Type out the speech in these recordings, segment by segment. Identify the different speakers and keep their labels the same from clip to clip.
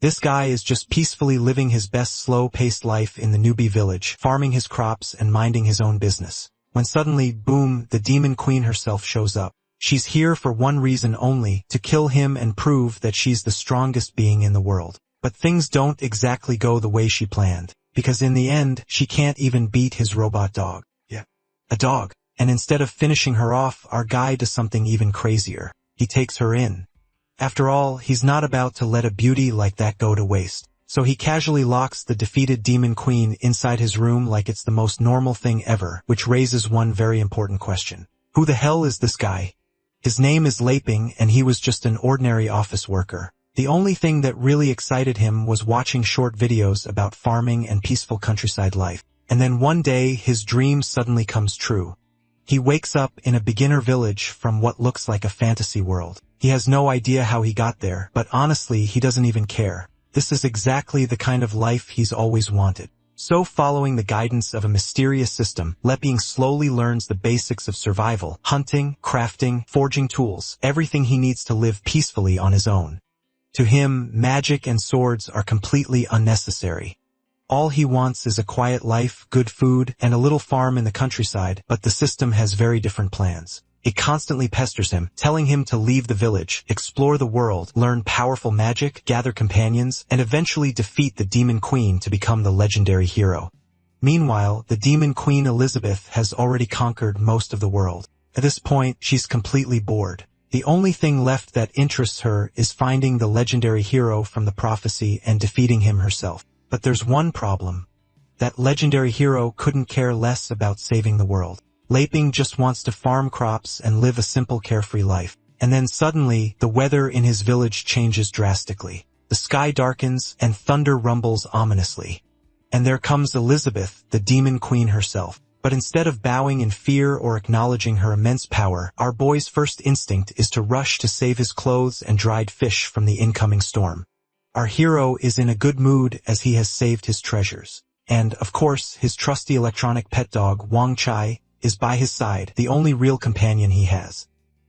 Speaker 1: This guy is just peacefully living his best slow-paced life in the newbie village, farming his crops and minding his own business. When suddenly, boom, the demon queen herself shows up. She's here for one reason only, to kill him and prove that she's the strongest being in the world. But things don't exactly go the way she planned, because in the end, she can't even beat his robot dog. Yeah, a dog. And instead of finishing her off, our guy does something even crazier. He takes her in. After all, he's not about to let a beauty like that go to waste. So he casually locks the defeated demon queen inside his room like it's the most normal thing ever, which raises one very important question. Who the hell is this guy? His name is Laping, and he was just an ordinary office worker. The only thing that really excited him was watching short videos about farming and peaceful countryside life. And then one day, his dream suddenly comes true. He wakes up in a beginner village from what looks like a fantasy world. He has no idea how he got there, but honestly, he doesn't even care. This is exactly the kind of life he's always wanted. So following the guidance of a mysterious system, Laping slowly learns the basics of survival, hunting, crafting, forging tools, everything he needs to live peacefully on his own. To him, magic and swords are completely unnecessary. All he wants is a quiet life, good food, and a little farm in the countryside, but the system has very different plans. It constantly pesters him, telling him to leave the village, explore the world, learn powerful magic, gather companions, and eventually defeat the demon queen to become the legendary hero. Meanwhile, the demon queen Elizabeth has already conquered most of the world. At this point, she's completely bored. The only thing left that interests her is finding the legendary hero from the prophecy and defeating him herself. But there's one problem. That legendary hero couldn't care less about saving the world. Laping just wants to farm crops and live a simple carefree life. And then suddenly, the weather in his village changes drastically. The sky darkens and thunder rumbles ominously. And there comes Elizabeth, the demon queen herself. But instead of bowing in fear or acknowledging her immense power, our boy's first instinct is to rush to save his clothes and dried fish from the incoming storm. Our hero is in a good mood as he has saved his treasures. And, of course, his trusty electronic pet dog, Wang Chai, is by his side, the only real companion he has.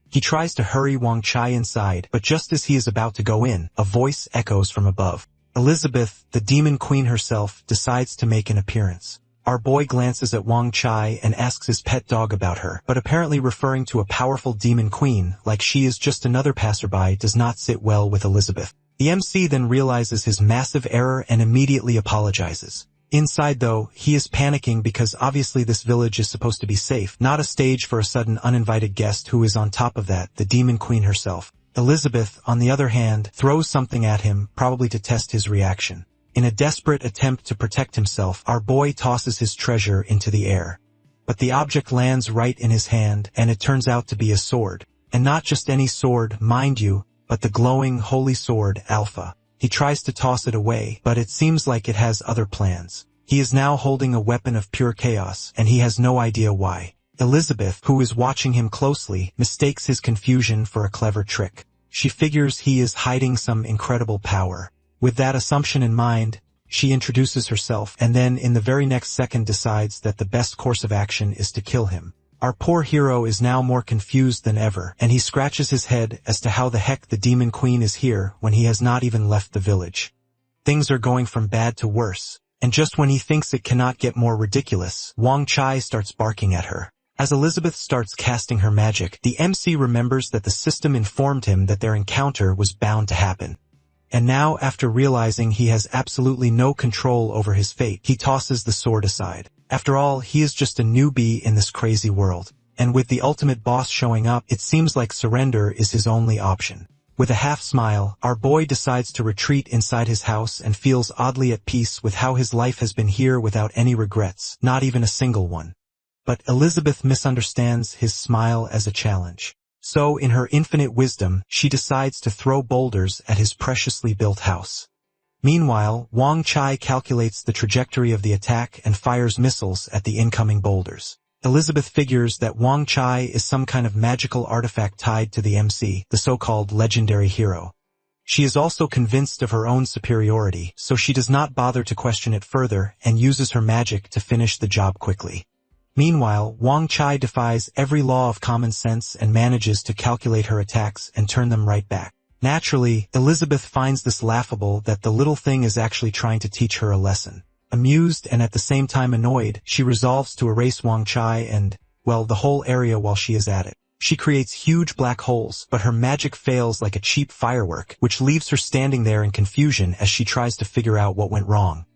Speaker 1: He tries to hurry Wang Chai inside, but just as he is about to go in, a voice echoes from above. Elizabeth, the demon queen herself, decides to make an appearance. Our boy glances at Wang Chai and asks his pet dog about her, but apparently referring to a powerful demon queen, like she is just another passerby, does not sit well with Elizabeth. The MC then realizes his massive error and immediately apologizes. Inside, though, he is panicking because obviously this village is supposed to be safe, not a stage for a sudden uninvited guest who is on top of that, the demon queen herself. Elizabeth, on the other hand, throws something at him, probably to test his reaction. In a desperate attempt to protect himself, our boy tosses his treasure into the air. But the object lands right in his hand, and it turns out to be a sword. And not just any sword, mind you, but the glowing holy sword, Alpha. He tries to toss it away, but it seems like it has other plans. He is now holding a weapon of pure chaos, and he has no idea why. Elizabeth, who is watching him closely, mistakes his confusion for a clever trick. She figures he is hiding some incredible power. With that assumption in mind, she introduces herself, and then in the very next second decides that the best course of action is to kill him. Our poor hero is now more confused than ever, and he scratches his head as to how the heck the demon queen is here when he has not even left the village. Things are going from bad to worse, and just when he thinks it cannot get more ridiculous, Wang Chai starts barking at her. As Elizabeth starts casting her magic, the MC remembers that the system informed him that their encounter was bound to happen. And now, after realizing he has absolutely no control over his fate, he tosses the sword aside. After all, he is just a newbie in this crazy world. And with the ultimate boss showing up, it seems like surrender is his only option. With a half smile, our boy decides to retreat inside his house and feels oddly at peace with how his life has been here without any regrets, not even a single one. But Elizabeth misunderstands his smile as a challenge. So, in her infinite wisdom, she decides to throw boulders at his preciously built house. Meanwhile, Wang Chai calculates the trajectory of the attack and fires missiles at the incoming boulders. Elizabeth figures that Wang Chai is some kind of magical artifact tied to the MC, the so-called legendary hero. She is also convinced of her own superiority, so she does not bother to question it further and uses her magic to finish the job quickly. Meanwhile, Wang Chai defies every law of common sense and manages to calculate her attacks and turn them right back. Naturally, Elizabeth finds this laughable that the little thing is actually trying to teach her a lesson. Amused and at the same time annoyed, she resolves to erase Wang Chai and, well, the whole area while she is at it. She creates huge black holes, but her magic fails like a cheap firework, which leaves her standing there in confusion as she tries to figure out what went wrong.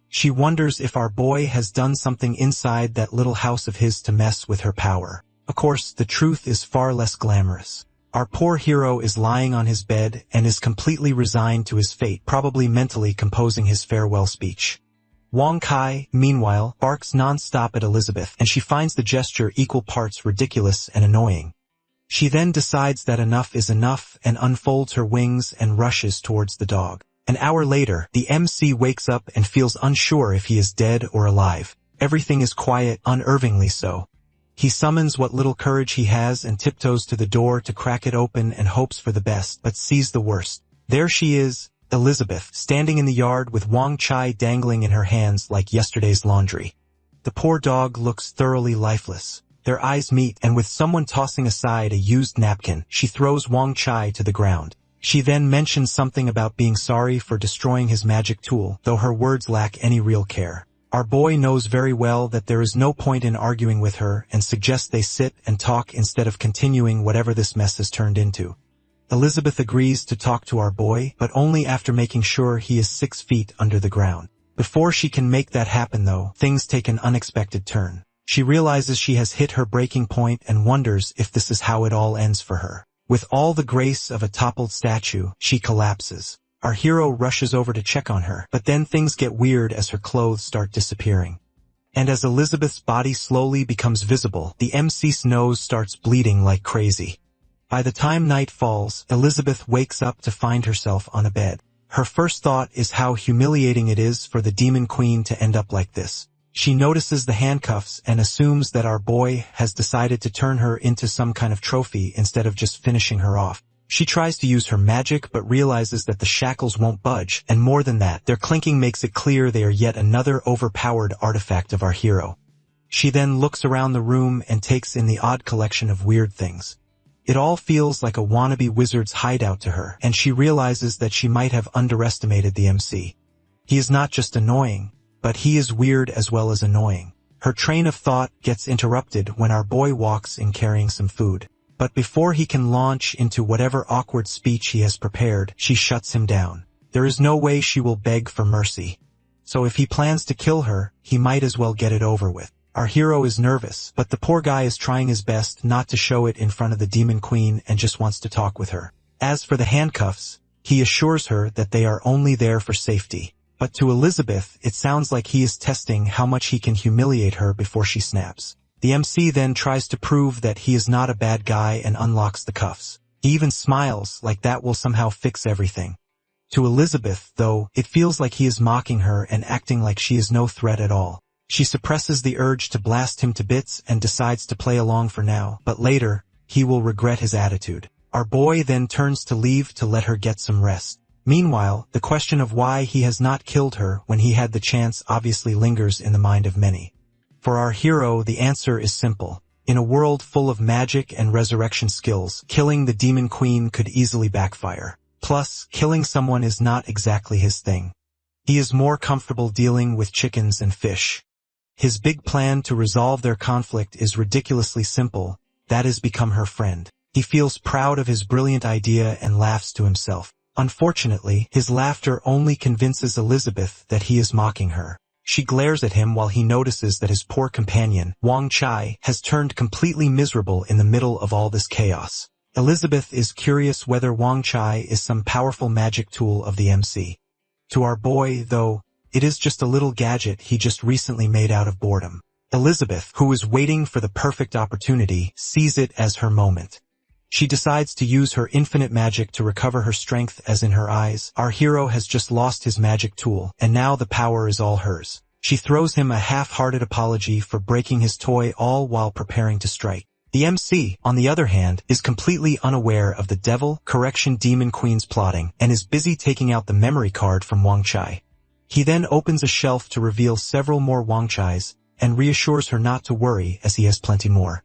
Speaker 1: She wonders if our boy has done something inside that little house of his to mess with her power. Of course, the truth is far less glamorous. Our poor hero is lying on his bed and is completely resigned to his fate, probably mentally composing his farewell speech. Wang Kai, meanwhile, barks non-stop at Elizabeth, and she finds the gesture equal parts ridiculous and annoying. She then decides that enough is enough and unfolds her wings and rushes towards the dog. An hour later, the MC wakes up and feels unsure if he is dead or alive. Everything is quiet, unnervingly so. He summons what little courage he has and tiptoes to the door to crack it open and hopes for the best, but sees the worst. There she is, Elizabeth, standing in the yard with Wang Chai dangling in her hands like yesterday's laundry. The poor dog looks thoroughly lifeless. Their eyes meet, and with someone tossing aside a used napkin, she throws Wang Chai to the ground. She then mentions something about being sorry for destroying his magic tool, though her words lack any real care. Our boy knows very well that there is no point in arguing with her and suggests they sit and talk instead of continuing whatever this mess has turned into. Elizabeth agrees to talk to our boy, but only after making sure he is 6 feet under the ground. Before she can make that happen though, things take an unexpected turn. She realizes she has hit her breaking point and wonders if this is how it all ends for her. With all the grace of a toppled statue, she collapses. Our hero rushes over to check on her, but then things get weird as her clothes start disappearing. And as Elizabeth's body slowly becomes visible, the MC's nose starts bleeding like crazy. By the time night falls, Elizabeth wakes up to find herself on a bed. Her first thought is how humiliating it is for the Demon Queen to end up like this. She notices the handcuffs and assumes that our boy has decided to turn her into some kind of trophy instead of just finishing her off. She tries to use her magic but realizes that the shackles won't budge, and more than that, their clinking makes it clear they are yet another overpowered artifact of our hero. She then looks around the room and takes in the odd collection of weird things. It all feels like a wannabe wizard's hideout to her, and she realizes that she might have underestimated the MC. He is not just annoying, but he is weird as well as annoying. Her train of thought gets interrupted when our boy walks in carrying some food. But before he can launch into whatever awkward speech he has prepared, she shuts him down. There is no way she will beg for mercy. So if he plans to kill her, he might as well get it over with. Our hero is nervous, but the poor guy is trying his best not to show it in front of the Demon Queen and just wants to talk with her. As for the handcuffs, he assures her that they are only there for safety. But to Elizabeth, it sounds like he is testing how much he can humiliate her before she snaps. The MC then tries to prove that he is not a bad guy and unlocks the cuffs. He even smiles like that will somehow fix everything. To Elizabeth, though, it feels like he is mocking her and acting like she is no threat at all. She suppresses the urge to blast him to bits and decides to play along for now, but later, he will regret his attitude. Our boy then turns to leave to let her get some rest. Meanwhile, the question of why he has not killed her when he had the chance obviously lingers in the mind of many. For our hero, the answer is simple. In a world full of magic and resurrection skills, killing the Demon Queen could easily backfire. Plus, killing someone is not exactly his thing. He is more comfortable dealing with chickens and fish. His big plan to resolve their conflict is ridiculously simple, that is become her friend. He feels proud of his brilliant idea and laughs to himself. Unfortunately, his laughter only convinces Elizabeth that he is mocking her. She glares at him while he notices that his poor companion, Wang Chai, has turned completely miserable in the middle of all this chaos. Elizabeth is curious whether Wang Chai is some powerful magic tool of the MC. To our boy, though, it is just a little gadget he just recently made out of boredom. Elizabeth, who is waiting for the perfect opportunity, sees it as her moment. She decides to use her infinite magic to recover her strength as in her eyes. Our hero has just lost his magic tool, and now the power is all hers. She throws him a half-hearted apology for breaking his toy all while preparing to strike. The MC, on the other hand, is completely unaware of the Demon Queen's plotting and is busy taking out the memory card from Wang Chai. He then opens a shelf to reveal several more Wang Chais and reassures her not to worry as he has plenty more.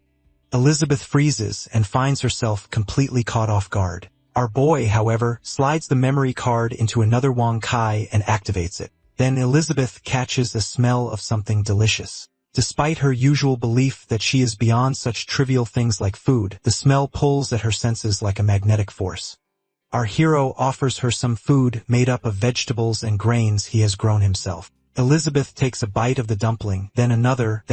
Speaker 1: Elizabeth freezes and finds herself completely caught off guard. Our boy, however, slides the memory card into another Wong Kai and activates it. Then Elizabeth catches the smell of something delicious. Despite her usual belief that she is beyond such trivial things like food, the smell pulls at her senses like a magnetic force. Our hero offers her some food made up of vegetables and grains he has grown himself. Elizabeth takes a bite of the dumpling, then another,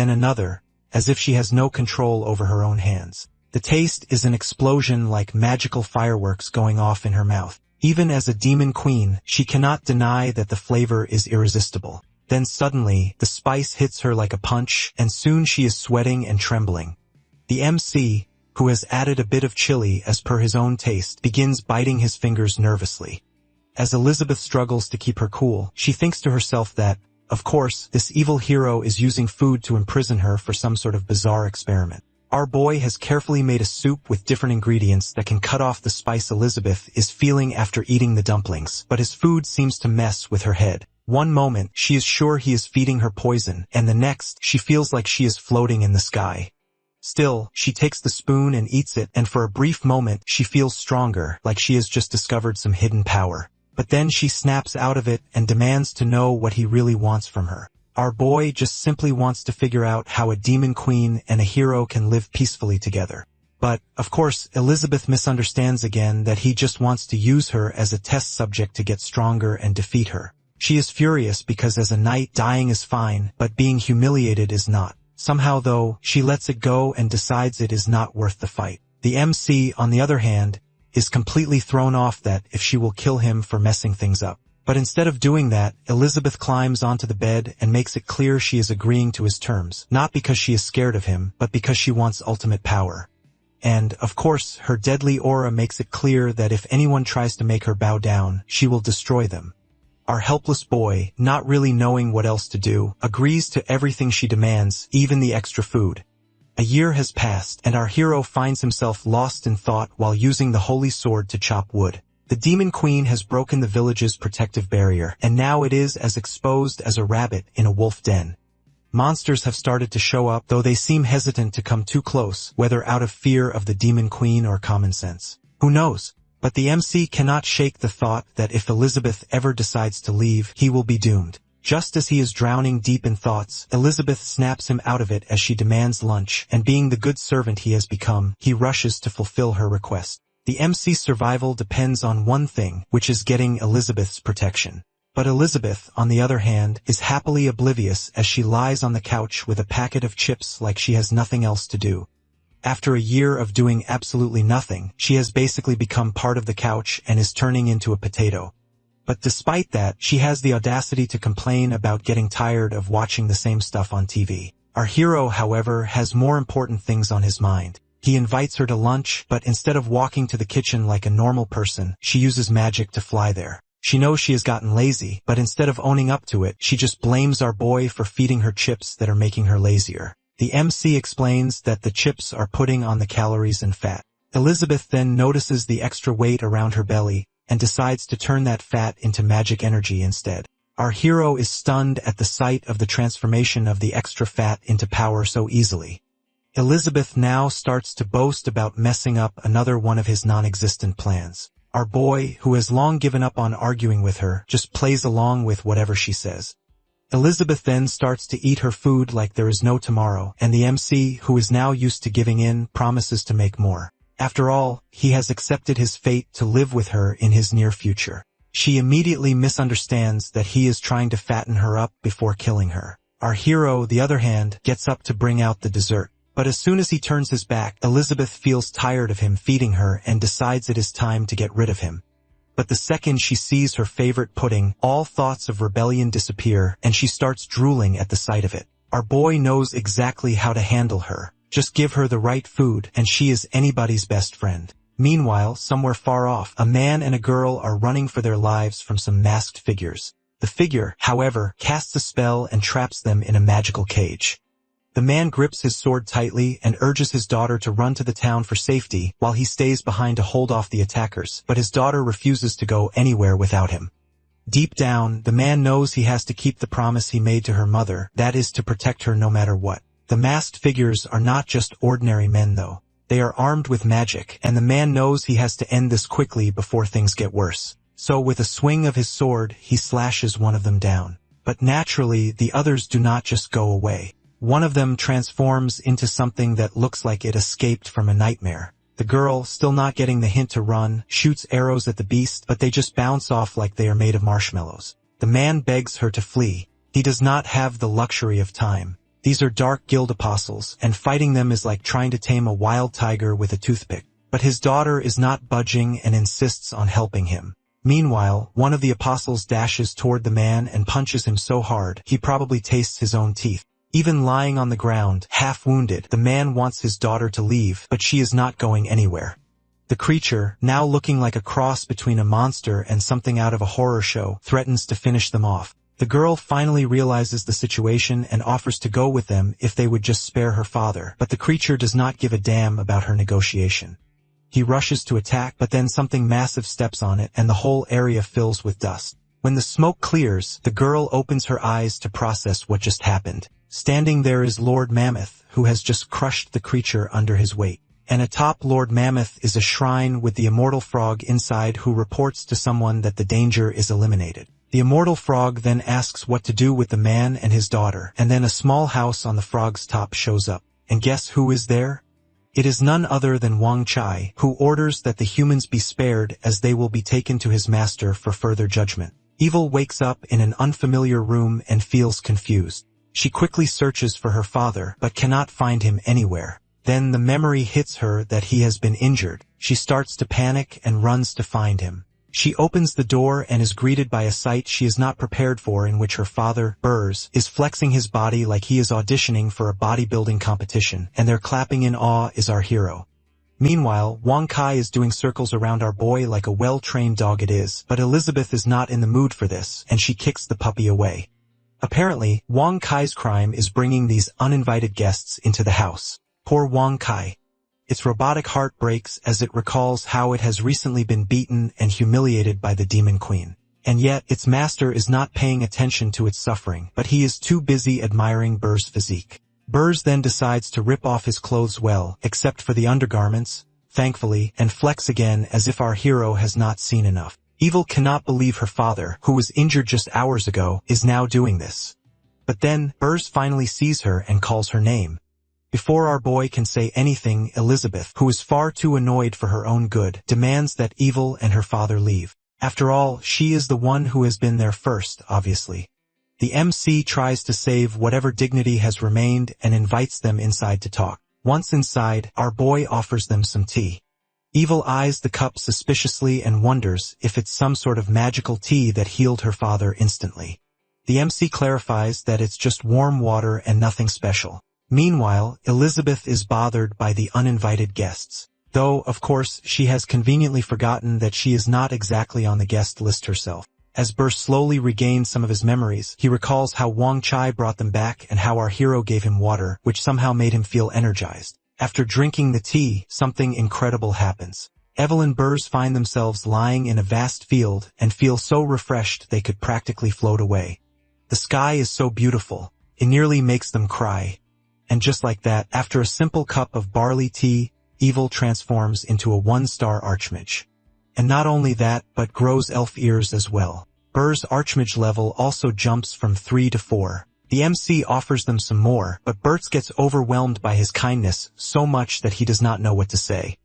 Speaker 1: as if she has no control over her own hands. The taste is an explosion like magical fireworks going off in her mouth. Even as a demon queen, she cannot deny that the flavor is irresistible. Then suddenly, the spice hits her like a punch, and soon she is sweating and trembling. The MC, who has added a bit of chili as per his own taste, begins biting his fingers nervously. As Elizabeth struggles to keep her cool, she thinks to herself that, of course, this evil hero is using food to imprison her for some sort of bizarre experiment. Our boy has carefully made a soup with different ingredients that can cut off the spice Elizabeth is feeling after eating the dumplings, but his food seems to mess with her head. One moment, she is sure he is feeding her poison, and the next, she feels like she is floating in the sky. Still, she takes the spoon and eats it, and for a brief moment, she feels stronger, like she has just discovered some hidden power. But then she snaps out of it and demands to know what he really wants from her. Our boy just simply wants to figure out how a demon queen and a hero can live peacefully together. But, of course, Elizabeth misunderstands again that he just wants to use her as a test subject to get stronger and defeat her. She is furious because as a knight, dying is fine, but being humiliated is not. Somehow, though, she lets it go and decides it is not worth the fight. The MC, on the other hand, is completely thrown off that if she will kill him for messing things up. But instead of doing that, Elizabeth climbs onto the bed and makes it clear she is agreeing to his terms, not because she is scared of him, but because she wants ultimate power. And, of course, her deadly aura makes it clear that if anyone tries to make her bow down, she will destroy them. Our helpless boy, not really knowing what else to do, agrees to everything she demands, even the extra food. A year has passed, and our hero finds himself lost in thought while using the holy sword to chop wood. The demon queen has broken the village's protective barrier, and now it is as exposed as a rabbit in a wolf den. Monsters have started to show up, though they seem hesitant to come too close, whether out of fear of the demon queen or common sense. Who knows? But the MC cannot shake the thought that if Elizabeth ever decides to leave, he will be doomed. Just as he is drowning deep in thoughts, Elizabeth snaps him out of it as she demands lunch, and being the good servant he has become, he rushes to fulfill her request. The MC's survival depends on one thing, which is getting Elizabeth's protection. But Elizabeth, on the other hand, is happily oblivious as she lies on the couch with a packet of chips like she has nothing else to do. After a year of doing absolutely nothing, she has basically become part of the couch and is turning into a potato. But despite that, she has the audacity to complain about getting tired of watching the same stuff on TV. Our hero, however, has more important things on his mind. He invites her to lunch, but instead of walking to the kitchen like a normal person, she uses magic to fly there. She knows she has gotten lazy, but instead of owning up to it, she just blames our boy for feeding her chips that are making her lazier. The MC explains that the chips are putting on the calories and fat. Elizabeth then notices the extra weight around her belly, and decides to turn that fat into magic energy instead. Our hero is stunned at the sight of the transformation of the extra fat into power so easily. Elizabeth now starts to boast about messing up another one of his non-existent plans. Our boy, who has long given up on arguing with her, just plays along with whatever she says. Elizabeth then starts to eat her food like there is no tomorrow, and the MC, who is now used to giving in, promises to make more. After all, he has accepted his fate to live with her in his near future. She immediately misunderstands that he is trying to fatten her up before killing her. Our hero, the other hand, gets up to bring out the dessert. But as soon as he turns his back, Elizabeth feels tired of him feeding her and decides it is time to get rid of him. But the second she sees her favorite pudding, all thoughts of rebellion disappear, and she starts drooling at the sight of it. Our boy knows exactly how to handle her. Just give her the right food, and she is anybody's best friend. Meanwhile, somewhere far off, a man and a girl are running for their lives from some masked figures. The figure, however, casts a spell and traps them in a magical cage. The man grips his sword tightly and urges his daughter to run to the town for safety while he stays behind to hold off the attackers, but his daughter refuses to go anywhere without him. Deep down, the man knows he has to keep the promise he made to her mother, that is to protect her no matter what. The masked figures are not just ordinary men though. They are armed with magic, and the man knows he has to end this quickly before things get worse. So with a swing of his sword, he slashes one of them down. But naturally, the others do not just go away. One of them transforms into something that looks like it escaped from a nightmare. The girl, still not getting the hint to run, shoots arrows at the beast, but they just bounce off like they are made of marshmallows. The man begs her to flee. He does not have the luxury of time. These are dark guild apostles, and fighting them is like trying to tame a wild tiger with a toothpick. But his daughter is not budging and insists on helping him. Meanwhile, one of the apostles dashes toward the man and punches him so hard, he probably tastes his own teeth. Even lying on the ground, half wounded, the man wants his daughter to leave, but she is not going anywhere. The creature, now looking like a cross between a monster and something out of a horror show, threatens to finish them off. The girl finally realizes the situation and offers to go with them if they would just spare her father, but the creature does not give a damn about her negotiation. He rushes to attack, but then something massive steps on it and the whole area fills with dust. When the smoke clears, the girl opens her eyes to process what just happened. Standing there is Lord Mammoth, who has just crushed the creature under his weight. And atop Lord Mammoth is a shrine with the immortal frog inside, who reports to someone that the danger is eliminated. The immortal frog then asks what to do with the man and his daughter, and then a small house on the frog's top shows up. And guess who is there? It is none other than Wang Chai, who orders that the humans be spared as they will be taken to his master for further judgment. Evil wakes up in an unfamiliar room and feels confused. She quickly searches for her father, but cannot find him anywhere. Then the memory hits her that he has been injured. She starts to panic and runs to find him. She opens the door and is greeted by a sight she is not prepared for, in which her father, Burrs, is flexing his body like he is auditioning for a bodybuilding competition, and there clapping in awe is our hero. Meanwhile, Wang Kai is doing circles around our boy like a well-trained dog it is, but Elizabeth is not in the mood for this, and she kicks the puppy away. Apparently, Wang Kai's crime is bringing these uninvited guests into the house. Poor Wang Kai. Its robotic heart breaks as it recalls how it has recently been beaten and humiliated by the Demon Queen. And yet, its master is not paying attention to its suffering, but he is too busy admiring Burr's physique. Burrs then decides to rip off his clothes well, except for the undergarments, thankfully, and flex again as if our hero has not seen enough. Evil cannot believe her father, who was injured just hours ago, is now doing this. But then, Burrs finally sees her and calls her name. Before our boy can say anything, Elizabeth, who is far too annoyed for her own good, demands that Evil and her father leave. After all, she is the one who has been there first, obviously. The MC tries to save whatever dignity has remained and invites them inside to talk. Once inside, our boy offers them some tea. Evil eyes the cup suspiciously and wonders if it's some sort of magical tea that healed her father instantly. The MC clarifies that it's just warm water and nothing special. Meanwhile, Elizabeth is bothered by the uninvited guests. Though, of course, she has conveniently forgotten that she is not exactly on the guest list herself. As Burr slowly regains some of his memories, he recalls how Wang Chai brought them back and how our hero gave him water, which somehow made him feel energized. After drinking the tea, something incredible happens. Evel and Burrs find themselves lying in a vast field and feel so refreshed they could practically float away. The sky is so beautiful, it nearly makes them cry. And just like that, after a simple cup of barley tea, Evil transforms into a 1-star archmage. And not only that, but grows elf ears as well. Burr's archmage level also jumps from 3 to 4. The MC offers them some more, but Bert gets overwhelmed by his kindness so much that he does not know what to say.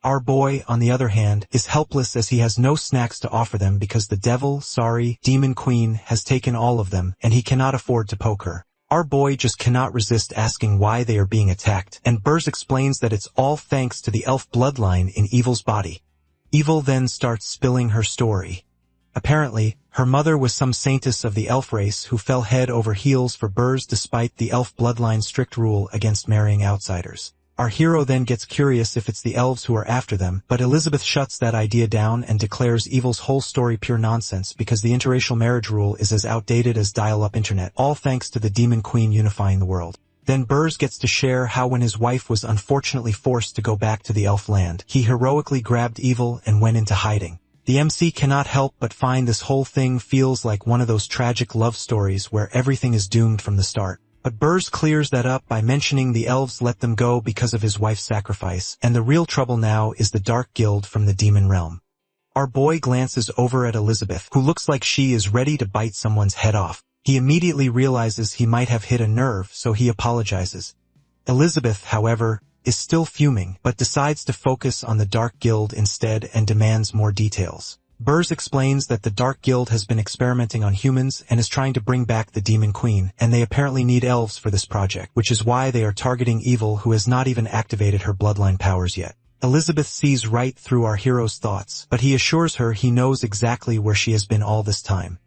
Speaker 1: Our boy, on the other hand, is helpless as he has no snacks to offer them because the Demon Queen has taken all of them, and he cannot afford to poke her. Our boy just cannot resist asking why they are being attacked, and Burrs explains that it's all thanks to the elf bloodline in Evil's body. Evil then starts spilling her story. Apparently, her mother was some saintess of the elf race who fell head over heels for Burrs despite the elf bloodline's strict rule against marrying outsiders. Our hero then gets curious if it's the elves who are after them, but Elizabeth shuts that idea down and declares Evil's whole story pure nonsense because the interracial marriage rule is as outdated as dial-up internet, all thanks to the Demon Queen unifying the world. Then Burrs gets to share how when his wife was unfortunately forced to go back to the elf land, he heroically grabbed Evil and went into hiding. The MC cannot help but find this whole thing feels like one of those tragic love stories where everything is doomed from the start. But Burrs clears that up by mentioning the elves let them go because of his wife's sacrifice, and the real trouble now is the Dark Guild from the demon realm. Our boy glances over at Elizabeth, who looks like she is ready to bite someone's head off. He immediately realizes he might have hit a nerve, so he apologizes. Elizabeth, however, is still fuming, but decides to focus on the Dark Guild instead and demands more details. Burrs explains that the Dark Guild has been experimenting on humans and is trying to bring back the Demon Queen, and they apparently need elves for this project, which is why they are targeting Evil, who has not even activated her bloodline powers yet. Elizabeth sees right through our hero's thoughts, but he assures her he knows exactly where she has been all this time.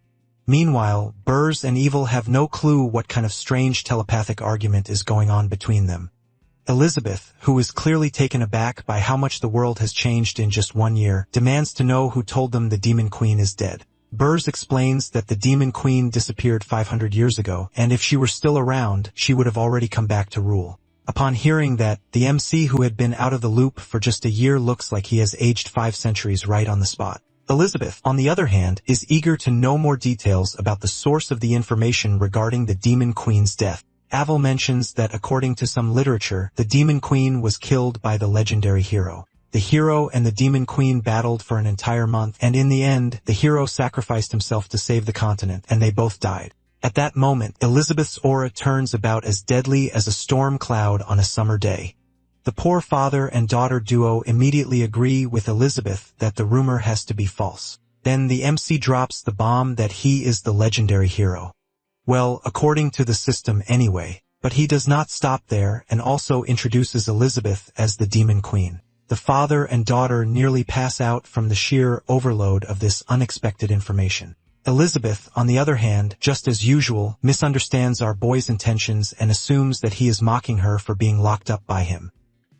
Speaker 1: Meanwhile, Burrs and Evil have no clue what kind of strange telepathic argument is going on between them. Elizabeth, who is clearly taken aback by how much the world has changed in just 1 year, demands to know who told them the Demon Queen is dead. Burrs explains that the Demon Queen disappeared 500 years ago, and if she were still around, she would have already come back to rule. Upon hearing that, the MC, who had been out of the loop for just a year, looks like he has aged 5 centuries right on the spot. Elizabeth, on the other hand, is eager to know more details about the source of the information regarding the Demon Queen's death. Avel mentions that according to some literature, the Demon Queen was killed by the legendary hero. The hero and the Demon Queen battled for an entire month, and in the end, the hero sacrificed himself to save the continent, and they both died. At that moment, Elizabeth's aura turns about as deadly as a storm cloud on a summer day. The poor father and daughter duo immediately agree with Elizabeth that the rumor has to be false. Then the MC drops the bomb that he is the legendary hero. Well, according to the system anyway, but he does not stop there and also introduces Elizabeth as the Demon Queen. The father and daughter nearly pass out from the sheer overload of this unexpected information. Elizabeth, on the other hand, just as usual, misunderstands our boy's intentions and assumes that he is mocking her for being locked up by him.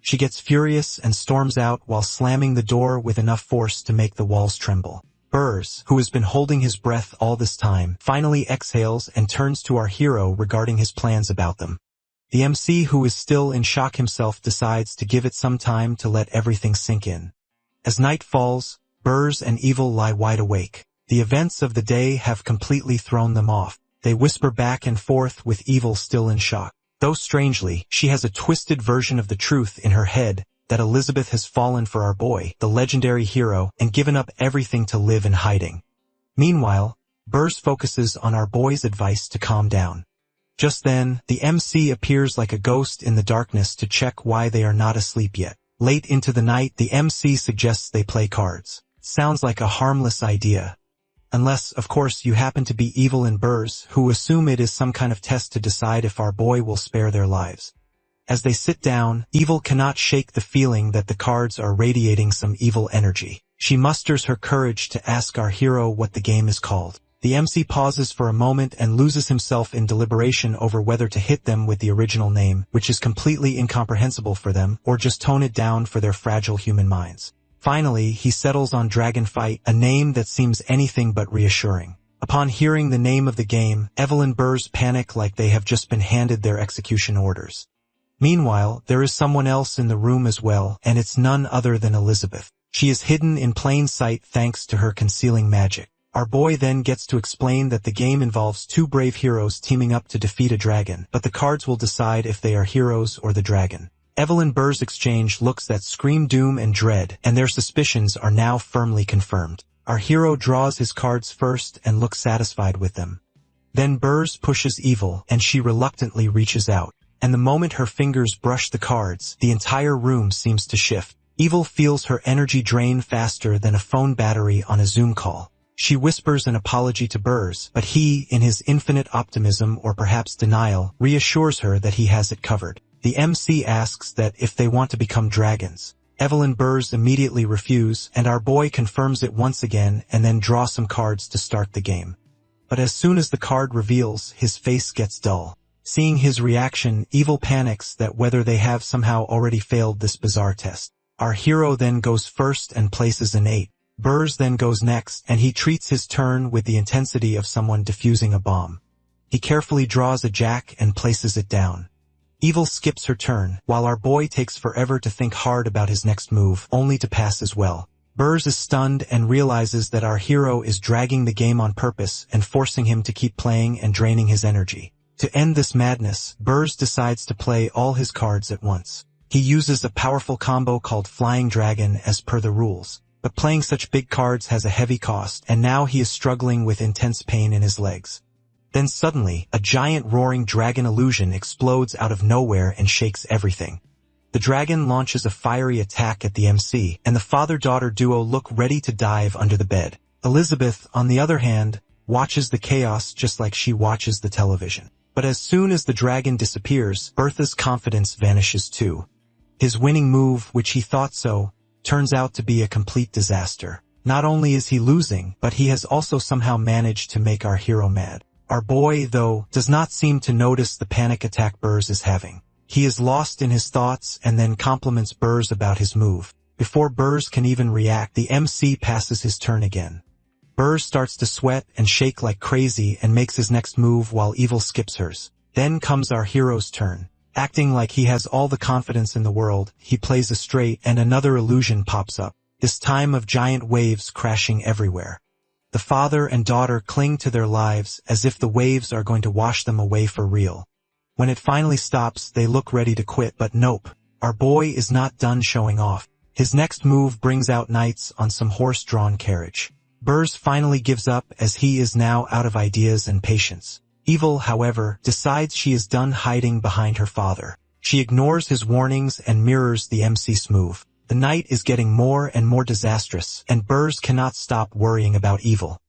Speaker 1: She gets furious and storms out while slamming the door with enough force to make the walls tremble. Burrs, who has been holding his breath all this time, finally exhales and turns to our hero regarding his plans about them. The MC, who is still in shock himself, decides to give it some time to let everything sink in. As night falls, Burrs and Evil lie wide awake. The events of the day have completely thrown them off. They whisper back and forth with Evil still in shock. Though strangely, she has a twisted version of the truth in her head, that Elizabeth has fallen for our boy, the legendary hero, and given up everything to live in hiding. Meanwhile, Burrs focuses on our boy's advice to calm down. Just then, the MC appears like a ghost in the darkness to check why they are not asleep yet. Late into the night, the MC suggests they play cards. Sounds like a harmless idea. Unless, of course, you happen to be Evil and Burrs, who assume it is some kind of test to decide if our boy will spare their lives. As they sit down, Evil cannot shake the feeling that the cards are radiating some evil energy. She musters her courage to ask our hero what the game is called. The MC pauses for a moment and loses himself in deliberation over whether to hit them with the original name, which is completely incomprehensible for them, or just tone it down for their fragile human minds. Finally, he settles on Dragonfight, a name that seems anything but reassuring. Upon hearing the name of the game, Evel and Burrs panic like they have just been handed their execution orders. Meanwhile, there is someone else in the room as well, and it's none other than Elizabeth. She is hidden in plain sight thanks to her concealing magic. Our boy then gets to explain that the game involves 2 brave heroes teaming up to defeat a dragon, but the cards will decide if they are heroes or the dragon. Evel and Burrs' exchange looks that scream doom and dread, and their suspicions are now firmly confirmed. Our hero draws his cards first and looks satisfied with them. Then Burrs pushes Evil, and she reluctantly reaches out. And the moment her fingers brush the cards, the entire room seems to shift. Evil feels her energy drain faster than a phone battery on a Zoom call. She whispers an apology to Burrs, but he, in his infinite optimism or perhaps denial, reassures her that he has it covered. The MC asks that if they want to become dragons. Evel and Burrs immediately refuse, and our boy confirms it once again and then draws some cards to start the game. But as soon as the card reveals, his face gets dull. Seeing his reaction, Evil panics that whether they have somehow already failed this bizarre test. Our hero then goes first and places an 8. Burrs then goes next, and he treats his turn with the intensity of someone defusing a bomb. He carefully draws a jack and places it down. Evil skips her turn, while our boy takes forever to think hard about his next move, only to pass as well. Burrs is stunned and realizes that our hero is dragging the game on purpose and forcing him to keep playing and draining his energy. To end this madness, Burz decides to play all his cards at once. He uses a powerful combo called Flying Dragon as per the rules. But playing such big cards has a heavy cost, and now he is struggling with intense pain in his legs. Then suddenly, a giant roaring dragon illusion explodes out of nowhere and shakes everything. The dragon launches a fiery attack at the MC, and the father-daughter duo look ready to dive under the bed. Elizabeth, on the other hand, watches the chaos just like she watches the television. But as soon as the dragon disappears, Bertha's confidence vanishes too. His winning move, which he thought so, turns out to be a complete disaster. Not only is he losing, but he has also somehow managed to make our hero mad. Our boy, though, does not seem to notice the panic attack Burz is having. He is lost in his thoughts and then compliments Burz about his move. Before Burz can even react, the MC passes his turn again. Burz starts to sweat and shake like crazy and makes his next move while Evil skips hers. Then comes our hero's turn. Acting like he has all the confidence in the world, he plays a straight and another illusion pops up, this time of giant waves crashing everywhere. The father and daughter cling to their lives as if the waves are going to wash them away for real. When it finally stops, they look ready to quit, but nope. Our boy is not done showing off. His next move brings out knights on some horse-drawn carriage. Burz finally gives up as he is now out of ideas and patience. Evil, however, decides she is done hiding behind her father. She ignores his warnings and mirrors the MC's move. The night is getting more and more disastrous, and Burz cannot stop worrying about Evil.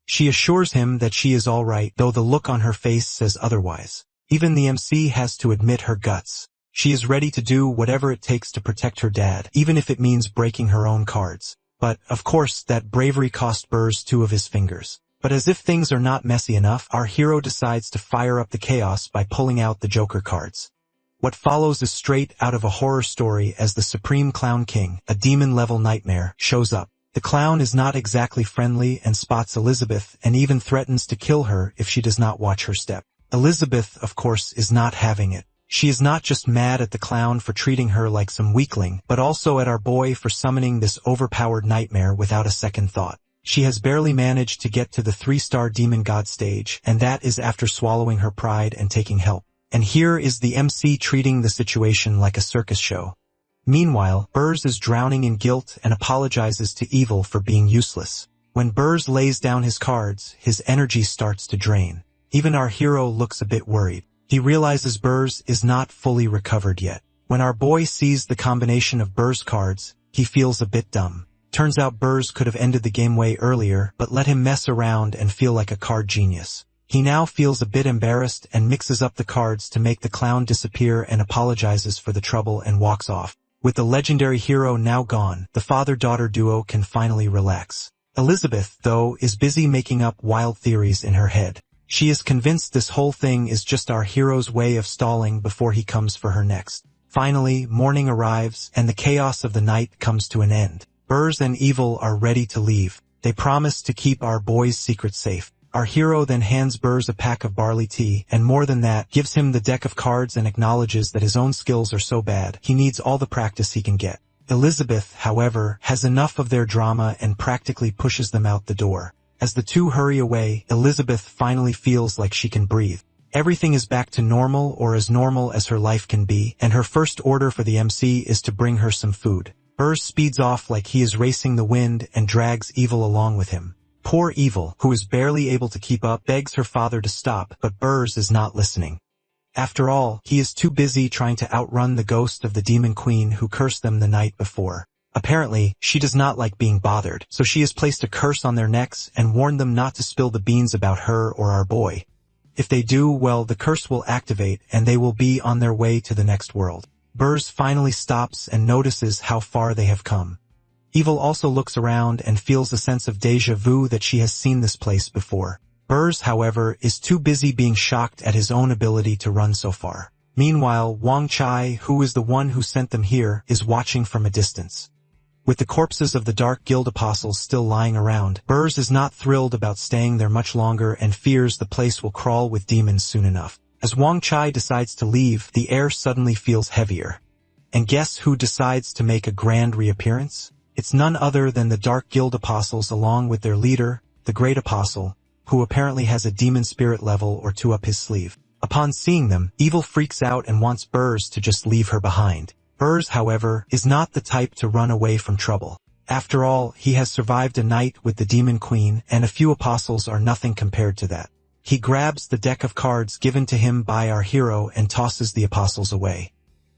Speaker 1: She assures him that she is all right, though the look on her face says otherwise. Even the MC has to admit her guts. She is ready to do whatever it takes to protect her dad, even if it means breaking her own cards. But, of course, that bravery cost Burz 2 of his fingers. But as if things are not messy enough, our hero decides to fire up the chaos by pulling out the Joker cards. What follows is straight out of a horror story as the Supreme Clown King, a demon-level nightmare, shows up. The clown is not exactly friendly and spots Elizabeth and even threatens to kill her if she does not watch her step. Elizabeth, of course, is not having it. She is not just mad at the clown for treating her like some weakling, but also at our boy for summoning this overpowered nightmare without a second thought. She has barely managed to get to the 3-star demon god stage, and that is after swallowing her pride and taking help. And here is the MC treating the situation like a circus show. Meanwhile, Burz is drowning in guilt and apologizes to Evil for being useless. When Burz lays down his cards, his energy starts to drain. Even our hero looks a bit worried. He realizes Burz is not fully recovered yet. When our boy sees the combination of Burz cards, he feels a bit dumb. Turns out Burz could have ended the game way earlier, but let him mess around and feel like a card genius. He now feels a bit embarrassed and mixes up the cards to make the clown disappear and apologizes for the trouble and walks off. With the legendary hero now gone, the father-daughter duo can finally relax. Elizabeth, though, is busy making up wild theories in her head. She is convinced this whole thing is just our hero's way of stalling before he comes for her next. Finally, morning arrives, and the chaos of the night comes to an end. Burz and Evil are ready to leave. They promise to keep our boy's secret safe. Our hero then hands Burz a pack of barley tea, and more than that, gives him the deck of cards and acknowledges that his own skills are so bad, he needs all the practice he can get. Elizabeth, however, has enough of their drama and practically pushes them out the door. As the two hurry away, Elizabeth finally feels like she can breathe. Everything is back to normal, or as normal as her life can be, and her first order for the MC is to bring her some food. Burz speeds off like he is racing the wind and drags Evil along with him. Poor Evil, who is barely able to keep up, begs her father to stop, but Burz is not listening. After all, he is too busy trying to outrun the ghost of the demon queen who cursed them the night before. Apparently, she does not like being bothered, so she has placed a curse on their necks and warned them not to spill the beans about her or our boy. If they do, well, the curse will activate and they will be on their way to the next world. Burz finally stops and notices how far they have come. Evil also looks around and feels a sense of déjà vu that she has seen this place before. Burz, however, is too busy being shocked at his own ability to run so far. Meanwhile, Wang Chai, who is the one who sent them here, is watching from a distance. With the corpses of the Dark Guild apostles still lying around, Burz is not thrilled about staying there much longer and fears the place will crawl with demons soon enough. As Wang Chai decides to leave, the air suddenly feels heavier. And guess who decides to make a grand reappearance? It's none other than the Dark Guild apostles along with their leader, the Great Apostle, who apparently has a demon spirit level or two up his sleeve. Upon seeing them, Evil freaks out and wants Burrs to just leave her behind. Burrs, however, is not the type to run away from trouble. After all, he has survived a night with the Demon Queen, and a few apostles are nothing compared to that. He grabs the deck of cards given to him by our hero and tosses the apostles away.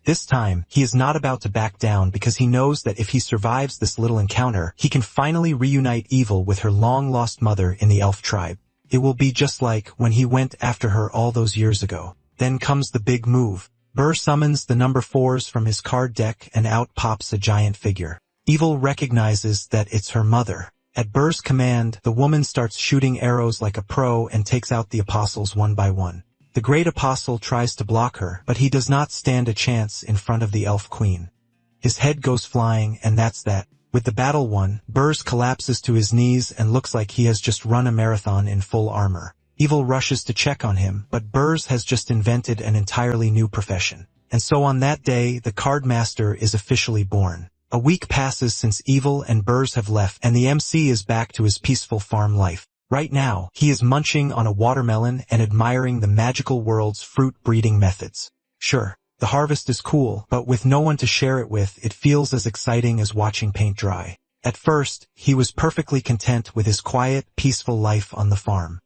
Speaker 1: This time, he is not about to back down because he knows that if he survives this little encounter, he can finally reunite Evil with her long-lost mother in the elf tribe. It will be just like when he went after her all those years ago. Then comes the big move. Burr summons the number 4s from his card deck and out pops a giant figure. Evil recognizes that it's her mother. At Burr's command, the woman starts shooting arrows like a pro and takes out the apostles one by one. The great apostle tries to block her, but he does not stand a chance in front of the elf queen. His head goes flying, and that's that. With the battle won, Burrs collapses to his knees and looks like he has just run a marathon in full armor. Evil rushes to check on him, but Burrs has just invented an entirely new profession. And so on that day, the card master is officially born. A week passes since Evil and Burrs have left, and the MC is back to his peaceful farm life. Right now, he is munching on a watermelon and admiring the magical world's fruit-breeding methods. Sure, the harvest is cool, but with no one to share it with, it feels as exciting as watching paint dry. At first, he was perfectly content with his quiet, peaceful life on the farm.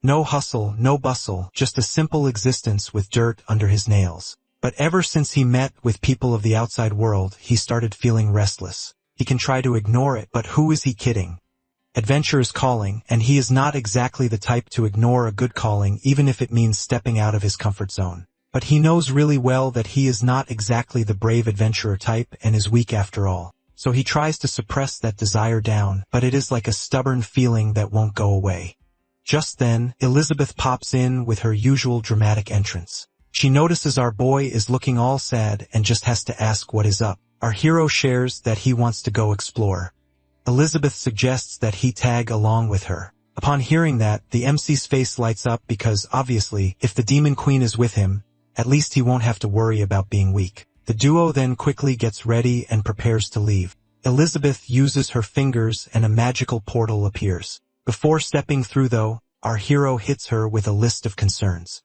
Speaker 1: No hustle, no bustle, just a simple existence with dirt under his nails. But ever since he met with people of the outside world, he started feeling restless. He can try to ignore it, but who is he kidding? Adventure is calling, and he is not exactly the type to ignore a good calling even if it means stepping out of his comfort zone. But he knows really well that he is not exactly the brave adventurer type and is weak after all. So he tries to suppress that desire down, but it is like a stubborn feeling that won't go away. Just then, Elizabeth pops in with her usual dramatic entrance. She notices our boy is looking all sad and just has to ask what is up. Our hero shares that he wants to go explore. Elizabeth suggests that he tag along with her. Upon hearing that, the MC's face lights up because, obviously, if the Demon Queen is with him, at least he won't have to worry about being weak. The duo then quickly gets ready and prepares to leave. Elizabeth uses her fingers and a magical portal appears. Before stepping through though, our hero hits her with a list of concerns.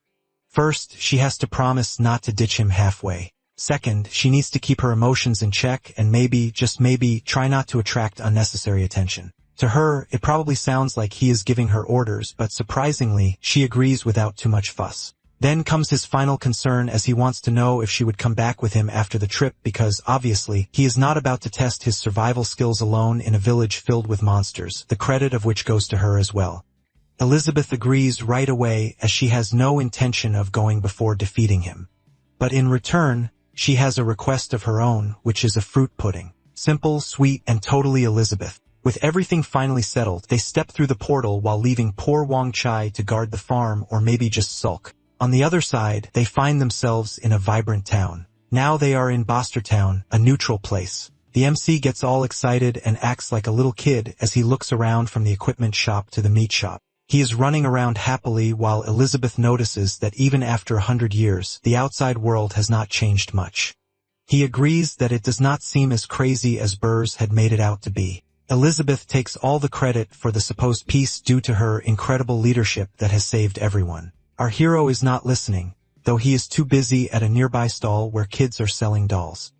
Speaker 1: First, she has to promise not to ditch him halfway. Second, she needs to keep her emotions in check and maybe, just maybe, try not to attract unnecessary attention. To her, it probably sounds like he is giving her orders, but surprisingly, she agrees without too much fuss. Then comes his final concern as he wants to know if she would come back with him after the trip because, obviously, he is not about to test his survival skills alone in a village filled with monsters, the credit of which goes to her as well. Elizabeth agrees right away as she has no intention of going before defeating him. But in return, she has a request of her own, which is a fruit pudding. Simple, sweet, and totally Elizabeth. With everything finally settled, they step through the portal while leaving poor Wang Chai to guard the farm or maybe just sulk. On the other side, they find themselves in a vibrant town. Now they are in Bostertown, a neutral place. The MC gets all excited and acts like a little kid as he looks around from the equipment shop to the meat shop. He is running around happily while Elizabeth notices that even after 100 years, the outside world has not changed much. He agrees that it does not seem as crazy as Burrs had made it out to be. Elizabeth takes all the credit for the supposed peace due to her incredible leadership that has saved everyone. Our hero is not listening, though he is too busy at a nearby stall where kids are selling dolls.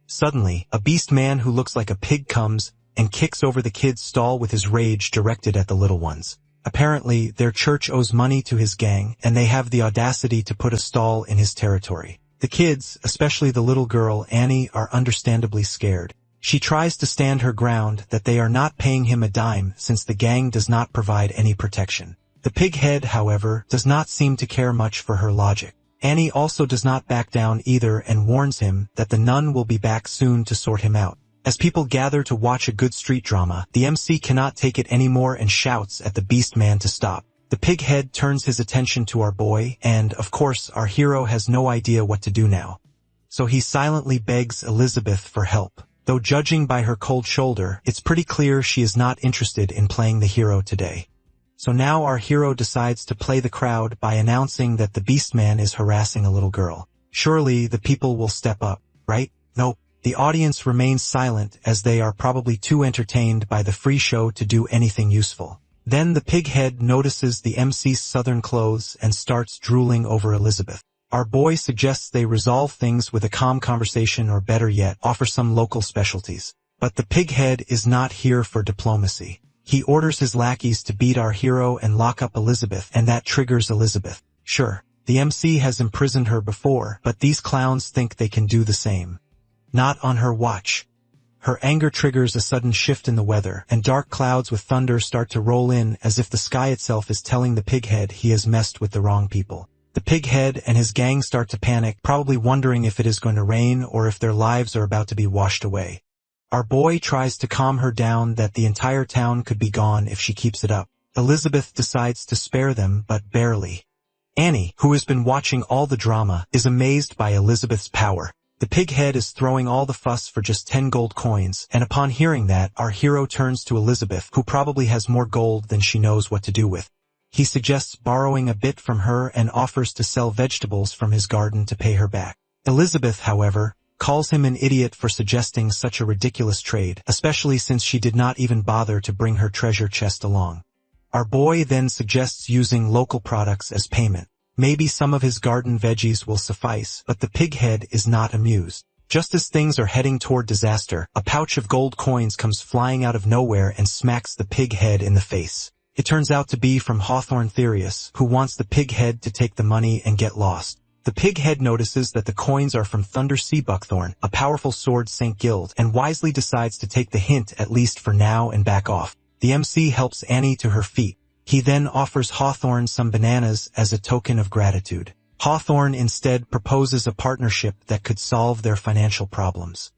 Speaker 1: Suddenly, a beast man who looks like a pig comes and kicks over the kids' stall with his rage directed at the little ones. Apparently, their church owes money to his gang, and they have the audacity to put a stall in his territory. The kids, especially the little girl, Annie, are understandably scared. She tries to stand her ground that they are not paying him a dime since the gang does not provide any protection. The pig head, however, does not seem to care much for her logic. Annie also does not back down either and warns him that the nun will be back soon to sort him out. As people gather to watch a good street drama, the MC cannot take it anymore and shouts at the beast man to stop. The pig head turns his attention to our boy, and, of course, our hero has no idea what to do now. So he silently begs Elizabeth for help. Though judging by her cold shoulder, it's pretty clear she is not interested in playing the hero today. So now our hero decides to play the crowd by announcing that the beast man is harassing a little girl. Surely the people will step up, right? Nope. The audience remains silent as they are probably too entertained by the free show to do anything useful. Then the pighead notices the MC's southern clothes and starts drooling over Elizabeth. Our boy suggests they resolve things with a calm conversation, or better yet, offer some local specialties. But the pighead is not here for diplomacy. He orders his lackeys to beat our hero and lock up Elizabeth, and that triggers Elizabeth. Sure, the MC has imprisoned her before, but these clowns think they can do the same. Not on her watch. Her anger triggers a sudden shift in the weather, and dark clouds with thunder start to roll in as if the sky itself is telling the pighead he has messed with the wrong people. The pighead and his gang start to panic, probably wondering if it is going to rain or if their lives are about to be washed away. Our boy tries to calm her down that the entire town could be gone if she keeps it up. Elizabeth decides to spare them, but barely. Annie, who has been watching all the drama, is amazed by Elizabeth's power. The pighead is throwing all the fuss for just 10 gold coins, and upon hearing that, our hero turns to Elizabeth, who probably has more gold than she knows what to do with. He suggests borrowing a bit from her and offers to sell vegetables from his garden to pay her back. Elizabeth, however, calls him an idiot for suggesting such a ridiculous trade, especially since she did not even bother to bring her treasure chest along. Our boy then suggests using local products as payment. Maybe some of his garden veggies will suffice, but the pighead is not amused. Just as things are heading toward disaster, a pouch of gold coins comes flying out of nowhere and smacks the pighead in the face. It turns out to be from Hawthorne Therius, who wants the pighead to take the money and get lost. The pighead notices that the coins are from Thunder Sea Buckthorn, a powerful sword St. Guild, and wisely decides to take the hint at least for now and back off. The MC helps Annie to her feet. He then offers Hawthorne some bananas as a token of gratitude. Hawthorne instead proposes a partnership that could solve their financial problems.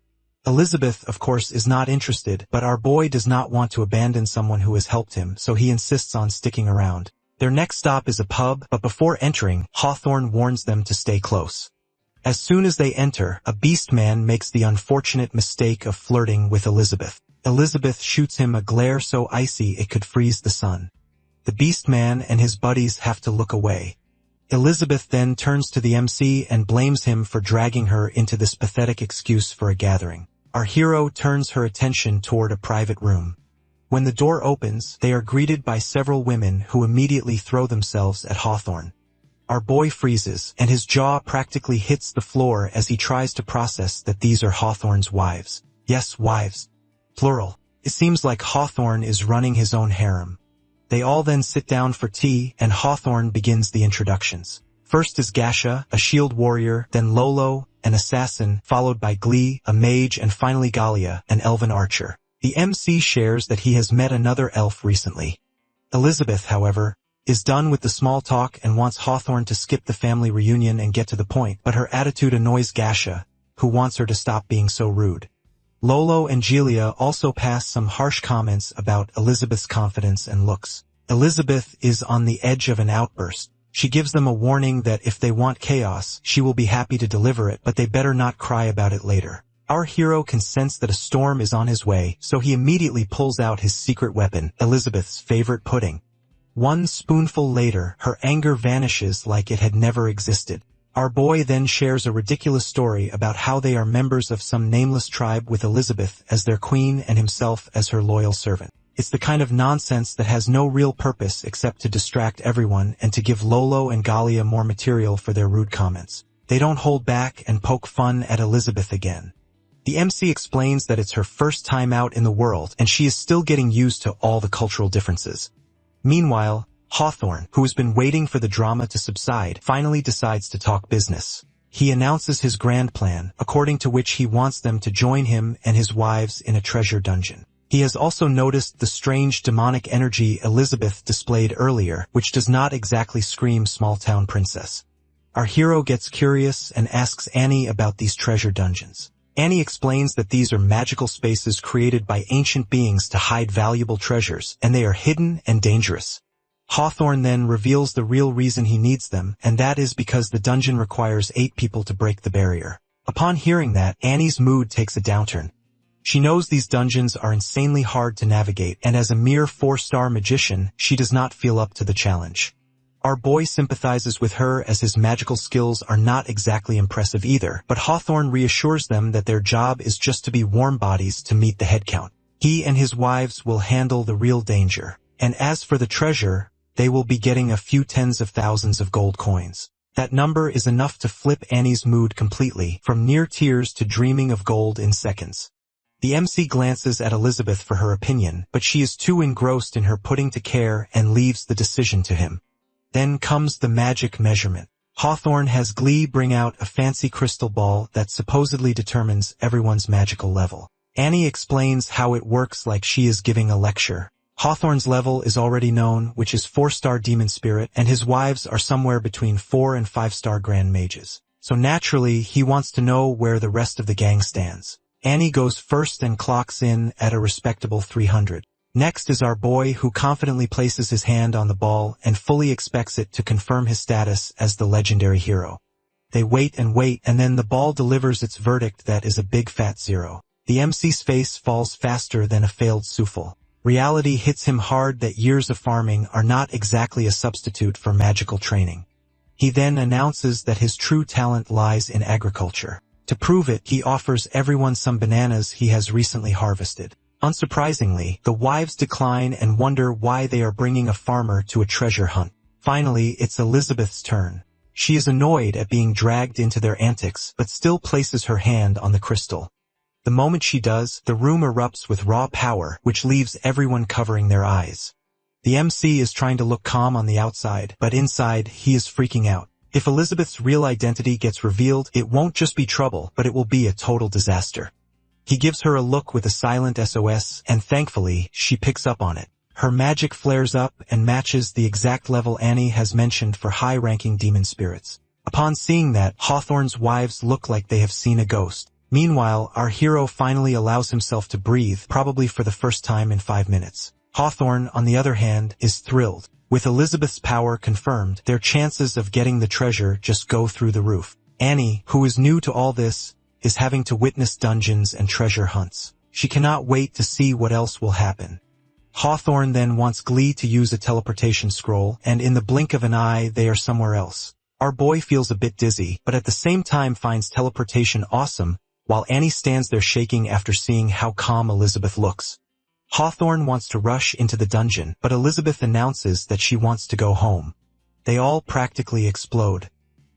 Speaker 1: Elizabeth, of course, is not interested, but our boy does not want to abandon someone who has helped him, so he insists on sticking around. Their next stop is a pub, but before entering, Hawthorne warns them to stay close. As soon as they enter, a beast man makes the unfortunate mistake of flirting with Elizabeth. Elizabeth shoots him a glare so icy it could freeze the sun. The beast man and his buddies have to look away. Elizabeth then turns to the MC and blames him for dragging her into this pathetic excuse for a gathering. Our hero turns her attention toward a private room. When the door opens, they are greeted by several women who immediately throw themselves at Hawthorne. Our boy freezes, and his jaw practically hits the floor as he tries to process that these are Hawthorne's wives. Yes, wives. Plural. It seems like Hawthorne is running his own harem. They all then sit down for tea, and Hawthorne begins the introductions. First is Gasha, a shield warrior, then Lolo, an assassin, followed by Glee, a mage, and finally Galia, an elven archer. The MC shares that he has met another elf recently. Elizabeth, however, is done with the small talk and wants Hawthorne to skip the family reunion and get to the point, but her attitude annoys Gasha, who wants her to stop being so rude. Lolo and Gilia also pass some harsh comments about Elizabeth's confidence and looks. Elizabeth is on the edge of an outburst. She gives them a warning that if they want chaos, she will be happy to deliver it, but they better not cry about it later. Our hero can sense that a storm is on his way, so he immediately pulls out his secret weapon, Elizabeth's favorite pudding. One spoonful later, her anger vanishes like it had never existed. Our boy then shares a ridiculous story about how they are members of some nameless tribe with Elizabeth as their queen and himself as her loyal servant. It's the kind of nonsense that has no real purpose except to distract everyone and to give Lolo and Galia more material for their rude comments. They don't hold back and poke fun at Elizabeth again. The MC explains that it's her first time out in the world and she is still getting used to all the cultural differences. Meanwhile, Hawthorne, who has been waiting for the drama to subside, finally decides to talk business. He announces his grand plan, according to which he wants them to join him and his wives in a treasure dungeon. He has also noticed the strange demonic energy Elizabeth displayed earlier, which does not exactly scream small-town princess. Our hero gets curious and asks Annie about these treasure dungeons. Annie explains that these are magical spaces created by ancient beings to hide valuable treasures, and they are hidden and dangerous. Hawthorne then reveals the real reason he needs them, and that is because the dungeon requires 8 people to break the barrier. Upon hearing that, Annie's mood takes a downturn. She knows these dungeons are insanely hard to navigate, and as a mere 4-star magician, she does not feel up to the challenge. Our boy sympathizes with her as his magical skills are not exactly impressive either, but Hawthorne reassures them that their job is just to be warm bodies to meet the head count. He and his wives will handle the real danger. And as for the treasure, they will be getting a few tens of thousands of gold coins. That number is enough to flip Annie's mood completely, from near tears to dreaming of gold in seconds. The MC glances at Elizabeth for her opinion, but she is too engrossed in her putting to care and leaves the decision to him. Then comes the magic measurement. Hawthorne has Glee bring out a fancy crystal ball that supposedly determines everyone's magical level. Annie explains how it works like she is giving a lecture. Hawthorne's level is already known, which is 4-star demon spirit, and his wives are somewhere between 4 and 5-star grand mages. So naturally, he wants to know where the rest of the gang stands. Annie goes first and clocks in at a respectable 300. Next is our boy, who confidently places his hand on the ball and fully expects it to confirm his status as the legendary hero. They wait, and then the ball delivers its verdict that is a big fat 0. The MC's face falls faster than a failed souffle. Reality hits him hard that years of farming are not exactly a substitute for magical training. He then announces that his true talent lies in agriculture. To prove it, he offers everyone some bananas he has recently harvested. Unsurprisingly, the wives decline and wonder why they are bringing a farmer to a treasure hunt. Finally, it's Elizabeth's turn. She is annoyed at being dragged into their antics, but still places her hand on the crystal. The moment she does, the room erupts with raw power, which leaves everyone covering their eyes. The MC is trying to look calm on the outside, but inside, he is freaking out. If Elizabeth's real identity gets revealed, it won't just be trouble, but it will be a total disaster. He gives her a look with a silent SOS, and thankfully, she picks up on it. Her magic flares up and matches the exact level Annie has mentioned for high-ranking demon spirits. Upon seeing that, Hawthorne's wives look like they have seen a ghost. Meanwhile, our hero finally allows himself to breathe, probably for the first time in 5 minutes. Hawthorne, on the other hand, is thrilled. With Elizabeth's power confirmed, their chances of getting the treasure just go through the roof. Annie, who is new to all this, is having to witness dungeons and treasure hunts. She cannot wait to see what else will happen. Hawthorne then wants Glee to use a teleportation scroll, and in the blink of an eye, they are somewhere else. Our boy feels a bit dizzy, but at the same time finds teleportation awesome, while Annie stands there shaking after seeing how calm Elizabeth looks. Hawthorne wants to rush into the dungeon, but Elizabeth announces that she wants to go home. They all practically explode.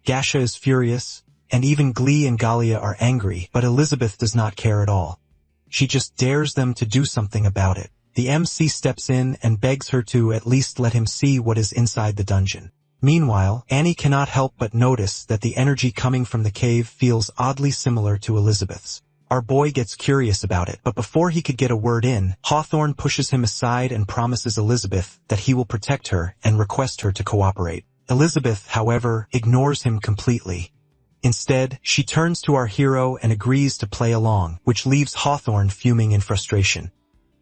Speaker 1: Gasha is furious, and even Glee and Galia are angry, but Elizabeth does not care at all. She just dares them to do something about it. The MC steps in and begs her to at least let him see what is inside the dungeon. Meanwhile, Annie cannot help but notice that the energy coming from the cave feels oddly similar to Elizabeth's. Our boy gets curious about it, but before he could get a word in, Hawthorne pushes him aside and promises Elizabeth that he will protect her and request her to cooperate. Elizabeth, however, ignores him completely. Instead, she turns to our hero and agrees to play along, which leaves Hawthorne fuming in frustration.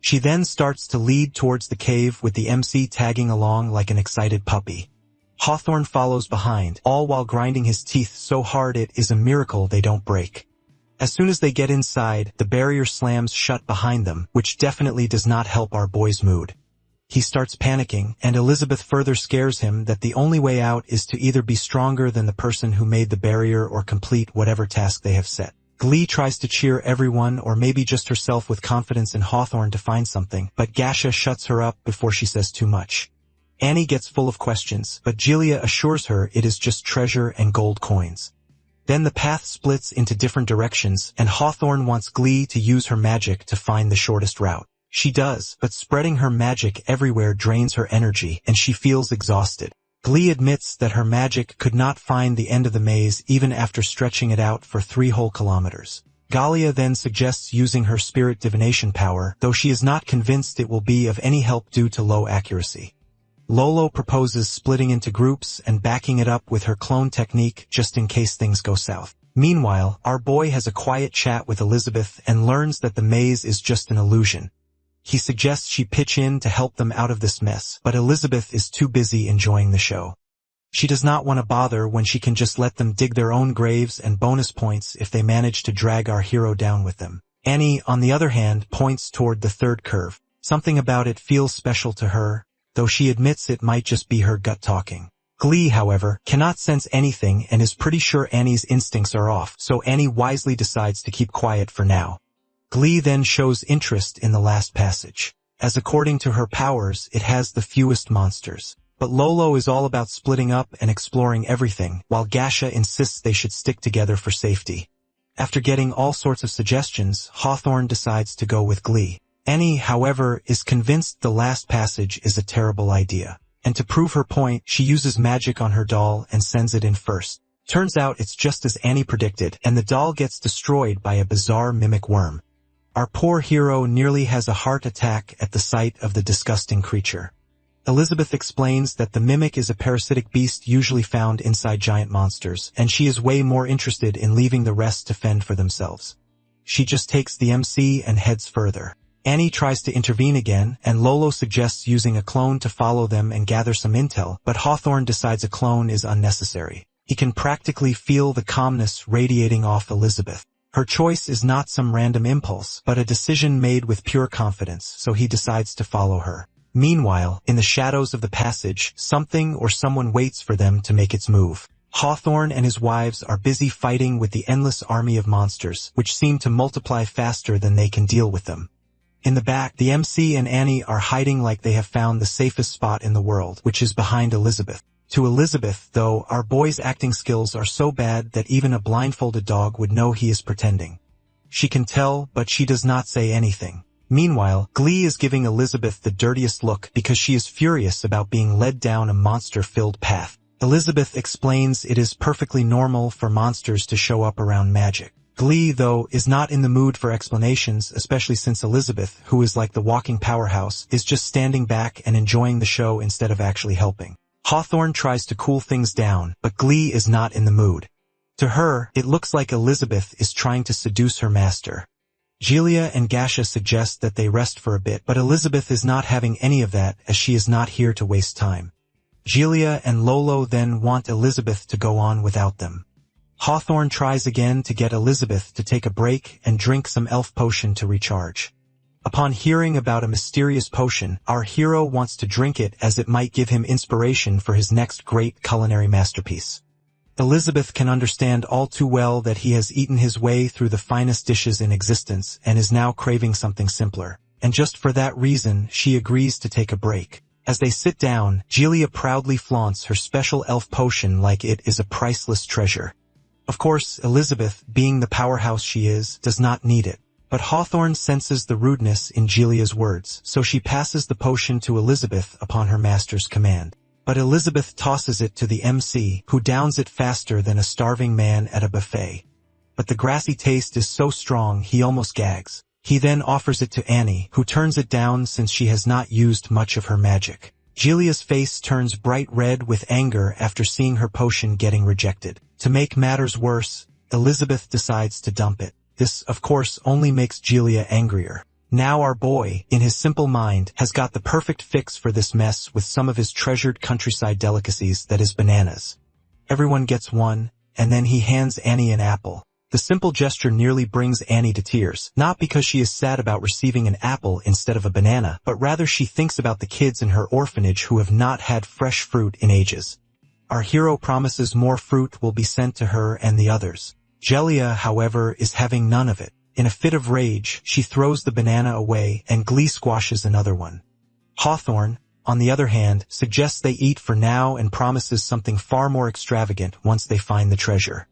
Speaker 1: She then starts to lead towards the cave with the MC tagging along like an excited puppy. Hawthorne follows behind, all while grinding his teeth so hard it is a miracle they don't break. As soon as they get inside, the barrier slams shut behind them, which definitely does not help our boy's mood. He starts panicking, and Elizabeth further scares him that the only way out is to either be stronger than the person who made the barrier or complete whatever task they have set. Glee tries to cheer everyone, or maybe just herself, with confidence in Hawthorne to find something, but Gasha shuts her up before she says too much. Annie gets full of questions, but Gilia assures her it is just treasure and gold coins. Then the path splits into different directions, and Hawthorne wants Glee to use her magic to find the shortest route. She does, but spreading her magic everywhere drains her energy, and she feels exhausted. Glee admits that her magic could not find the end of the maze even after stretching it out for 3 whole kilometers. Galia then suggests using her spirit divination power, though she is not convinced it will be of any help due to low accuracy. Lolo proposes splitting into groups and backing it up with her clone technique just in case things go south. Meanwhile, our boy has a quiet chat with Elizabeth and learns that the maze is just an illusion. He suggests she pitch in to help them out of this mess, but Elizabeth is too busy enjoying the show. She does not want to bother when she can just let them dig their own graves and bonus points if they manage to drag our hero down with them. Annie, on the other hand, points toward the third curve. Something about it feels special to her, though she admits it might just be her gut talking. Glee, however, cannot sense anything and is pretty sure Annie's instincts are off, so Annie wisely decides to keep quiet for now. Glee then shows interest in the last passage. as according to her powers it has the fewest monsters. But Lolo is all about splitting up and exploring everything, while Gasha insists they should stick together for safety. After getting all sorts of suggestions, Hawthorne decides to go with Glee. Annie, however, is convinced the last passage is a terrible idea. And to prove her point, she uses magic on her doll and sends it in first. Turns out it's just as Annie predicted, and the doll gets destroyed by a bizarre mimic worm. Our poor hero nearly has a heart attack at the sight of the disgusting creature. Elizabeth explains that the mimic is a parasitic beast usually found inside giant monsters, and she is way more interested in leaving the rest to fend for themselves. She just takes the MC and heads further. Annie tries to intervene again, and Lolo suggests using a clone to follow them and gather some intel, but Hawthorne decides a clone is unnecessary. He can practically feel the calmness radiating off Elizabeth. Her choice is not some random impulse, but a decision made with pure confidence, so he decides to follow her. Meanwhile, in the shadows of the passage, something or someone waits for them to make its move. Hawthorne and his wives are busy fighting with the endless army of monsters, which seem to multiply faster than they can deal with them. In the back, the MC and Annie are hiding like they have found the safest spot in the world, which is behind Elizabeth. To Elizabeth, though, our boy's acting skills are so bad that even a blindfolded dog would know he is pretending. She can tell, but she does not say anything. Meanwhile, Glee is giving Elizabeth the dirtiest look because she is furious about being led down a monster-filled path. Elizabeth explains it is perfectly normal for monsters to show up around magic. Glee, though, is not in the mood for explanations, especially since Elizabeth, who is like the walking powerhouse, is just standing back and enjoying the show instead of actually helping. Hawthorne tries to cool things down, but Glee is not in the mood. To her, it looks like Elizabeth is trying to seduce her master. Gilia and Gasha suggest that they rest for a bit, but Elizabeth is not having any of that, as she is not here to waste time. Gilia and Lolo then want Elizabeth to go on without them. Hawthorne tries again to get Elizabeth to take a break and drink some elf potion to recharge. Upon hearing about a mysterious potion, our hero wants to drink it as it might give him inspiration for his next great culinary masterpiece. Elizabeth can understand all too well that he has eaten his way through the finest dishes in existence and is now craving something simpler, and just for that reason she agrees to take a break. As they sit down, Gilia proudly flaunts her special elf potion like it is a priceless treasure. Of course, Elizabeth, being the powerhouse she is, does not need it. But Hawthorne senses the rudeness in Gilia's words, so she passes the potion to Elizabeth upon her master's command. But Elizabeth tosses it to the MC, who downs it faster than a starving man at a buffet. But the grassy taste is so strong he almost gags. He then offers it to Annie, who turns it down since she has not used much of her magic. Gilia's face turns bright red with anger after seeing her potion getting rejected. To make matters worse, Elizabeth decides to dump it. This, of course, only makes Gilia angrier. Now our boy, in his simple mind, has got the perfect fix for this mess with some of his treasured countryside delicacies, that is bananas. Everyone gets one, and then he hands Annie an apple. The simple gesture nearly brings Annie to tears, not because she is sad about receiving an apple instead of a banana, but rather she thinks about the kids in her orphanage who have not had fresh fruit in ages. Our hero promises more fruit will be sent to her and the others. Gilia, however, is having none of it. In a fit of rage, she throws the banana away and Glee squashes another one. Hawthorne, on the other hand, suggests they eat for now and promises something far more extravagant once they find the treasure.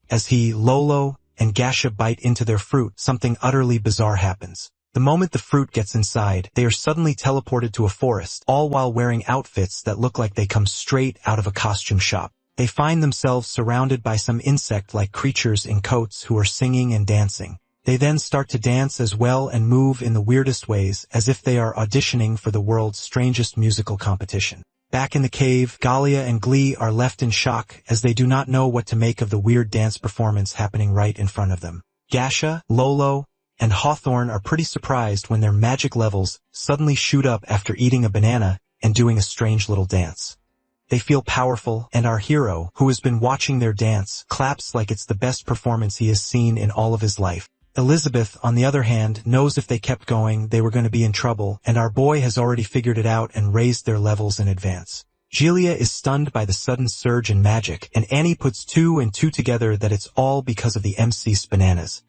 Speaker 1: As he, Lolo, and Gasha bite into their fruit, something utterly bizarre happens. The moment the fruit gets inside, they are suddenly teleported to a forest, all while wearing outfits that look like they come straight out of a costume shop. They find themselves surrounded by some insect-like creatures in coats who are singing and dancing. They then start to dance as well and move in the weirdest ways, as if they are auditioning for the world's strangest musical competition. Back in the cave, Galia and Glee are left in shock as they do not know what to make of the weird dance performance happening right in front of them. Gasha, Lolo, and Hawthorne are pretty surprised when their magic levels suddenly shoot up after eating a banana and doing a strange little dance. They feel powerful, and our hero, who has been watching their dance, claps like it's the best performance he has seen in all of his life. Elizabeth, on the other hand, knows if they kept going, they were going to be in trouble, and our boy has already figured it out and raised their levels in advance. Gilia is stunned by the sudden surge in magic, and Annie puts two and two together that it's all because of the MC's bananas.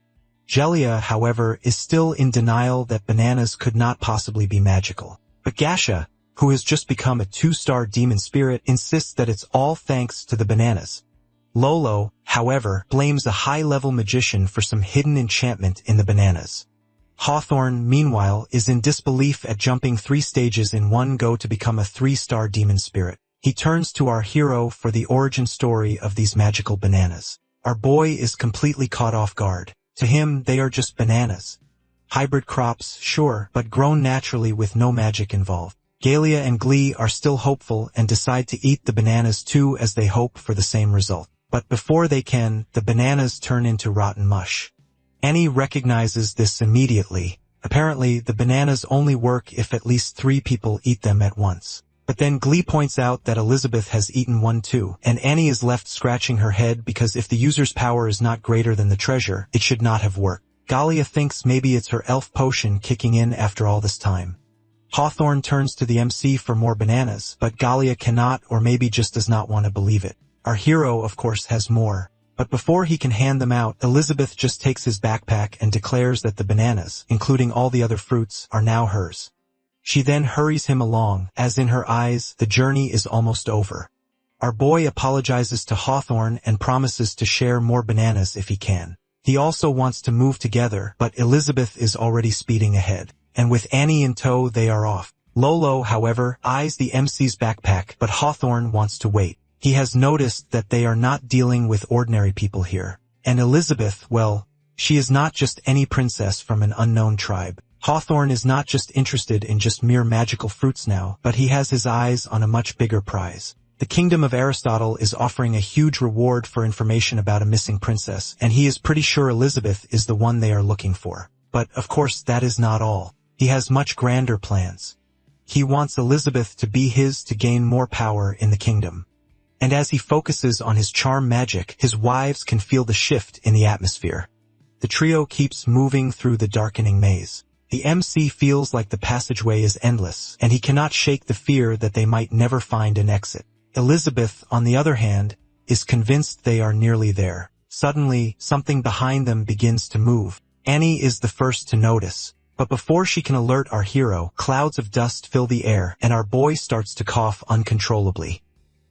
Speaker 1: Jelia, however, is still in denial that bananas could not possibly be magical. But Gasha, who has just become a 2-star demon spirit, insists that it's all thanks to the bananas. Lolo, however, blames a high-level magician for some hidden enchantment in the bananas. Hawthorne, meanwhile, is in disbelief at jumping 3 stages in one go to become a 3-star demon spirit. He turns to our hero for the origin story of these magical bananas. Our boy is completely caught off guard. To him, they are just bananas. Hybrid crops, sure, but grown naturally with no magic involved. Galia and Glee are still hopeful and decide to eat the bananas too, as they hope for the same result. But before they can, the bananas turn into rotten mush. Annie recognizes this immediately. Apparently, the bananas only work if at least 3 people eat them at once. But then Glee points out that Elizabeth has eaten one too, and Annie is left scratching her head because if the user's power is not greater than the treasure, it should not have worked. Galia thinks maybe it's her elf potion kicking in after all this time. Hawthorne turns to the MC for more bananas, but Galia cannot, or maybe just does not want to believe it. Our hero, of course, has more. But before he can hand them out, Elizabeth just takes his backpack and declares that the bananas, including all the other fruits, are now hers. She then hurries him along, as in her eyes, the journey is almost over. Our boy apologizes to Hawthorne and promises to share more bananas if he can. He also wants to move together, but Elizabeth is already speeding ahead. And with Annie in tow, they are off. Lolo, however, eyes the MC's backpack, but Hawthorne wants to wait. He has noticed that they are not dealing with ordinary people here. And Elizabeth, well, she is not just any princess from an unknown tribe. Hawthorne is not just interested in just mere magical fruits now, but he has his eyes on a much bigger prize. The kingdom of Aristotle is offering a huge reward for information about a missing princess, and he is pretty sure Elizabeth is the one they are looking for. But, of course, that is not all. He has much grander plans. He wants Elizabeth to be his to gain more power in the kingdom. And as he focuses on his charm magic, his wives can feel the shift in the atmosphere. The trio keeps moving through the darkening maze. The MC feels like the passageway is endless, and he cannot shake the fear that they might never find an exit. Elizabeth, on the other hand, is convinced they are nearly there. Suddenly, something behind them begins to move. Annie is the first to notice. But before she can alert our hero, clouds of dust fill the air, and our boy starts to cough uncontrollably.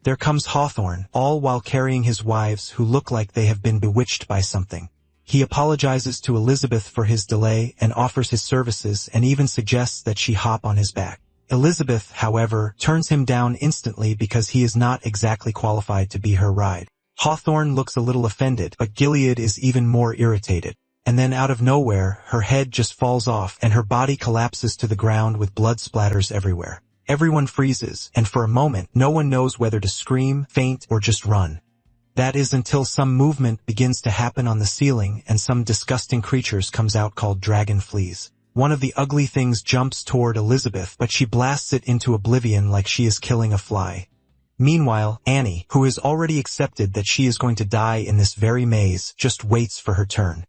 Speaker 1: There comes Hawthorne, all while carrying his wives who look like they have been bewitched by something. He apologizes to Elizabeth for his delay and offers his services and even suggests that she hop on his back. Elizabeth, however, turns him down instantly because he is not exactly qualified to be her ride. Hawthorne looks a little offended, but Gilead is even more irritated. And then out of nowhere, her head just falls off and her body collapses to the ground with blood splatters everywhere. Everyone freezes, and for a moment, no one knows whether to scream, faint, or just run. That is until some movement begins to happen on the ceiling and some disgusting creatures comes out called dragon fleas. One of the ugly things jumps toward Elizabeth, but she blasts it into oblivion like she is killing a fly. Meanwhile, Annie, who has already accepted that she is going to die in this very maze, just waits for her turn.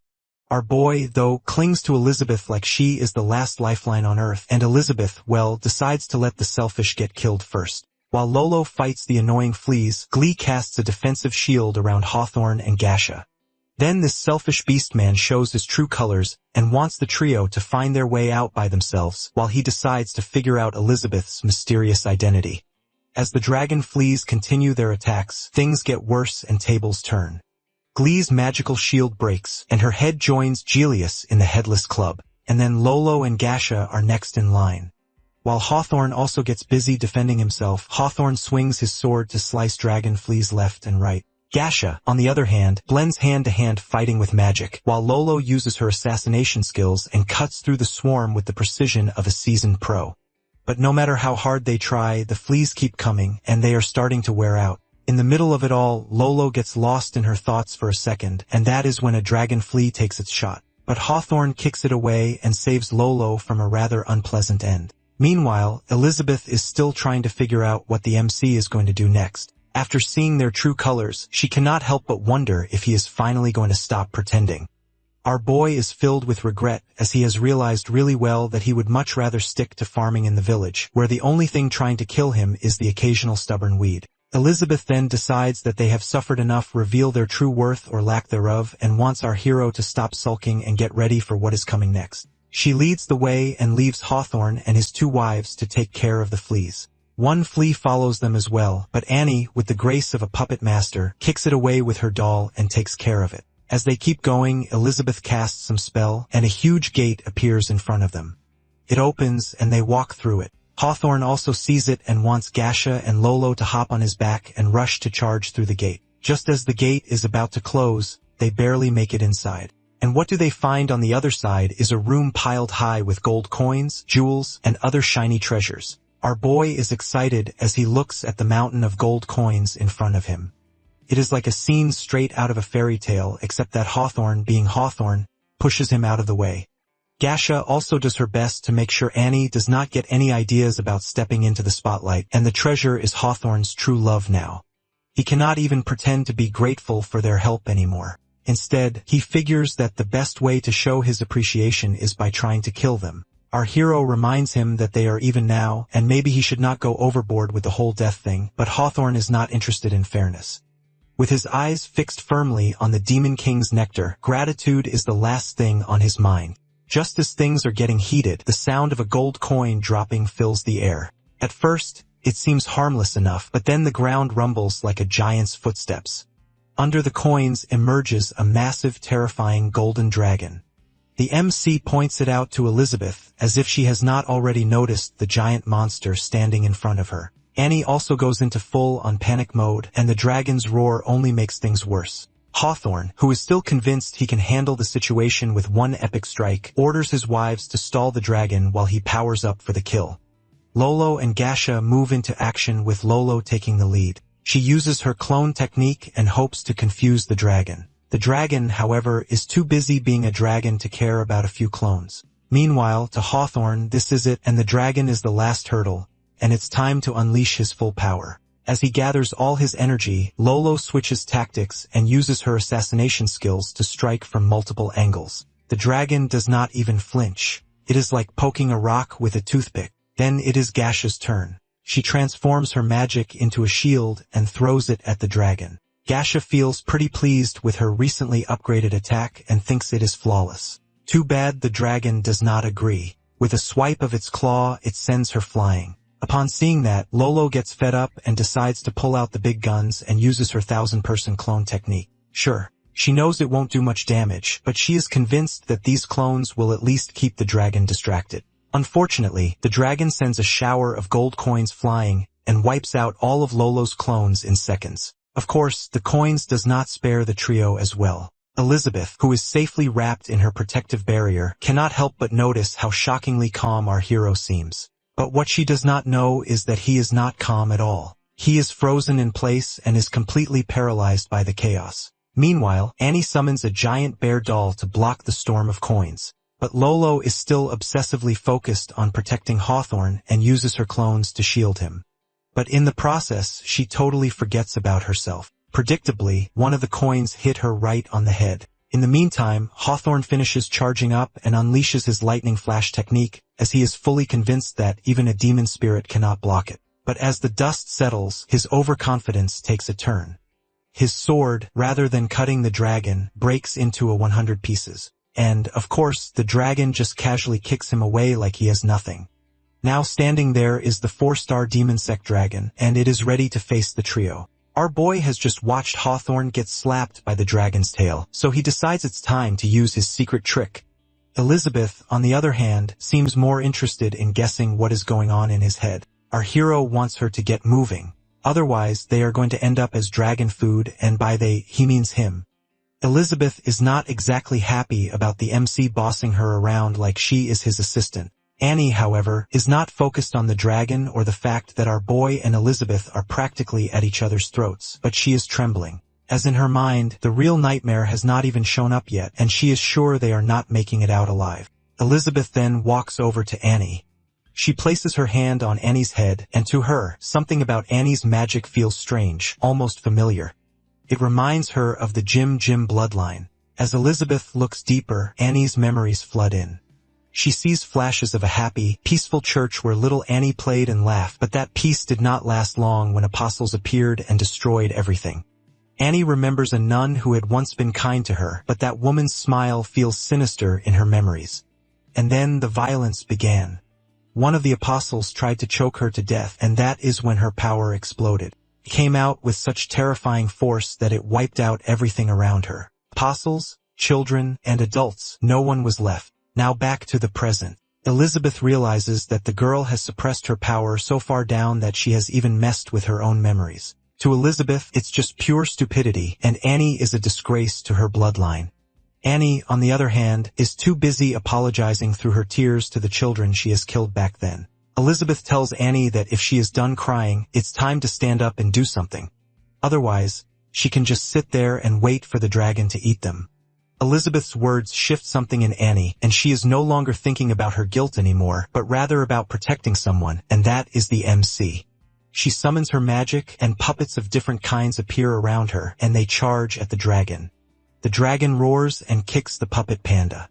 Speaker 1: Our boy, though, clings to Elizabeth like she is the last lifeline on Earth, and Elizabeth, well, decides to let the selfish get killed first. While Lolo fights the annoying fleas, Glee casts a defensive shield around Hawthorne and Gasha. Then this selfish beastman shows his true colors and wants the trio to find their way out by themselves, while he decides to figure out Elizabeth's mysterious identity. As the dragon fleas continue their attacks, things get worse and tables turn. Glee's magical shield breaks, and her head joins Julius in the Headless Club, and then Lolo and Gasha are next in line. While Hawthorne also gets busy defending himself, Hawthorne swings his sword to slice dragon fleas left and right. Gasha, on the other hand, blends hand-to-hand fighting with magic, while Lolo uses her assassination skills and cuts through the swarm with the precision of a seasoned pro. But no matter how hard they try, the fleas keep coming, and they are starting to wear out. In the middle of it all, Lolo gets lost in her thoughts for a second, and that is when a dragon flea takes its shot. But Hawthorne kicks it away and saves Lolo from a rather unpleasant end. Meanwhile, Elizabeth is still trying to figure out what the MC is going to do next. After seeing their true colors, she cannot help but wonder if he is finally going to stop pretending. Our boy is filled with regret as he has realized really well that he would much rather stick to farming in the village, where the only thing trying to kill him is the occasional stubborn weed. Elizabeth then decides that they have suffered enough, reveal their true worth or lack thereof, and wants our hero to stop sulking and get ready for what is coming next. She leads the way and leaves Hawthorne and his 2 wives to take care of the fleas. One flea follows them as well, but Annie, with the grace of a puppet master, kicks it away with her doll and takes care of it. As they keep going, Elizabeth casts some spell, and a huge gate appears in front of them. It opens and they walk through it. Hawthorne also sees it and wants Gasha and Lolo to hop on his back and rush to charge through the gate. Just as the gate is about to close, they barely make it inside. And what do they find on the other side is a room piled high with gold coins, jewels, and other shiny treasures. Our boy is excited as he looks at the mountain of gold coins in front of him. It is like a scene straight out of a fairy tale, except that Hawthorne, being Hawthorne, pushes him out of the way. Gasha also does her best to make sure Annie does not get any ideas about stepping into the spotlight, and the treasure is Hawthorne's true love now. He cannot even pretend to be grateful for their help anymore. Instead, he figures that the best way to show his appreciation is by trying to kill them. Our hero reminds him that they are even now, and maybe he should not go overboard with the whole death thing, but Hawthorne is not interested in fairness. With his eyes fixed firmly on the Demon King's nectar, gratitude is the last thing on his mind. Just as things are getting heated, the sound of a gold coin dropping fills the air. At first, it seems harmless enough, but then the ground rumbles like a giant's footsteps. Under the coins emerges a massive, terrifying golden dragon. The MC points it out to Elizabeth, as if she has not already noticed the giant monster standing in front of her. Annie also goes into full-on panic mode, and the dragon's roar only makes things worse. Hawthorne, who is still convinced he can handle the situation with one epic strike, orders his wives to stall the dragon while he powers up for the kill. Lolo and Gasha move into action, with Lolo taking the lead. She uses her clone technique and hopes to confuse the dragon. The dragon, however, is too busy being a dragon to care about a few clones. Meanwhile, to Hawthorne, this is it, and the dragon is the last hurdle, and it's time to unleash his full power. As he gathers all his energy, Lolo switches tactics and uses her assassination skills to strike from multiple angles. The dragon does not even flinch. It is like poking a rock with a toothpick. Then it is Gasha's turn. She transforms her magic into a shield and throws it at the dragon. Gasha feels pretty pleased with her recently upgraded attack and thinks it is flawless. Too bad the dragon does not agree. With a swipe of its claw, it sends her flying. Upon seeing that, Lolo gets fed up and decides to pull out the big guns and uses her 1,000-person clone technique. Sure, she knows it won't do much damage, but she is convinced that these clones will at least keep the dragon distracted. Unfortunately, the dragon sends a shower of gold coins flying and wipes out all of Lolo's clones in seconds. Of course, the coins does not spare the trio as well. Elizabeth, who is safely wrapped in her protective barrier, cannot help but notice how shockingly calm our hero seems. But what she does not know is that he is not calm at all. He is frozen in place and is completely paralyzed by the chaos. Meanwhile, Annie summons a giant bear doll to block the storm of coins. But Lolo is still obsessively focused on protecting Hawthorne and uses her clones to shield him. But in the process, she totally forgets about herself. Predictably, one of the coins hit her right on the head. In the meantime, Hawthorne finishes charging up and unleashes his lightning flash technique, as he is fully convinced that even a demon spirit cannot block it. But as the dust settles, his overconfidence takes a turn. His sword, rather than cutting the dragon, breaks into 100 pieces. And, of course, the dragon just casually kicks him away like he has nothing. Now standing there is the 4-star demon sect dragon, and it is ready to face the trio. Our boy has just watched Hawthorne get slapped by the dragon's tail, so he decides it's time to use his secret trick. Elizabeth, on the other hand, seems more interested in guessing what is going on in his head. Our hero wants her to get moving. Otherwise, they are going to end up as dragon food, and by they, he means him. Elizabeth is not exactly happy about the MC bossing her around like she is his assistant. Annie, however, is not focused on the dragon or the fact that our boy and Elizabeth are practically at each other's throats, but she is trembling. As in her mind, the real nightmare has not even shown up yet, and she is sure they are not making it out alive. Elizabeth then walks over to Annie. She places her hand on Annie's head, and to her, something about Annie's magic feels strange, almost familiar. It reminds her of the Jim bloodline. As Elizabeth looks deeper, Annie's memories flood in. She sees flashes of a happy, peaceful church where little Annie played and laughed, but that peace did not last long when apostles appeared and destroyed everything. Annie remembers a nun who had once been kind to her, but that woman's smile feels sinister in her memories. And then the violence began. One of the apostles tried to choke her to death, and that is when her power exploded. It came out with such terrifying force that it wiped out everything around her. Apostles, children, and adults, no one was left. Now back to the present. Elizabeth realizes that the girl has suppressed her power so far down that she has even messed with her own memories. To Elizabeth, it's just pure stupidity, and Annie is a disgrace to her bloodline. Annie, on the other hand, is too busy apologizing through her tears to the children she has killed back then. Elizabeth tells Annie that if she is done crying, it's time to stand up and do something. Otherwise, she can just sit there and wait for the dragon to eat them. Elizabeth's words shift something in Annie, and she is no longer thinking about her guilt anymore, but rather about protecting someone, and that is the MC. She summons her magic, and puppets of different kinds appear around her, and they charge at the dragon. The dragon roars and kicks the puppet panda.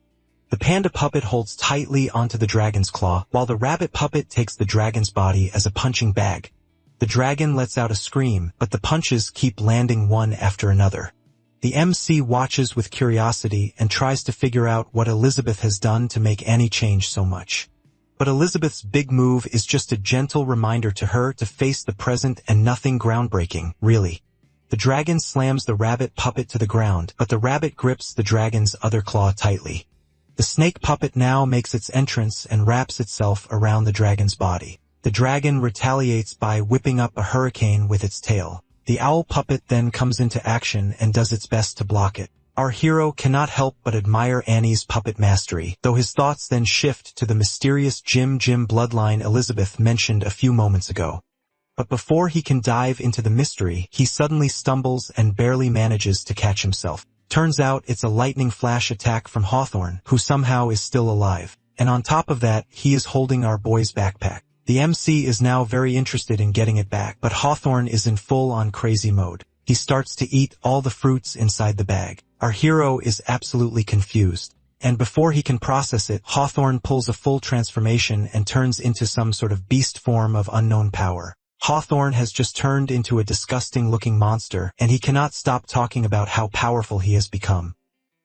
Speaker 1: The panda puppet holds tightly onto the dragon's claw, while the rabbit puppet takes the dragon's body as a punching bag. The dragon lets out a scream, but the punches keep landing one after another. The MC watches with curiosity and tries to figure out what Elizabeth has done to make Annie change so much. But Elizabeth's big move is just a gentle reminder to her to face the present and nothing groundbreaking, really. The dragon slams the rabbit puppet to the ground, but the rabbit grips the dragon's other claw tightly. The snake puppet now makes its entrance and wraps itself around the dragon's body. The dragon retaliates by whipping up a hurricane with its tail. The owl puppet then comes into action and does its best to block it. Our hero cannot help but admire Annie's puppet mastery, though his thoughts then shift to the mysterious Jim bloodline Elizabeth mentioned a few moments ago. But before he can dive into the mystery, he suddenly stumbles and barely manages to catch himself. Turns out it's a lightning flash attack from Hawthorne, who somehow is still alive. And on top of that, he is holding our boy's backpack. The MC is now very interested in getting it back, but Hawthorne is in full-on crazy mode. He starts to eat all the fruits inside the bag. Our hero is absolutely confused. And before he can process it, Hawthorne pulls a full transformation and turns into some sort of beast form of unknown power. Hawthorne has just turned into a disgusting-looking monster, and he cannot stop talking about how powerful he has become.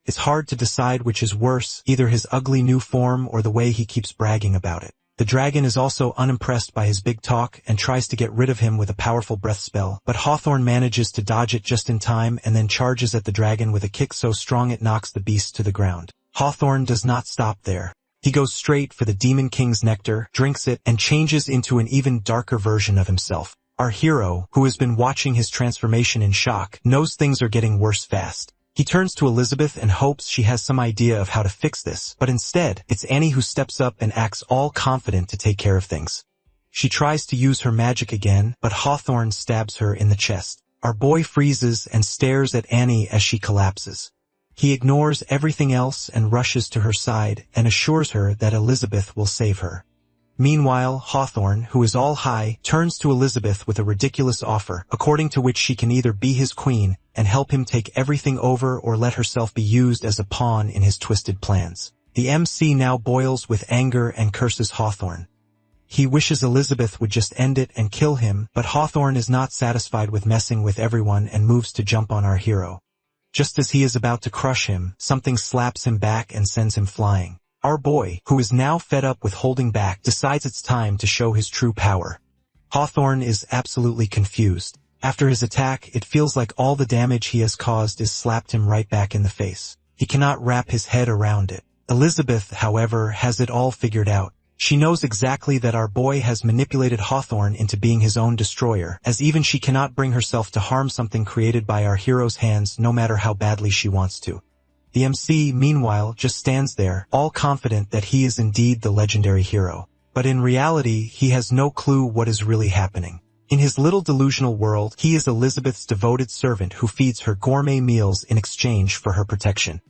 Speaker 1: It's hard to decide which is worse, either his ugly new form or the way he keeps bragging about it. The dragon is also unimpressed by his big talk and tries to get rid of him with a powerful breath spell, but Hawthorne manages to dodge it just in time and then charges at the dragon with a kick so strong it knocks the beast to the ground. Hawthorne does not stop there. He goes straight for the Demon King's nectar, drinks it, and changes into an even darker version of himself. Our hero, who has been watching his transformation in shock, knows things are getting worse fast. He turns to Elizabeth and hopes she has some idea of how to fix this, but instead, it's Annie who steps up and acts all confident to take care of things. She tries to use her magic again, but Hawthorne stabs her in the chest. Our boy freezes and stares at Annie as she collapses. He ignores everything else and rushes to her side and assures her that Elizabeth will save her. Meanwhile, Hawthorne, who is all high, turns to Elizabeth with a ridiculous offer, according to which she can either be his queen and help him take everything over or let herself be used as a pawn in his twisted plans. The MC now boils with anger and curses Hawthorne. He wishes Elizabeth would just end it and kill him, but Hawthorne is not satisfied with messing with everyone and moves to jump on our hero. Just as he is about to crush him, something slaps him back and sends him flying. Our boy, who is now fed up with holding back, decides it's time to show his true power. Hawthorne is absolutely confused. After his attack, it feels like all the damage he has caused is slapped him right back in the face. He cannot wrap his head around it. Elizabeth, however, has it all figured out. She knows exactly that our boy has manipulated Hawthorne into being his own destroyer, as even she cannot bring herself to harm something created by our hero's hands no matter how badly she wants to. The MC, meanwhile, just stands there, all confident that he is indeed the legendary hero. But in reality, he has no clue what is really happening. In his little delusional world, he is Elizabeth's devoted servant who feeds her gourmet meals in exchange for her protection.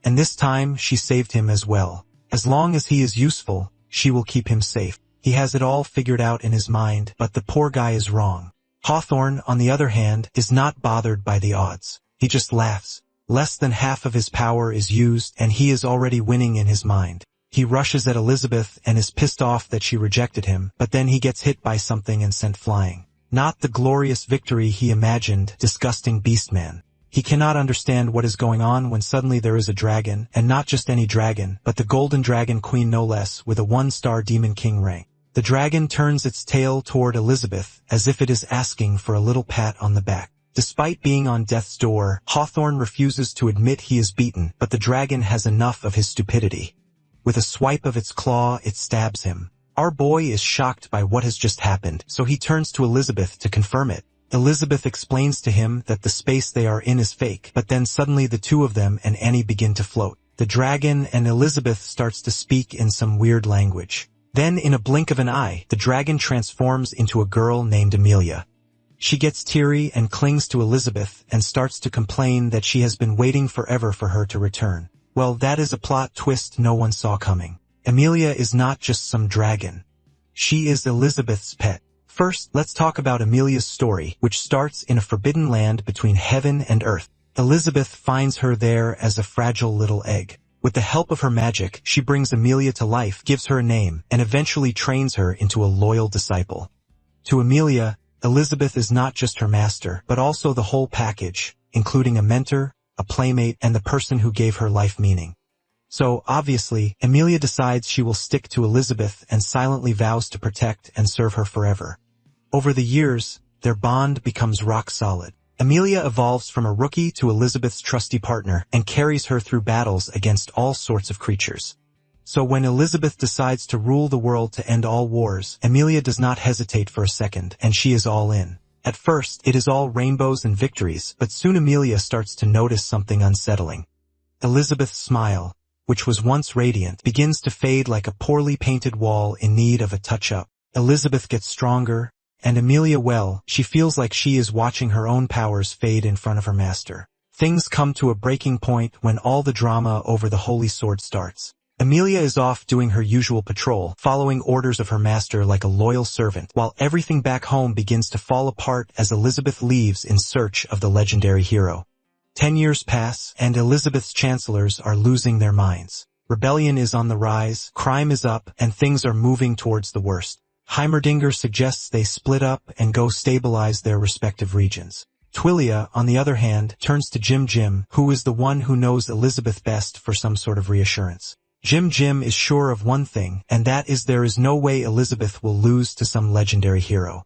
Speaker 1: And this time, she saved him as well. As long as he is useful, she will keep him safe. He has it all figured out in his mind, but the poor guy is wrong. Hawthorne, on the other hand, is not bothered by the odds. He just laughs. Less than half of his power is used, and he is already winning in his mind. He rushes at Elizabeth and is pissed off that she rejected him, but then he gets hit by something and sent flying. Not the glorious victory he imagined, disgusting beastman. He cannot understand what is going on when suddenly there is a dragon, and not just any dragon, but the Golden Dragon Queen no less, with a 1-star Demon King rank. The dragon turns its tail toward Elizabeth, as if it is asking for a little pat on the back. Despite being on death's door, Hawthorne refuses to admit he is beaten, but the dragon has enough of his stupidity. With a swipe of its claw, it stabs him. Our boy is shocked by what has just happened, so he turns to Elizabeth to confirm it. Elizabeth explains to him that the space they are in is fake, but then suddenly the two of them and Annie begin to float. The dragon and Elizabeth starts to speak in some weird language. Then, in a blink of an eye, the dragon transforms into a girl named Amelia. She gets teary and clings to Elizabeth and starts to complain that she has been waiting forever for her to return. Well, that is a plot twist no one saw coming. Amelia is not just some dragon. She is Elizabeth's pet. First, let's talk about Amelia's story, which starts in a forbidden land between heaven and earth. Elizabeth finds her there as a fragile little egg. With the help of her magic, she brings Amelia to life, gives her a name, and eventually trains her into a loyal disciple. To Amelia, Elizabeth is not just her master, but also the whole package, including a mentor, a playmate, and the person who gave her life meaning. So, obviously, Amelia decides she will stick to Elizabeth and silently vows to protect and serve her forever. Over the years, their bond becomes rock solid. Amelia evolves from a rookie to Elizabeth's trusty partner and carries her through battles against all sorts of creatures. So when Elizabeth decides to rule the world to end all wars, Amelia does not hesitate for a second, and she is all in. At first, it is all rainbows and victories, but soon Amelia starts to notice something unsettling. Elizabeth's smile, which was once radiant, begins to fade like a poorly painted wall in need of a touch-up. Elizabeth gets stronger, and Amelia, well, she feels like she is watching her own powers fade in front of her master. Things come to a breaking point when all the drama over the holy sword starts. Amelia is off doing her usual patrol, following orders of her master like a loyal servant, while everything back home begins to fall apart as Elizabeth leaves in search of the legendary hero. 10 years pass, and Elizabeth's chancellors are losing their minds. Rebellion is on the rise, crime is up, and things are moving towards the worst. Heimerdinger suggests they split up and go stabilize their respective regions. Twilio, on the other hand, turns to Jim, who is the one who knows Elizabeth best, for some sort of reassurance. Jim is sure of one thing, and that is there is no way Elizabeth will lose to some legendary hero.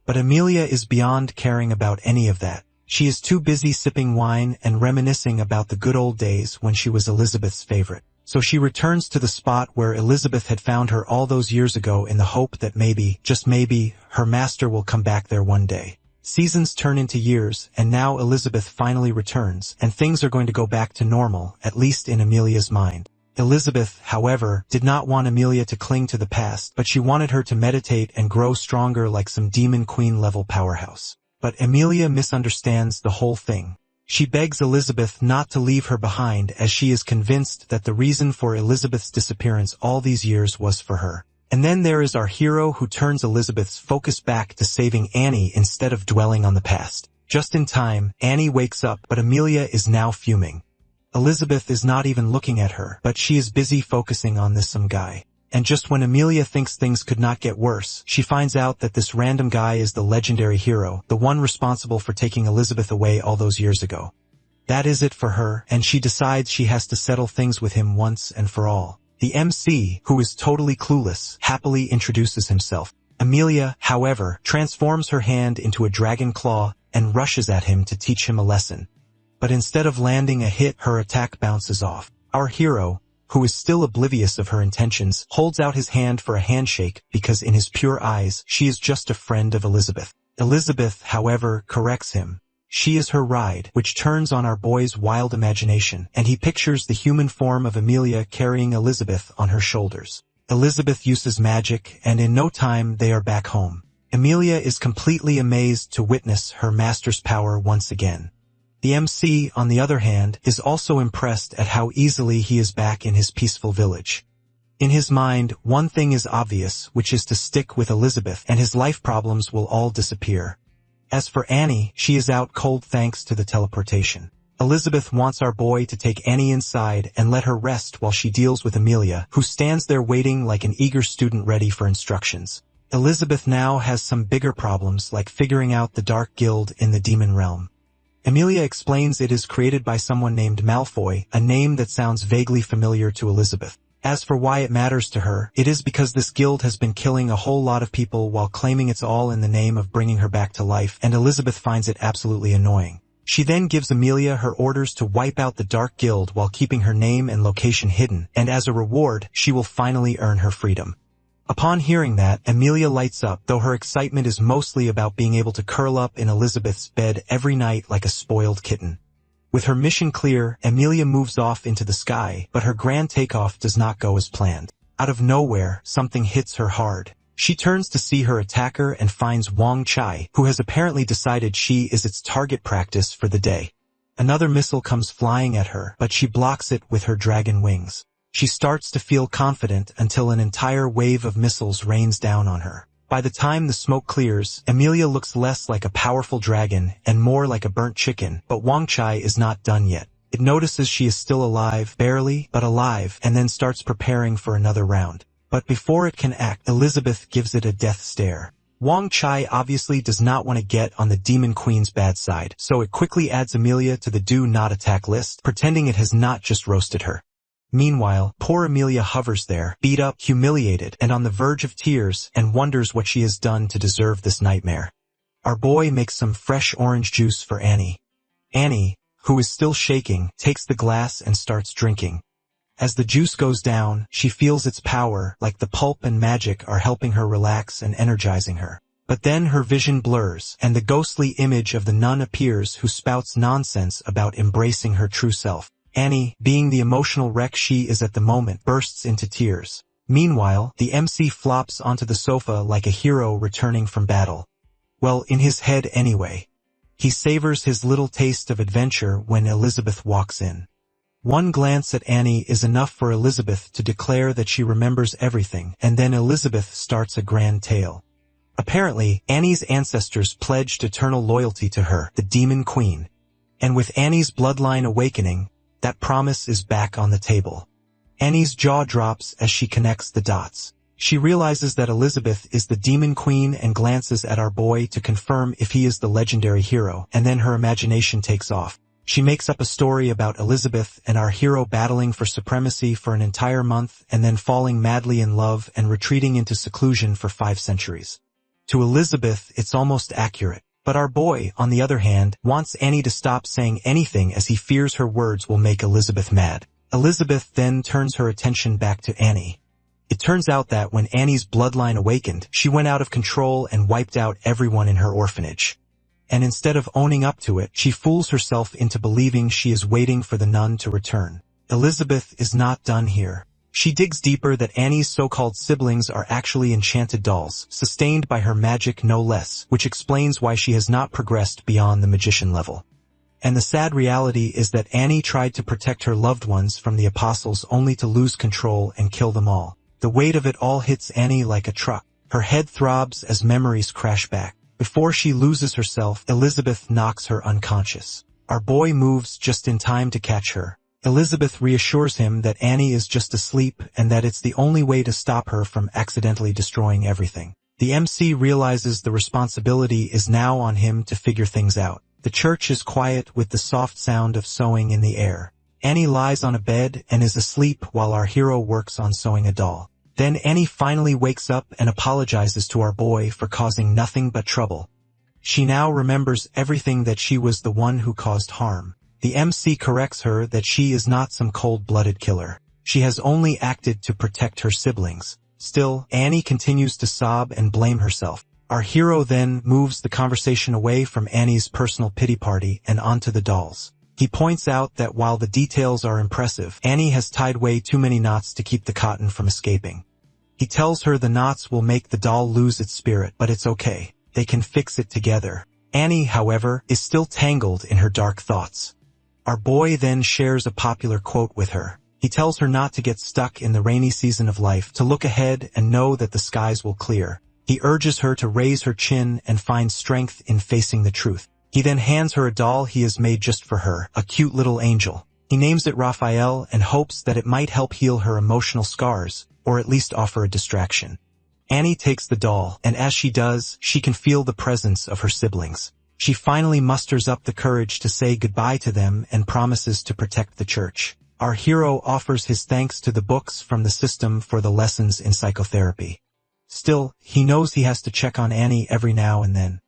Speaker 1: But Amelia is beyond caring about any of that. She is too busy sipping wine and reminiscing about the good old days when she was Elizabeth's favorite. So she returns to the spot where Elizabeth had found her all those years ago in the hope that maybe, just maybe, her master will come back there one day. Seasons turn into years, and now Elizabeth finally returns, and things are going to go back to normal, at least in Amelia's mind. Elizabeth, however, did not want Amelia to cling to the past, but she wanted her to meditate and grow stronger like some Demon Queen level powerhouse. But Amelia misunderstands the whole thing. She begs Elizabeth not to leave her behind, as she is convinced that the reason for Elizabeth's disappearance all these years was for her. And then there is our hero who turns Elizabeth's focus back to saving Annie instead of dwelling on the past. Just in time, Annie wakes up, but Amelia is now fuming. Elizabeth is not even looking at her, but she is busy focusing on this some guy. And just when Amelia thinks things could not get worse, she finds out that this random guy is the legendary hero, the one responsible for taking Elizabeth away all those years ago. That is it for her, and she decides she has to settle things with him once and for all. The MC, who is totally clueless, happily introduces himself. Amelia, however, transforms her hand into a dragon claw and rushes at him to teach him a lesson. But instead of landing a hit, her attack bounces off. Our hero, who is still oblivious of her intentions, holds out his hand for a handshake because in his pure eyes, she is just a friend of Elizabeth. Elizabeth, however, corrects him. She is her ride, which turns on our boy's wild imagination, and he pictures the human form of Amelia carrying Elizabeth on her shoulders. Elizabeth uses magic, and in no time they are back home. Amelia is completely amazed to witness her master's power once again. The MC, on the other hand, is also impressed at how easily he is back in his peaceful village. In his mind, one thing is obvious, which is to stick with Elizabeth, and his life problems will all disappear. As for Annie, she is out cold thanks to the teleportation. Elizabeth wants our boy to take Annie inside and let her rest while she deals with Amelia, who stands there waiting like an eager student ready for instructions. Elizabeth now has some bigger problems like figuring out the Dark Guild in the demon realm. Amelia explains it is created by someone named Malfoy, a name that sounds vaguely familiar to Elizabeth. As for why it matters to her, it is because this guild has been killing a whole lot of people while claiming it's all in the name of bringing her back to life, and Elizabeth finds it absolutely annoying. She then gives Amelia her orders to wipe out the Dark Guild while keeping her name and location hidden, and as a reward, she will finally earn her freedom. Upon hearing that, Amelia lights up, though her excitement is mostly about being able to curl up in Elizabeth's bed every night like a spoiled kitten. With her mission clear, Amelia moves off into the sky, but her grand takeoff does not go as planned. Out of nowhere, something hits her hard. She turns to see her attacker and finds Wang Chai, who has apparently decided she is its target practice for the day. Another missile comes flying at her, but she blocks it with her dragon wings. She starts to feel confident until an entire wave of missiles rains down on her. By the time the smoke clears, Amelia looks less like a powerful dragon and more like a burnt chicken, but Wang Chai is not done yet. It notices she is still alive, barely, but alive, and then starts preparing for another round. But before it can act, Elizabeth gives it a death stare. Wang Chai obviously does not want to get on the Demon Queen's bad side, so it quickly adds Amelia to the do not attack list, pretending it has not just roasted her. Meanwhile, poor Amelia hovers there, beat up, humiliated, and on the verge of tears, and wonders what she has done to deserve this nightmare. Our boy makes some fresh orange juice for Annie. Annie, who is still shaking, takes the glass and starts drinking. As the juice goes down, she feels its power, like the pulp and magic are helping her relax and energizing her. But then her vision blurs, and the ghostly image of the nun appears who spouts nonsense about embracing her true self. Annie, being the emotional wreck she is at the moment, bursts into tears. Meanwhile, the MC flops onto the sofa like a hero returning from battle. Well, in his head anyway. He savors his little taste of adventure when Elizabeth walks in. One glance at Annie is enough for Elizabeth to declare that she remembers everything, and then Elizabeth starts a grand tale. Apparently, Annie's ancestors pledged eternal loyalty to her, the Demon Queen. And with Annie's bloodline awakening, that promise is back on the table. Annie's jaw drops as she connects the dots. She realizes that Elizabeth is the Demon Queen and glances at our boy to confirm if he is the legendary hero, and then her imagination takes off. She makes up a story about Elizabeth and our hero battling for supremacy for an entire month and then falling madly in love and retreating into seclusion for 5 centuries. To Elizabeth, it's almost accurate. But our boy, on the other hand, wants Annie to stop saying anything as he fears her words will make Elizabeth mad. Elizabeth then turns her attention back to Annie. It turns out that when Annie's bloodline awakened, she went out of control and wiped out everyone in her orphanage. And instead of owning up to it, she fools herself into believing she is waiting for the nun to return. Elizabeth is not done here. She digs deeper that Annie's so-called siblings are actually enchanted dolls, sustained by her magic no less, which explains why she has not progressed beyond the magician level. And the sad reality is that Annie tried to protect her loved ones from the apostles only to lose control and kill them all. The weight of it all hits Annie like a truck. Her head throbs as memories crash back. Before she loses herself, Elizabeth knocks her unconscious. Our boy moves just in time to catch her. Elizabeth reassures him that Annie is just asleep and that it's the only way to stop her from accidentally destroying everything. The MC realizes the responsibility is now on him to figure things out. The church is quiet with the soft sound of sewing in the air. Annie lies on a bed and is asleep while our hero works on sewing a doll. Then Annie finally wakes up and apologizes to our boy for causing nothing but trouble. She now remembers everything, that she was the one who caused harm. The MC corrects her that she is not some cold-blooded killer. She has only acted to protect her siblings. Still, Annie continues to sob and blame herself. Our hero then moves the conversation away from Annie's personal pity party and onto the dolls. He points out that while the details are impressive, Annie has tied way too many knots to keep the cotton from escaping. He tells her the knots will make the doll lose its spirit, but it's okay. They can fix it together. Annie, however, is still tangled in her dark thoughts. Our boy then shares a popular quote with her. He tells her not to get stuck in the rainy season of life, to look ahead and know that the skies will clear. He urges her to raise her chin and find strength in facing the truth. He then hands her a doll he has made just for her, a cute little angel. He names it Raphael and hopes that it might help heal her emotional scars, or at least offer a distraction. Annie takes the doll, and as she does, she can feel the presence of her siblings. She finally musters up the courage to say goodbye to them and promises to protect the church. Our hero offers his thanks to the books from the system for the lessons in psychotherapy. Still, he knows he has to check on Annie every now and then.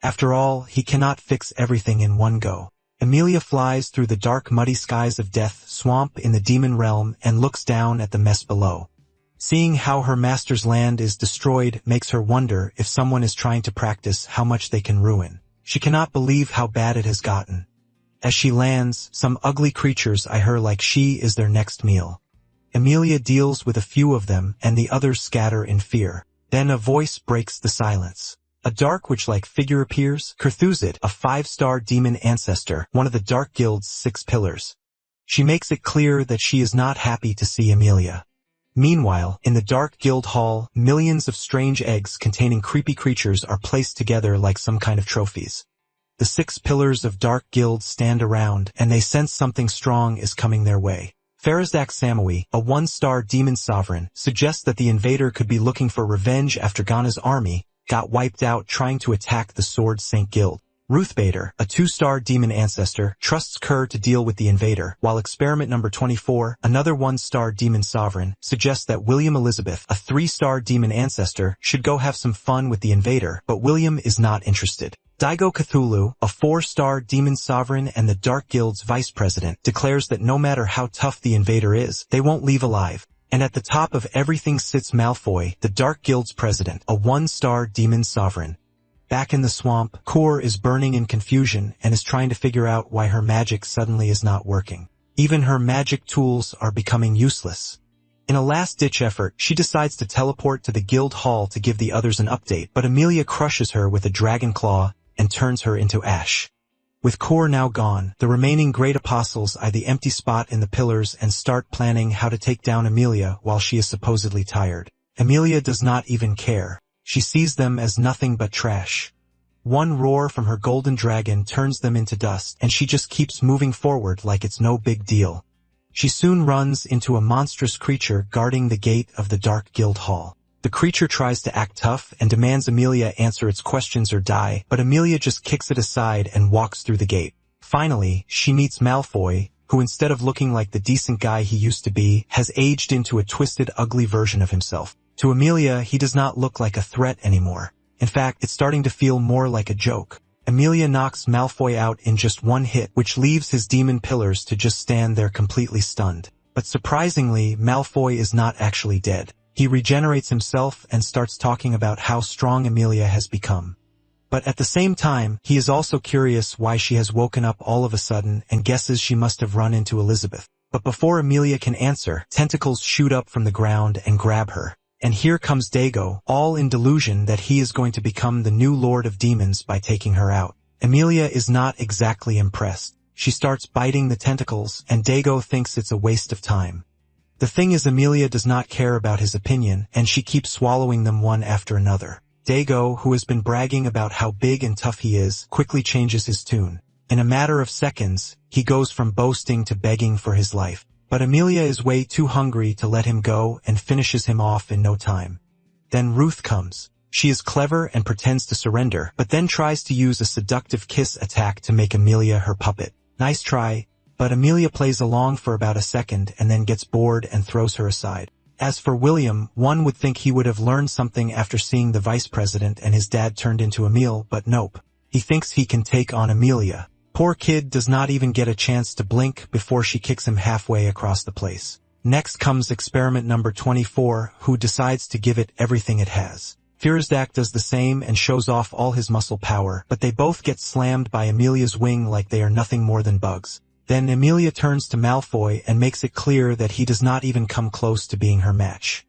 Speaker 1: After all, he cannot fix everything in one go. Emilia flies through the dark muddy skies of Death Swamp in the demon realm and looks down at the mess below. Seeing how her master's land is destroyed makes her wonder if someone is trying to practice how much they can ruin. She cannot believe how bad it has gotten. As she lands, some ugly creatures eye her like she is their next meal. Emilia deals with a few of them and the others scatter in fear. Then a voice breaks the silence. A dark witch-like figure appears, Kurthuzit, a 5-star demon ancestor, one of the Dark Guild's 6 pillars. She makes it clear that she is not happy to see Emilia. Meanwhile, in the Dark Guild Hall, millions of strange eggs containing creepy creatures are placed together like some kind of trophies. The 6 pillars of Dark Guild stand around, and they sense something strong is coming their way. Farazdak Samawi, a 1-star demon sovereign, suggests that the invader could be looking for revenge after Ghana's army got wiped out trying to attack the Sword Saint Guild. Ruth Bader, a 2-star demon ancestor, trusts Kerr to deal with the invader, while experiment number 24, another 1-star demon sovereign, suggests that William Elizabeth, a 3-star demon ancestor, should go have some fun with the invader, but William is not interested. Daigo Cthulhu, a 4-star demon sovereign and the Dark Guild's vice president, declares that no matter how tough the invader is, they won't leave alive. And at the top of everything sits Malfoy, the Dark Guild's president, a 1-star demon sovereign. Back in the swamp, Kor is burning in confusion and is trying to figure out why her magic suddenly is not working. Even her magic tools are becoming useless. In a last-ditch effort, she decides to teleport to the guild hall to give the others an update, but Emilia crushes her with a dragon claw and turns her into ash. With Kor now gone, the remaining great apostles eye the empty spot in the pillars and start planning how to take down Emilia while she is supposedly tired. Emilia does not even care. She sees them as nothing but trash. One roar from her golden dragon turns them into dust, and she just keeps moving forward like it's no big deal. She soon runs into a monstrous creature guarding the gate of the Dark Guild Hall. The creature tries to act tough and demands Emilia answer its questions or die, but Emilia just kicks it aside and walks through the gate. Finally, she meets Malfoy, who instead of looking like the decent guy he used to be, has aged into a twisted, ugly version of himself. To Emilia, he does not look like a threat anymore. In fact, it's starting to feel more like a joke. Emilia knocks Malfoy out in just one hit, which leaves his demon pillars to just stand there completely stunned. But surprisingly, Malfoy is not actually dead. He regenerates himself and starts talking about how strong Emilia has become. But at the same time, he is also curious why she has woken up all of a sudden and guesses she must have run into Elizabeth. But before Emilia can answer, tentacles shoot up from the ground and grab her. And here comes Dago, all in delusion that he is going to become the new Lord of Demons by taking her out. Emilia is not exactly impressed. She starts biting the tentacles, and Dago thinks it's a waste of time. The thing is, Emilia does not care about his opinion, and she keeps swallowing them one after another. Dago, who has been bragging about how big and tough he is, quickly changes his tune. In a matter of seconds, he goes from boasting to begging for his life. But Emilia is way too hungry to let him go and finishes him off in no time. Then Ruth comes. She is clever and pretends to surrender, but then tries to use a seductive kiss attack to make Emilia her puppet. Nice try. But Emilia plays along for about a second and then gets bored and throws her aside. As for William, one would think he would have learned something after seeing the vice president and his dad turned into Emil, but nope. He thinks he can take on Emilia. Poor kid does not even get a chance to blink before she kicks him halfway across the place. Next comes experiment number 24, who decides to give it everything it has. Firazdak does the same and shows off all his muscle power, but they both get slammed by Emilia's wing like they are nothing more than bugs. Then Emilia turns to Malfoy and makes it clear that he does not even come close to being her match.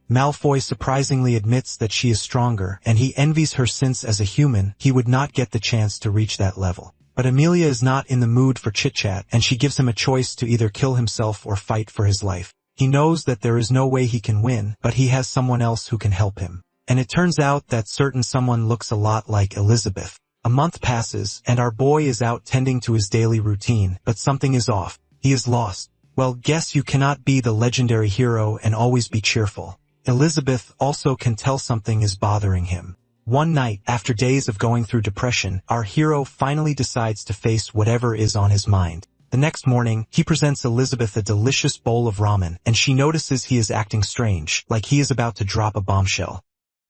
Speaker 1: Malfoy surprisingly admits that she is stronger, and he envies her since as a human, he would not get the chance to reach that level. But Emilia is not in the mood for chit-chat, and she gives him a choice to either kill himself or fight for his life. He knows that there is no way he can win, but he has someone else who can help him. And it turns out that certain someone looks a lot like Elizabeth. A month passes, and our boy is out tending to his daily routine, but something is off. He is lost. Well, guess you cannot be the legendary hero and always be cheerful. Elizabeth also can tell something is bothering him. One night, after days of going through depression, our hero finally decides to face whatever is on his mind. The next morning, he presents Elizabeth a delicious bowl of ramen, and she notices he is acting strange, like he is about to drop a bombshell.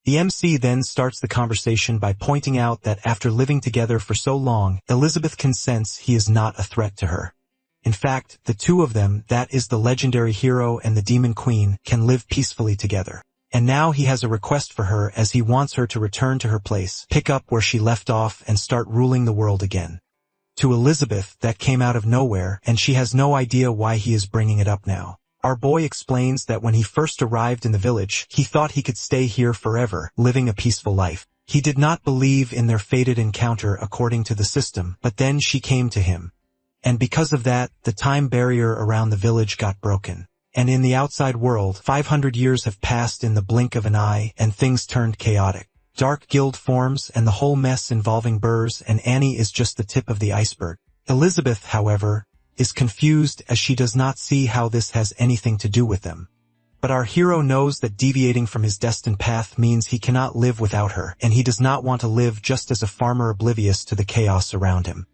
Speaker 1: The MC then starts the conversation by pointing out that after living together for so long, Elizabeth can sense he is not a threat to her. In fact, the two of them, that is the legendary hero and the demon queen, can live peacefully together. And now he has a request for her as he wants her to return to her place, pick up where she left off and start ruling the world again. To Elizabeth, that came out of nowhere, and she has no idea why he is bringing it up now. Our boy explains that when he first arrived in the village, he thought he could stay here forever, living a peaceful life. He did not believe in their fated encounter according to the system, but then she came to him. And because of that, the time barrier around the village got broken. And in the outside world, 500 years have passed in the blink of an eye, and things turned chaotic. Dark guild forms, and the whole mess involving Burrs and Annie is just the tip of the iceberg. Elizabeth, however, is confused as she does not see how this has anything to do with them. But our hero knows that deviating from his destined path means he cannot live without her, and he does not want to live just as a farmer oblivious to the chaos around him.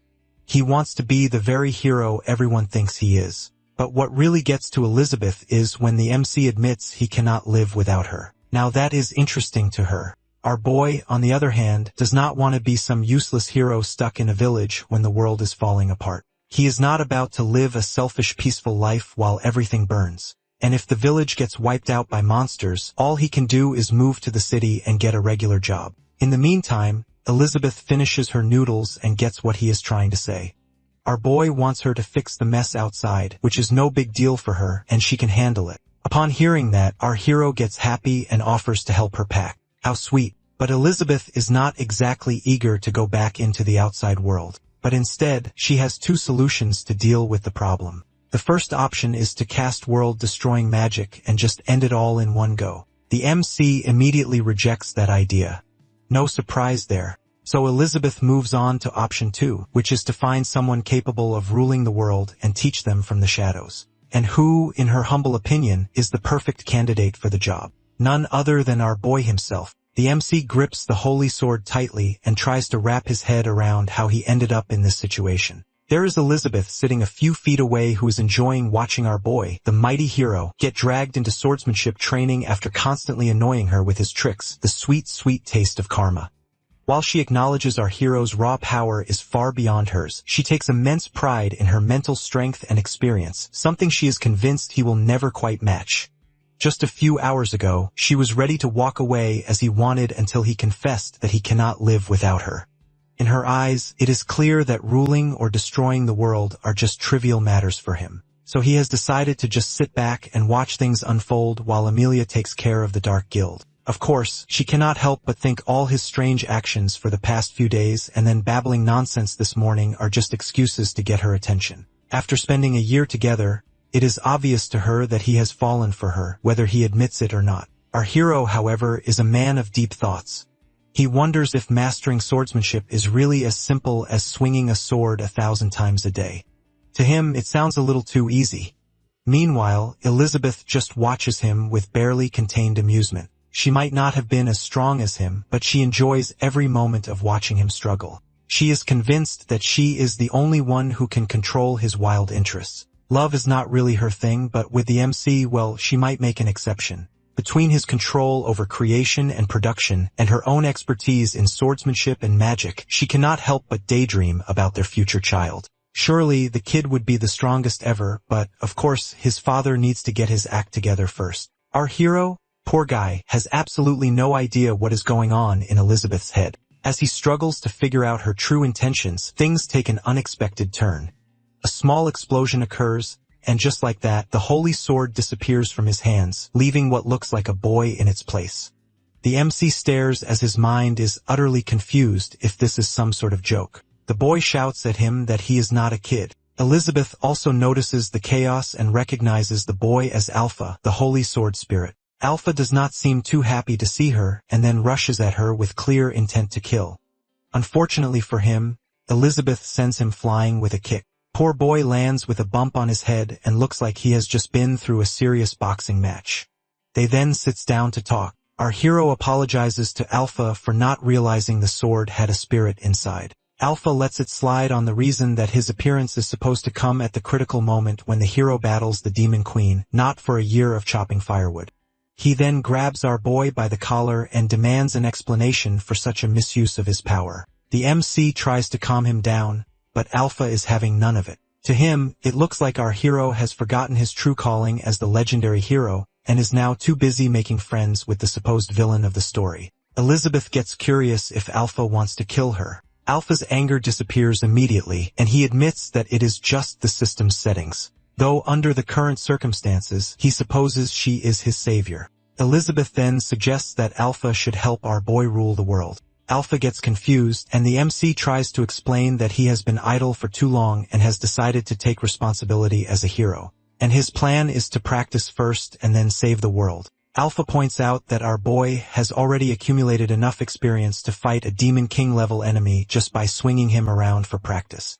Speaker 1: He wants to be the very hero everyone thinks he is. But what really gets to Elizabeth is when the MC admits he cannot live without her. Now that is interesting to her. Our boy, on the other hand, does not want to be some useless hero stuck in a village when the world is falling apart. He is not about to live a selfish, peaceful life while everything burns. And if the village gets wiped out by monsters, all he can do is move to the city and get a regular job. In the meantime, Elizabeth finishes her noodles and gets what he is trying to say. Our boy wants her to fix the mess outside, which is no big deal for her, and she can handle it. Upon hearing that, our hero gets happy and offers to help her pack. How sweet. But Elizabeth is not exactly eager to go back into the outside world. But instead, she has two solutions to deal with the problem. The first option is to cast world-destroying magic and just end it all in one go. The MC immediately rejects that idea. No surprise there. So Elizabeth moves on to option 2, which is to find someone capable of ruling the world and teach them from the shadows. And who, in her humble opinion, is the perfect candidate for the job? None other than our boy himself. The MC grips the holy sword tightly and tries to wrap his head around how he ended up in this situation. There is Elizabeth sitting a few feet away who is enjoying watching our boy, the mighty hero, get dragged into swordsmanship training after constantly annoying her with his tricks, the sweet, sweet taste of karma. While she acknowledges our hero's raw power is far beyond hers, she takes immense pride in her mental strength and experience, something she is convinced he will never quite match. Just a few hours ago, she was ready to walk away as he wanted until he confessed that he cannot live without her. In her eyes, it is clear that ruling or destroying the world are just trivial matters for him. So he has decided to just sit back and watch things unfold while Amelia takes care of the Dark Guild. Of course, she cannot help but think all his strange actions for the past few days and then babbling nonsense this morning are just excuses to get her attention. After spending a year together, it is obvious to her that he has fallen for her, whether he admits it or not. Our hero, however, is a man of deep thoughts. He wonders if mastering swordsmanship is really as simple as swinging a sword 1,000 times a day. To him, it sounds a little too easy. Meanwhile, Elizabeth just watches him with barely contained amusement. She might not have been as strong as him, but she enjoys every moment of watching him struggle. She is convinced that she is the only one who can control his wild interests. Love is not really her thing, but with the MC, well, she might make an exception. Between his control over creation and production and her own expertise in swordsmanship and magic, she cannot help but daydream about their future child. Surely the kid would be the strongest ever, but, of course, his father needs to get his act together first. Our hero, poor guy, has absolutely no idea what is going on in Elizabeth's head. As he struggles to figure out her true intentions, things take an unexpected turn. A small explosion occurs, and just like that, the holy sword disappears from his hands, leaving what looks like a boy in its place. The MC stares as his mind is utterly confused if this is some sort of joke. The boy shouts at him that he is not a kid. Elizabeth also notices the chaos and recognizes the boy as Alpha, the holy sword spirit. Alpha does not seem too happy to see her, and then rushes at her with clear intent to kill. Unfortunately for him, Elizabeth sends him flying with a kick. Poor boy lands with a bump on his head and looks like he has just been through a serious boxing match. They then sits down to talk. Our hero apologizes to Alpha for not realizing the sword had a spirit inside. Alpha lets it slide on the reason that his appearance is supposed to come at the critical moment when the hero battles the Demon Queen, not for a year of chopping firewood. He then grabs our boy by the collar and demands an explanation for such a misuse of his power. The MC tries to calm him down, but Alpha is having none of it. To him, it looks like our hero has forgotten his true calling as the legendary hero, and is now too busy making friends with the supposed villain of the story. Elizabeth gets curious if Alpha wants to kill her. Alpha's anger disappears immediately, and he admits that it is just the system's settings. Though under the current circumstances, he supposes she is his savior. Elizabeth then suggests that Alpha should help our boy rule the world. Alpha gets confused, and the MC tries to explain that he has been idle for too long and has decided to take responsibility as a hero. And his plan is to practice first and then save the world. Alpha points out that our boy has already accumulated enough experience to fight a Demon King level enemy just by swinging him around for practice.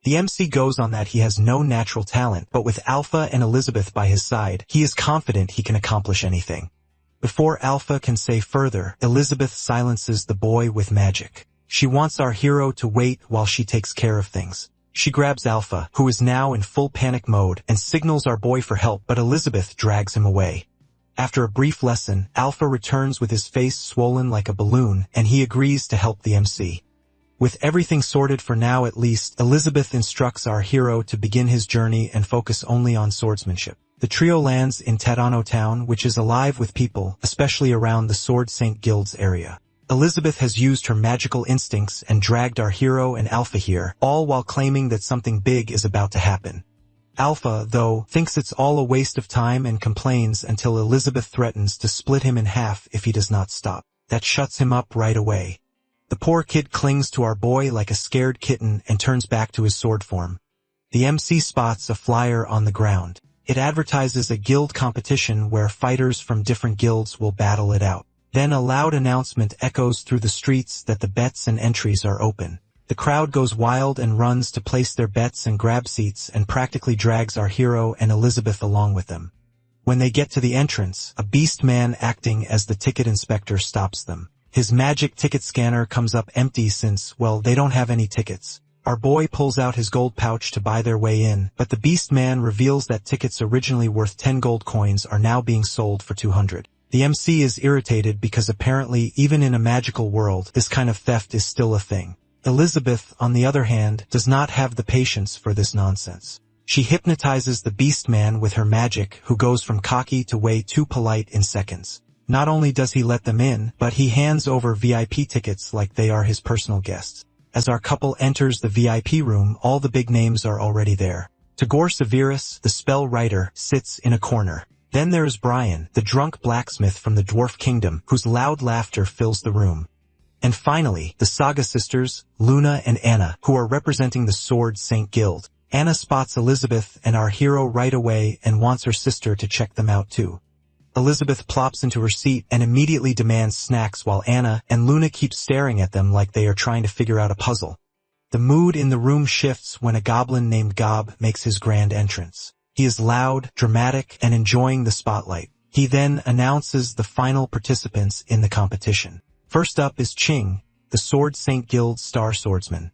Speaker 1: The MC goes on that he has no natural talent, but with Alpha and Elizabeth by his side, he is confident he can accomplish anything. Before Alpha can say further, Elizabeth silences the boy with magic. She wants our hero to wait while she takes care of things. She grabs Alpha, who is now in full panic mode, and signals our boy for help, but Elizabeth drags him away. After a brief lesson, Alpha returns with his face swollen like a balloon, and he agrees to help the MC. With everything sorted for now at least, Elizabeth instructs our hero to begin his journey and focus only on swordsmanship. The trio lands in Tadano Town, which is alive with people, especially around the Sword Saint Guild's area. Elizabeth has used her magical instincts and dragged our hero and Alpha here, all while claiming that something big is about to happen. Alpha, though, thinks it's all a waste of time and complains until Elizabeth threatens to split him in half if he does not stop. That shuts him up right away. The poor kid clings to our boy like a scared kitten and turns back to his sword form. The MC spots a flyer on the ground. It advertises a guild competition where fighters from different guilds will battle it out. Then a loud announcement echoes through the streets that the bets and entries are open. The crowd goes wild and runs to place their bets and grab seats and practically drags our hero and Elizabeth along with them. When they get to the entrance, a beast man acting as the ticket inspector stops them. His magic ticket scanner comes up empty since, well, they don't have any tickets. Our boy pulls out his gold pouch to buy their way in, but the beast man reveals that tickets originally worth 10 gold coins are now being sold for 200. The MC is irritated because apparently even in a magical world, this kind of theft is still a thing. Elizabeth, on the other hand, does not have the patience for this nonsense. She hypnotizes the beast man with her magic, who goes from cocky to way too polite in seconds. Not only does he let them in, but he hands over VIP tickets like they are his personal guests. As our couple enters the VIP room, all the big names are already there. Tagore Severus, the spell writer, sits in a corner. Then there is Brian, the drunk blacksmith from the Dwarf Kingdom, whose loud laughter fills the room. And finally, the Saga sisters, Luna and Anna, who are representing the Sword Saint Guild. Anna spots Elizabeth and our hero right away and wants her sister to check them out too. Elizabeth plops into her seat and immediately demands snacks while Anna and Luna keep staring at them like they are trying to figure out a puzzle. The mood in the room shifts when a goblin named Gob makes his grand entrance. He is loud, dramatic, and enjoying the spotlight. He then announces the final participants in the competition. First up is Ching, the Sword Saint Guild star swordsman.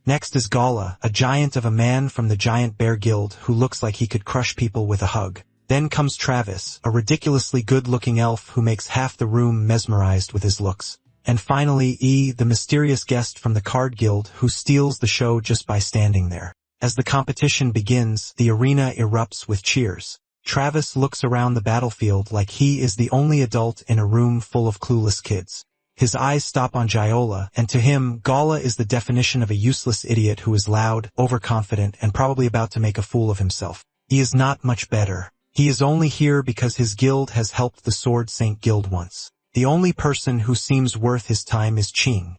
Speaker 1: Next is Gala, a giant of a man from the Giant Bear Guild who looks like he could crush people with a hug. Then comes Travis, a ridiculously good-looking elf who makes half the room mesmerized with his looks. And finally E, the mysterious guest from the Card Guild who steals the show just by standing there. As the competition begins, the arena erupts with cheers. Travis looks around the battlefield like he is the only adult in a room full of clueless kids. His eyes stop on Yahello, and to him, Gala is the definition of a useless idiot who is loud, overconfident, and probably about to make a fool of himself. He is not much better. He is only here because his guild has helped the Sword Saint Guild once. The only person who seems worth his time is Ching.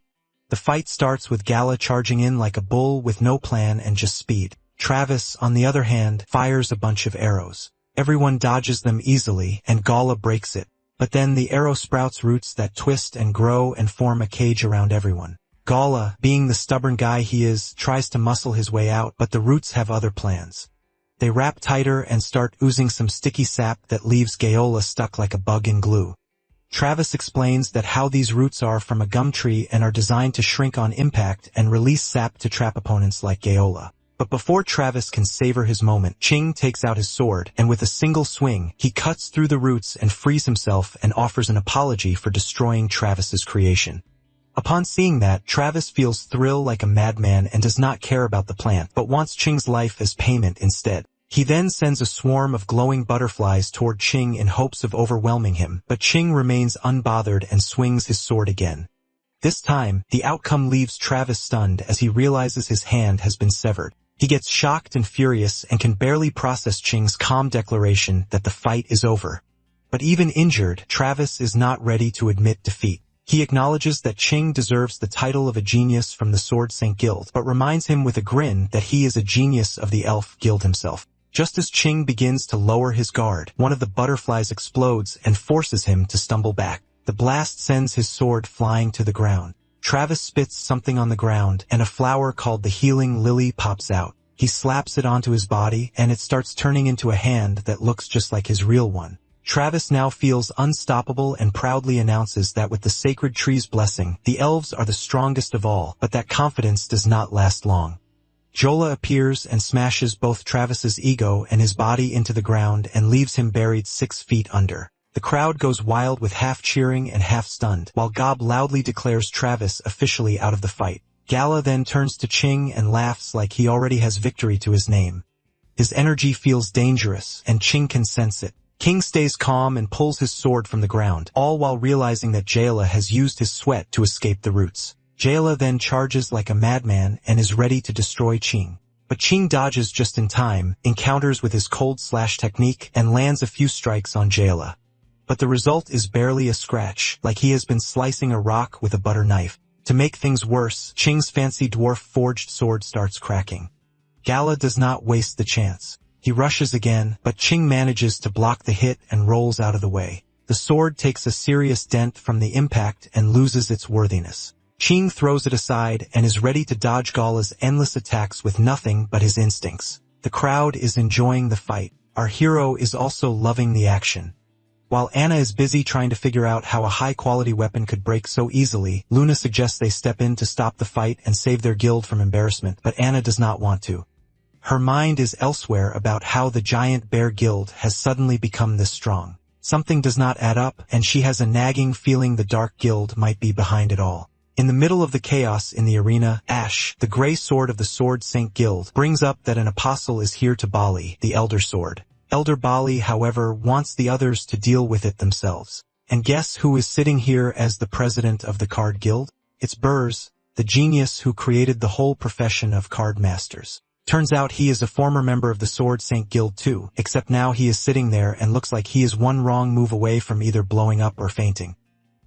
Speaker 1: The fight starts with Gala charging in like a bull with no plan and just speed. Travis, on the other hand, fires a bunch of arrows. Everyone dodges them easily, and Gala breaks it. But then the arrow sprouts roots that twist and grow and form a cage around everyone. Gala, being the stubborn guy he is, tries to muscle his way out, but the roots have other plans. They wrap tighter and start oozing some sticky sap that leaves Yahello stuck like a bug in glue. Travis explains that how these roots are from a gum tree and are designed to shrink on impact and release sap to trap opponents like Yahello. But before Travis can savor his moment, Ching takes out his sword, and with a single swing, he cuts through the roots and frees himself and offers an apology for destroying Travis's creation. Upon seeing that, Travis feels thrill like a madman and does not care about the plant, but wants Ching's life as payment instead. He then sends a swarm of glowing butterflies toward Ching in hopes of overwhelming him, but Ching remains unbothered and swings his sword again. This time, the outcome leaves Travis stunned as he realizes his hand has been severed. He gets shocked and furious and can barely process Ching's calm declaration that the fight is over. But even injured, Travis is not ready to admit defeat. He acknowledges that Ching deserves the title of a genius from the Sword Saint Guild, but reminds him with a grin that he is a genius of the Elf Guild himself. Just as Ching begins to lower his guard, one of the butterflies explodes and forces him to stumble back. The blast sends his sword flying to the ground. Travis spits something on the ground, and a flower called the Healing Lily pops out. He slaps it onto his body, and it starts turning into a hand that looks just like his real one. Travis now feels unstoppable and proudly announces that with the sacred tree's blessing, the elves are the strongest of all, but that confidence does not last long. Jola appears and smashes both Travis's ego and his body into the ground and leaves him buried 6 feet under. The crowd goes wild with half cheering and half stunned, while Gob loudly declares Travis officially out of the fight. Gala then turns to Ching and laughs like he already has victory to his name. His energy feels dangerous, and Ching can sense it. King stays calm and pulls his sword from the ground, all while realizing that Yahello has used his sweat to escape the roots. Yahello then charges like a madman and is ready to destroy Ching. But Ching dodges just in time, encounters with his cold slash technique, and lands a few strikes on Yahello. But the result is barely a scratch, like he has been slicing a rock with a butter knife. To make things worse, Ching's fancy dwarf forged sword starts cracking. Gala does not waste the chance. He rushes again, but Ching manages to block the hit and rolls out of the way. The sword takes a serious dent from the impact and loses its worthiness. Ching throws it aside and is ready to dodge Gala's endless attacks with nothing but his instincts. The crowd is enjoying the fight. Our hero is also loving the action. While Anna is busy trying to figure out how a high-quality weapon could break so easily, Luna suggests they step in to stop the fight and save their guild from embarrassment, but Anna does not want to. Her mind is elsewhere about how the giant bear guild has suddenly become this strong. Something does not add up, and she has a nagging feeling the Dark Guild might be behind it all. In the middle of the chaos in the arena, Ash, the gray sword of the Sword Saint Guild, brings up that an apostle is here to Bali, the Elder Sword. Elder Bali, however, wants the others to deal with it themselves. And guess who is sitting here as the president of the Card Guild? It's Burrs, the genius who created the whole profession of card masters. Turns out he is a former member of the Sword Saint Guild too, except now he is sitting there and looks like he is one wrong move away from either blowing up or fainting.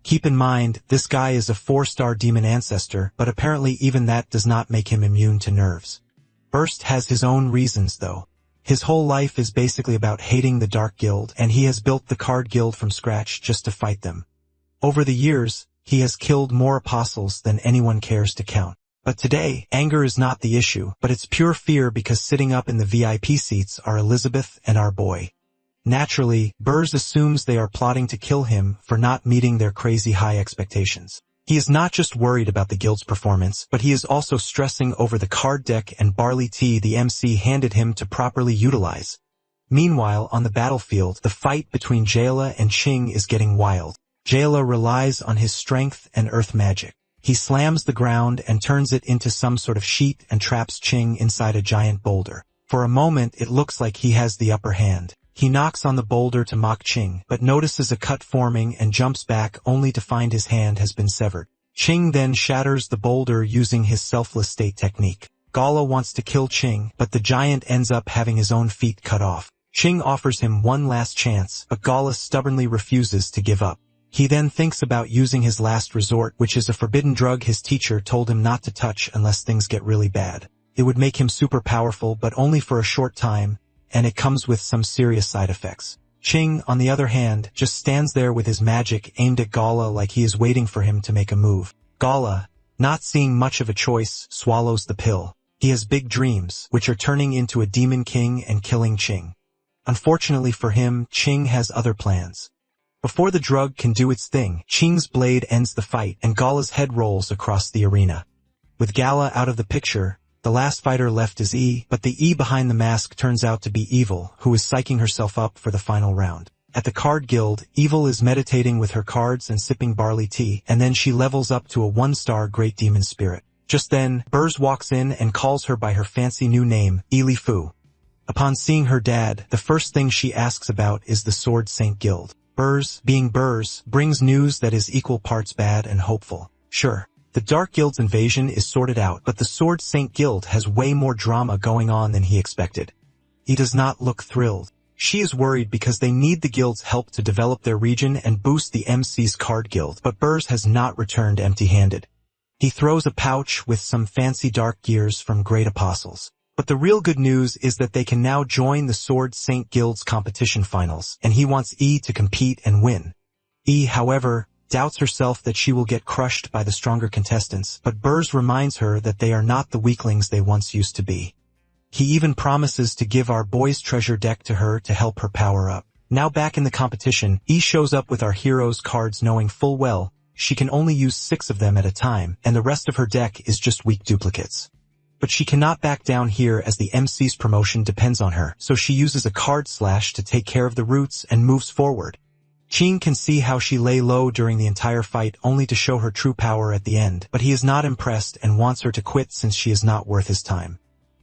Speaker 1: Keep in mind, this guy is a 4-star demon ancestor, but apparently even that does not make him immune to nerves. Burst has his own reasons though. His whole life is basically about hating the Dark Guild, and he has built the Card Guild from scratch just to fight them. Over the years, he has killed more apostles than anyone cares to count. But today, anger is not the issue, but it's pure fear because sitting up in the VIP seats are Elizabeth and our boy. Naturally, Burrs assumes they are plotting to kill him for not meeting their crazy high expectations. He is not just worried about the guild's performance, but he is also stressing over the card deck and barley tea the MC handed him to properly utilize. Meanwhile, on the battlefield, the fight between Yahello and Ching is getting wild. Yahello relies on his strength and earth magic. He slams the ground and turns it into some sort of sheet and traps Ching inside a giant boulder. For a moment, it looks like he has the upper hand. He knocks on the boulder to mock Ching, but notices a cut forming and jumps back only to find his hand has been severed. Ching then shatters the boulder using his selfless state technique. Gala wants to kill Ching, but the giant ends up having his own feet cut off. Ching offers him one last chance, but Gala stubbornly refuses to give up. He then thinks about using his last resort, which is a forbidden drug his teacher told him not to touch unless things get really bad. It would make him super powerful, but only for a short time, and it comes with some serious side effects. Ching, on the other hand, just stands there with his magic aimed at Gala like he is waiting for him to make a move. Gala, not seeing much of a choice, swallows the pill. He has big dreams, which are turning into a demon king and killing Ching. Unfortunately for him, Ching has other plans. Before the drug can do its thing, Ching's blade ends the fight and Gala's head rolls across the arena. With Gala out of the picture, the last fighter left is E, but the E behind the mask turns out to be Evil, who is psyching herself up for the final round. At the card guild, Evil is meditating with her cards and sipping barley tea, and then she levels up to a 1-star great demon spirit. Just then, Burrs walks in and calls her by her fancy new name, Eli Fu. Upon seeing her dad, the first thing she asks about is the Sword Saint Guild. Burrs, being Burrs, brings news that is equal parts bad and hopeful. Sure, the Dark Guild's invasion is sorted out, but the Sword Saint Guild has way more drama going on than he expected. He does not look thrilled. She is worried because they need the guild's help to develop their region and boost the MC's card guild, but Burrs has not returned empty-handed. He throws a pouch with some fancy dark gears from Great Apostles. But the real good news is that they can now join the Sword Saint Guild's competition finals, and he wants E to compete and win. E, however, doubts herself that she will get crushed by the stronger contestants, but Burrs reminds her that they are not the weaklings they once used to be. He even promises to give our boy's treasure deck to her to help her power up. Now back in the competition, E shows up with our hero's cards knowing full well she can only use 6 of them at a time, and the rest of her deck is just weak duplicates. But she cannot back down here as the MC's promotion depends on her, so she uses a card slash to take care of the roots and moves forward. Ching can see how she lay low during the entire fight only to show her true power at the end, but he is not impressed and wants her to quit since she is not worth his time.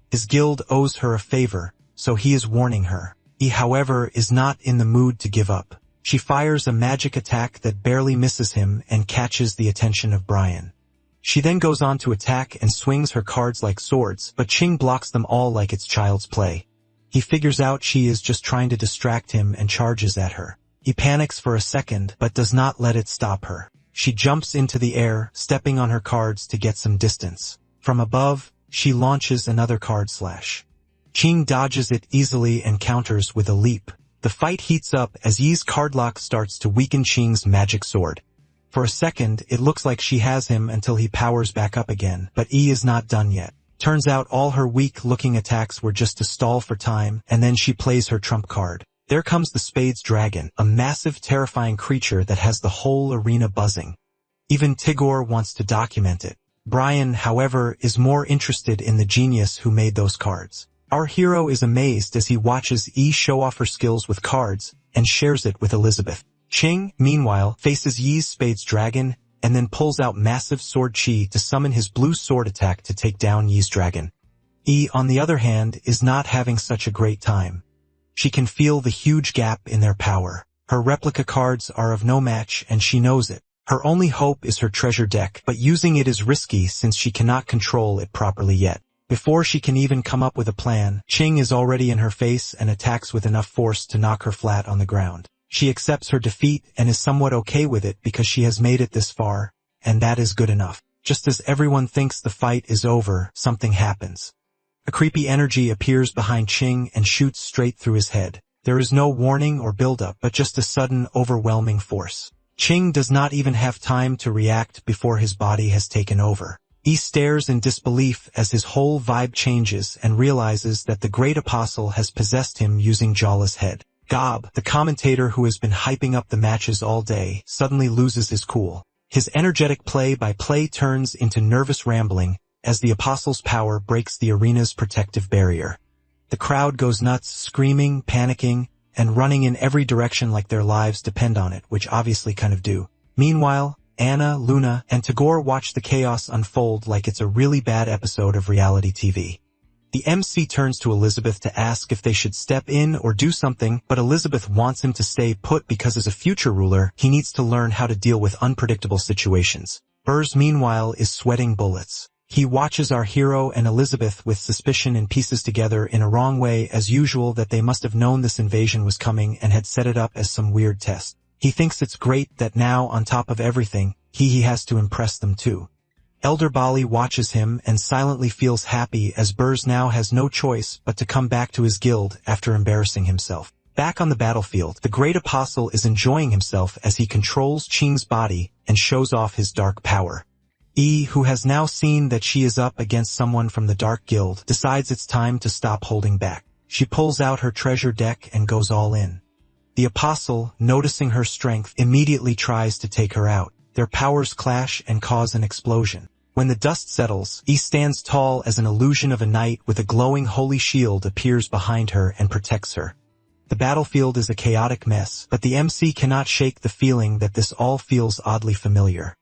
Speaker 1: His guild owes her a favor, so he is warning her. He, however, is not in the mood to give up. She fires a magic attack that barely misses him and catches the attention of Brian. She then goes on to attack and swings her cards like swords, but Ching blocks them all like it's child's play. He figures out she is just trying to distract him and charges at her. He panics for a second, but does not let it stop her. She jumps into the air, stepping on her cards to get some distance. From above, she launches another card slash. Ching dodges it easily and counters with a leap. The fight heats up as Yi's card lock starts to weaken Ching's magic sword. For a second, it looks like she has him until he powers back up again, but E is not done yet. Turns out all her weak-looking attacks were just to stall for time, and then she plays her trump card. There comes the Spades Dragon, a massive, terrifying creature that has the whole arena buzzing. Even Tigor wants to document it. Brian, however, is more interested in the genius who made those cards. Our hero is amazed as he watches E show off her skills with cards, and shares it with Elizabeth. Ching, meanwhile, faces Yi's Spades Dragon, and then pulls out massive sword chi to summon his blue sword attack to take down Yi's dragon. E, on the other hand, is not having such a great time. She can feel the huge gap in their power. Her replica cards are of no match, and she knows it. Her only hope is her treasure deck, but using it is risky since she cannot control it properly yet. Before she can even come up with a plan, Ching is already in her face and attacks with enough force to knock her flat on the ground. She accepts her defeat and is somewhat okay with it because she has made it this far, and that is good enough. Just as everyone thinks the fight is over, something happens. A creepy energy appears behind Ching and shoots straight through his head. There is no warning or build-up, but just a sudden, overwhelming force. Ching does not even have time to react before his body has taken over. He stares in disbelief as his whole vibe changes and realizes that the Great Apostle has possessed him using Jala's head. Gob, the commentator who has been hyping up the matches all day, suddenly loses his cool. His energetic play-by-play turns into nervous rambling as the Apostle's power breaks the arena's protective barrier. The crowd goes nuts, screaming, panicking, and running in every direction like their lives depend on it, which obviously kind of do. Meanwhile, Anna, Luna, and Tagore watch the chaos unfold like it's a really bad episode of reality TV. The MC turns to Elizabeth to ask if they should step in or do something, but Elizabeth wants him to stay put because as a future ruler, he needs to learn how to deal with unpredictable situations. Burrs, meanwhile, is sweating bullets. He watches our hero and Elizabeth with suspicion and pieces together in a wrong way as usual that they must have known this invasion was coming and had set it up as some weird test. He thinks it's great that now, on top of everything, he has to impress them too. Elder Bali watches him and silently feels happy as Burrs now has no choice but to come back to his guild after embarrassing himself. Back on the battlefield, the Great Apostle is enjoying himself as he controls Ching's body and shows off his dark power. E, who has now seen that she is up against someone from the Dark Guild, decides it's time to stop holding back. She pulls out her treasure deck and goes all in. The Apostle, noticing her strength, immediately tries to take her out. Their powers clash and cause an explosion. When the dust settles, E stands tall as an illusion of a knight with a glowing holy shield appears behind her and protects her. The battlefield is a chaotic mess, but the MC cannot shake the feeling that this all feels oddly familiar.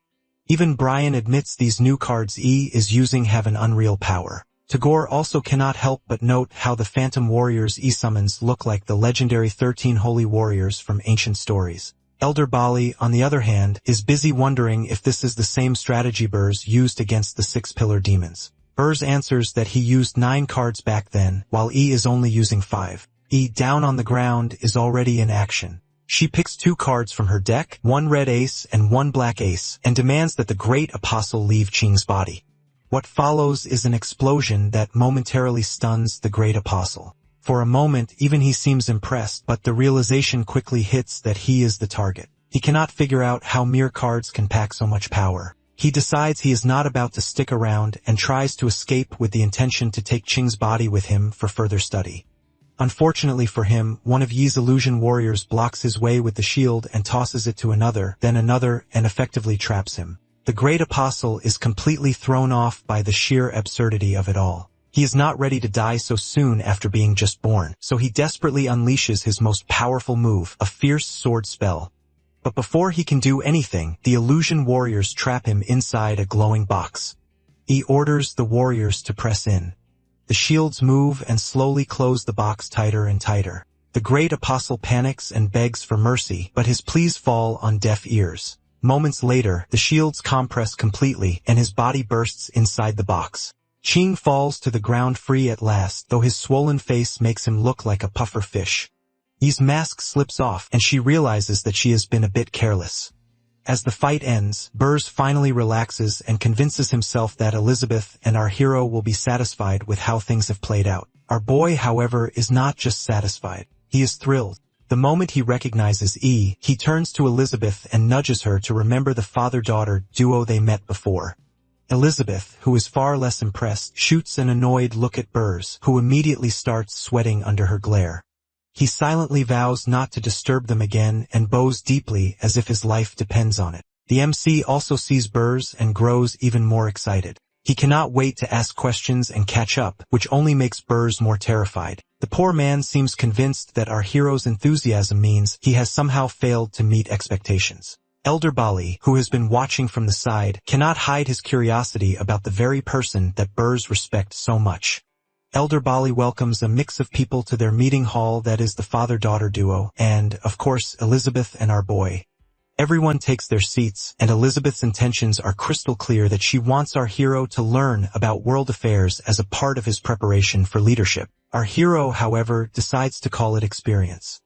Speaker 1: Even Brian admits these new cards E is using have an unreal power. Tagore also cannot help but note how the Phantom Warriors E summons look like the legendary 13 holy warriors from ancient stories. Elder Bali, on the other hand, is busy wondering if this is the same strategy Burrs used against the 6-pillar demons. Burrs answers that he used 9 cards back then, while E is only using 5. E, down on the ground, is already in action. She picks 2 cards from her deck, 1 red ace and 1 black ace, and demands that the Great Apostle leave Qing's body. What follows is an explosion that momentarily stuns the Great Apostle. For a moment, even he seems impressed, but the realization quickly hits that he is the target. He cannot figure out how mere cards can pack so much power. He decides he is not about to stick around and tries to escape with the intention to take Qing's body with him for further study. Unfortunately for him, one of Yi's illusion warriors blocks his way with the shield and tosses it to another, then another, and effectively traps him. The Great Apostle is completely thrown off by the sheer absurdity of it all. He is not ready to die so soon after being just born, so he desperately unleashes his most powerful move, a fierce sword spell. But before he can do anything, the illusion warriors trap him inside a glowing box. He orders the warriors to press in. The shields move and slowly close the box tighter and tighter. The Great Apostle panics and begs for mercy, but his pleas fall on deaf ears. Moments later, the shields compress completely, and his body bursts inside the box. Qing falls to the ground free at last, though his swollen face makes him look like a puffer fish. Yi's mask slips off, and she realizes that she has been a bit careless. As the fight ends, Burrs finally relaxes and convinces himself that Elizabeth and our hero will be satisfied with how things have played out. Our boy, however, is not just satisfied. He is thrilled. The moment he recognizes E, he turns to Elizabeth and nudges her to remember the father-daughter duo they met before. Elizabeth, who is far less impressed, shoots an annoyed look at Burrs, who immediately starts sweating under her glare. He silently vows not to disturb them again and bows deeply as if his life depends on it. The MC also sees Burrs and grows even more excited. He cannot wait to ask questions and catch up, which only makes Burrs more terrified. The poor man seems convinced that our hero's enthusiasm means he has somehow failed to meet expectations. Elder Bali, who has been watching from the side, cannot hide his curiosity about the very person that Burrs respect so much. Elder Bali welcomes a mix of people to their meeting hall that is the father-daughter duo, and, of course, Elizabeth and our boy. Everyone takes their seats, and Elizabeth's intentions are crystal clear that she wants our hero to learn about world affairs as a part of his preparation for leadership. Our hero, however, decides to call it experience.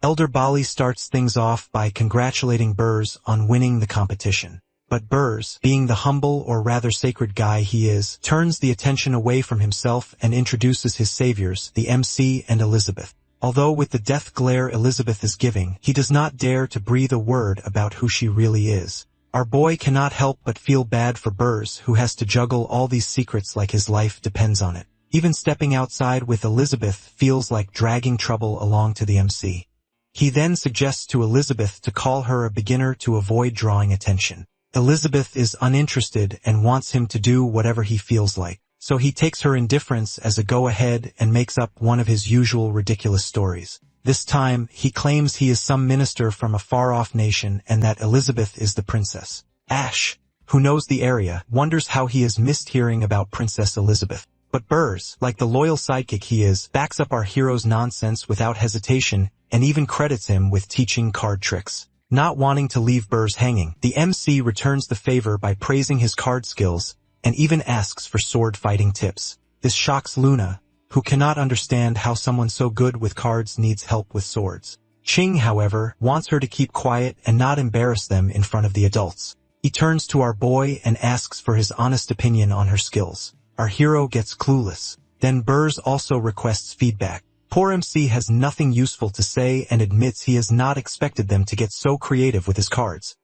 Speaker 1: Elder Bali starts things off by congratulating Burrs on winning the competition. But Burrs, being the humble or rather sacred guy he is, turns the attention away from himself and introduces his saviors, the MC and Elizabeth. Although with the death glare Elizabeth is giving, he does not dare to breathe a word about who she really is. Our boy cannot help but feel bad for Burrs, who has to juggle all these secrets like his life depends on it. Even stepping outside with Elizabeth feels like dragging trouble along to the MC. He then suggests to Elizabeth to call her a beginner to avoid drawing attention. Elizabeth is uninterested and wants him to do whatever he feels like, so he takes her indifference as a go-ahead and makes up one of his usual ridiculous stories. This time, he claims he is some minister from a far-off nation and that Elizabeth is the princess. Ash, who knows the area, wonders how he has missed hearing about Princess Elizabeth. But Burrs, like the loyal sidekick he is, backs up our hero's nonsense without hesitation and even credits him with teaching card tricks. Not wanting to leave Burrs hanging, the MC returns the favor by praising his card skills and even asks for sword fighting tips. This shocks Luna, who cannot understand how someone so good with cards needs help with swords. Qing, however, wants her to keep quiet and not embarrass them in front of the adults. He turns to our boy and asks for his honest opinion on her skills. Our hero gets clueless. Then Burrs also requests feedback. Poor MC has nothing useful to say and admits he has not expected them to get so creative with his cards.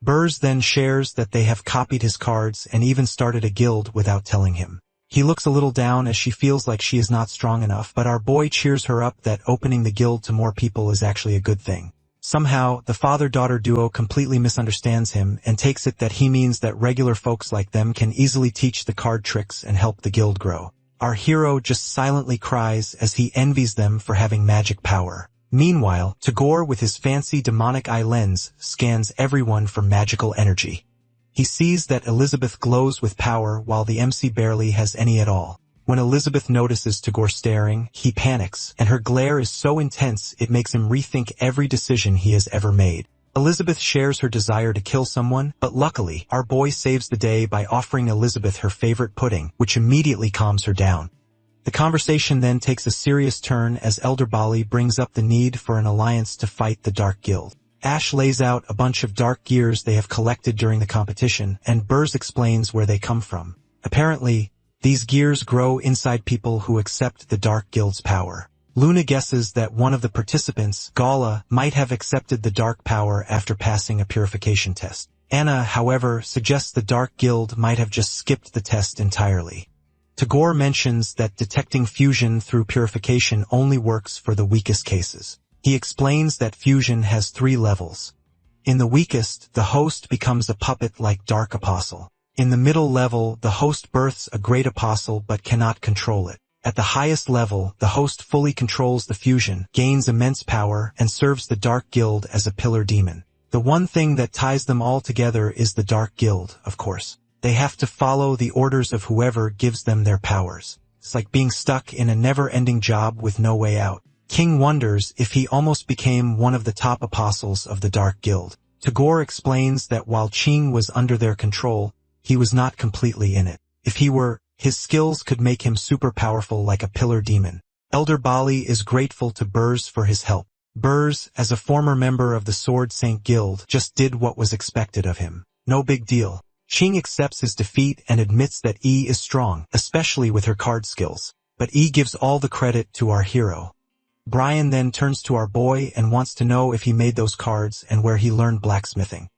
Speaker 1: Burrs then shares that they have copied his cards and even started a guild without telling him. He looks a little down as she feels like she is not strong enough, but our boy cheers her up that opening the guild to more people is actually a good thing. Somehow, the father-daughter duo completely misunderstands him and takes it that he means that regular folks like them can easily teach the card tricks and help the guild grow. Our hero just silently cries as he envies them for having magic power. Meanwhile, Tagore with his fancy demonic eye lens scans everyone for magical energy. He sees that Elizabeth glows with power while the MC barely has any at all. When Elizabeth notices Tagore staring, he panics, and her glare is so intense it makes him rethink every decision he has ever made. Elizabeth shares her desire to kill someone, but luckily, our boy saves the day by offering Elizabeth her favorite pudding, which immediately calms her down. The conversation then takes a serious turn as Elder Bali brings up the need for an alliance to fight the Dark Guild. Ash lays out a bunch of dark gears they have collected during the competition, and Burrs explains where they come from. Apparently, these gears grow inside people who accept the Dark Guild's power. Luna guesses that one of the participants, Gala, might have accepted the dark power after passing a purification test. Anna, however, suggests the Dark Guild might have just skipped the test entirely. Tagore mentions that detecting fusion through purification only works for the weakest cases. He explains that fusion has 3 levels. In the weakest, the host becomes a puppet like Dark Apostle. In the middle level, the host births a great apostle but cannot control it. At the highest level, the host fully controls the fusion, gains immense power, and serves the Dark Guild as a pillar demon. The one thing that ties them all together is the Dark Guild, of course. They have to follow the orders of whoever gives them their powers. It's like being stuck in a never-ending job with no way out. King wonders if he almost became one of the top apostles of the Dark Guild. Tagore explains that while Ching was under their control, he was not completely in it. If he were, his skills could make him super powerful like a pillar demon. Elder Bali is grateful to Burrs for his help. Burrs, as a former member of the Sword Saint Guild, just did what was expected of him. No big deal. Ching accepts his defeat and admits that E is strong, especially with her card skills. But E gives all the credit to our hero. Brian then turns to our boy and wants to know if he made those cards and where he learned blacksmithing.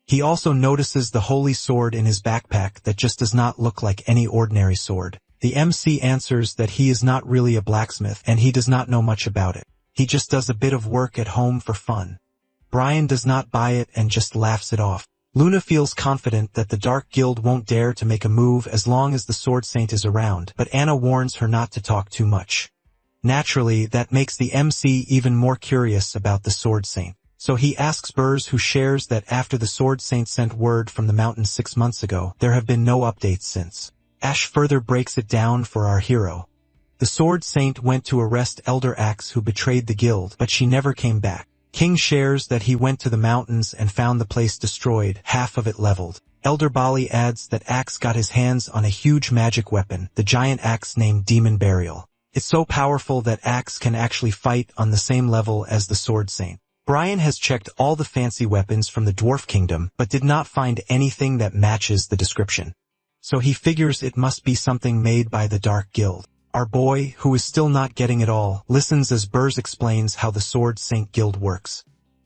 Speaker 1: He also notices the holy sword in his backpack that just does not look like any ordinary sword. The MC answers that he is not really a blacksmith and he does not know much about it. He just does a bit of work at home for fun. Brian does not buy it and just laughs it off. Luna feels confident that the Dark Guild won't dare to make a move as long as the Sword Saint is around, but Anna warns her not to talk too much. Naturally, that makes the MC even more curious about the Sword Saint. So he asks Burrs, who shares that after the Sword Saint sent word from the mountains 6 months ago, there have been no updates since. Ash further breaks it down for our hero. The Sword Saint went to arrest Elder Axe, who betrayed the guild, but she never came back. King shares that he went to the mountains and found the place destroyed, half of it leveled. Elder Bali adds that Axe got his hands on a huge magic weapon, the giant axe named Demon Burial. It's so powerful that Axe can actually fight on the same level as the Sword Saint. Brian has checked all the fancy weapons from the Dwarf Kingdom, but did not find anything that matches the description. So he figures it must be something made by the Dark Guild. Our boy, who is still not getting it all, listens as Burrs explains how the Sword Saint Guild works.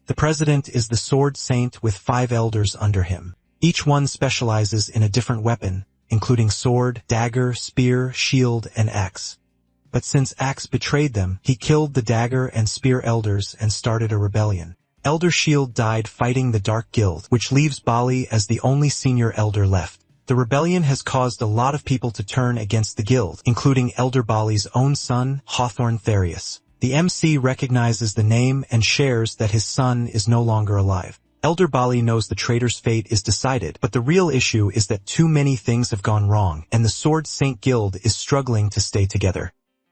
Speaker 1: The president is the Sword Saint with 5 elders under him. Each one specializes in a different weapon, including sword, dagger, spear, shield, and axe. But since Axe betrayed them, he killed the dagger and spear elders and started a rebellion. Elder Shield died fighting the Dark Guild, which leaves Bali as the only senior elder left. The rebellion has caused a lot of people to turn against the guild, including Elder Bali's own son, Hawthorne Therius. The MC recognizes the name and shares that his son is no longer alive. Elder Bali knows the traitor's fate is decided, but the real issue is that too many things have gone wrong, and the Sword Saint Guild is struggling to stay together.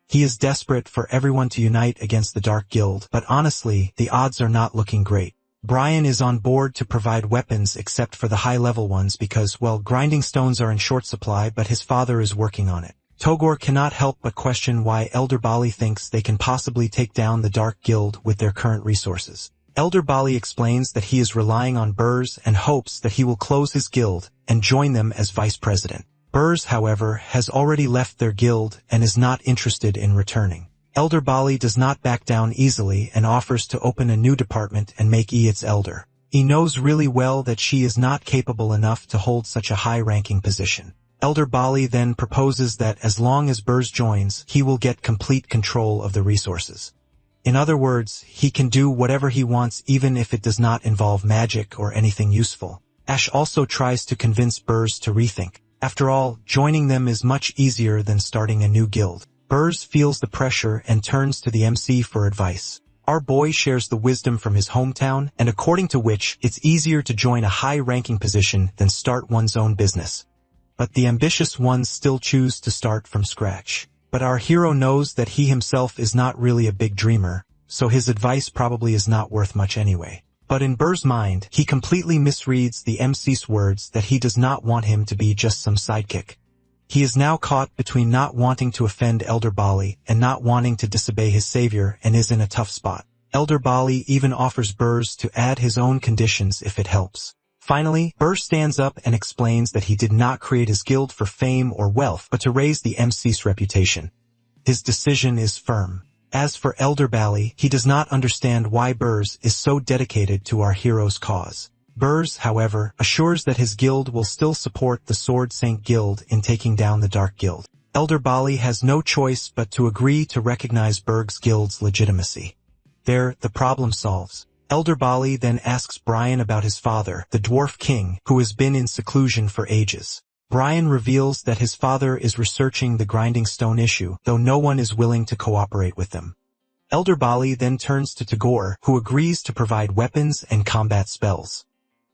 Speaker 1: He is desperate for everyone to unite against the Dark Guild, but honestly, the odds are not looking great. Brian is on board to provide weapons except for the high-level ones because, well, grinding stones are in short supply, but his father is working on it. Tagore cannot help but question why Elder Bali thinks they can possibly take down the Dark Guild with their current resources. Elder Bali explains that he is relying on Burrs and hopes that he will close his guild and join them as vice president. Burrs, however, has already left their guild and is not interested in returning. Elder Bali does not back down easily and offers to open a new department and make E its elder. He knows really well that she is not capable enough to hold such a high-ranking position. Elder Bali then proposes that as long as Burz joins, he will get complete control of the resources. In other words, he can do whatever he wants even if it does not involve magic or anything useful. Ash also tries to convince Burz to rethink. After all, joining them is much easier than starting a new guild. Burz feels the pressure and turns to the MC for advice. Our boy shares the wisdom from his hometown, and according to which, it's easier to join a high-ranking position than start one's own business. But the ambitious ones still choose to start from scratch. But our hero knows that he himself is not really a big dreamer, so his advice probably is not worth much anyway. But in Burz's mind, he completely misreads the MC's words that he does not want him to be just some sidekick. He is now caught between not wanting to offend Elder Bali and not wanting to disobey his savior and is in a tough spot. Elder Bali even offers Burz to add his own conditions if it helps. Finally, Burz stands up and explains that he did not create his guild for fame or wealth, but to raise the MC's reputation. His decision is firm. As for Elder Bali, he does not understand why Burz is so dedicated to our hero's cause. Burz, however, assures that his guild will still support the Sword Saint Guild in taking down the Dark Guild. Elder Bali has no choice but to agree to recognize Burg's guild's legitimacy. There, the problem solves. Elder Bali then asks Brian about his father, the Dwarf King, who has been in seclusion for ages. Brian reveals that his father is researching the grinding stone issue, though no one is willing to cooperate with them. Elder Bali then turns to Tagore, who agrees to provide weapons and combat spells.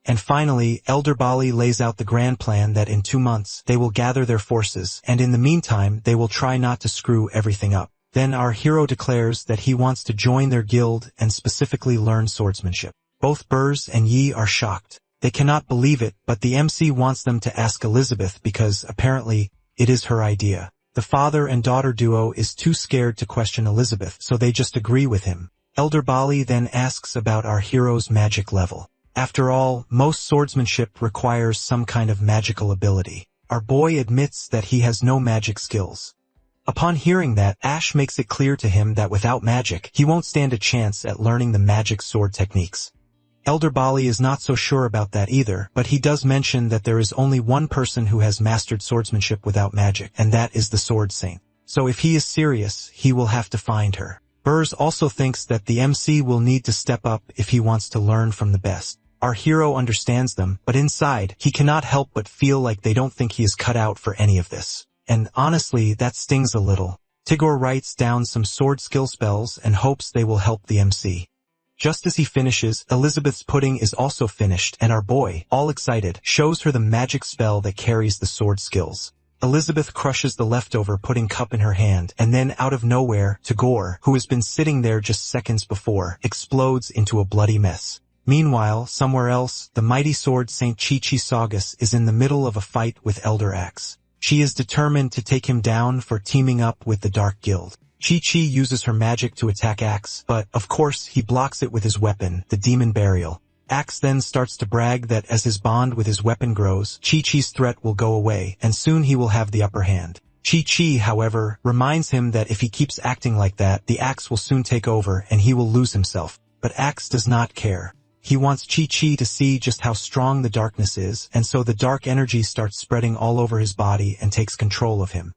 Speaker 1: And finally, Elder Bali lays out the grand plan that in 2 months, they will gather their forces, and in the meantime, they will try not to screw everything up. Then our hero declares that he wants to join their guild and specifically learn swordsmanship. Both Burz and Yi are shocked. They cannot believe it, but the MC wants them to ask Elizabeth because, apparently, it is her idea. The father and daughter duo is too scared to question Elizabeth, so they just agree with him. Elder Bali then asks about our hero's magic level. After all, most swordsmanship requires some kind of magical ability. Our boy admits that he has no magic skills. Upon hearing that, Ash makes it clear to him that without magic, he won't stand a chance at learning the magic sword techniques. Elder Bali is not so sure about that either, but he does mention that there is only one person who has mastered swordsmanship without magic, and that is the Sword Saint. So if he is serious, he will have to find her. Burz also thinks that the MC will need to step up if he wants to learn from the best. Our hero understands them, but inside, he cannot help but feel like they don't think he is cut out for any of this. And honestly, that stings a little. Tagore writes down some sword skill spells and hopes they will help the MC. Just as he finishes, Elizabeth's pudding is also finished, and our boy, all excited, shows her the magic spell that carries the sword skills. Elizabeth crushes the leftover pudding cup in her hand, and then out of nowhere, Tagore, who has been sitting there just seconds before, explodes into a bloody mess. Meanwhile, somewhere else, the mighty sword Saint Chi-Chi Saugus is in the middle of a fight with Elder Axe. She is determined to take him down for teaming up with the Dark Guild. Chi-Chi uses her magic to attack Axe, but, of course, he blocks it with his weapon, the Demon Burial. Axe then starts to brag that as his bond with his weapon grows, Chi-Chi's threat will go away, and soon he will have the upper hand. Chi-Chi, however, reminds him that if he keeps acting like that, the Axe will soon take over and he will lose himself. But Axe does not care. He wants Chi-Chi to see just how strong the darkness is, and so the dark energy starts spreading all over his body and takes control of him.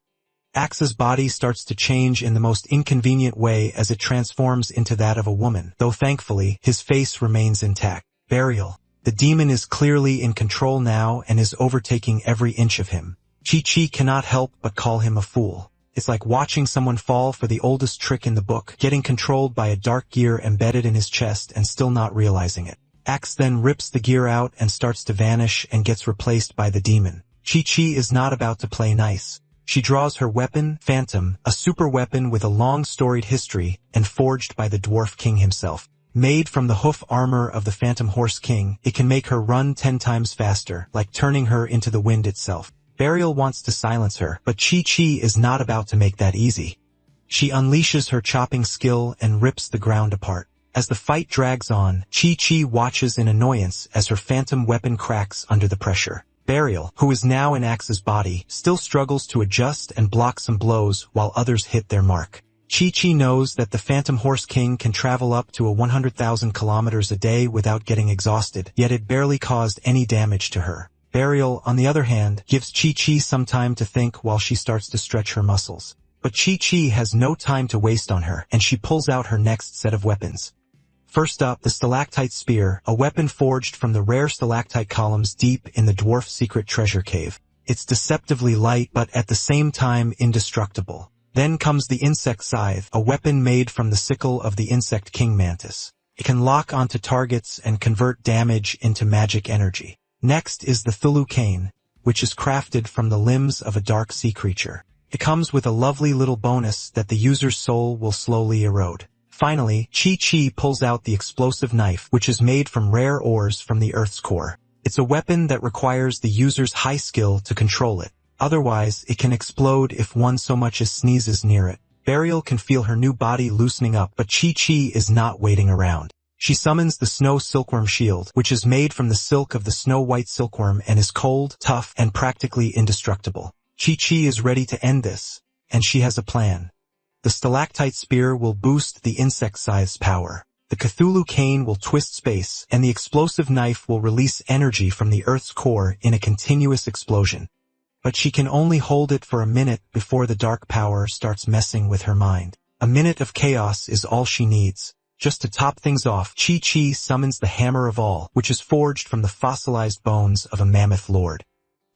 Speaker 1: Axe's body starts to change in the most inconvenient way as it transforms into that of a woman, though thankfully, his face remains intact. Burial. The demon is clearly in control now and is overtaking every inch of him. Chi-Chi cannot help but call him a fool. It's like watching someone fall for the oldest trick in the book, getting controlled by a dark gear embedded in his chest and still not realizing it. Axe then rips the gear out and starts to vanish and gets replaced by the demon. Chi-Chi is not about to play nice. She draws her weapon, Phantom, a super weapon with a long storied history and forged by the Dwarf King himself. Made from the hoof armor of the Phantom Horse King, it can make her run 10 times faster, like turning her into the wind itself. Burial wants to silence her, but Chi-Chi is not about to make that easy. She unleashes her chopping skill and rips the ground apart. As the fight drags on, Chi-Chi watches in annoyance as her phantom weapon cracks under the pressure. Burial, who is now in Axe's body, still struggles to adjust and block some blows while others hit their mark. Chi-Chi knows that the Phantom Horse King can travel up to 100,000 kilometers a day without getting exhausted, yet it barely caused any damage to her. Burial, on the other hand, gives Chi-Chi some time to think while she starts to stretch her muscles. But Chi-Chi has no time to waste on her, and she pulls out her next set of weapons. First up, the Stalactite Spear, a weapon forged from the rare stalactite columns deep in the dwarf secret treasure cave. It's deceptively light but at the same time indestructible. Then comes the Insect Scythe, a weapon made from the sickle of the insect king mantis. It can lock onto targets and convert damage into magic energy. Next is the Thulu Cane, which is crafted from the limbs of a dark sea creature. It comes with a lovely little bonus that the user's soul will slowly erode. Finally, Chi-Chi pulls out the Explosive Knife, which is made from rare ores from the Earth's core. It's a weapon that requires the user's high skill to control it. Otherwise, it can explode if one so much as sneezes near it. Burial can feel her new body loosening up, but Chi-Chi is not waiting around. She summons the Snow Silkworm Shield, which is made from the silk of the snow-white silkworm and is cold, tough, and practically indestructible. Chi-Chi is ready to end this, and she has a plan. The Stalactite Spear will boost the Insect Scythe's power. The Cthulhu Cane will twist space, and the Explosive Knife will release energy from the Earth's core in a continuous explosion. But she can only hold it for a minute before the dark power starts messing with her mind. A minute of chaos is all she needs. Just to top things off, Chi-Chi summons the Hammer of All, which is forged from the fossilized bones of a mammoth lord.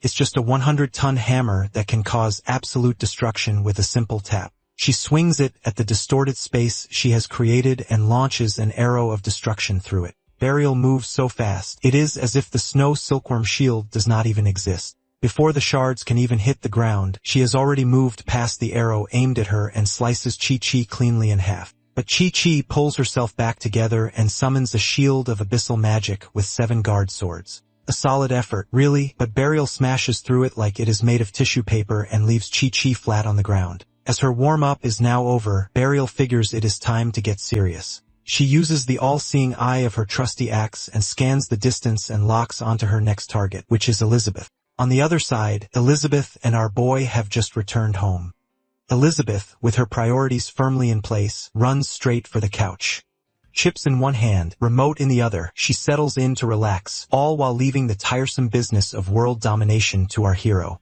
Speaker 1: It's just a 100-ton hammer that can cause absolute destruction with a simple tap. She swings it at the distorted space she has created and launches an arrow of destruction through it. Burial moves so fast, it is as if the Snow Silkworm Shield does not even exist. Before the shards can even hit the ground, she has already moved past the arrow aimed at her and slices Chi-Chi cleanly in half. But Chi-Chi pulls herself back together and summons a shield of abyssal magic with 7 guard swords. A solid effort, really, but Burial smashes through it like it is made of tissue paper and leaves Chi-Chi flat on the ground. As her warm-up is now over, Burial figures it is time to get serious. She uses the all-seeing eye of her trusty axe and scans the distance and locks onto her next target, which is Elizabeth. On the other side, Elizabeth and our boy have just returned home. Elizabeth, with her priorities firmly in place, runs straight for the couch. Chips in one hand, remote in the other, she settles in to relax, all while leaving the tiresome business of world domination to our hero.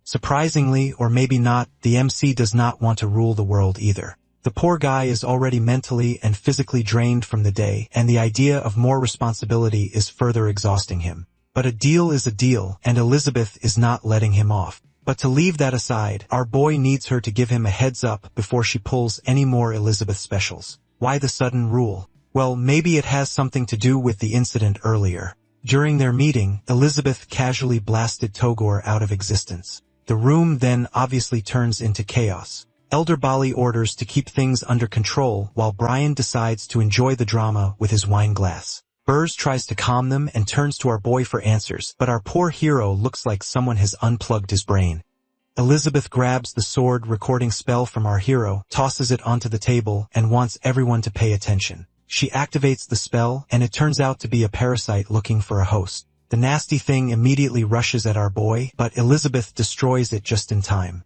Speaker 1: Surprisingly, or maybe not, the MC does not want to rule the world either. The poor guy is already mentally and physically drained from the day, and the idea of more responsibility is further exhausting him. But a deal is a deal, and Elizabeth is not letting him off. But to leave that aside, our boy needs her to give him a heads up before she pulls any more Elizabeth specials. Why the sudden rule? Well, maybe it has something to do with the incident earlier. During their meeting, Elizabeth casually blasted Togor out of existence. The room then obviously turns into chaos. Elder Bali orders to keep things under control while Brian decides to enjoy the drama with his wine glass. Burrs tries to calm them and turns to our boy for answers, but our poor hero looks like someone has unplugged his brain. Elizabeth grabs the sword recording spell from our hero, tosses it onto the table, and wants everyone to pay attention. She activates the spell, and it turns out to be a parasite looking for a host. The nasty thing immediately rushes at our boy, but Elizabeth destroys it just in time.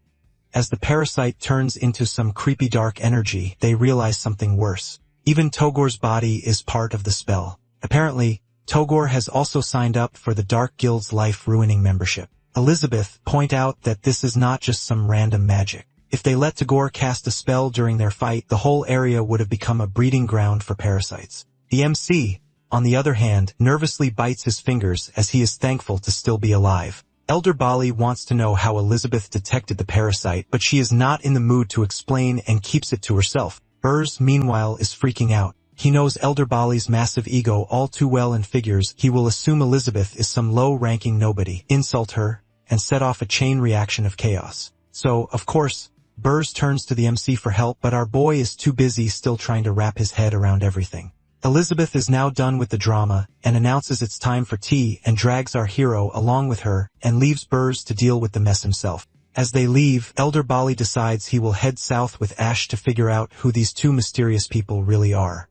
Speaker 1: As the parasite turns into some creepy dark energy, they realize something worse. Even Togor's body is part of the spell. Apparently, Togor has also signed up for the Dark Guild's life-ruining membership. Elizabeth point out that this is not just some random magic. If they let Togor cast a spell during their fight, the whole area would have become a breeding ground for parasites. The MC, on the other hand, nervously bites his fingers as he is thankful to still be alive. Elder Bali wants to know how Elizabeth detected the parasite, but she is not in the mood to explain and keeps it to herself. Burrs, meanwhile, is freaking out. He knows Elder Bali's massive ego all too well and figures he will assume Elizabeth is some low-ranking nobody, insult her, and set off a chain reaction of chaos. So, of course, Burrs turns to the MC for help, but our boy is too busy still trying to wrap his head around everything. Elizabeth is now done with the drama and announces it's time for tea and drags our hero along with her and leaves Burrs to deal with the mess himself. As they leave, Elder Bali decides he will head south with Ash to figure out who these two mysterious people really are.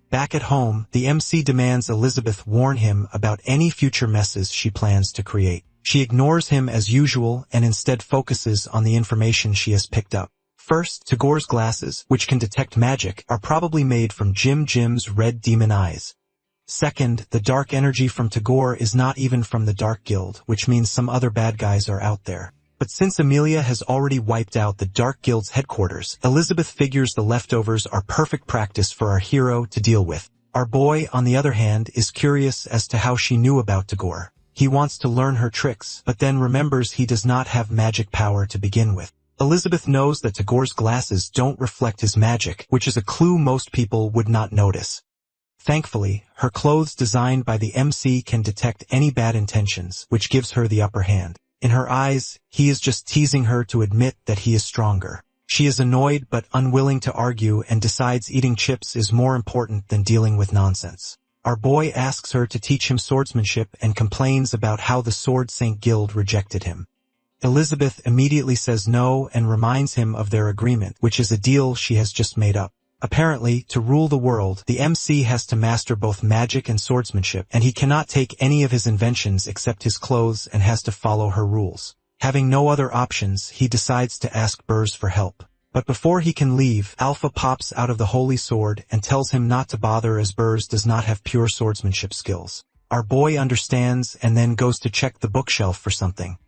Speaker 1: Back at home, the MC demands Elizabeth warn him about any future messes she plans to create. She ignores him as usual and instead focuses on the information she has picked up. First, Tagore's glasses, which can detect magic, are probably made from Jim's red demon eyes. Second, the dark energy from Tagore is not even from the Dark Guild, which means some other bad guys are out there. But since Amelia has already wiped out the Dark Guild's headquarters, Elizabeth figures the leftovers are perfect practice for our hero to deal with. Our boy, on the other hand, is curious as to how she knew about Tagore. He wants to learn her tricks, but then remembers he does not have magic power to begin with. Elizabeth knows that Tagore's glasses don't reflect his magic, which is a clue most people would not notice. Thankfully, her clothes designed by the MC can detect any bad intentions, which gives her the upper hand. In her eyes, he is just teasing her to admit that he is stronger. She is annoyed but unwilling to argue and decides eating chips is more important than dealing with nonsense. Our boy asks her to teach him swordsmanship and complains about how the Sword Saint Guild rejected him. Elizabeth immediately says no and reminds him of their agreement, which is a deal she has just made up. Apparently, to rule the world, the MC has to master both magic and swordsmanship, and he cannot take any of his inventions except his clothes and has to follow her rules. Having no other options, he decides to ask Burrs for help. But before he can leave, Alpha pops out of the holy sword and tells him not to bother as Burrs does not have pure swordsmanship skills. Our boy understands and then goes to check the bookshelf for something.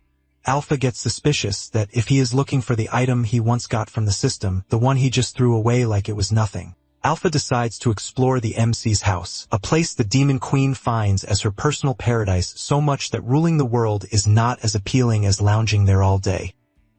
Speaker 1: Alpha gets suspicious that if he is looking for the item he once got from the system, the one he just threw away like it was nothing. Alpha decides to explore the MC's house, a place the Demon Queen finds as her personal paradise so much that ruling the world is not as appealing as lounging there all day.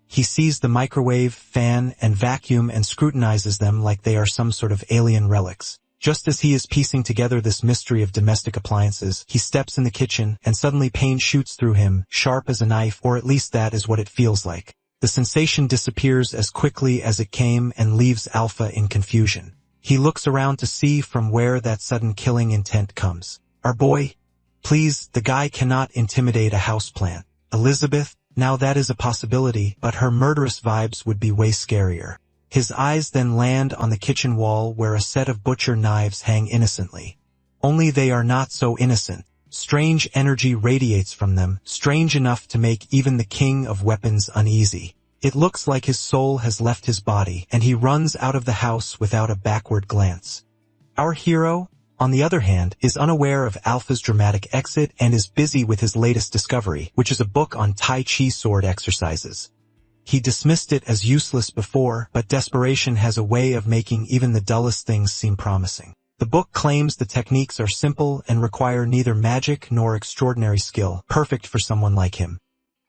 Speaker 1: He sees the microwave, fan, and vacuum and scrutinizes them like they are some sort of alien relics. Just as he is piecing together this mystery of domestic appliances, he steps in the kitchen, and suddenly pain shoots through him, sharp as a knife, or at least that is what it feels like. The sensation disappears as quickly as it came and leaves Alpha in confusion. He looks around to see from where that sudden killing intent comes. Our boy? Please, the guy cannot intimidate a houseplant. Elizabeth? Now that is a possibility, but her murderous vibes would be way scarier. His eyes then land on the kitchen wall where a set of butcher knives hang innocently. Only they are not so innocent. Strange energy radiates from them, strange enough to make even the king of weapons uneasy. It looks like his soul has left his body, and he runs out of the house without a backward glance. Our hero, on the other hand, is unaware of Alpha's dramatic exit and is busy with his latest discovery, which is a book on Tai Chi sword exercises. He dismissed it as useless before, but desperation has a way of making even the dullest things seem promising. The book claims the techniques are simple and require neither magic nor extraordinary skill, perfect for someone like him.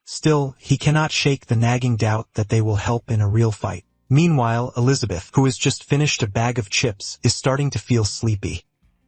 Speaker 1: Still, he cannot shake the nagging doubt that they will help in a real fight. Meanwhile, Elizabeth, who has just finished a bag of chips, is starting to feel sleepy.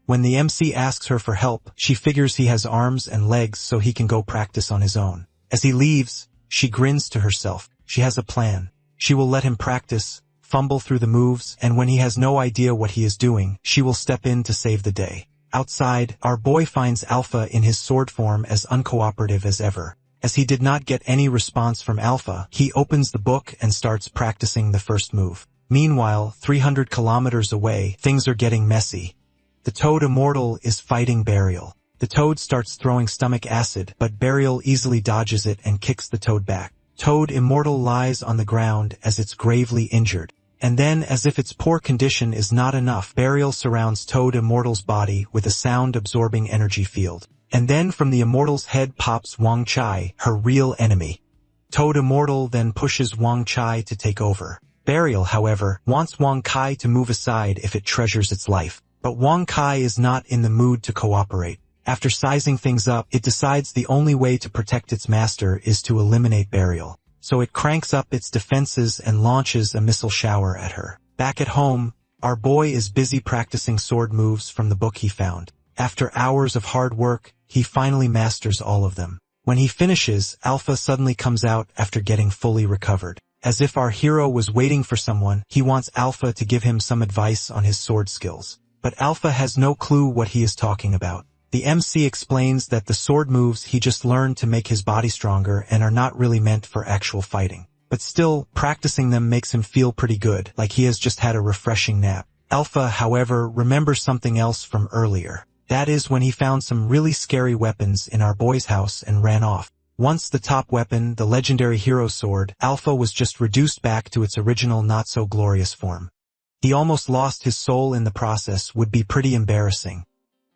Speaker 1: When the MC asks her for help, she figures he has arms and legs so he can go practice on his own. As he leaves, she grins to herself. She has a plan. She will let him practice, fumble through the moves, and when he has no idea what he is doing, she will step in to save the day. Outside, our boy finds Alpha in his sword form as uncooperative as ever. As he did not get any response from Alpha, he opens the book and starts practicing the first move. Meanwhile, 300 kilometers away, things are getting messy. The Toad Immortal is fighting Burial. The Toad starts throwing stomach acid, but Burial easily dodges it and kicks the Toad back. Toad Immortal lies on the ground as it's gravely injured. And then, as if its poor condition is not enough, Burial surrounds Toad Immortal's body with a sound-absorbing energy field. And then from the Immortal's head pops Wang Chai, her real enemy. Toad Immortal then pushes Wang Chai to take over. Burial, however, wants Wang Kai to move aside if it treasures its life. But Wang Kai is not in the mood to cooperate. After sizing things up, it decides the only way to protect its master is to eliminate Burial. So it cranks up its defenses and launches a missile shower at her. Back at home, our boy is busy practicing sword moves from the book he found. After hours of hard work, he finally masters all of them. When he finishes, Alpha suddenly comes out after getting fully recovered. As if our hero was waiting for someone, he wants Alpha to give him some advice on his sword skills. But Alpha has no clue what he is talking about. The MC explains that the sword moves he just learned to make his body stronger and are not really meant for actual fighting. But still, practicing them makes him feel pretty good, like he has just had a refreshing nap. Alpha, however, remembers something else from earlier. That is when he found some really scary weapons in our boy's house and ran off. Once the top weapon, the legendary hero sword, Alpha was just reduced back to its original not-so-glorious form. He almost lost his soul in the process. Would be pretty embarrassing.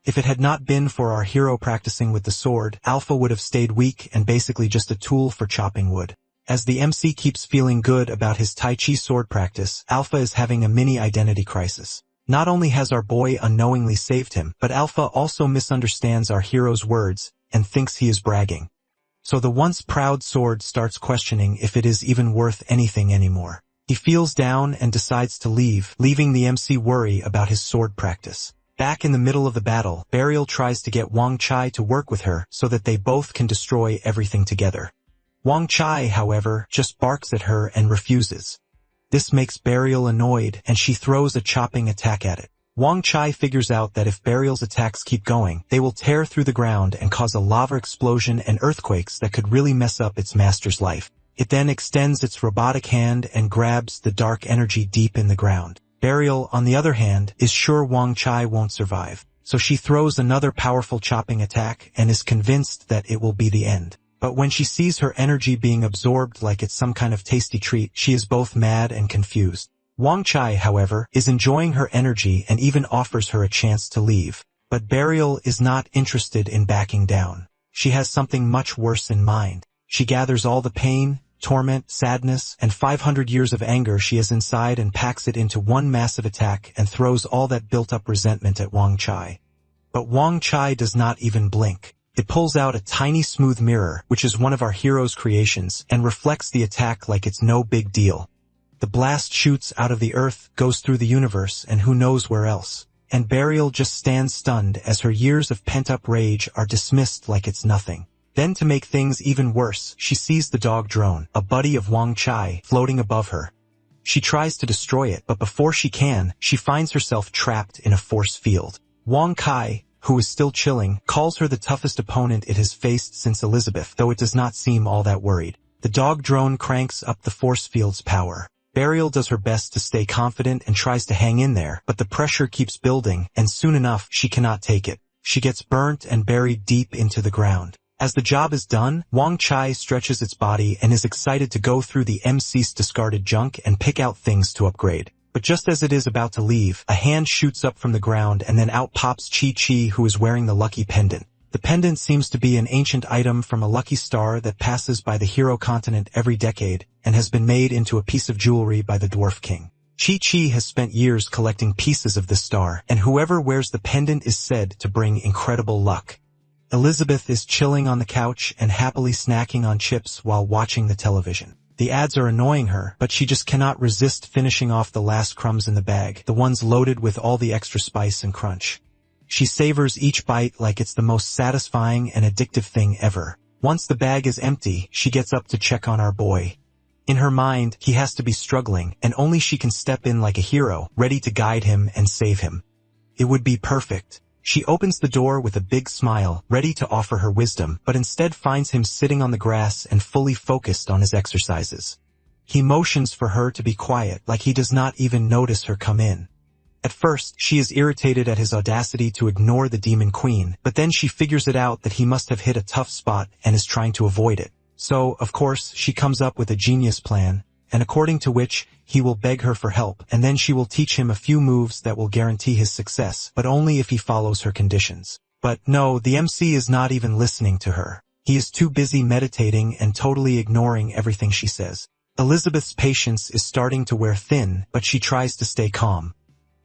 Speaker 1: If it had not been for our hero practicing with the sword, Alpha would have stayed weak and basically just a tool for chopping wood. As the MC keeps feeling good about his Tai Chi sword practice, Alpha is having a mini identity crisis. Not only has our boy unknowingly saved him, but Alpha also misunderstands our hero's words and thinks he is bragging. So the once proud sword starts questioning if it is even worth anything anymore. He feels down and decides to leave, leaving the MC worry about his sword practice. Back in the middle of the battle, Burial tries to get Wang Chai to work with her so that they both can destroy everything together. Wang Chai, however, just barks at her and refuses. This makes Burial annoyed, and she throws a chopping attack at it. Wang Chai figures out that if Burial's attacks keep going, they will tear through the ground and cause a lava explosion and earthquakes that could really mess up its master's life. It then extends its robotic hand and grabs the dark energy deep in the ground. Burial, on the other hand, is sure Wang Chai won't survive, so she throws another powerful chopping attack and is convinced that it will be the end. But when she sees her energy being absorbed like it's some kind of tasty treat, she is both mad and confused. Wang Chai, however, is enjoying her energy and even offers her a chance to leave. But Burial is not interested in backing down. She has something much worse in mind. She gathers all the pain, torment, sadness, and 500 years of anger she has inside and packs it into one massive attack and throws all that built-up resentment at Wang Chai. But Wang Chai does not even blink. It pulls out a tiny smooth mirror, which is one of our hero's creations, and reflects the attack like it's no big deal. The blast shoots out of the earth, goes through the universe, and who knows where else. And Burial just stands stunned as her years of pent-up rage are dismissed like it's nothing. Then to make things even worse, she sees the dog Drone, a buddy of Wang Chai, floating above her. She tries to destroy it, but before she can, she finds herself trapped in a force field. Wang Chai, who is still chilling, calls her the toughest opponent it has faced since Elizabeth, though it does not seem all that worried. The dog Drone cranks up the force field's power. Burial does her best to stay confident and tries to hang in there, but the pressure keeps building, and soon enough, she cannot take it. She gets burnt and buried deep into the ground. As the job is done, Wang Chai stretches its body and is excited to go through the MC's discarded junk and pick out things to upgrade. But just as it is about to leave, a hand shoots up from the ground and then out pops Chi-Chi, who is wearing the lucky pendant. The pendant seems to be an ancient item from a lucky star that passes by the hero continent every decade and has been made into a piece of jewelry by the Dwarf King. Chi-Chi has spent years collecting pieces of this star, and whoever wears the pendant is said to bring incredible luck. Elizabeth is chilling on the couch and happily snacking on chips while watching the television. The ads are annoying her, but she just cannot resist finishing off the last crumbs in the bag, the ones loaded with all the extra spice and crunch. She savors each bite like it's the most satisfying and addictive thing ever. Once the bag is empty, she gets up to check on our boy. In her mind, he has to be struggling, and only she can step in like a hero, ready to guide him and save him. It would be perfect. She opens the door with a big smile, ready to offer her wisdom, but instead finds him sitting on the grass and fully focused on his exercises. He motions for her to be quiet, like he does not even notice her come in. At first, she is irritated at his audacity to ignore the Demon Queen, but then she figures it out that he must have hit a tough spot and is trying to avoid it. So, of course, she comes up with a genius plan, and according to which, he will beg her for help, and then she will teach him a few moves that will guarantee his success, but only if he follows her conditions. But no, the MC is not even listening to her. He is too busy meditating and totally ignoring everything she says. Elizabeth's patience is starting to wear thin, but she tries to stay calm.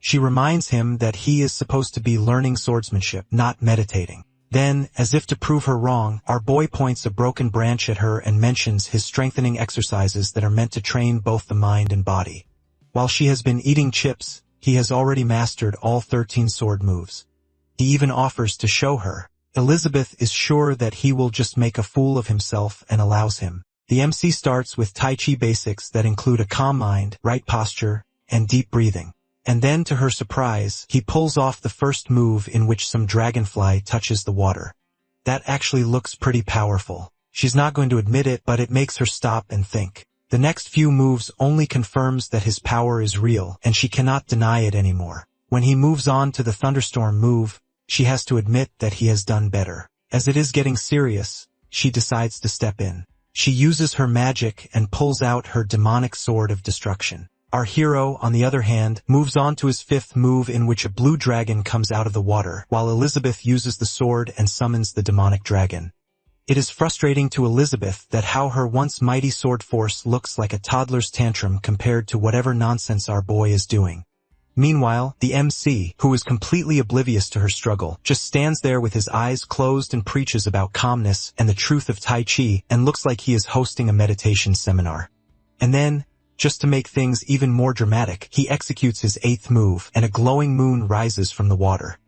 Speaker 1: She reminds him that he is supposed to be learning swordsmanship, not meditating. Then, as if to prove her wrong, our boy points a broken branch at her and mentions his strengthening exercises that are meant to train both the mind and body. While she has been eating chips, he has already mastered all 13 sword moves. He even offers to show her. Elizabeth is sure that he will just make a fool of himself and allows him. The MC starts with Tai Chi basics that include a calm mind, right posture, and deep breathing. And then, to her surprise, he pulls off the first move in which some dragonfly touches the water. That actually looks pretty powerful. She's not going to admit it, but it makes her stop and think. The next few moves only confirms that his power is real, and she cannot deny it anymore. When he moves on to the thunderstorm move, she has to admit that he has done better. As it is getting serious, she decides to step in. She uses her magic and pulls out her demonic sword of destruction. Our hero, on the other hand, moves on to his fifth move in which a blue dragon comes out of the water, while Elizabeth uses the sword and summons the demonic dragon. It is frustrating to Elizabeth that how her once mighty sword force looks like a toddler's tantrum compared to whatever nonsense our boy is doing. Meanwhile, the MC, who is completely oblivious to her struggle, just stands there with his eyes closed and preaches about calmness and the truth of Tai Chi and looks like he is hosting a meditation seminar. And then, just to make things even more dramatic, he executes his eighth move and a glowing moon rises from the water.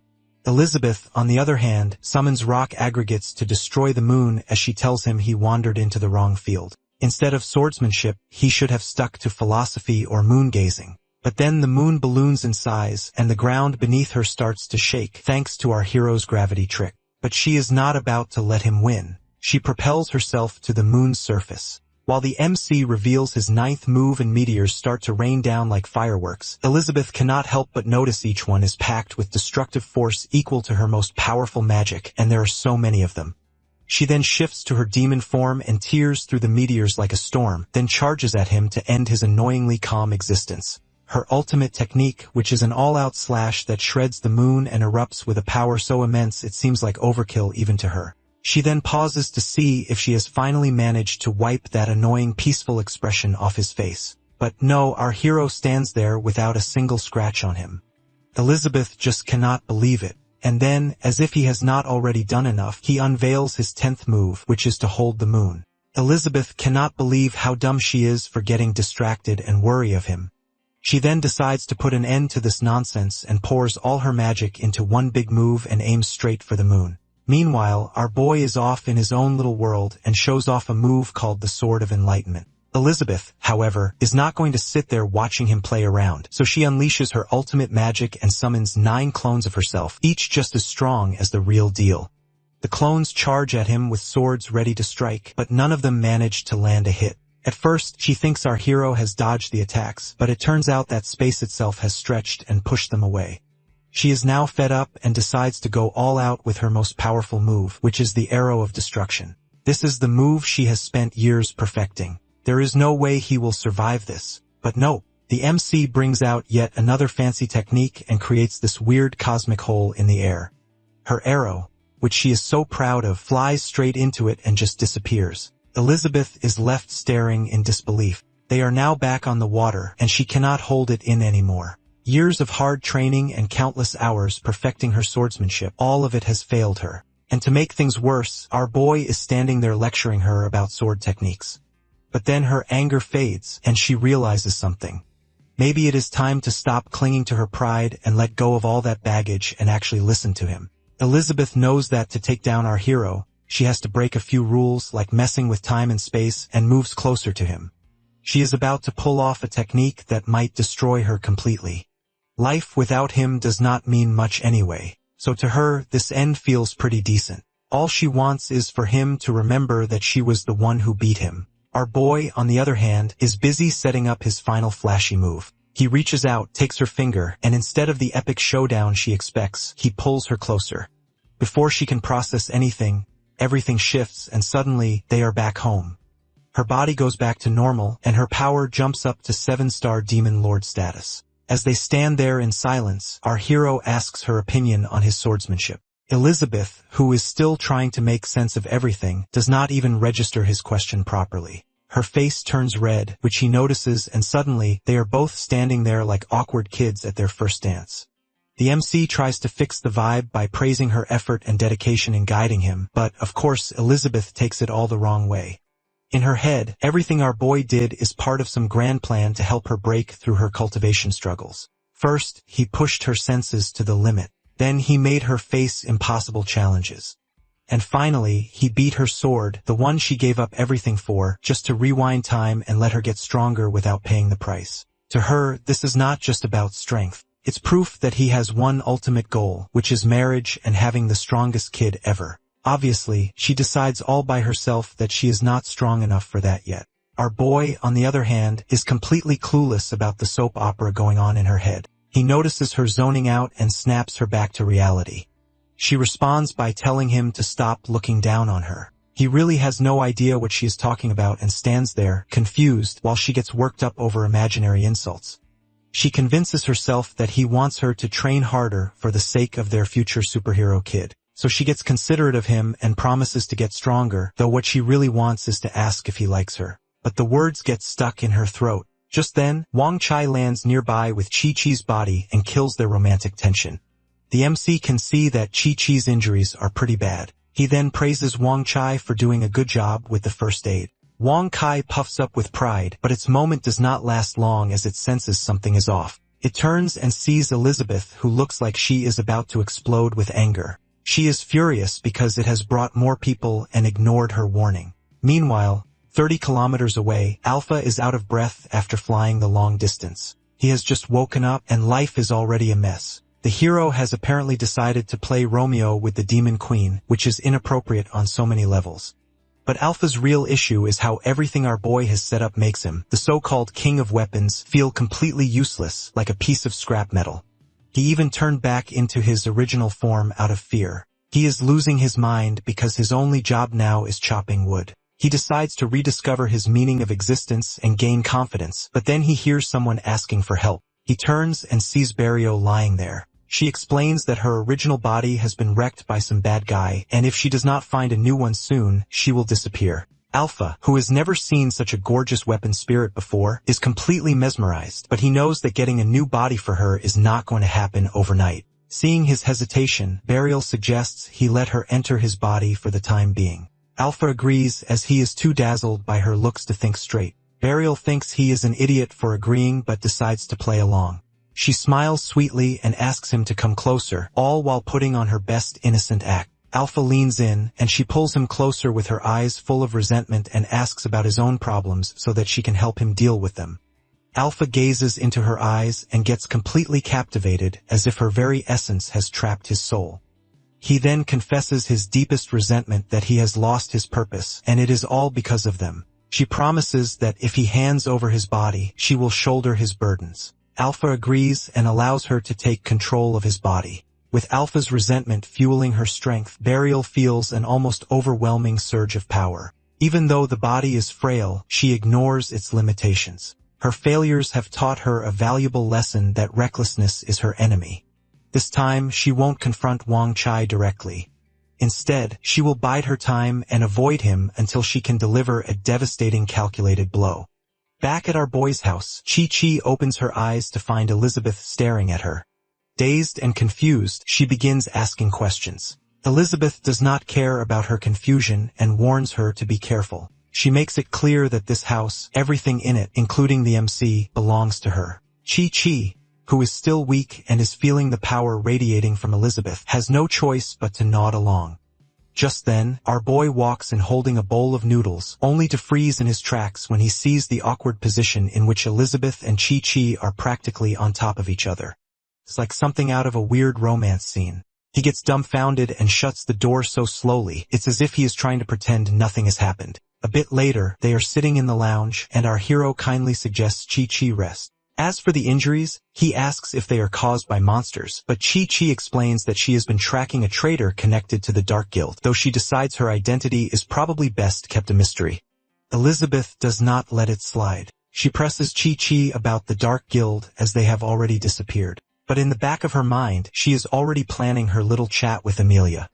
Speaker 1: Elizabeth, on the other hand, summons rock aggregates to destroy the moon as she tells him he wandered into the wrong field. Instead of swordsmanship, he should have stuck to philosophy or moon-gazing. But then the moon balloons in size and the ground beneath her starts to shake thanks to our hero's gravity trick. But she is not about to let him win. She propels herself to the moon's surface. While the MC reveals his ninth move and meteors start to rain down like fireworks, Elizabeth cannot help but notice each one is packed with destructive force equal to her most powerful magic, and there are so many of them. She then shifts to her demon form and tears through the meteors like a storm, then charges at him to end his annoyingly calm existence. Her ultimate technique, which is an all-out slash that shreds the moon and erupts with a power so immense it seems like overkill even to her. She then pauses to see if she has finally managed to wipe that annoying peaceful expression off his face. But no, our hero stands there without a single scratch on him. Elizabeth just cannot believe it. And then, as if he has not already done enough, he unveils his 10th move, which is to hold the moon. Elizabeth cannot believe how dumb she is for getting distracted and worry of him. She then decides to put an end to this nonsense and pours all her magic into one big move and aims straight for the moon. Meanwhile, our boy is off in his own little world and shows off a move called the Sword of Enlightenment. Elizabeth, however, is not going to sit there watching him play around, so she unleashes her ultimate magic and summons 9 clones of herself, each just as strong as the real deal. The clones charge at him with swords ready to strike, but none of them manage to land a hit. At first, she thinks our hero has dodged the attacks, but it turns out that space itself has stretched and pushed them away. She is now fed up and decides to go all out with her most powerful move, which is the Arrow of Destruction. This is the move she has spent years perfecting. There is no way he will survive this. But no, the MC brings out yet another fancy technique and creates this weird cosmic hole in the air. Her arrow, which she is so proud of, flies straight into it and just disappears. Elizabeth is left staring in disbelief. They are now back on the water, and she cannot hold it in anymore. Years of hard training and countless hours perfecting her swordsmanship, all of it has failed her. And to make things worse, our boy is standing there lecturing her about sword techniques. But then her anger fades, and she realizes something. Maybe it is time to stop clinging to her pride and let go of all that baggage and actually listen to him. Elizabeth knows that to take down our hero, she has to break a few rules like messing with time and space and moves closer to him. She is about to pull off a technique that might destroy her completely. Life without him does not mean much anyway, so to her, this end feels pretty decent. All she wants is for him to remember that she was the one who beat him. Our boy, on the other hand, is busy setting up his final flashy move. He reaches out, takes her finger, and instead of the epic showdown she expects, he pulls her closer. Before she can process anything, everything shifts and suddenly, they are back home. Her body goes back to normal, and her power jumps up to 7-star Demon Lord status. As they stand there in silence, our hero asks her opinion on his swordsmanship. Elizabeth, who is still trying to make sense of everything, does not even register his question properly. Her face turns red, which he notices, and suddenly, they are both standing there like awkward kids at their first dance. The MC tries to fix the vibe by praising her effort and dedication in guiding him, but, of course, Elizabeth takes it all the wrong way. In her head, everything our boy did is part of some grand plan to help her break through her cultivation struggles. First, he pushed her senses to the limit. Then he made her face impossible challenges. And finally, he beat her sword, the one she gave up everything for, just to rewind time and let her get stronger without paying the price. To her, this is not just about strength. It's proof that he has one ultimate goal, which is marriage and having the strongest kid ever. Obviously, she decides all by herself that she is not strong enough for that yet. Our boy, on the other hand, is completely clueless about the soap opera going on in her head. He notices her zoning out and snaps her back to reality. She responds by telling him to stop looking down on her. He really has no idea what she is talking about and stands there, confused, while she gets worked up over imaginary insults. She convinces herself that he wants her to train harder for the sake of their future superhero kid. So she gets considerate of him and promises to get stronger, though what she really wants is to ask if he likes her. But the words get stuck in her throat. Just then, Wang Chai lands nearby with Chi-Chi's body and kills their romantic tension. The MC can see that Chi-Chi's injuries are pretty bad. He then praises Wang Chai for doing a good job with the first aid. Wang Kai puffs up with pride, but its moment does not last long as it senses something is off. It turns and sees Elizabeth, who looks like she is about to explode with anger. She is furious because it has brought more people and ignored her warning. Meanwhile, 30 kilometers away, Alpha is out of breath after flying the long distance. He has just woken up and life is already a mess. The hero has apparently decided to play Romeo with the Demon Queen, which is inappropriate on so many levels. But Alpha's real issue is how everything our boy has set up makes him, the so-called king of weapons, feel completely useless, like a piece of scrap metal. He even turned back into his original form out of fear. He is losing his mind because his only job now is chopping wood. He decides to rediscover his meaning of existence and gain confidence, but then he hears someone asking for help. He turns and sees Barrio lying there. She explains that her original body has been wrecked by some bad guy, and if she does not find a new one soon, she will disappear. Alpha, who has never seen such a gorgeous weapon spirit before, is completely mesmerized, but he knows that getting a new body for her is not going to happen overnight. Seeing his hesitation, Barrio suggests he let her enter his body for the time being. Alpha agrees as he is too dazzled by her looks to think straight. Barrio thinks he is an idiot for agreeing but decides to play along. She smiles sweetly and asks him to come closer, all while putting on her best innocent act. Alpha leans in, and she pulls him closer with her eyes full of resentment and asks about his own problems so that she can help him deal with them. Alpha gazes into her eyes and gets completely captivated, as if her very essence has trapped his soul. He then confesses his deepest resentment that he has lost his purpose, and it is all because of them. She promises that if he hands over his body, she will shoulder his burdens. Alpha agrees and allows her to take control of his body. With Alpha's resentment fueling her strength, Burial feels an almost overwhelming surge of power. Even though the body is frail, she ignores its limitations. Her failures have taught her a valuable lesson that recklessness is her enemy. This time, she won't confront Wang Chai directly. Instead, she will bide her time and avoid him until she can deliver a devastating calculated blow. Back at our boy's house, Chi-Chi opens her eyes to find Elizabeth staring at her. Dazed and confused, she begins asking questions. Elizabeth does not care about her confusion and warns her to be careful. She makes it clear that this house, everything in it, including the MC, belongs to her. Chi-Chi, who is still weak and is feeling the power radiating from Elizabeth, has no choice but to nod along. Just then, our boy walks in holding a bowl of noodles, only to freeze in his tracks when he sees the awkward position in which Elizabeth and Chi-Chi are practically on top of each other. It's like something out of a weird romance scene. He gets dumbfounded and shuts the door so slowly, it's as if he is trying to pretend nothing has happened. A bit later, they are sitting in the lounge, and our hero kindly suggests Chi-Chi rest. As for the injuries, he asks if they are caused by monsters, but Chi-Chi explains that she has been tracking a traitor connected to the Dark Guild, though she decides her identity is probably best kept a mystery. Elizabeth does not let it slide. She presses Chi-Chi about the Dark Guild as they have already disappeared. But in the back of her mind, she is already planning her little chat with Amelia.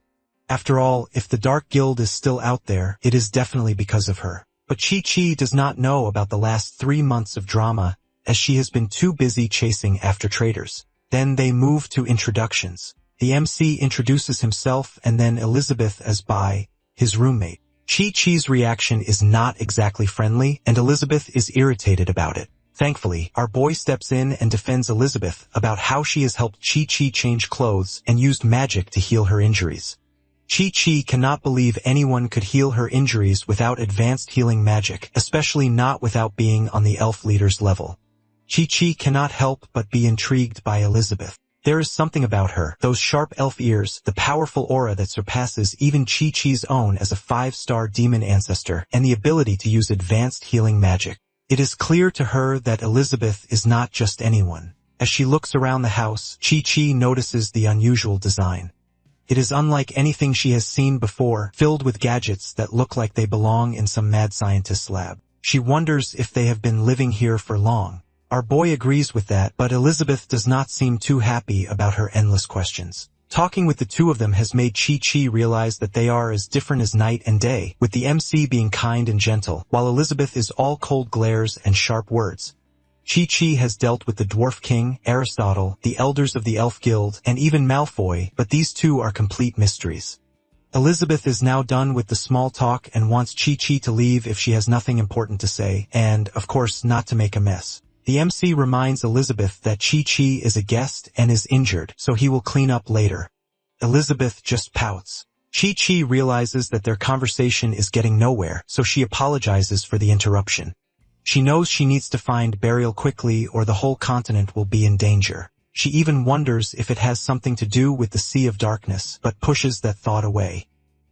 Speaker 1: After all, if the Dark Guild is still out there, it is definitely because of her. But Chi-Chi does not know about the last 3 months of drama, as she has been too busy chasing after traitors. Then they move to introductions. The MC introduces himself and then Elizabeth as Bai, his roommate. Chi-Chi's reaction is not exactly friendly, and Elizabeth is irritated about it. Thankfully, our boy steps in and defends Elizabeth about how she has helped Chi-Chi change clothes and used magic to heal her injuries. Chi-Chi cannot believe anyone could heal her injuries without advanced healing magic, especially not without being on the elf leader's level. Chi-Chi cannot help but be intrigued by Elizabeth. There is something about her, those sharp elf ears, the powerful aura that surpasses even Chi-Chi's own as a 5-star demon ancestor, and the ability to use advanced healing magic. It is clear to her that Elizabeth is not just anyone. As she looks around the house, Chi-Chi notices the unusual design. It is unlike anything she has seen before, filled with gadgets that look like they belong in some mad scientist's lab. She wonders if they have been living here for long. Our boy agrees with that, but Elizabeth does not seem too happy about her endless questions. Talking with the two of them has made Chi-Chi realize that they are as different as night and day, with the MC being kind and gentle, while Elizabeth is all cold glares and sharp words. Chi-Chi has dealt with the Dwarf King, Aristotle, the elders of the Elf Guild, and even Malfoy, but these two are complete mysteries. Elizabeth is now done with the small talk and wants Chi-Chi to leave if she has nothing important to say, and, of course, not to make a mess. The MC reminds Elizabeth that Chi-Chi is a guest and is injured, so he will clean up later. Elizabeth just pouts. Chi-Chi realizes that their conversation is getting nowhere, so she apologizes for the interruption. She knows she needs to find Burial quickly or the whole continent will be in danger. She even wonders if it has something to do with the Sea of Darkness, but pushes that thought away.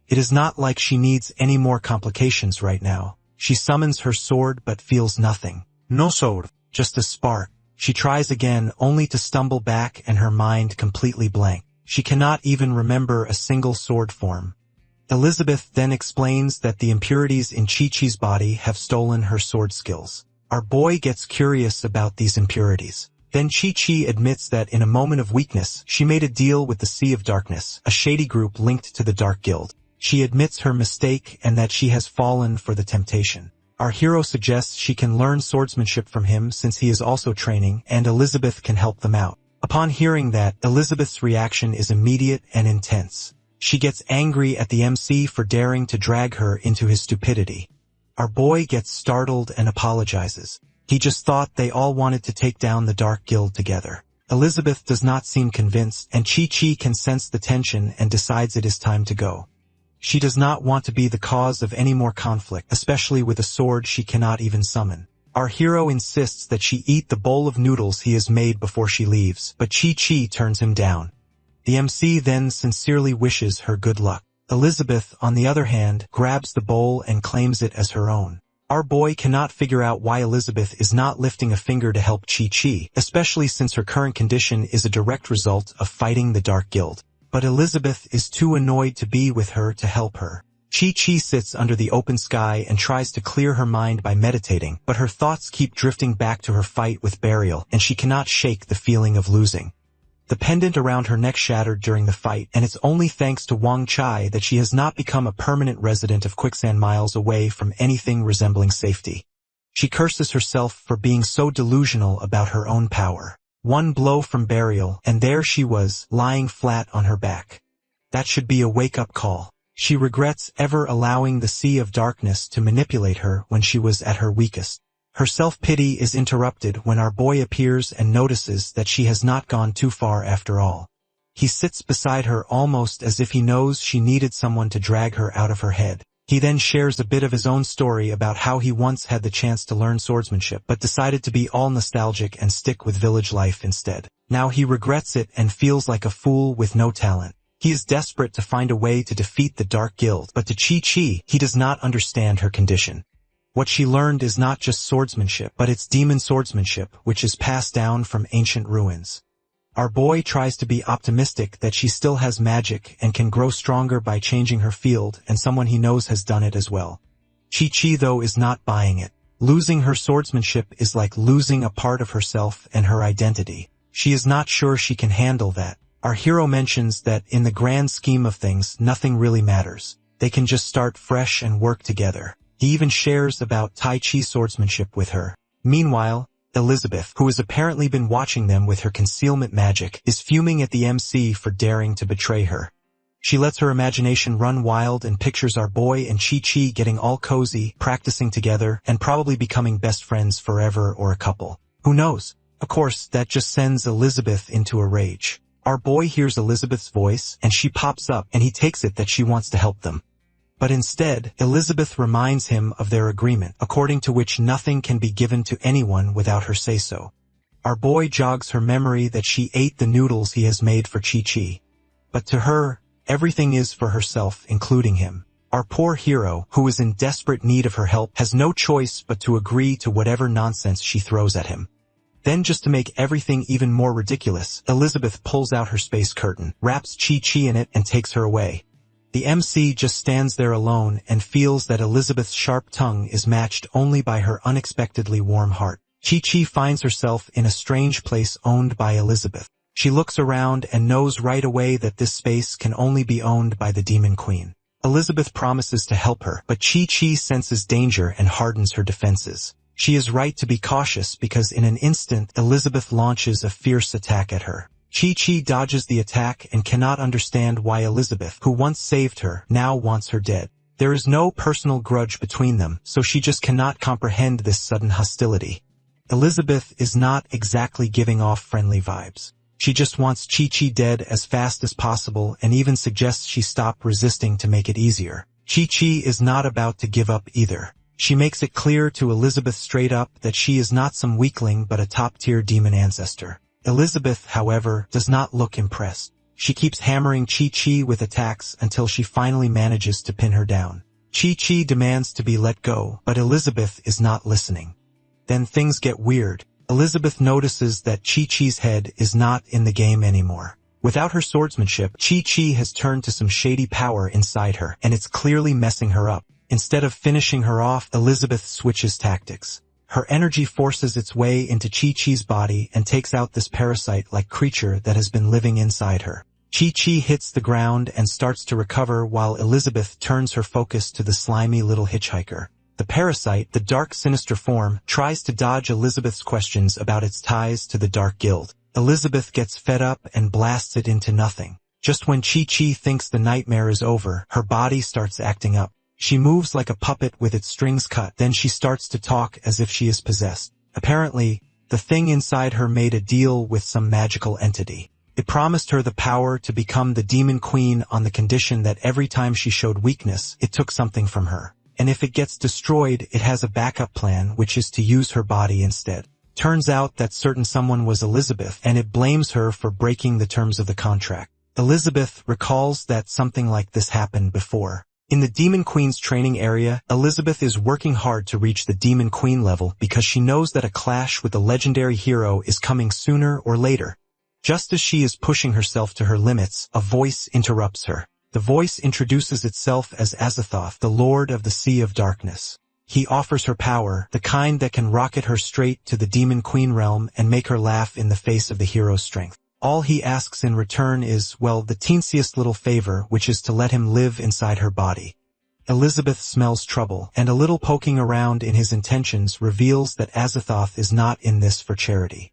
Speaker 1: It is not like she needs any more complications right now. She summons her sword but feels nothing. No sword, just a spark. She tries again, only to stumble back and her mind completely blank. She cannot even remember a single sword form. Elizabeth then explains that the impurities in Chi-Chi's body have stolen her sword skills. Our boy gets curious about these impurities. Then Chi-Chi admits that in a moment of weakness, she made a deal with the Sea of Darkness, a shady group linked to the Dark Guild. She admits her mistake and that she has fallen for the temptation. Our hero suggests she can learn swordsmanship from him since he is also training, and Elizabeth can help them out. Upon hearing that, Elizabeth's reaction is immediate and intense. She gets angry at the MC for daring to drag her into his stupidity. Our boy gets startled and apologizes. He just thought they all wanted to take down the Dark Guild together. Elizabeth does not seem convinced, and Chi-Chi can sense the tension and decides it is time to go. She does not want to be the cause of any more conflict, especially with a sword she cannot even summon. Our hero insists that she eat the bowl of noodles he has made before she leaves, but Chi-Chi turns him down. The MC then sincerely wishes her good luck. Elizabeth, on the other hand, grabs the bowl and claims it as her own. Our boy cannot figure out why Elizabeth is not lifting a finger to help Chi-Chi, especially since her current condition is a direct result of fighting the Dark Guild. But Elizabeth is too annoyed to be with her to help her. Chi-Chi sits under the open sky and tries to clear her mind by meditating, but her thoughts keep drifting back to her fight with Burial, and she cannot shake the feeling of losing. The pendant around her neck shattered during the fight, and it's only thanks to Wang Chai that she has not become a permanent resident of Quicksand miles away from anything resembling safety. She curses herself for being so delusional about her own power. One blow from Burial, and there she was, lying flat on her back. That should be a wake-up call. She regrets ever allowing the Sea of Darkness to manipulate her when she was at her weakest. Her self-pity is interrupted when our boy appears and notices that she has not gone too far after all. He sits beside her almost as if he knows she needed someone to drag her out of her head. He then shares a bit of his own story about how he once had the chance to learn swordsmanship but decided to be all nostalgic and stick with village life instead. Now he regrets it and feels like a fool with no talent. He is desperate to find a way to defeat the Dark Guild, but to Chi-Chi, he does not understand her condition. What she learned is not just swordsmanship, but it's demon swordsmanship, which is passed down from ancient ruins. Our boy tries to be optimistic that she still has magic and can grow stronger by changing her field, and someone he knows has done it as well. Chi-Chi, though, is not buying it. Losing her swordsmanship is like losing a part of herself and her identity. She is not sure she can handle that. Our hero mentions that in the grand scheme of things, nothing really matters. They can just start fresh and work together. He even shares about Tai Chi swordsmanship with her. Meanwhile, Elizabeth, who has apparently been watching them with her concealment magic, is fuming at the MC for daring to betray her. She lets her imagination run wild and pictures our boy and Chi-Chi getting all cozy, practicing together, and probably becoming best friends forever or a couple. Who knows? Of course, that just sends Elizabeth into a rage. Our boy hears Elizabeth's voice, and she pops up, and he takes it that she wants to help them. But instead, Elizabeth reminds him of their agreement, according to which nothing can be given to anyone without her say-so. Our boy jogs her memory that she ate the noodles he has made for Chi-Chi. But to her, everything is for herself, including him. Our poor hero, who is in desperate need of her help, has no choice but to agree to whatever nonsense she throws at him. Then just to make everything even more ridiculous, Elizabeth pulls out her space curtain, wraps Chi-Chi in it, and takes her away. The MC just stands there alone and feels that Elizabeth's sharp tongue is matched only by her unexpectedly warm heart. Chi-Chi finds herself in a strange place owned by Elizabeth. She looks around and knows right away that this space can only be owned by the Demon Queen. Elizabeth promises to help her, but Chi-Chi senses danger and hardens her defenses. She is right to be cautious because in an instant Elizabeth launches a fierce attack at her. Chi-Chi dodges the attack and cannot understand why Elizabeth, who once saved her, now wants her dead. There is no personal grudge between them, so she just cannot comprehend this sudden hostility. Elizabeth is not exactly giving off friendly vibes. She just wants Chi-Chi dead as fast as possible and even suggests she stop resisting to make it easier. Chi-Chi is not about to give up either. She makes it clear to Elizabeth straight up that she is not some weakling but a top-tier demon ancestor. Elizabeth, however, does not look impressed. She keeps hammering Chi-Chi with attacks until she finally manages to pin her down. Chi-Chi demands to be let go, but Elizabeth is not listening. Then things get weird. Elizabeth notices that Chi-Chi's head is not in the game anymore. Without her swordsmanship, Chi-Chi has turned to some shady power inside her, and it's clearly messing her up. Instead of finishing her off, Elizabeth switches tactics. Her energy forces its way into Chi-Chi's body and takes out this parasite-like creature that has been living inside her. Chi-Chi hits the ground and starts to recover while Elizabeth turns her focus to the slimy little hitchhiker. The parasite, the dark sinister form, tries to dodge Elizabeth's questions about its ties to the Dark Guild. Elizabeth gets fed up and blasts it into nothing. Just when Chi-Chi thinks the nightmare is over, her body starts acting up. She moves like a puppet with its strings cut, then she starts to talk as if she is possessed. Apparently, the thing inside her made a deal with some magical entity. It promised her the power to become the Demon Queen on the condition that every time she showed weakness, it took something from her. And if it gets destroyed, it has a backup plan, which is to use her body instead. Turns out that certain someone was Elizabeth, and it blames her for breaking the terms of the contract. Elizabeth recalls that something like this happened before. In the Demon Queen's training area, Elizabeth is working hard to reach the Demon Queen level because she knows that a clash with the legendary hero is coming sooner or later. Just as she is pushing herself to her limits, a voice interrupts her. The voice introduces itself as Azathoth, the Lord of the Sea of Darkness. He offers her power, the kind that can rocket her straight to the Demon Queen realm and make her laugh in the face of the hero's strength. All he asks in return is, well, the teensiest little favor, which is to let him live inside her body. Elizabeth smells trouble, and a little poking around in his intentions reveals that Azathoth is not in this for charity.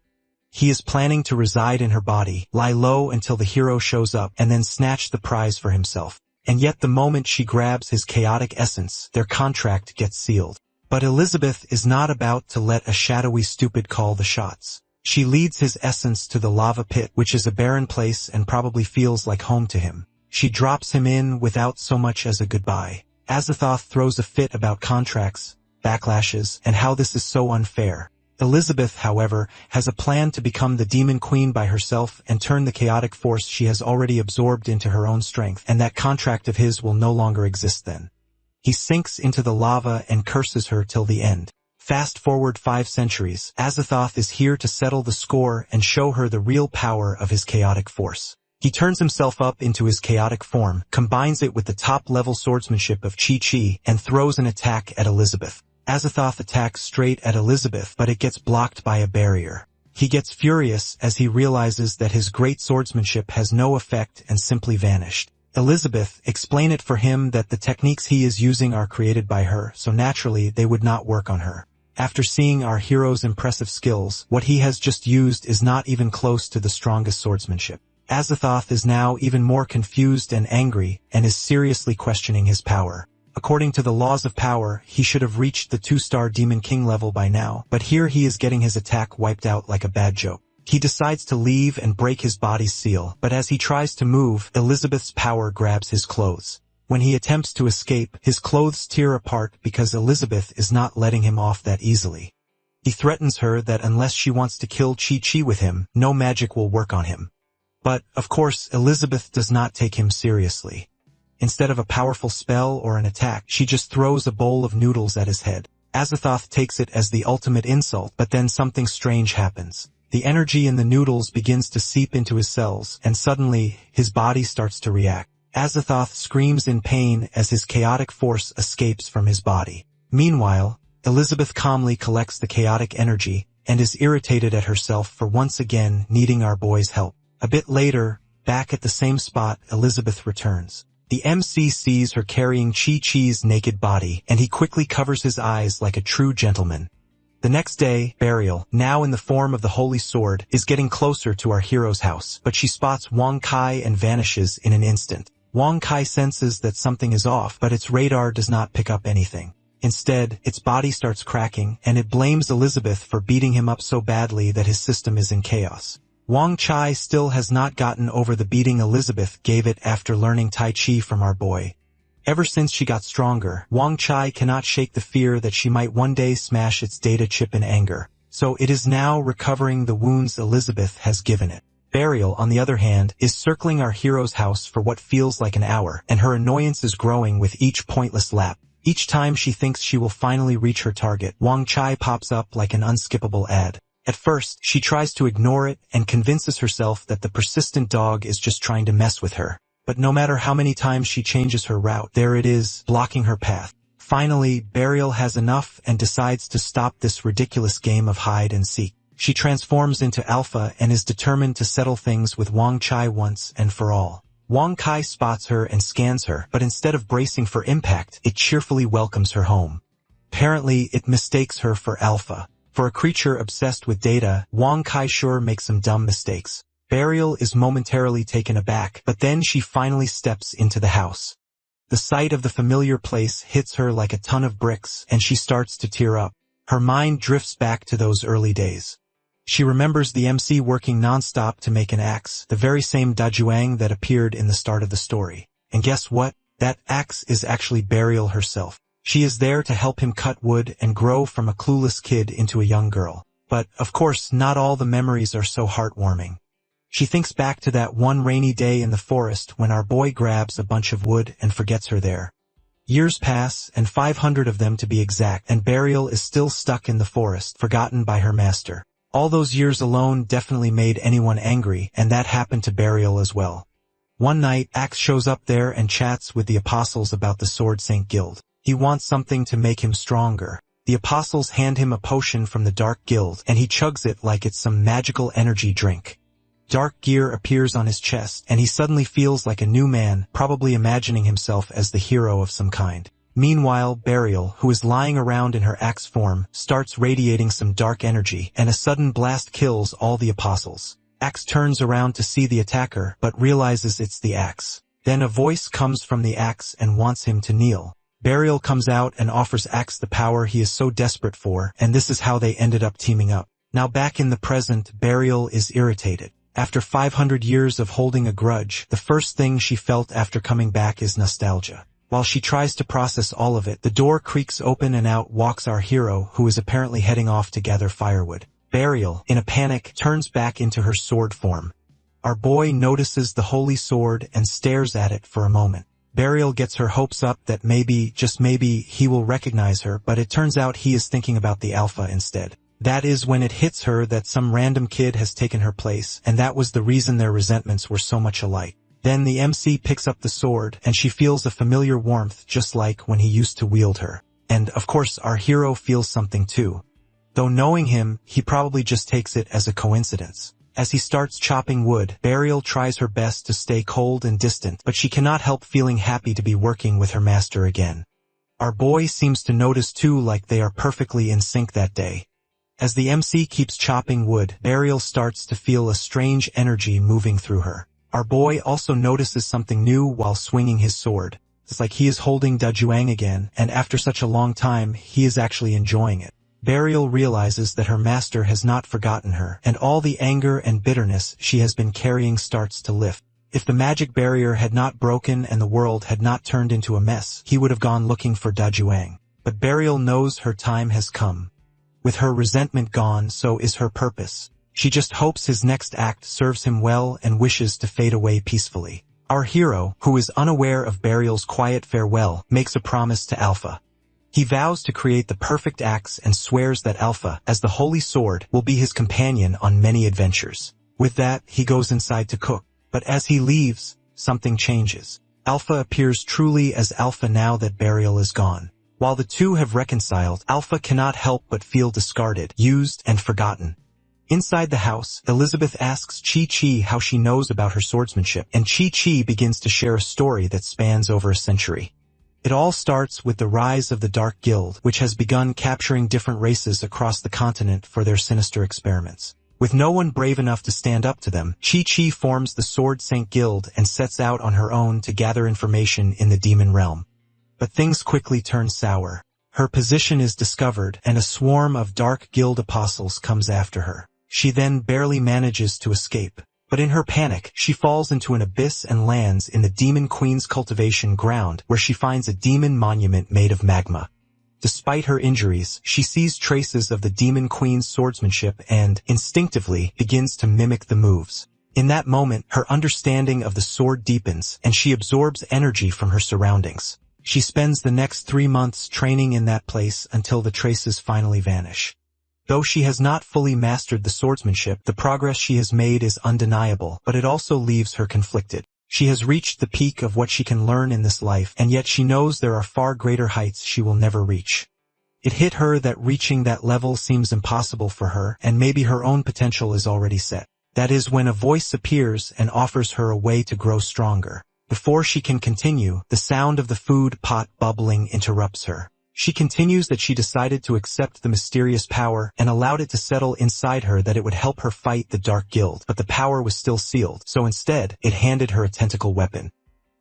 Speaker 1: He is planning to reside in her body, lie low until the hero shows up, and then snatch the prize for himself. And yet the moment she grabs his chaotic essence, their contract gets sealed. But Elizabeth is not about to let a shadowy stupid call the shots. She leads his essence to the lava pit, which is a barren place and probably feels like home to him. She drops him in without so much as a goodbye. Azathoth throws a fit about contracts, backlashes, and how this is so unfair. Elizabeth, however, has a plan to become the Demon Queen by herself and turn the chaotic force she has already absorbed into her own strength, and that contract of his will no longer exist then. He sinks into the lava and curses her till the end. Fast forward 5 centuries, Azathoth is here to settle the score and show her the real power of his chaotic force. He turns himself up into his chaotic form, combines it with the top-level swordsmanship of Chi-Chi, and throws an attack at Elizabeth. Azathoth attacks straight at Elizabeth, but it gets blocked by a barrier. He gets furious as he realizes that his great swordsmanship has no effect and simply vanished. Elizabeth, explain it for him that the techniques he is using are created by her, so naturally they would not work on her. After seeing our hero's impressive skills, what he has just used is not even close to the strongest swordsmanship. Azathoth is now even more confused and angry, and is seriously questioning his power. According to the laws of power, he should have reached the 2-star Demon King level by now, but here he is getting his attack wiped out like a bad joke. He decides to leave and break his body's seal, but as he tries to move, Elizabeth's power grabs his clothes. When he attempts to escape, his clothes tear apart because Elizabeth is not letting him off that easily. He threatens her that unless she wants to kill Chi-Chi with him, no magic will work on him. But, of course, Elizabeth does not take him seriously. Instead of a powerful spell or an attack, she just throws a bowl of noodles at his head. Azathoth takes it as the ultimate insult, but then something strange happens. The energy in the noodles begins to seep into his cells, and suddenly, his body starts to react. Azathoth screams in pain as his chaotic force escapes from his body. Meanwhile, Elizabeth calmly collects the chaotic energy, and is irritated at herself for once again needing our boy's help. A bit later, back at the same spot, Elizabeth returns. The MC sees her carrying Chi-Chi's naked body, and he quickly covers his eyes like a true gentleman. The next day, Burial, now in the form of the Holy Sword, is getting closer to our hero's house, but she spots Wang Kai and vanishes in an instant. Wang Kai senses that something is off, but its radar does not pick up anything. Instead, its body starts cracking, and it blames Elizabeth for beating him up so badly that his system is in chaos. Wang Chai still has not gotten over the beating Elizabeth gave it after learning Tai Chi from our boy. Ever since she got stronger, Wang Chai cannot shake the fear that she might one day smash its data chip in anger, so it is now recovering the wounds Elizabeth has given it. Burial, on the other hand, is circling our hero's house for what feels like an hour, and her annoyance is growing with each pointless lap. Each time she thinks she will finally reach her target, Wang Chai pops up like an unskippable ad. At first, she tries to ignore it and convinces herself that the persistent dog is just trying to mess with her. But no matter how many times she changes her route, there it is, blocking her path. Finally, Burial has enough and decides to stop this ridiculous game of hide and seek. She transforms into Alpha and is determined to settle things with Wang Chai once and for all. Wang Kai spots her and scans her, but instead of bracing for impact, it cheerfully welcomes her home. Apparently, it mistakes her for Alpha. For a creature obsessed with data, Wang Kai sure makes some dumb mistakes. Burial is momentarily taken aback, but then she finally steps into the house. The sight of the familiar place hits her like a ton of bricks, and she starts to tear up. Her mind drifts back to those early days. She remembers the MC working non-stop to make an axe, the very same Dajuang that appeared in the start of the story. And guess what? That axe is actually Burial herself. She is there to help him cut wood and grow from a clueless kid into a young girl. But, of course, not all the memories are so heartwarming. She thinks back to that one rainy day in the forest when our boy grabs a bunch of wood and forgets her there. Years pass, and 500 of them to be exact, and Burial is still stuck in the forest, forgotten by her master. All those years alone definitely made anyone angry, and that happened to Burial as well. One night, Axe shows up there and chats with the apostles about the Sword Saint Guild. He wants something to make him stronger. The apostles hand him a potion from the Dark Guild, and he chugs it like it's some magical energy drink. Dark gear appears on his chest, and he suddenly feels like a new man, probably imagining himself as the hero of some kind. Meanwhile, Burial, who is lying around in her axe form, starts radiating some dark energy, and a sudden blast kills all the apostles. Axe turns around to see the attacker, but realizes it's the axe. Then a voice comes from the axe and wants him to kneel. Burial comes out and offers Axe the power he is so desperate for, and this is how they ended up teaming up. Now back in the present, Burial is irritated. After 500 years of holding a grudge, the first thing she felt after coming back is nostalgia. While she tries to process all of it, the door creaks open and out walks our hero, who is apparently heading off to gather firewood. Burial, in a panic, turns back into her sword form. Our boy notices the holy sword and stares at it for a moment. Burial gets her hopes up that maybe, just maybe, he will recognize her, but it turns out he is thinking about the Alpha instead. That is when it hits her that some random kid has taken her place, and that was the reason their resentments were so much alike. Then the MC picks up the sword, and she feels a familiar warmth just like when he used to wield her. And, of course, our hero feels something too. Though knowing him, he probably just takes it as a coincidence. As he starts chopping wood, Burial tries her best to stay cold and distant, but she cannot help feeling happy to be working with her master again. Our boy seems to notice too, like they are perfectly in sync that day. As the MC keeps chopping wood, Burial starts to feel a strange energy moving through her. Our boy also notices something new while swinging his sword. It's like he is holding Dajuang again, and after such a long time, he is actually enjoying it. Burial realizes that her master has not forgotten her, and all the anger and bitterness she has been carrying starts to lift. If the magic barrier had not broken and the world had not turned into a mess, he would have gone looking for Dajuang. But Burial knows her time has come. With her resentment gone, so is her purpose. She just hopes his next act serves him well and wishes to fade away peacefully. Our hero, who is unaware of Burial's quiet farewell, makes a promise to Alpha. He vows to create the perfect axe and swears that Alpha, as the holy sword, will be his companion on many adventures. With that, he goes inside to cook. But as he leaves, something changes. Alpha appears truly as Alpha now that Burial is gone. While the two have reconciled, Alpha cannot help but feel discarded, used, and forgotten. Inside the house, Elizabeth asks Chi-Chi how she knows about her swordsmanship, and Chi-Chi begins to share a story that spans over a century. It all starts with the rise of the Dark Guild, which has begun capturing different races across the continent for their sinister experiments. With no one brave enough to stand up to them, Chi-Chi forms the Sword Saint Guild and sets out on her own to gather information in the demon realm. But things quickly turn sour. Her position is discovered, and a swarm of Dark Guild apostles comes after her. She then barely manages to escape. But in her panic, she falls into an abyss and lands in the Demon Queen's cultivation ground, where she finds a demon monument made of magma. Despite her injuries, she sees traces of the Demon Queen's swordsmanship and, instinctively, begins to mimic the moves. In that moment, her understanding of the sword deepens, and she absorbs energy from her surroundings. She spends the next 3 months training in that place until the traces finally vanish. Though she has not fully mastered the swordsmanship, the progress she has made is undeniable, but it also leaves her conflicted. She has reached the peak of what she can learn in this life, and yet she knows there are far greater heights she will never reach. It hit her that reaching that level seems impossible for her, and maybe her own potential is already set. That is when a voice appears and offers her a way to grow stronger. Before she can continue, the sound of the food pot bubbling interrupts her. She continues that she decided to accept the mysterious power and allowed it to settle inside her that it would help her fight the Dark Guild, but the power was still sealed, so instead, it handed her a tentacle weapon.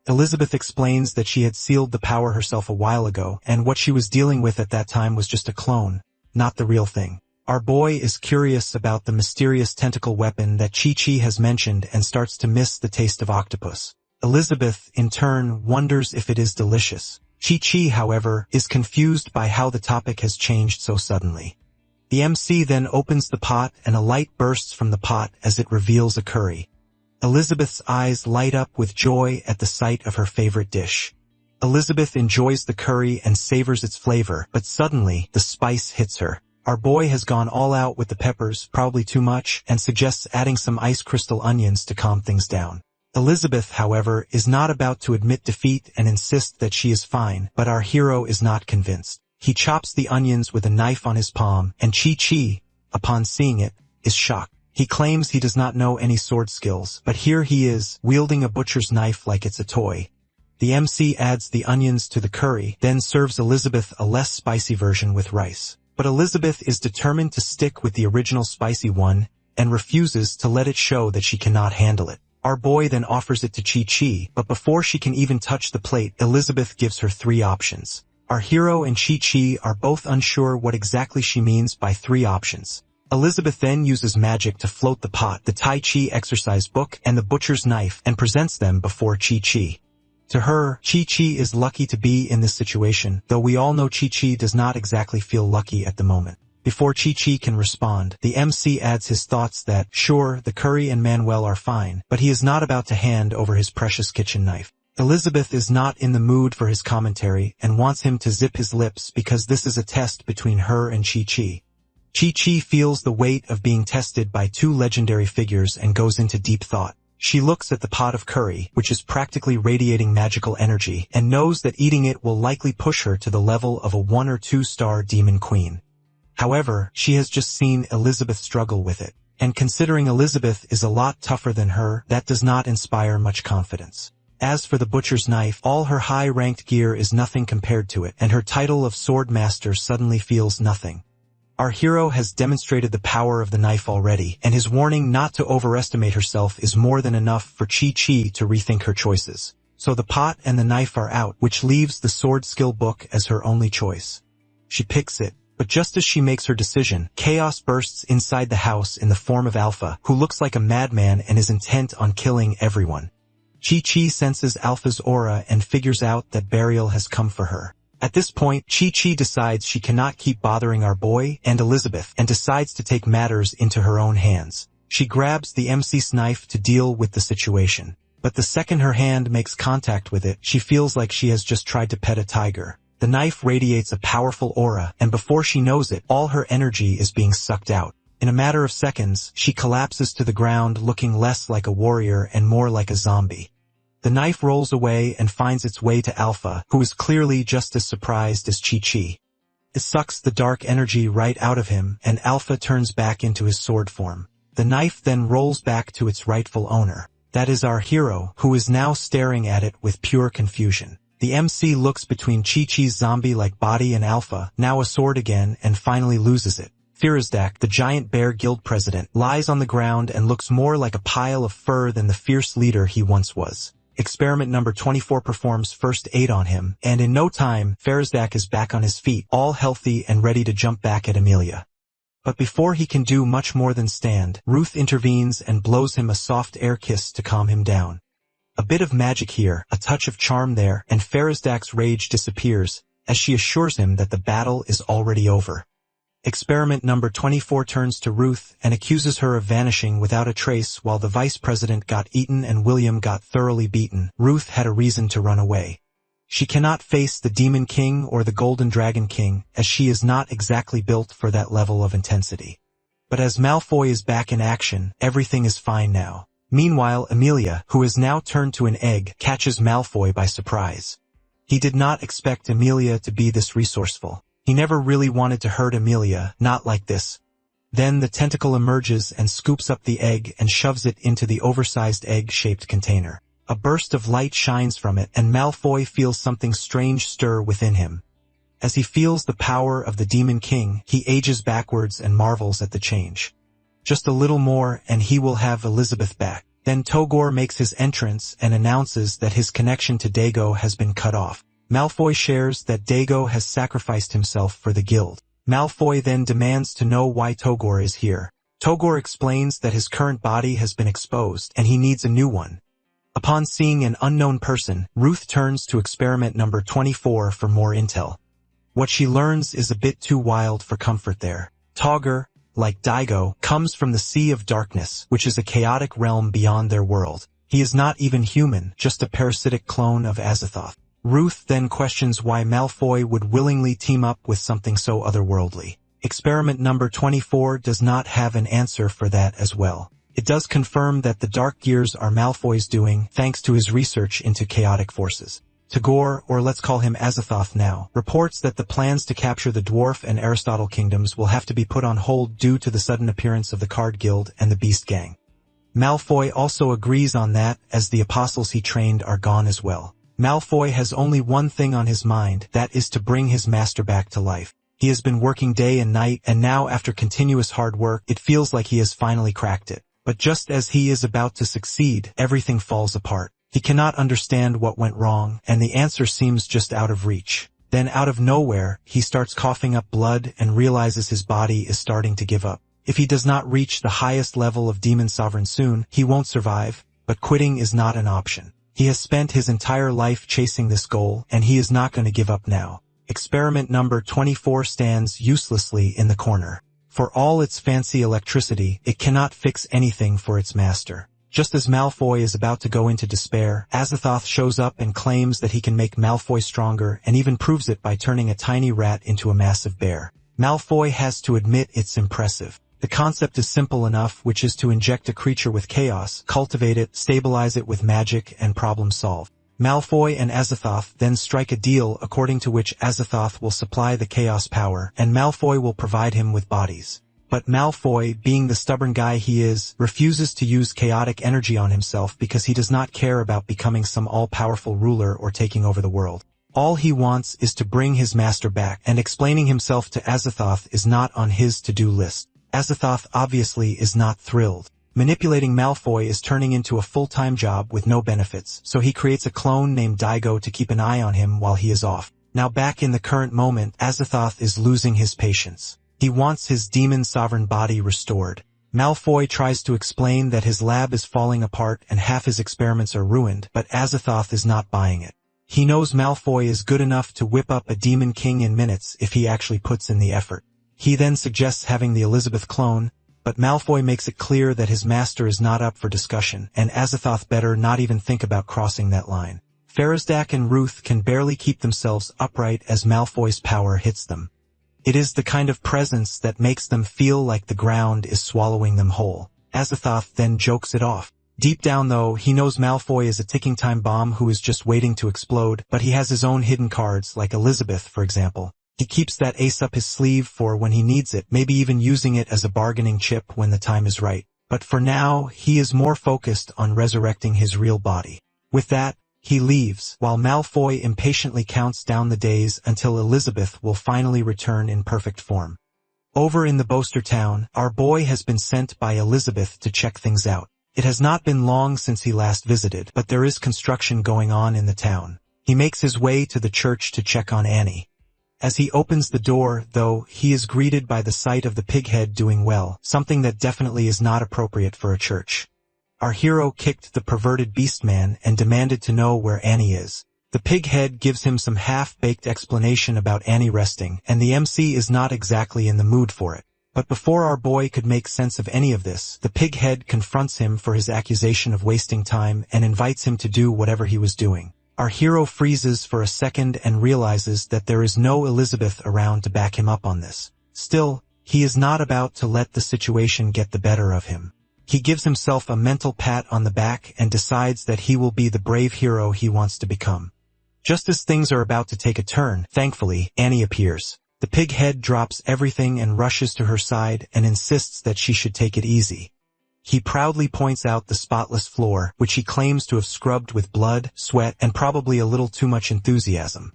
Speaker 1: Elizabeth explains that she had sealed the power herself a while ago, and what she was dealing with at that time was just a clone, not the real thing. Our boy is curious about the mysterious tentacle weapon that Chi-Chi has mentioned and starts to miss the taste of octopus. Elizabeth, in turn, wonders if it is delicious. Chi-Chi, however, is confused by how the topic has changed so suddenly. The MC then opens the pot and a light bursts from the pot as it reveals a curry. Elizabeth's eyes light up with joy at the sight of her favorite dish. Elizabeth enjoys the curry and savors its flavor, but suddenly, the spice hits her. Our boy has gone all out with the peppers, probably too much, and suggests adding some ice crystal onions to calm things down. Elizabeth, however, is not about to admit defeat and insist that she is fine, but our hero is not convinced. He chops the onions with a knife on his palm, and Chi-Chi, upon seeing it, is shocked. He claims he does not know any sword skills, but here he is, wielding a butcher's knife like it's a toy. The MC adds the onions to the curry, then serves Elizabeth a less spicy version with rice. But Elizabeth is determined to stick with the original spicy one, and refuses to let it show that she cannot handle it. Our boy then offers it to Chi-Chi, but before she can even touch the plate, Elizabeth gives her 3 options. Our hero and Chi-Chi are both unsure what exactly she means by 3 options. Elizabeth then uses magic to float the pot, the Tai Chi exercise book, and the butcher's knife, and presents them before Chi-Chi. To her, Chi-Chi is lucky to be in this situation, though we all know Chi-Chi does not exactly feel lucky at the moment. Before Chi-Chi can respond, the MC adds his thoughts that, sure, the curry and Manuel are fine, but he is not about to hand over his precious kitchen knife. Elizabeth is not in the mood for his commentary and wants him to zip his lips because this is a test between her and Chi-Chi. Chi-Chi feels the weight of being tested by 2 legendary figures and goes into deep thought. She looks at the pot of curry, which is practically radiating magical energy, and knows that eating it will likely push her to the level of a 1 or 2 star demon queen. However, she has just seen Elizabeth struggle with it, and considering Elizabeth is a lot tougher than her, that does not inspire much confidence. As for the butcher's knife, all her high-ranked gear is nothing compared to it, and her title of sword master suddenly feels nothing. Our hero has demonstrated the power of the knife already, and his warning not to overestimate herself is more than enough for Chi-Chi to rethink her choices. So the pot and the knife are out, which leaves the sword skill book as her only choice. She picks it. But just as she makes her decision, chaos bursts inside the house in the form of Alpha, who looks like a madman and is intent on killing everyone. Chi-Chi senses Alpha's aura and figures out that burial has come for her. At this point, Chi-Chi decides she cannot keep bothering our boy and Elizabeth and decides to take matters into her own hands. She grabs the MC's knife to deal with the situation. But the second her hand makes contact with it, she feels like she has just tried to pet a tiger. The knife radiates a powerful aura, and before she knows it, all her energy is being sucked out. In a matter of seconds, she collapses to the ground looking less like a warrior and more like a zombie. The knife rolls away and finds its way to Alpha, who is clearly just as surprised as Chi-Chi. It sucks the dark energy right out of him, and Alpha turns back into his sword form. The knife then rolls back to its rightful owner. That is our hero, who is now staring at it with pure confusion. The MC looks between Chi-Chi's zombie-like body and Alpha, now a sword again, and finally loses it. Firazdak, the giant bear guild president, lies on the ground and looks more like a pile of fur than the fierce leader he once was. Experiment number 24 performs first aid on him, and in no time, Firazdak is back on his feet, all healthy and ready to jump back at Amelia. But before he can do much more than stand, Ruth intervenes and blows him a soft air kiss to calm him down. A bit of magic here, a touch of charm there, and Farazdak's rage disappears, as she assures him that the battle is already over. Experiment number 24 turns to Ruth and accuses her of vanishing without a trace while the vice president got eaten and William got thoroughly beaten. Ruth had a reason to run away. She cannot face the Demon King or the Golden Dragon King, as she is not exactly built for that level of intensity. But as Malfoy is back in action, everything is fine now. Meanwhile, Amelia, who is now turned to an egg, catches Malfoy by surprise. He did not expect Amelia to be this resourceful. He never really wanted to hurt Amelia, not like this. Then the tentacle emerges and scoops up the egg and shoves it into the oversized egg-shaped container. A burst of light shines from it, and Malfoy feels something strange stir within him. As he feels the power of the Demon King, he ages backwards and marvels at the change. Just a little more, and he will have Elizabeth back. Then Togor makes his entrance and announces that his connection to Dago has been cut off. Malfoy shares that Dago has sacrificed himself for the guild. Malfoy then demands to know why Togor is here. Togor explains that his current body has been exposed, and he needs a new one. Upon seeing an unknown person, Ruth turns to experiment number 24 for more intel. What she learns is a bit too wild for comfort there. Togor, like Daigo, comes from the Sea of Darkness, which is a chaotic realm beyond their world. He is not even human, just a parasitic clone of Azathoth. Ruth then questions why Malfoy would willingly team up with something so otherworldly. Experiment number 24 does not have an answer for that as well. It does confirm that the Dark Gears are Malfoy's doing, thanks to his research into chaotic forces. Tagore, or let's call him Azathoth now, reports that the plans to capture the Dwarf and Aristotle kingdoms will have to be put on hold due to the sudden appearance of the Card Guild and the Beast Gang. Malfoy also agrees on that, as the apostles he trained are gone as well. Malfoy has only one thing on his mind, that is to bring his master back to life. He has been working day and night, and now after continuous hard work, it feels like he has finally cracked it. But just as he is about to succeed, everything falls apart. He cannot understand what went wrong, and the answer seems just out of reach. Then out of nowhere, he starts coughing up blood and realizes his body is starting to give up. If he does not reach the highest level of Demon Sovereign soon, he won't survive, but quitting is not an option. He has spent his entire life chasing this goal, and he is not going to give up now. Experiment number 24 stands uselessly in the corner. For all its fancy electricity, it cannot fix anything for its master. Just as Malfoy is about to go into despair, Azathoth shows up and claims that he can make Malfoy stronger, and even proves it by turning a tiny rat into a massive bear. Malfoy has to admit it's impressive. The concept is simple enough, which is to inject a creature with chaos, cultivate it, stabilize it with magic, and problem solve. Malfoy and Azathoth then strike a deal according to which Azathoth will supply the chaos power, and Malfoy will provide him with bodies. But Malfoy, being the stubborn guy he is, refuses to use chaotic energy on himself because he does not care about becoming some all-powerful ruler or taking over the world. All he wants is to bring his master back, and explaining himself to Azathoth is not on his to-do list. Azathoth obviously is not thrilled. Manipulating Malfoy is turning into a full-time job with no benefits, so he creates a clone named Daigo to keep an eye on him while he is off. Now back in the current moment, Azathoth is losing his patience. He wants his demon sovereign body restored. Malfoy tries to explain that his lab is falling apart and half his experiments are ruined, but Azathoth is not buying it. He knows Malfoy is good enough to whip up a Demon King in minutes if he actually puts in the effort. He then suggests having the Elizabeth clone, but Malfoy makes it clear that his master is not up for discussion, and Azathoth better not even think about crossing that line. Farazdak and Ruth can barely keep themselves upright as Malfoy's power hits them. It is the kind of presence that makes them feel like the ground is swallowing them whole. Azathoth then jokes it off. Deep down though, he knows Malfoy is a ticking time bomb who is just waiting to explode, but he has his own hidden cards, like Elizabeth for example. He keeps that ace up his sleeve for when he needs it, maybe even using it as a bargaining chip when the time is right. But for now, he is more focused on resurrecting his real body. With that, he leaves, while Malfoy impatiently counts down the days until Elizabeth will finally return in perfect form. Over in the Boaster town, our boy has been sent by Elizabeth to check things out. It has not been long since he last visited, but there is construction going on in the town. He makes his way to the church to check on Annie. As he opens the door, though, he is greeted by the sight of the pighead doing well, something that definitely is not appropriate for a church. Our hero kicked the perverted beastman and demanded to know where Annie is. The pighead gives him some half-baked explanation about Annie resting, and the MC is not exactly in the mood for it. But before our boy could make sense of any of this, the pighead confronts him for his accusation of wasting time and invites him to do whatever he was doing. Our hero freezes for a second and realizes that there is no Elizabeth around to back him up on this. Still, he is not about to let the situation get the better of him. He gives himself a mental pat on the back and decides that he will be the brave hero he wants to become. Just as things are about to take a turn, thankfully, Annie appears. The pighead drops everything and rushes to her side and insists that she should take it easy. He proudly points out the spotless floor, which he claims to have scrubbed with blood, sweat, and probably a little too much enthusiasm.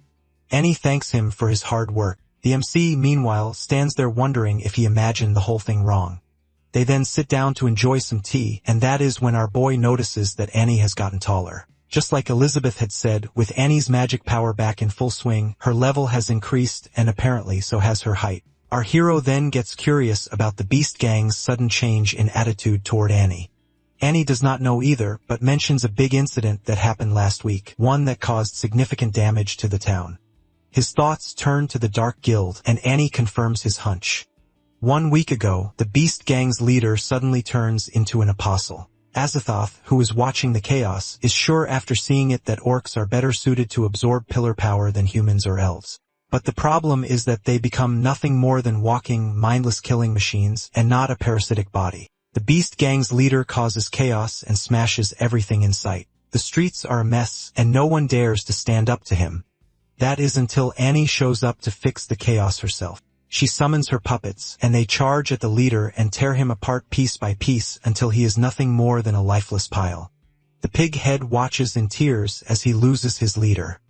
Speaker 1: Annie thanks him for his hard work. The MC, meanwhile, stands there wondering if he imagined the whole thing wrong. They then sit down to enjoy some tea, and that is when our boy notices that Annie has gotten taller. Just like Elizabeth had said, with Annie's magic power back in full swing, her level has increased and apparently so has her height. Our hero then gets curious about the Beast Gang's sudden change in attitude toward Annie. Annie does not know either, but mentions a big incident that happened last week, one that caused significant damage to the town. His thoughts turn to the Dark Guild, and Annie confirms his hunch. 1 week ago, the Beast Gang's leader suddenly turns into an apostle. Azathoth, who is watching the chaos, is sure after seeing it that orcs are better suited to absorb pillar power than humans or elves. But the problem is that they become nothing more than walking, mindless killing machines, and not a parasitic body. The Beast Gang's leader causes chaos and smashes everything in sight. The streets are a mess, and no one dares to stand up to him. That is until Annie shows up to fix the chaos herself. She summons her puppets, and they charge at the leader and tear him apart piece by piece until he is nothing more than a lifeless pile. The pig head watches in tears as he loses his leader.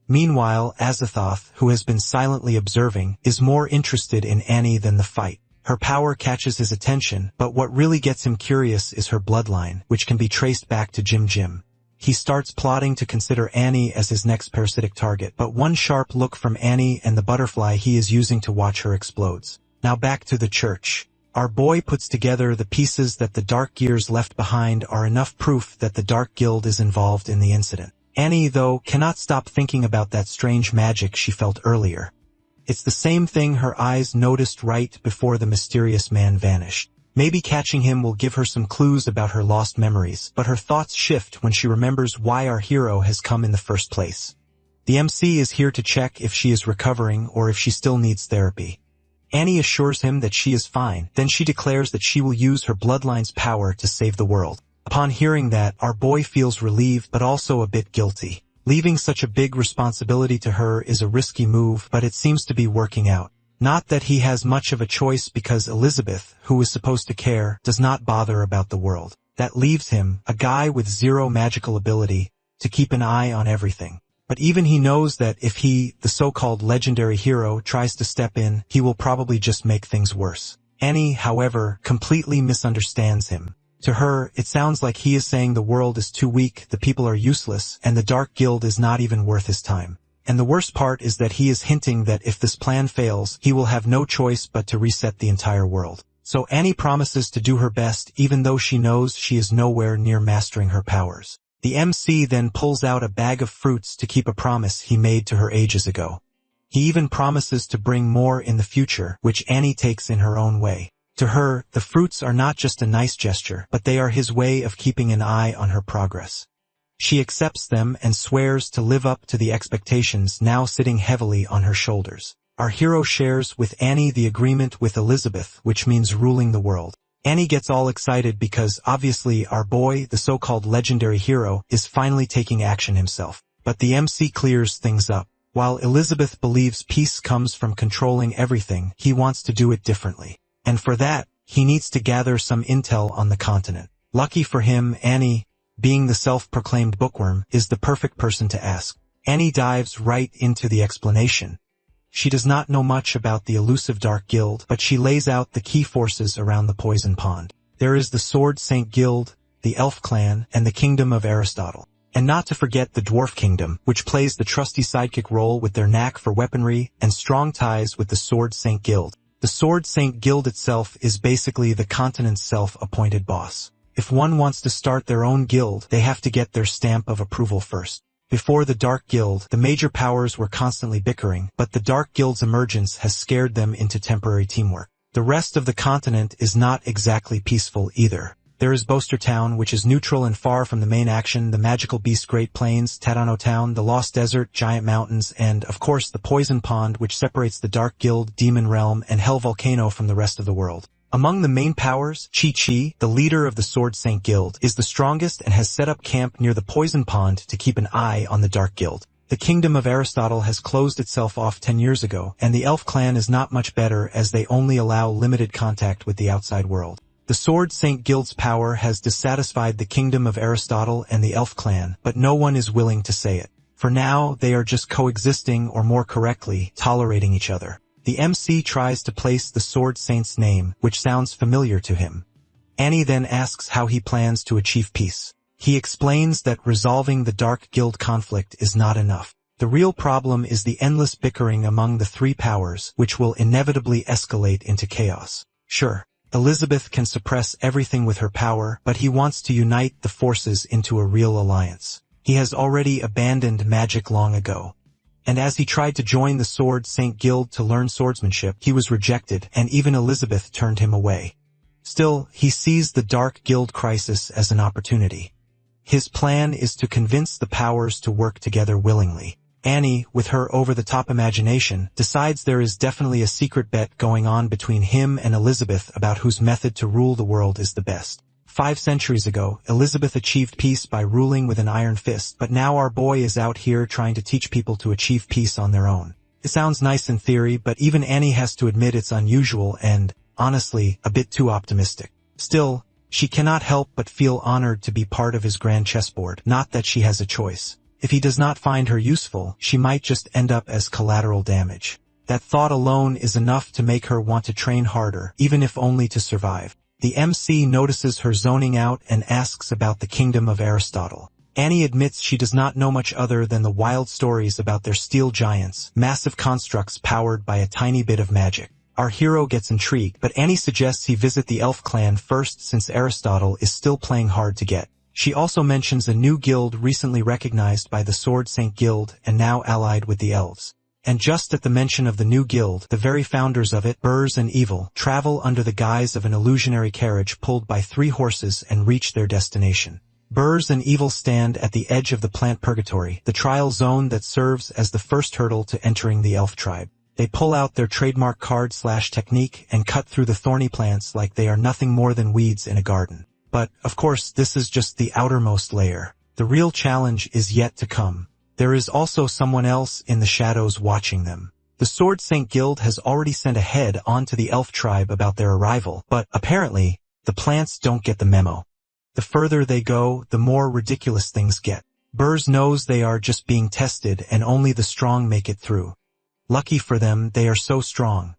Speaker 1: Meanwhile, Azathoth, who has been silently observing, is more interested in Annie than the fight. Her power catches his attention, but what really gets him curious is her bloodline, which can be traced back to Jim. He starts plotting to consider Annie as his next parasitic target, but one sharp look from Annie and the butterfly he is using to watch her explodes. Now back to the church. Our boy puts together the pieces that the Dark Gears left behind are enough proof that the Dark Guild is involved in the incident. Annie, though, cannot stop thinking about that strange magic she felt earlier. It's the same thing her eyes noticed right before the mysterious man vanished. Maybe catching him will give her some clues about her lost memories, but her thoughts shift when she remembers why our hero has come in the first place. The MC is here to check if she is recovering or if she still needs therapy. Annie assures him that she is fine, then she declares that she will use her bloodline's power to save the world. Upon hearing that, our boy feels relieved but also a bit guilty. Leaving such a big responsibility to her is a risky move, but it seems to be working out. Not that he has much of a choice because Elizabeth, who is supposed to care, does not bother about the world. That leaves him, a guy with zero magical ability, to keep an eye on everything. But even he knows that if he, the so-called legendary hero, tries to step in, he will probably just make things worse. Annie, however, completely misunderstands him. To her, it sounds like he is saying the world is too weak, the people are useless, and the Dark Guild is not even worth his time. And the worst part is that he is hinting that if this plan fails, he will have no choice but to reset the entire world. So Annie promises to do her best even though she knows she is nowhere near mastering her powers. The MC then pulls out a bag of fruits to keep a promise he made to her ages ago. He even promises to bring more in the future, which Annie takes in her own way. To her, the fruits are not just a nice gesture, but they are his way of keeping an eye on her progress. She accepts them and swears to live up to the expectations now sitting heavily on her shoulders. Our hero shares with Annie the agreement with Elizabeth, which means ruling the world. Annie gets all excited because obviously our boy, the so-called legendary hero, is finally taking action himself. But the MC clears things up. While Elizabeth believes peace comes from controlling everything, he wants to do it differently. And for that, he needs to gather some intel on the continent. Lucky for him, Annie, being the self-proclaimed bookworm, is the perfect person to ask. Annie dives right into the explanation. She does not know much about the elusive Dark Guild, but she lays out the key forces around the Poison Pond. There is the Sword Saint Guild, the Elf Clan, and the Kingdom of Aristotle. And not to forget the Dwarf Kingdom, which plays the trusty sidekick role with their knack for weaponry and strong ties with the Sword Saint Guild. The Sword Saint Guild itself is basically the continent's self-appointed boss. If one wants to start their own guild, they have to get their stamp of approval first. Before the Dark Guild, the major powers were constantly bickering, but the Dark Guild's emergence has scared them into temporary teamwork. The rest of the continent is not exactly peaceful either. There is Boaster Town, which is neutral and far from the main action, the Magical Beast Great Plains, Tadano Town, the Lost Desert, Giant Mountains, and, of course, the Poison Pond, which separates the Dark Guild, Demon Realm, and Hell Volcano from the rest of the world. Among the main powers, Chi-Chi, the leader of the Sword Saint Guild, is the strongest and has set up camp near the Poison Pond to keep an eye on the Dark Guild. The Kingdom of Aristotle has closed itself off 10 years ago, and the Elf Clan is not much better as they only allow limited contact with the outside world. The Sword Saint Guild's power has dissatisfied the Kingdom of Aristotle and the Elf Clan, but no one is willing to say it. For now, they are just coexisting, or more correctly, tolerating each other. The MC tries to place the Sword Saint's name, which sounds familiar to him. Annie then asks how he plans to achieve peace. He explains that resolving the Dark Guild conflict is not enough. The real problem is the endless bickering among the three powers, which will inevitably escalate into chaos. Sure, Elizabeth can suppress everything with her power, but he wants to unite the forces into a real alliance. He has already abandoned magic long ago. And as he tried to join the Sword Saint Guild to learn swordsmanship, he was rejected, and even Elizabeth turned him away. Still, he sees the Dark Guild crisis as an opportunity. His plan is to convince the powers to work together willingly. Annie, with her over-the-top imagination, decides there is definitely a secret bet going on between him and Elizabeth about whose method to rule the world is the best. 5 centuries ago, Elizabeth achieved peace by ruling with an iron fist, but now our boy is out here trying to teach people to achieve peace on their own. It sounds nice in theory, but even Annie has to admit it's unusual and, honestly, a bit too optimistic. Still, she cannot help but feel honored to be part of his grand chessboard, not that she has a choice. If he does not find her useful, she might just end up as collateral damage. That thought alone is enough to make her want to train harder, even if only to survive. The MC notices her zoning out and asks about the Kingdom of Aristotle. Annie admits she does not know much other than the wild stories about their steel giants, massive constructs powered by a tiny bit of magic. Our hero gets intrigued, but Annie suggests he visit the Elf Clan first since Aristotle is still playing hard to get. She also mentions a new guild recently recognized by the Sword Saint Guild and now allied with the Elves. And just at the mention of the new guild, the very founders of it, Burs and Evil, travel under the guise of an illusionary carriage pulled by 3 horses and reach their destination. Burs and Evil stand at the edge of the plant purgatory, the trial zone that serves as the first hurdle to entering the elf tribe. They pull out their trademark card/technique and cut through the thorny plants like they are nothing more than weeds in a garden. But, of course, this is just the outermost layer. The real challenge is yet to come. There is also someone else in the shadows watching them. The Sword Saint Guild has already sent a head onto the elf tribe about their arrival, but, apparently, the plants don't get the memo. The further they go, the more ridiculous things get. Burs knows they are just being tested and only the strong make it through. Lucky for them, they are so strong.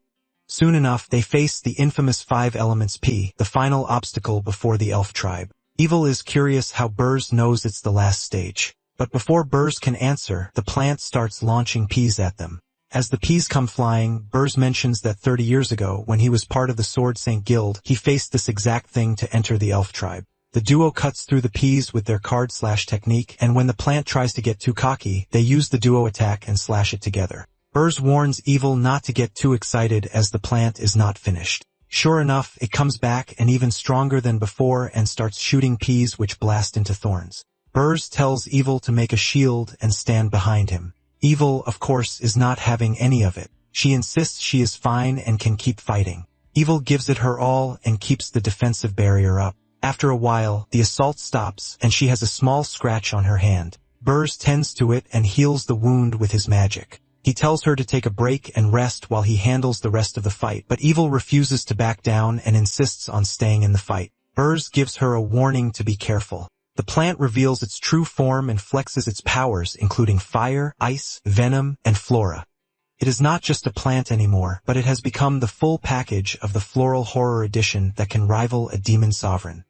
Speaker 1: Soon enough, they face the infamous 5 Elements P, the final obstacle before the elf tribe. Evil is curious how Burs knows it's the last stage. But before Burs can answer, the plant starts launching peas at them. As the peas come flying, Burs mentions that 30 years ago, when he was part of the Sword Saint Guild, he faced this exact thing to enter the elf tribe. The duo cuts through the peas with their card/technique, and when the plant tries to get too cocky, they use the duo attack and slash it together. Burs warns Evil not to get too excited as the plant is not finished. Sure enough, it comes back and even stronger than before and starts shooting peas which blast into thorns. Burs tells Evil to make a shield and stand behind him. Evil, of course, is not having any of it. She insists she is fine and can keep fighting. Evil gives it her all and keeps the defensive barrier up. After a while, the assault stops and she has a small scratch on her hand. Burs tends to it and heals the wound with his magic. He tells her to take a break and rest while he handles the rest of the fight, but Evil refuses to back down and insists on staying in the fight. Burs gives her a warning to be careful. The plant reveals its true form and flexes its powers, including fire, ice, venom, and flora. It is not just a plant anymore, but it has become the full package of the floral horror edition that can rival a demon sovereign.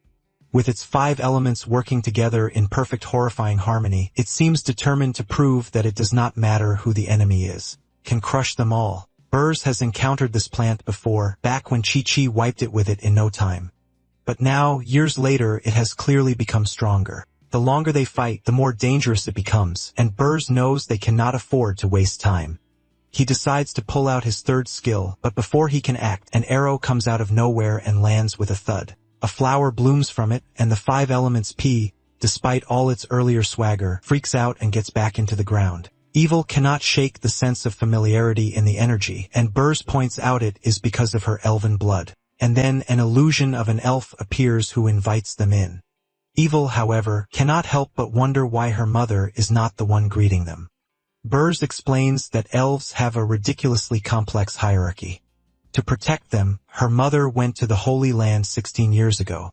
Speaker 1: With its 5 elements working together in perfect horrifying harmony, it seems determined to prove that it does not matter who the enemy is. Can crush them all. Burs has encountered this plant before, back when Chi-Chi wiped it with it in no time. But now, years later, it has clearly become stronger. The longer they fight, the more dangerous it becomes, and Burs knows they cannot afford to waste time. He decides to pull out his 3rd skill, but before he can act, an arrow comes out of nowhere and lands with a thud. A flower blooms from it, and the 5 elements P, despite all its earlier swagger, freaks out and gets back into the ground. Evil cannot shake the sense of familiarity in the energy, and Burs points out it is because of her elven blood. And then an illusion of an elf appears who invites them in. Evil, however, cannot help but wonder why her mother is not the one greeting them. Burs explains that elves have a ridiculously complex hierarchy. To protect them, her mother went to the Holy Land 16 years ago.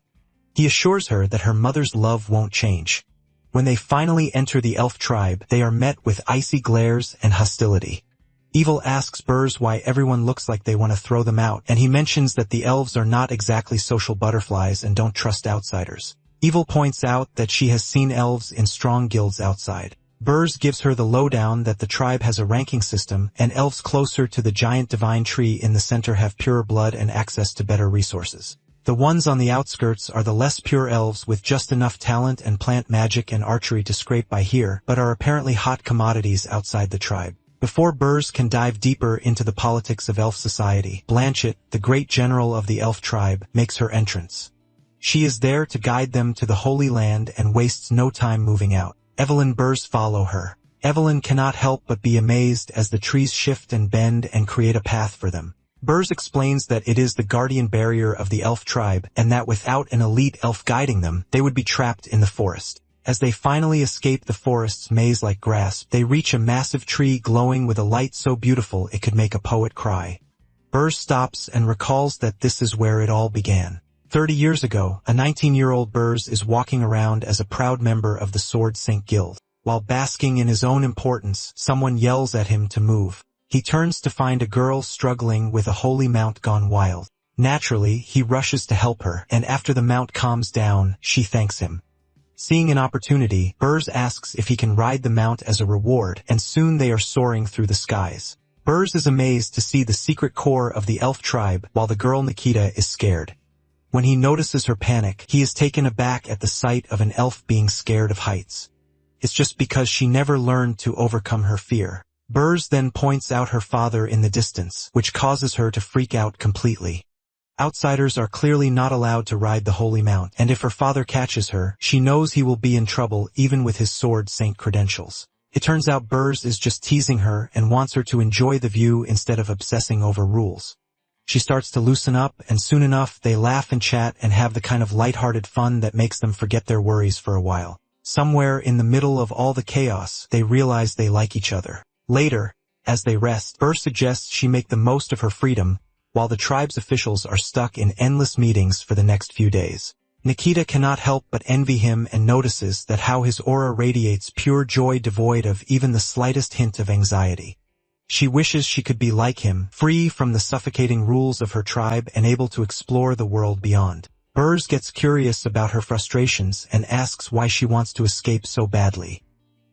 Speaker 1: He assures her that her mother's love won't change. When they finally enter the elf tribe, they are met with icy glares and hostility. Evil asks Burs why everyone looks like they want to throw them out, and he mentions that the elves are not exactly social butterflies and don't trust outsiders. Evil points out that she has seen elves in strong guilds outside. Burs gives her the lowdown that the tribe has a ranking system, and elves closer to the giant divine tree in the center have purer blood and access to better resources. The ones on the outskirts are the less pure elves with just enough talent and plant magic and archery to scrape by here, but are apparently hot commodities outside the tribe. Before Burs can dive deeper into the politics of elf society, Blanchett, the great general of the elf tribe, makes her entrance. She is there to guide them to the Holy Land and wastes no time moving out. Evelyn and Burs follow her. Evelyn cannot help but be amazed as the trees shift and bend and create a path for them. Burs explains that it is the guardian barrier of the elf tribe, and that without an elite elf guiding them, they would be trapped in the forest. As they finally escape the forest's maze-like grasp, they reach a massive tree glowing with a light so beautiful it could make a poet cry. Burs stops and recalls that this is where it all began. 30 years ago, a 19-year-old Burs is walking around as a proud member of the Sword Saint Guild. While basking in his own importance, someone yells at him to move. He turns to find a girl struggling with a holy mount gone wild. Naturally, he rushes to help her, and after the mount calms down, she thanks him. Seeing an opportunity, Burs asks if he can ride the mount as a reward, and soon they are soaring through the skies. Burs is amazed to see the secret core of the elf tribe, while the girl Nikita is scared. When he notices her panic, he is taken aback at the sight of an elf being scared of heights. It's just because she never learned to overcome her fear. Burs then points out her father in the distance, which causes her to freak out completely. Outsiders are clearly not allowed to ride the Holy Mount, and if her father catches her, she knows he will be in trouble even with his Sword Saint credentials. It turns out Burs is just teasing her and wants her to enjoy the view instead of obsessing over rules. She starts to loosen up, and soon enough they laugh and chat and have the kind of lighthearted fun that makes them forget their worries for a while. Somewhere in the middle of all the chaos, they realize they like each other. Later, as they rest, Burs suggests she make the most of her freedom, while the tribe's officials are stuck in endless meetings for the next few days. Nikita cannot help but envy him and notices that how his aura radiates pure joy devoid of even the slightest hint of anxiety. She wishes she could be like him, free from the suffocating rules of her tribe and able to explore the world beyond. Burs gets curious about her frustrations and asks why she wants to escape so badly.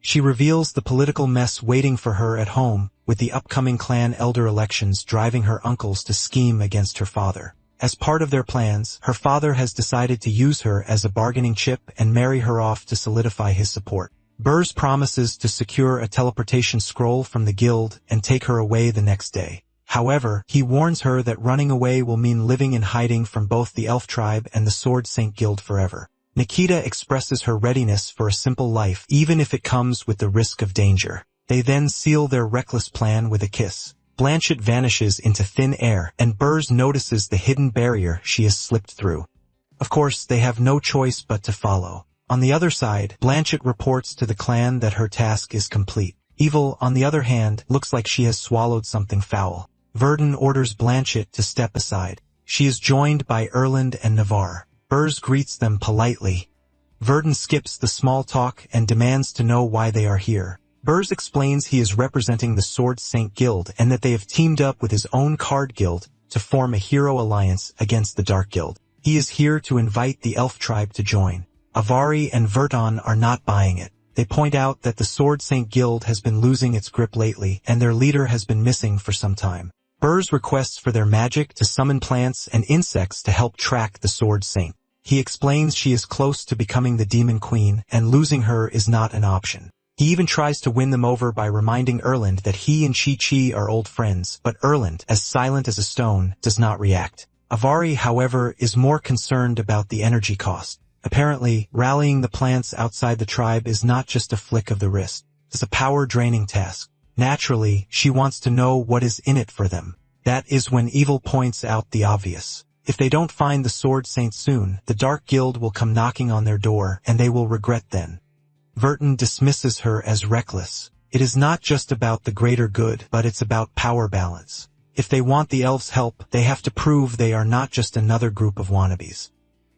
Speaker 1: She reveals the political mess waiting for her at home, with the upcoming clan elder elections driving her uncles to scheme against her father. As part of their plans, her father has decided to use her as a bargaining chip and marry her off to solidify his support. Burs promises to secure a teleportation scroll from the guild and take her away the next day. However, he warns her that running away will mean living in hiding from both the elf tribe and the Sword Saint Guild forever. Nikita expresses her readiness for a simple life, even if it comes with the risk of danger. They then seal their reckless plan with a kiss. Blanchett vanishes into thin air, and Burrs notices the hidden barrier she has slipped through. Of course, they have no choice but to follow. On the other side, Blanchett reports to the clan that her task is complete. Evil, on the other hand, looks like she has swallowed something foul. Verdun orders Blanchett to step aside. She is joined by Erland and Navarre. Burrs greets them politely. Verdun skips the small talk and demands to know why they are here. Burrs explains he is representing the Sword Saint Guild and that they have teamed up with his own card guild to form a hero alliance against the Dark Guild. He is here to invite the elf tribe to join. Avari and Verdun are not buying it. They point out that the Sword Saint Guild has been losing its grip lately and their leader has been missing for some time. Burrs requests for their magic to summon plants and insects to help track the Sword Saint. He explains she is close to becoming the Demon Queen and losing her is not an option. He even tries to win them over by reminding Erland that he and Chi-Chi are old friends, but Erland, as silent as a stone, does not react. Avari, however, is more concerned about the energy cost. Apparently, rallying the plants outside the tribe is not just a flick of the wrist. It's a power-draining task. Naturally, she wants to know what is in it for them. That is when Evil points out the obvious. If they don't find the Sword Saint soon, the Dark Guild will come knocking on their door, and they will regret then. Verdun dismisses her as reckless. It is not just about the greater good, but it's about power balance. If they want the elves' help, they have to prove they are not just another group of wannabes.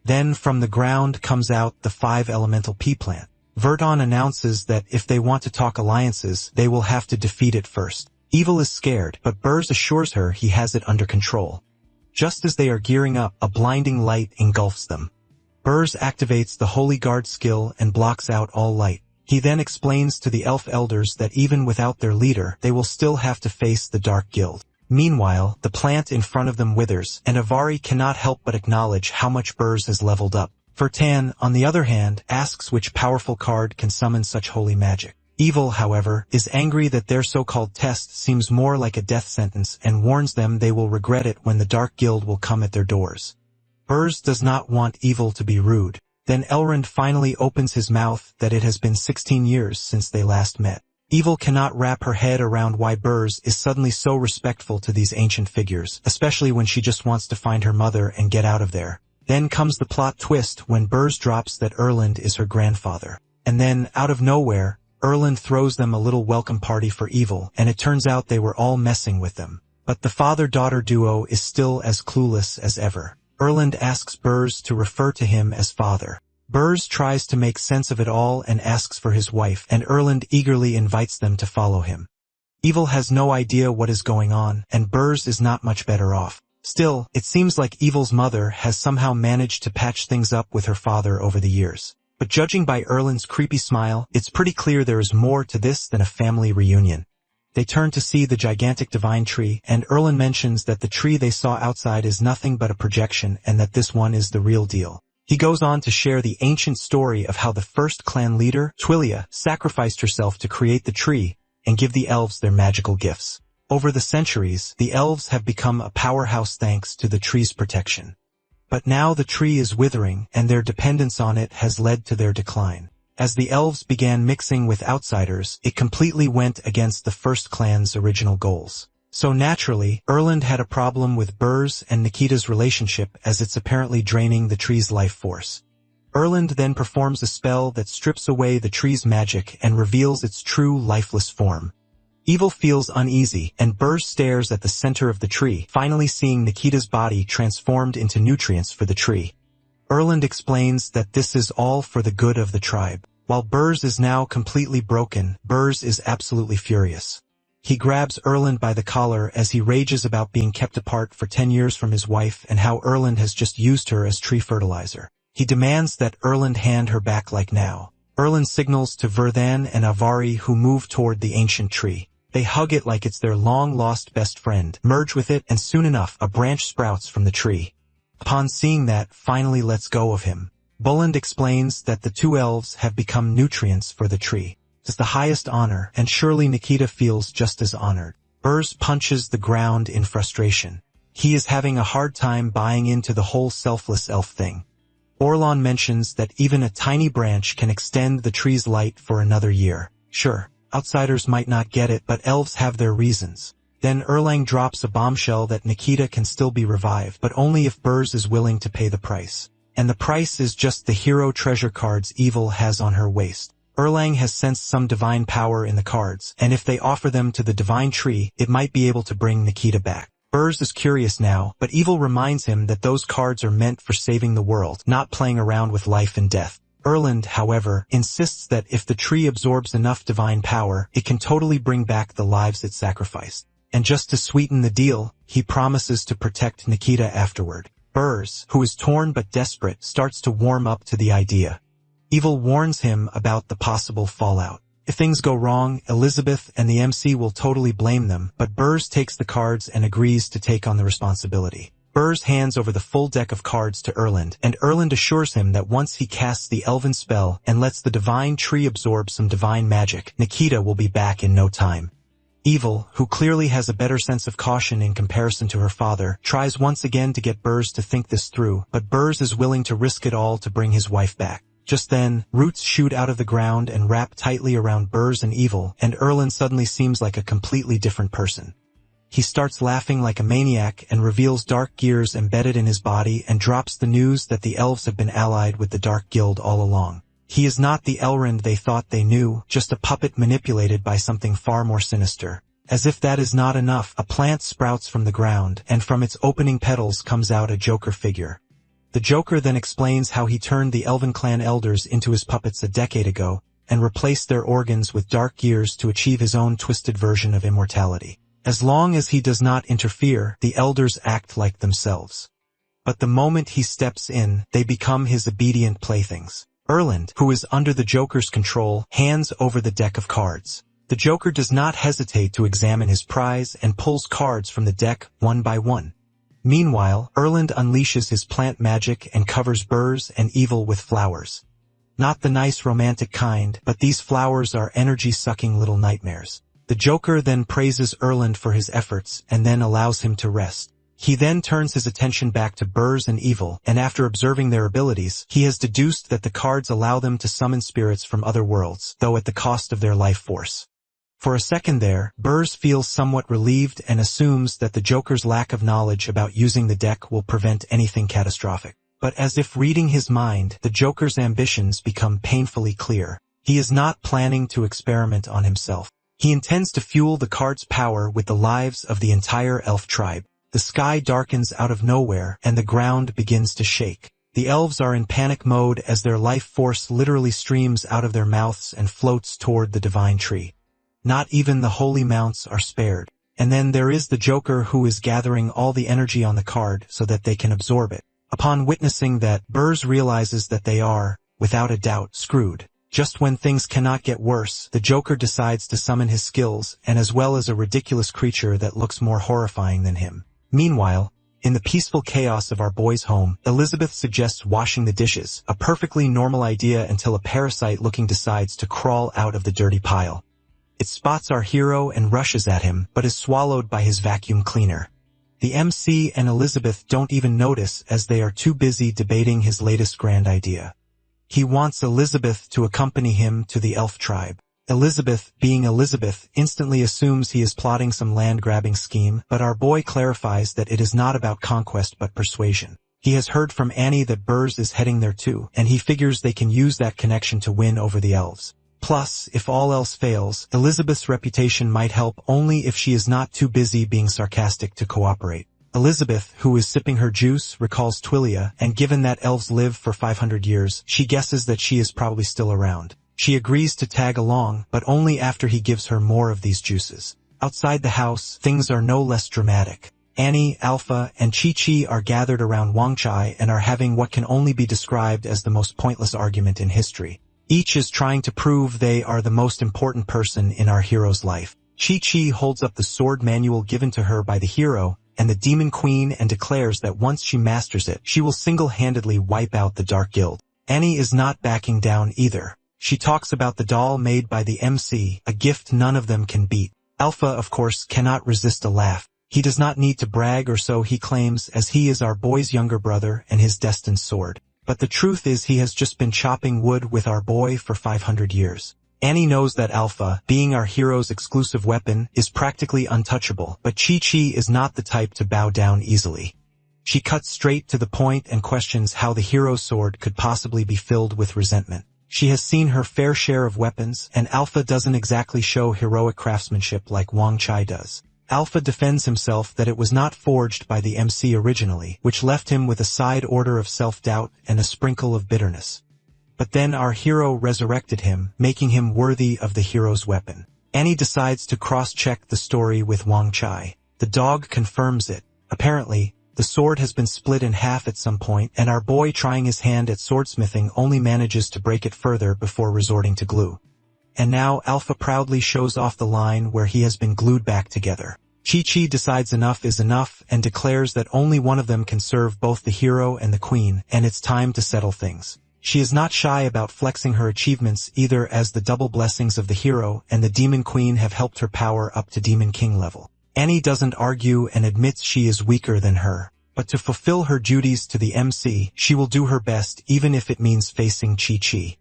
Speaker 1: Then from the ground comes out the 5 elemental pea plant. Verdun announces that if they want to talk alliances, they will have to defeat it first. Evil is scared, but Burrs assures her he has it under control. Just as they are gearing up, a blinding light engulfs them. Burrs activates the Holy Guard skill and blocks out all light. He then explains to the elf elders that even without their leader, they will still have to face the Dark Guild. Meanwhile, the plant in front of them withers, and Avari cannot help but acknowledge how much Burrs has leveled up. Fertan, on the other hand, asks which powerful card can summon such holy magic. Evil, however, is angry that their so-called test seems more like a death sentence and warns them they will regret it when the Dark Guild will come at their doors. Burrs does not want Evil to be rude. Then Elrond finally opens his mouth that it has been 16 years since they last met. Evil cannot wrap her head around why Burrs is suddenly so respectful to these ancient figures, especially when she just wants to find her mother and get out of there. Then comes the plot twist when Burrs drops that Erland is her grandfather. And then, out of nowhere, Erland throws them a little welcome party for Evil, and it turns out they were all messing with them. But the father-daughter duo is still as clueless as ever. Erland asks Burrs to refer to him as father. Burrs tries to make sense of it all and asks for his wife, and Erland eagerly invites them to follow him. Evil has no idea what is going on, and Burrs is not much better off. Still, it seems like Evil's mother has somehow managed to patch things up with her father over the years. But judging by Erland's creepy smile, it's pretty clear there is more to this than a family reunion. They turn to see the gigantic divine tree, and Erland mentions that the tree they saw outside is nothing but a projection and that this one is the real deal. He goes on to share the ancient story of how the first clan leader, Twilia, sacrificed herself to create the tree and give the elves their magical gifts. Over the centuries, the elves have become a powerhouse thanks to the tree's protection. But now the tree is withering, and their dependence on it has led to their decline. As the elves began mixing with outsiders, it completely went against the first clan's original goals. So naturally, Erland had a problem with Burrs and Nikita's relationship as it's apparently draining the tree's life force. Erland then performs a spell that strips away the tree's magic and reveals its true lifeless form. Evil feels uneasy, and Burrs stares at the center of the tree, finally seeing Nikita's body transformed into nutrients for the tree. Erland explains that this is all for the good of the tribe. While Burrs is now completely broken, Burrs is absolutely furious. He grabs Erland by the collar as he rages about being kept apart for 10 years from his wife and how Erland has just used her as tree fertilizer. He demands that Erland hand her back like now. Erland signals to Verdun and Avari, who move toward the ancient tree. They hug it like it's their long-lost best friend, merge with it, and soon enough, a branch sprouts from the tree. Upon seeing that, finally lets go of him. Bulland explains that the two elves have become nutrients for the tree. It's the highest honor, and surely Nikita feels just as honored. Burrs punches the ground in frustration. He is having a hard time buying into the whole selfless elf thing. Orlan mentions that even a tiny branch can extend the tree's light for another year. Sure, outsiders might not get it, but elves have their reasons. Then Erlang drops a bombshell that Nikita can still be revived, but only if Burs is willing to pay the price. And the price is just the hero treasure cards Evil has on her waist. Erlang has sensed some divine power in the cards, and if they offer them to the divine tree, it might be able to bring Nikita back. Burs is curious now, but Evil reminds him that those cards are meant for saving the world, not playing around with life and death. Erland, however, insists that if the tree absorbs enough divine power, it can totally bring back the lives it sacrificed. And just to sweeten the deal, he promises to protect Nikita afterward. Burs, who is torn but desperate, starts to warm up to the idea. Evil warns him about the possible fallout. If things go wrong, Elizabeth and the MC will totally blame them, but Burs takes the cards and agrees to take on the responsibility. Burs hands over the full deck of cards to Erland, and Erland assures him that once he casts the elven spell and lets the divine tree absorb some divine magic, Nikita will be back in no time. Evil, who clearly has a better sense of caution in comparison to her father, tries once again to get Burs to think this through, but Burs is willing to risk it all to bring his wife back. Just then, roots shoot out of the ground and wrap tightly around Burs and Evil, and Erland suddenly seems like a completely different person. He starts laughing like a maniac and reveals dark gears embedded in his body and drops the news that the elves have been allied with the Dark Guild all along. He is not the Elrond they thought they knew, just a puppet manipulated by something far more sinister. As if that is not enough, a plant sprouts from the ground, and from its opening petals comes out a Joker figure. The Joker then explains how he turned the Elven clan elders into his puppets a decade ago, and replaced their organs with dark gears to achieve his own twisted version of immortality. As long as he does not interfere, the elders act like themselves. But the moment he steps in, they become his obedient playthings. Erland, who is under the Joker's control, hands over the deck of cards. The Joker does not hesitate to examine his prize and pulls cards from the deck one by one. Meanwhile, Erland unleashes his plant magic and covers Burs and Evil with flowers. Not the nice romantic kind, but these flowers are energy-sucking little nightmares. The Joker then praises Erland for his efforts and then allows him to rest. He then turns his attention back to Burs and Evil, and after observing their abilities, he has deduced that the cards allow them to summon spirits from other worlds, though at the cost of their life force. For a second there, Burs feels somewhat relieved and assumes that the Joker's lack of knowledge about using the deck will prevent anything catastrophic. But as if reading his mind, the Joker's ambitions become painfully clear. He is not planning to experiment on himself. He intends to fuel the card's power with the lives of the entire elf tribe. The sky darkens out of nowhere, and the ground begins to shake. The elves are in panic mode as their life force literally streams out of their mouths and floats toward the divine tree. Not even the holy mounts are spared. And then there is the Joker, who is gathering all the energy on the card so that they can absorb it. Upon witnessing that, Burs realizes that they are, without a doubt, screwed. Just when things cannot get worse, the Joker decides to summon his skills, and as well as a ridiculous creature that looks more horrifying than him. Meanwhile, in the peaceful chaos of our boy's home, Elizabeth suggests washing the dishes, a perfectly normal idea until a parasite-looking decides to crawl out of the dirty pile. It spots our hero and rushes at him, but is swallowed by his vacuum cleaner. The MC and Elizabeth don't even notice as they are too busy debating his latest grand idea. He wants Elizabeth to accompany him to the elf tribe. Elizabeth, being Elizabeth, instantly assumes he is plotting some land-grabbing scheme, but our boy clarifies that it is not about conquest but persuasion. He has heard from Annie that Burs is heading there too, and he figures they can use that connection to win over the elves. Plus, if all else fails, Elizabeth's reputation might help only if she is not too busy being sarcastic to cooperate. Elizabeth, who is sipping her juice, recalls Twillia, and given that elves live for 500 years, she guesses that she is probably still around. She agrees to tag along, but only after he gives her more of these juices. Outside the house, things are no less dramatic. Annie, Alpha, and Chi-Chi are gathered around Wangchai and are having what can only be described as the most pointless argument in history. Each is trying to prove they are the most important person in our hero's life. Chi-Chi holds up the sword manual given to her by the hero and the Demon Queen and declares that once she masters it, she will single-handedly wipe out the Dark Guild. Annie is not backing down either. She talks about the doll made by the MC, a gift none of them can beat. Alpha, of course, cannot resist a laugh. He does not need to brag, or so he claims, as he is our boy's younger brother and his destined sword. But the truth is he has just been chopping wood with our boy for 500 years. Annie knows that Alpha, being our hero's exclusive weapon, is practically untouchable, but Chi-Chi is not the type to bow down easily. She cuts straight to the point and questions how the hero's sword could possibly be filled with resentment. She has seen her fair share of weapons, and Alpha doesn't exactly show heroic craftsmanship like Wang Chai does. Alpha defends himself that it was not forged by the MC originally, which left him with a side order of self-doubt and a sprinkle of bitterness. But then our hero resurrected him, making him worthy of the hero's weapon. Annie decides to cross-check the story with Wang Chai. The dog confirms it. Apparently, the sword has been split in half at some point, and our boy trying his hand at swordsmithing only manages to break it further before resorting to glue. And now Alpha proudly shows off the line where he has been glued back together. Chi-Chi decides enough is enough and declares that only one of them can serve both the hero and the queen, and it's time to settle things. She is not shy about flexing her achievements either, as the double blessings of the hero and the demon queen have helped her power up to demon king level. Annie doesn't argue and admits she is weaker than her. But to fulfill her duties to the MC, she will do her best even if it means facing Chi-Chi.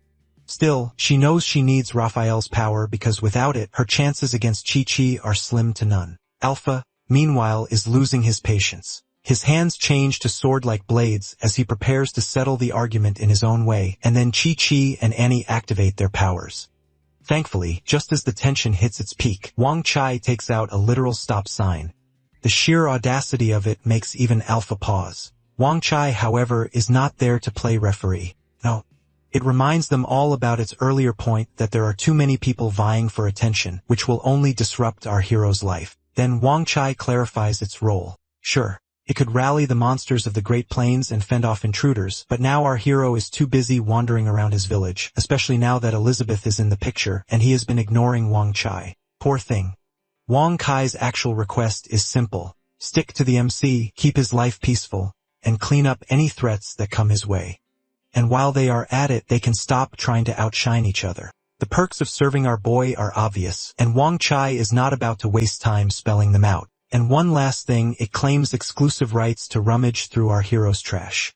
Speaker 1: Still, she knows she needs Raphael's power because without it, her chances against Chi-Chi are slim to none. Alpha, meanwhile, is losing his patience. His hands change to sword-like blades as he prepares to settle the argument in his own way, and then Chi-Chi and Annie activate their powers. Thankfully, just as the tension hits its peak, Wang Chai takes out a literal stop sign. The sheer audacity of it makes even Alpha pause. Wang Chai, however, is not there to play referee. No. It reminds them all about its earlier point that there are too many people vying for attention, which will only disrupt our hero's life. Then Wang Chai clarifies its role. Sure, it could rally the monsters of the Great Plains and fend off intruders, but now our hero is too busy wandering around his village, especially now that Elizabeth is in the picture, and he has been ignoring Wang Chai. Poor thing. Wang Chai's actual request is simple. Stick to the MC, keep his life peaceful, and clean up any threats that come his way. And while they are at it, they can stop trying to outshine each other. The perks of serving our boy are obvious, and Wang Chai is not about to waste time spelling them out. And one last thing, it claims exclusive rights to rummage through our hero's trash.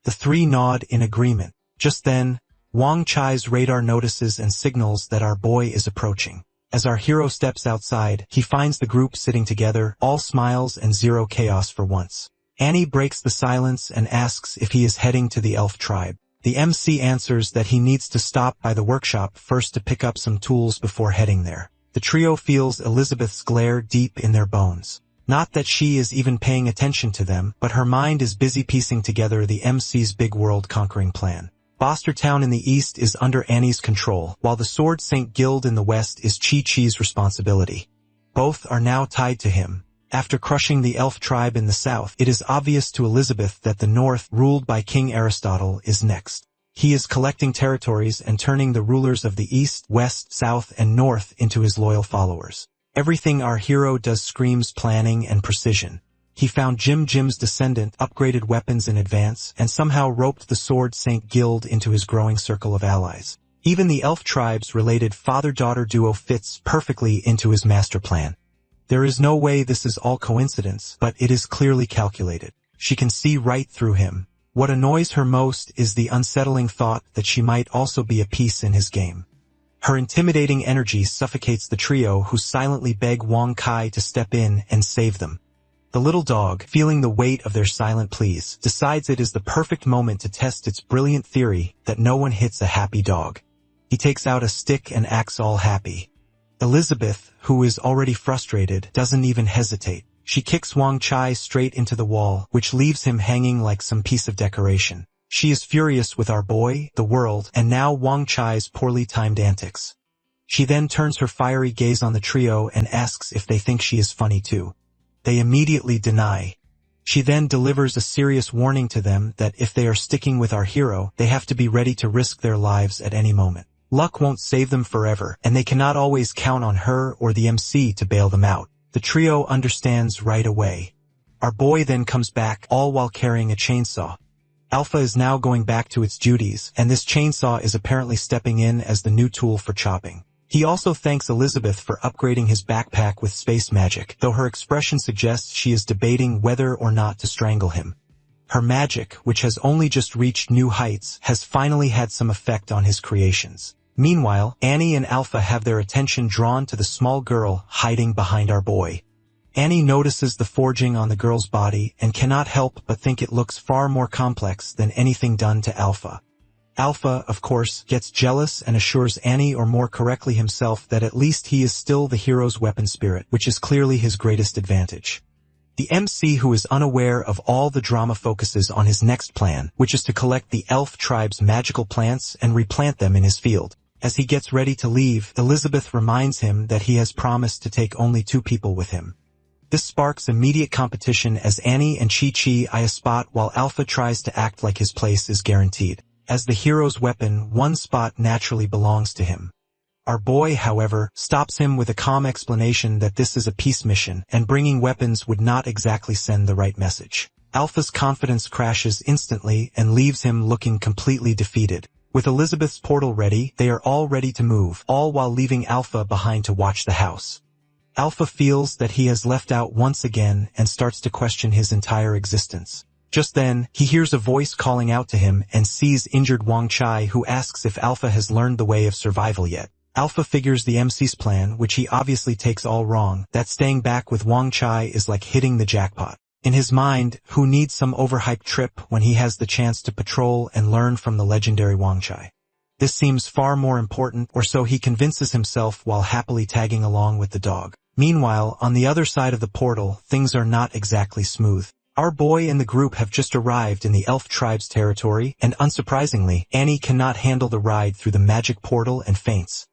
Speaker 1: The three nod in agreement. Just then, Wang Chai's radar notices and signals that our boy is approaching. As our hero steps outside, he finds the group sitting together, all smiles and zero chaos for once. Annie breaks the silence and asks if he is heading to the elf tribe. The MC answers that he needs to stop by the workshop first to pick up some tools before heading there. The trio feels Elizabeth's glare deep in their bones. Not that she is even paying attention to them, but her mind is busy piecing together the MC's big world-conquering plan. Bostertown in the east is under Annie's control, while the Sword Saint Guild in the west is Chi-Chi's responsibility. Both are now tied to him. After crushing the elf tribe in the south, it is obvious to Elizabeth that the north, ruled by King Aristotle, is next. He is collecting territories and turning the rulers of the east, west, south, and north into his loyal followers. Everything our hero does screams planning and precision. He found Jim's descendant, upgraded weapons in advance, and somehow roped the Sword Saint Guild into his growing circle of allies. Even the elf tribe's related father-daughter duo fits perfectly into his master plan. There is no way this is all coincidence, but it is clearly calculated. She can see right through him. What annoys her most is the unsettling thought that she might also be a piece in his game. Her intimidating energy suffocates the trio, who silently beg Wang Chai to step in and save them. The little dog, feeling the weight of their silent pleas, decides it is the perfect moment to test its brilliant theory that no one hits a happy dog. He takes out a stick and acts all happy. Elizabeth, who is already frustrated, doesn't even hesitate. She kicks Wang Chai straight into the wall, which leaves him hanging like some piece of decoration. She is furious with our boy, the world, and now Wang Chai's poorly timed antics. She then turns her fiery gaze on the trio and asks if they think she is funny too. They immediately deny. She then delivers a serious warning to them that if they are sticking with our hero, they have to be ready to risk their lives at any moment. Luck won't save them forever, and they cannot always count on her or the MC to bail them out. The trio understands right away. Our boy then comes back, all while carrying a chainsaw. Alpha is now going back to its duties, and this chainsaw is apparently stepping in as the new tool for chopping. He also thanks Elizabeth for upgrading his backpack with space magic, though her expression suggests she is debating whether or not to strangle him. Her magic, which has only just reached new heights, has finally had some effect on his creations. Meanwhile, Annie and Alpha have their attention drawn to the small girl hiding behind our boy. Annie notices the forging on the girl's body and cannot help but think it looks far more complex than anything done to Alpha. Alpha, of course, gets jealous and assures Annie, or more correctly himself, that at least he is still the hero's weapon spirit, which is clearly his greatest advantage. The MC, who is unaware of all the drama, focuses on his next plan, which is to collect the elf tribe's magical plants and replant them in his field. As he gets ready to leave, Elizabeth reminds him that he has promised to take only 2 people with him. This sparks immediate competition as Annie and Chi-Chi eye a spot while Alpha tries to act like his place is guaranteed. As the hero's weapon, one spot naturally belongs to him. Our boy, however, stops him with a calm explanation that this is a peace mission, and bringing weapons would not exactly send the right message. Alpha's confidence crashes instantly and leaves him looking completely defeated. With Elizabeth's portal ready, they are all ready to move, all while leaving Alpha behind to watch the house. Alpha feels that he has left out once again and starts to question his entire existence. Just then, he hears a voice calling out to him and sees injured Wang Chai, who asks if Alpha has learned the way of survival yet. Alpha figures the MC's plan, which he obviously takes all wrong, that staying back with Wang Chai is like hitting the jackpot. In his mind, who needs some overhyped trip when he has the chance to patrol and learn from the legendary Wang Chai? This seems far more important, or so he convinces himself while happily tagging along with the dog. Meanwhile, on the other side of the portal, things are not exactly smooth. Our boy and the group have just arrived in the elf tribe's territory, and unsurprisingly, Annie cannot handle the ride through the magic portal and faints.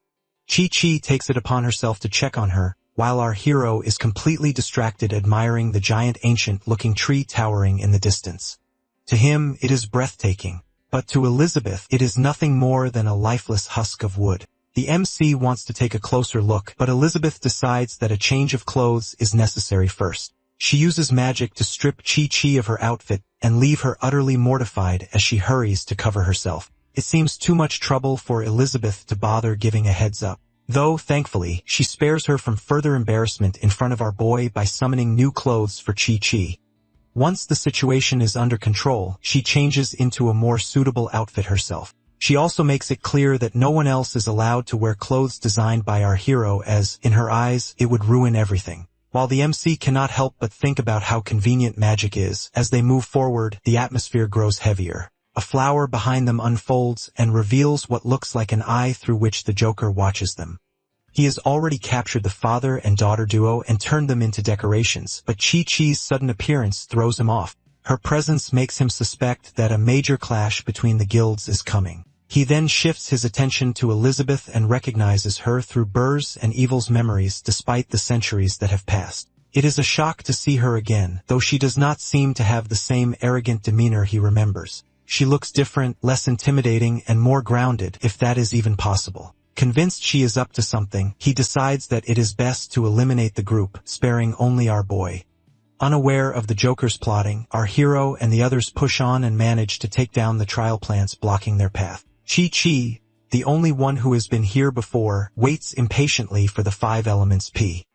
Speaker 1: Chi-Chi takes it upon herself to check on her, while our hero is completely distracted admiring the giant ancient-looking tree towering in the distance. To him, it is breathtaking, but to Elizabeth, it is nothing more than a lifeless husk of wood. The MC wants to take a closer look, but Elizabeth decides that a change of clothes is necessary first. She uses magic to strip Chi-Chi of her outfit and leave her utterly mortified as she hurries to cover herself. It seems too much trouble for Elizabeth to bother giving a heads up. Though, thankfully, she spares her from further embarrassment in front of our boy by summoning new clothes for Chi-Chi. Once the situation is under control, she changes into a more suitable outfit herself. She also makes it clear that no one else is allowed to wear clothes designed by our hero, as, in her eyes, it would ruin everything. While the MC cannot help but think about how convenient magic is, as they move forward, the atmosphere grows heavier. A flower behind them unfolds and reveals what looks like an eye through which the Joker watches them. He has already captured the father and daughter duo and turned them into decorations, but Chi-Chi's sudden appearance throws him off. Her presence makes him suspect that a major clash between the guilds is coming. He then shifts his attention to Elizabeth and recognizes her through Burr's and Evil's memories despite the centuries that have passed. It is a shock to see her again, though she does not seem to have the same arrogant demeanor he remembers. She looks different, less intimidating, and more grounded, if that is even possible. Convinced she is up to something, he decides that it is best to eliminate the group, sparing only our boy. Unaware of the Joker's plotting, our hero and the others push on and manage to take down the trial plants blocking their path. Chi-Chi, the only one who has been here before, waits impatiently for the 5 Elements P.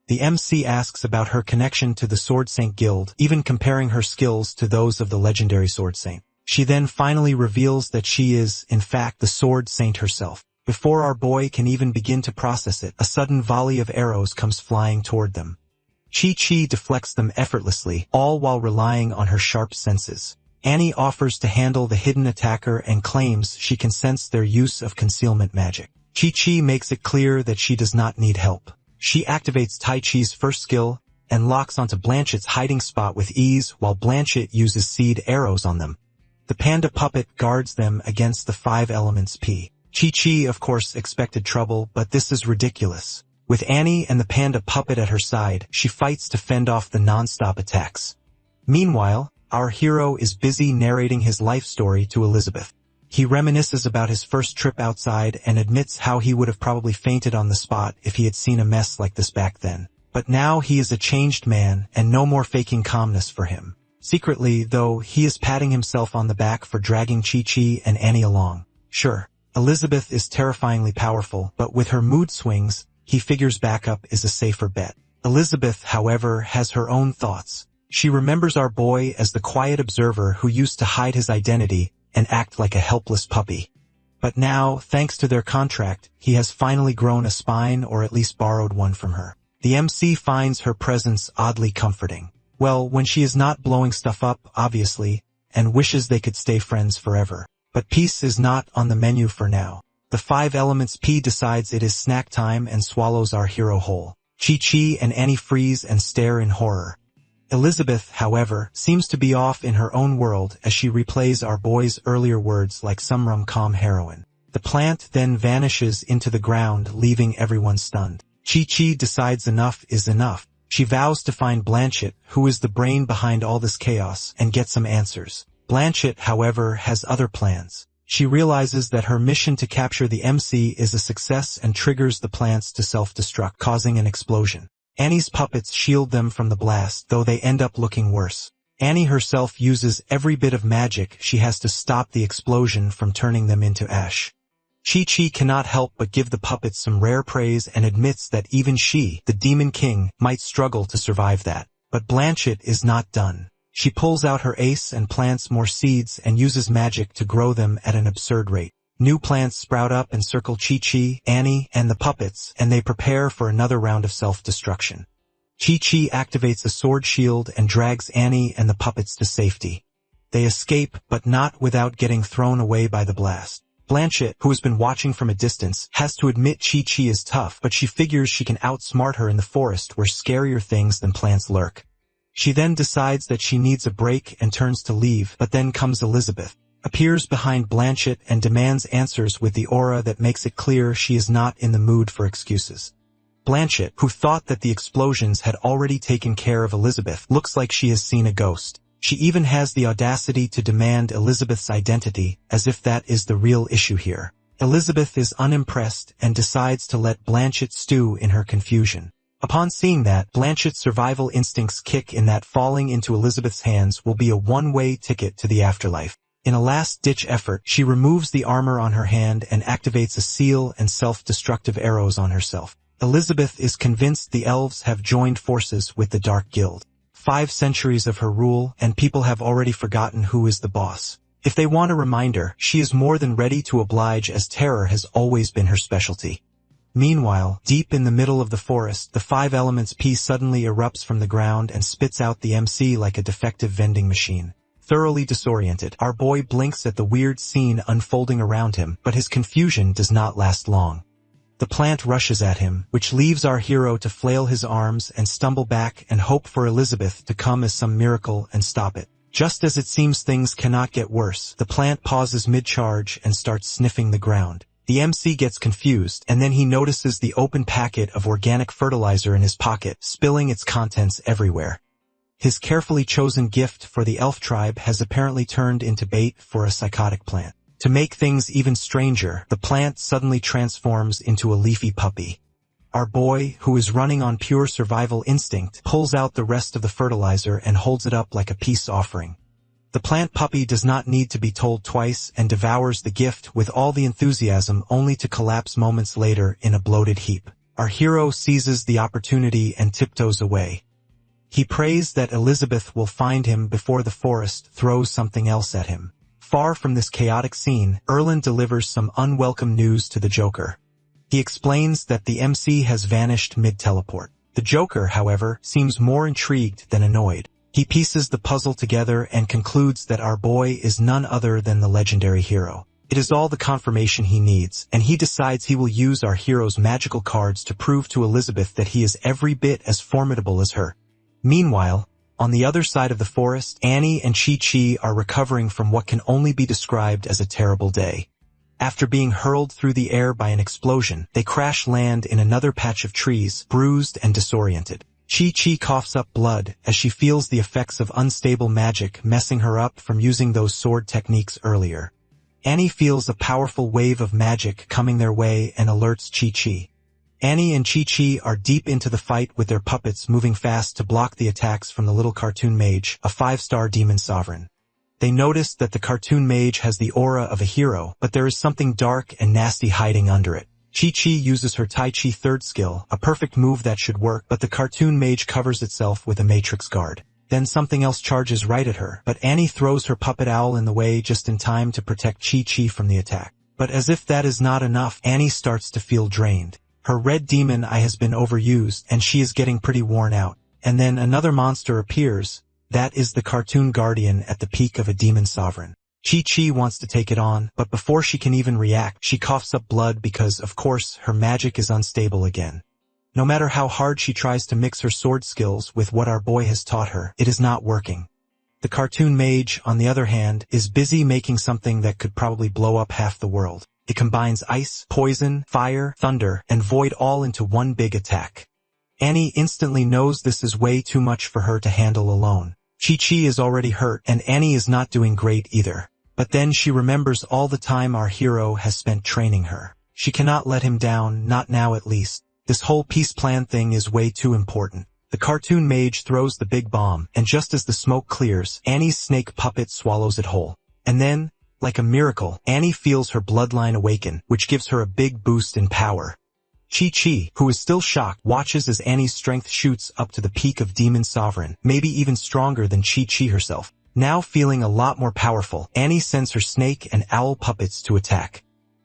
Speaker 1: The MC asks about her connection to the Sword Saint Guild, even comparing her skills to those of the legendary Sword Saint. She then finally reveals that she is, in fact, the Sword Saint herself. Before our boy can even begin to process it, a sudden volley of arrows comes flying toward them. Chi-Chi deflects them effortlessly, all while relying on her sharp senses. Annie offers to handle the hidden attacker and claims she can sense their use of concealment magic. Chi-Chi makes it clear that she does not need help. She activates Tai Chi's first skill and locks onto Blanchette's hiding spot with ease, while Blanchette uses seed arrows on them. The panda puppet guards them against the 5 Elements P. Chi-Chi, of course, expected trouble, but this is ridiculous. With Annie and the panda puppet at her side, she fights to fend off the non-stop attacks. Meanwhile, our hero is busy narrating his life story to Elizabeth. He reminisces about his first trip outside and admits how he would have probably fainted on the spot if he had seen a mess like this back then. But now he is a changed man, and no more faking calmness for him. Secretly, though, he is patting himself on the back for dragging Chi-Chi and Annie along. Sure, Elizabeth is terrifyingly powerful, but with her mood swings, he figures backup is a safer bet. Elizabeth, however, has her own thoughts. She remembers our boy as the quiet observer who used to hide his identity and act like a helpless puppy. But now, thanks to their contract, he has finally grown a spine, or at least borrowed one from her. The MC finds her presence oddly comforting. Well, when she is not blowing stuff up, obviously, and wishes they could stay friends forever. But peace is not on the menu for now. The 5 elements P decides it is snack time and swallows our hero whole. Chi-Chi and Annie freeze and stare in horror. Elizabeth, however, seems to be off in her own world as she replays our boy's earlier words like some rom-com heroine. The plant then vanishes into the ground, leaving everyone stunned. Chi-Chi decides enough is enough. She vows to find Blanchett, who is the brain behind all this chaos, and get some answers. Blanchett, however, has other plans. She realizes that her mission to capture the MC is a success and triggers the plants to self-destruct, causing an explosion. Annie's puppets shield them from the blast, though they end up looking worse. Annie herself uses every bit of magic she has to stop the explosion from turning them into ash. Chi-Chi cannot help but give the puppets some rare praise and admits that even she, the Demon King, might struggle to survive that. But Blanchett is not done. She pulls out her ace and plants more seeds and uses magic to grow them at an absurd rate. New plants sprout up and circle Chi-Chi, Annie, and the puppets, and they prepare for another round of self-destruction. Chi-Chi activates a sword shield and drags Annie and the puppets to safety. They escape, but not without getting thrown away by the blast. Blanchett, who has been watching from a distance, has to admit Chi-Chi is tough, but she figures she can outsmart her in the forest where scarier things than plants lurk. She then decides that she needs a break and turns to leave, but then comes Elizabeth, appears behind Blanchett and demands answers with the aura that makes it clear she is not in the mood for excuses. Blanchett, who thought that the explosions had already taken care of Elizabeth, looks like she has seen a ghost. She even has the audacity to demand Elizabeth's identity, as if that is the real issue here. Elizabeth is unimpressed and decides to let Blanchett stew in her confusion. Upon seeing that, Blanchett's survival instincts kick in that falling into Elizabeth's hands will be a one-way ticket to the afterlife. In a last-ditch effort, she removes the armor on her hand and activates a seal and self-destructive arrows on herself. Elizabeth is convinced the elves have joined forces with the Dark Guild. 5 centuries of her rule, and people have already forgotten who is the boss. If they want a reminder, she is more than ready to oblige, as terror has always been her specialty. Meanwhile, deep in the middle of the forest, the 5 elements P suddenly erupts from the ground and spits out the MC like a defective vending machine. Thoroughly disoriented, our boy blinks at the weird scene unfolding around him, but his confusion does not last long. The plant rushes at him, which leaves our hero to flail his arms and stumble back and hope for Elizabeth to come as some miracle and stop it. Just as it seems things cannot get worse, the plant pauses mid-charge and starts sniffing the ground. The MC gets confused, and then he notices the open packet of organic fertilizer in his pocket, spilling its contents everywhere. His carefully chosen gift for the elf tribe has apparently turned into bait for a psychotic plant. To make things even stranger, the plant suddenly transforms into a leafy puppy. Our boy, who is running on pure survival instinct, pulls out the rest of the fertilizer and holds it up like a peace offering. The plant puppy does not need to be told twice and devours the gift with all the enthusiasm, only to collapse moments later in a bloated heap. Our hero seizes the opportunity and tiptoes away. He prays that Elizabeth will find him before the forest throws something else at him. Far from this chaotic scene, Erland delivers some unwelcome news to the Joker. He explains that the MC has vanished mid-teleport. The Joker, however, seems more intrigued than annoyed. He pieces the puzzle together and concludes that our boy is none other than the legendary hero. It is all the confirmation he needs, and he decides he will use our hero's magical cards to prove to Elizabeth that he is every bit as formidable as her. Meanwhile, on the other side of the forest, Annie and Chi-Chi are recovering from what can only be described as a terrible day. After being hurled through the air by an explosion, they crash land in another patch of trees, bruised and disoriented. Chi-Chi coughs up blood as she feels the effects of unstable magic messing her up from using those sword techniques earlier. Annie feels a powerful wave of magic coming their way and alerts Chi-Chi. Annie and Chi-Chi are deep into the fight with their puppets moving fast to block the attacks from the little cartoon mage, a 5-star demon sovereign. They notice that the cartoon mage has the aura of a hero, but there is something dark and nasty hiding under it. Chi-Chi uses her Tai Chi 3rd skill, a perfect move that should work, but the cartoon mage covers itself with a matrix guard. Then something else charges right at her, but Annie throws her puppet owl in the way just in time to protect Chi-Chi from the attack. But as if that is not enough, Annie starts to feel drained. Her red demon eye has been overused, and she is getting pretty worn out. And then another monster appears. That is the cartoon guardian at the peak of a demon sovereign. Chi-Chi wants to take it on, but before she can even react, she coughs up blood because, of course, her magic is unstable again. No matter how hard she tries to mix her sword skills with what our boy has taught her, it is not working. The cartoon mage, on the other hand, is busy making something that could probably blow up half the world. It combines ice, poison, fire, thunder, and void all into one big attack. Annie instantly knows this is way too much for her to handle alone. Chi-Chi is already hurt, and Annie is not doing great either. But then she remembers all the time our hero has spent training her. She cannot let him down, not now at least. This whole peace plan thing is way too important. The cartoon mage throws the big bomb, and just as the smoke clears, Annie's snake puppet swallows it whole. And then, like a miracle, Annie feels her bloodline awaken, which gives her a big boost in power. Chi-Chi, who is still shocked, watches as Annie's strength shoots up to the peak of Demon Sovereign, maybe even stronger than Chi-Chi herself. Now feeling a lot more powerful, Annie sends her snake and owl puppets to attack.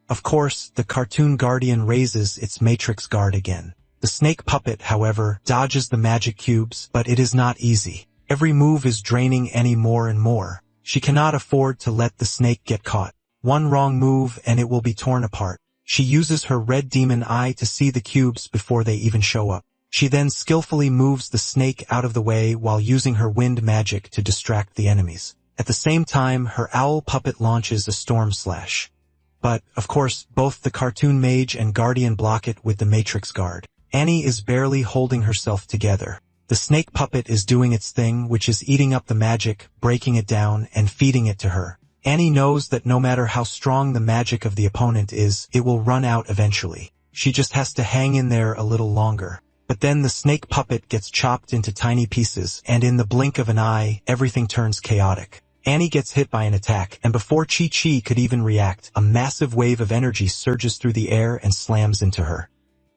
Speaker 1: Of course, the cartoon guardian raises its matrix guard again. The snake puppet, however, dodges the magic cubes, but it is not easy. Every move is draining Annie more and more. She cannot afford to let the snake get caught. One wrong move and it will be torn apart. She uses her red demon eye to see the cubes before they even show up. She then skillfully moves the snake out of the way while using her wind magic to distract the enemies. At the same time, her owl puppet launches a storm slash. But, of course, both the cartoon mage and guardian block it with the matrix guard. Annie is barely holding herself together. The snake puppet is doing its thing, which is eating up the magic, breaking it down, and feeding it to her. Annie knows that no matter how strong the magic of the opponent is, it will run out eventually. She just has to hang in there a little longer. But then the snake puppet gets chopped into tiny pieces, and in the blink of an eye, everything turns chaotic. Annie gets hit by an attack, and before Chi-Chi could even react, a massive wave of energy surges through the air and slams into her.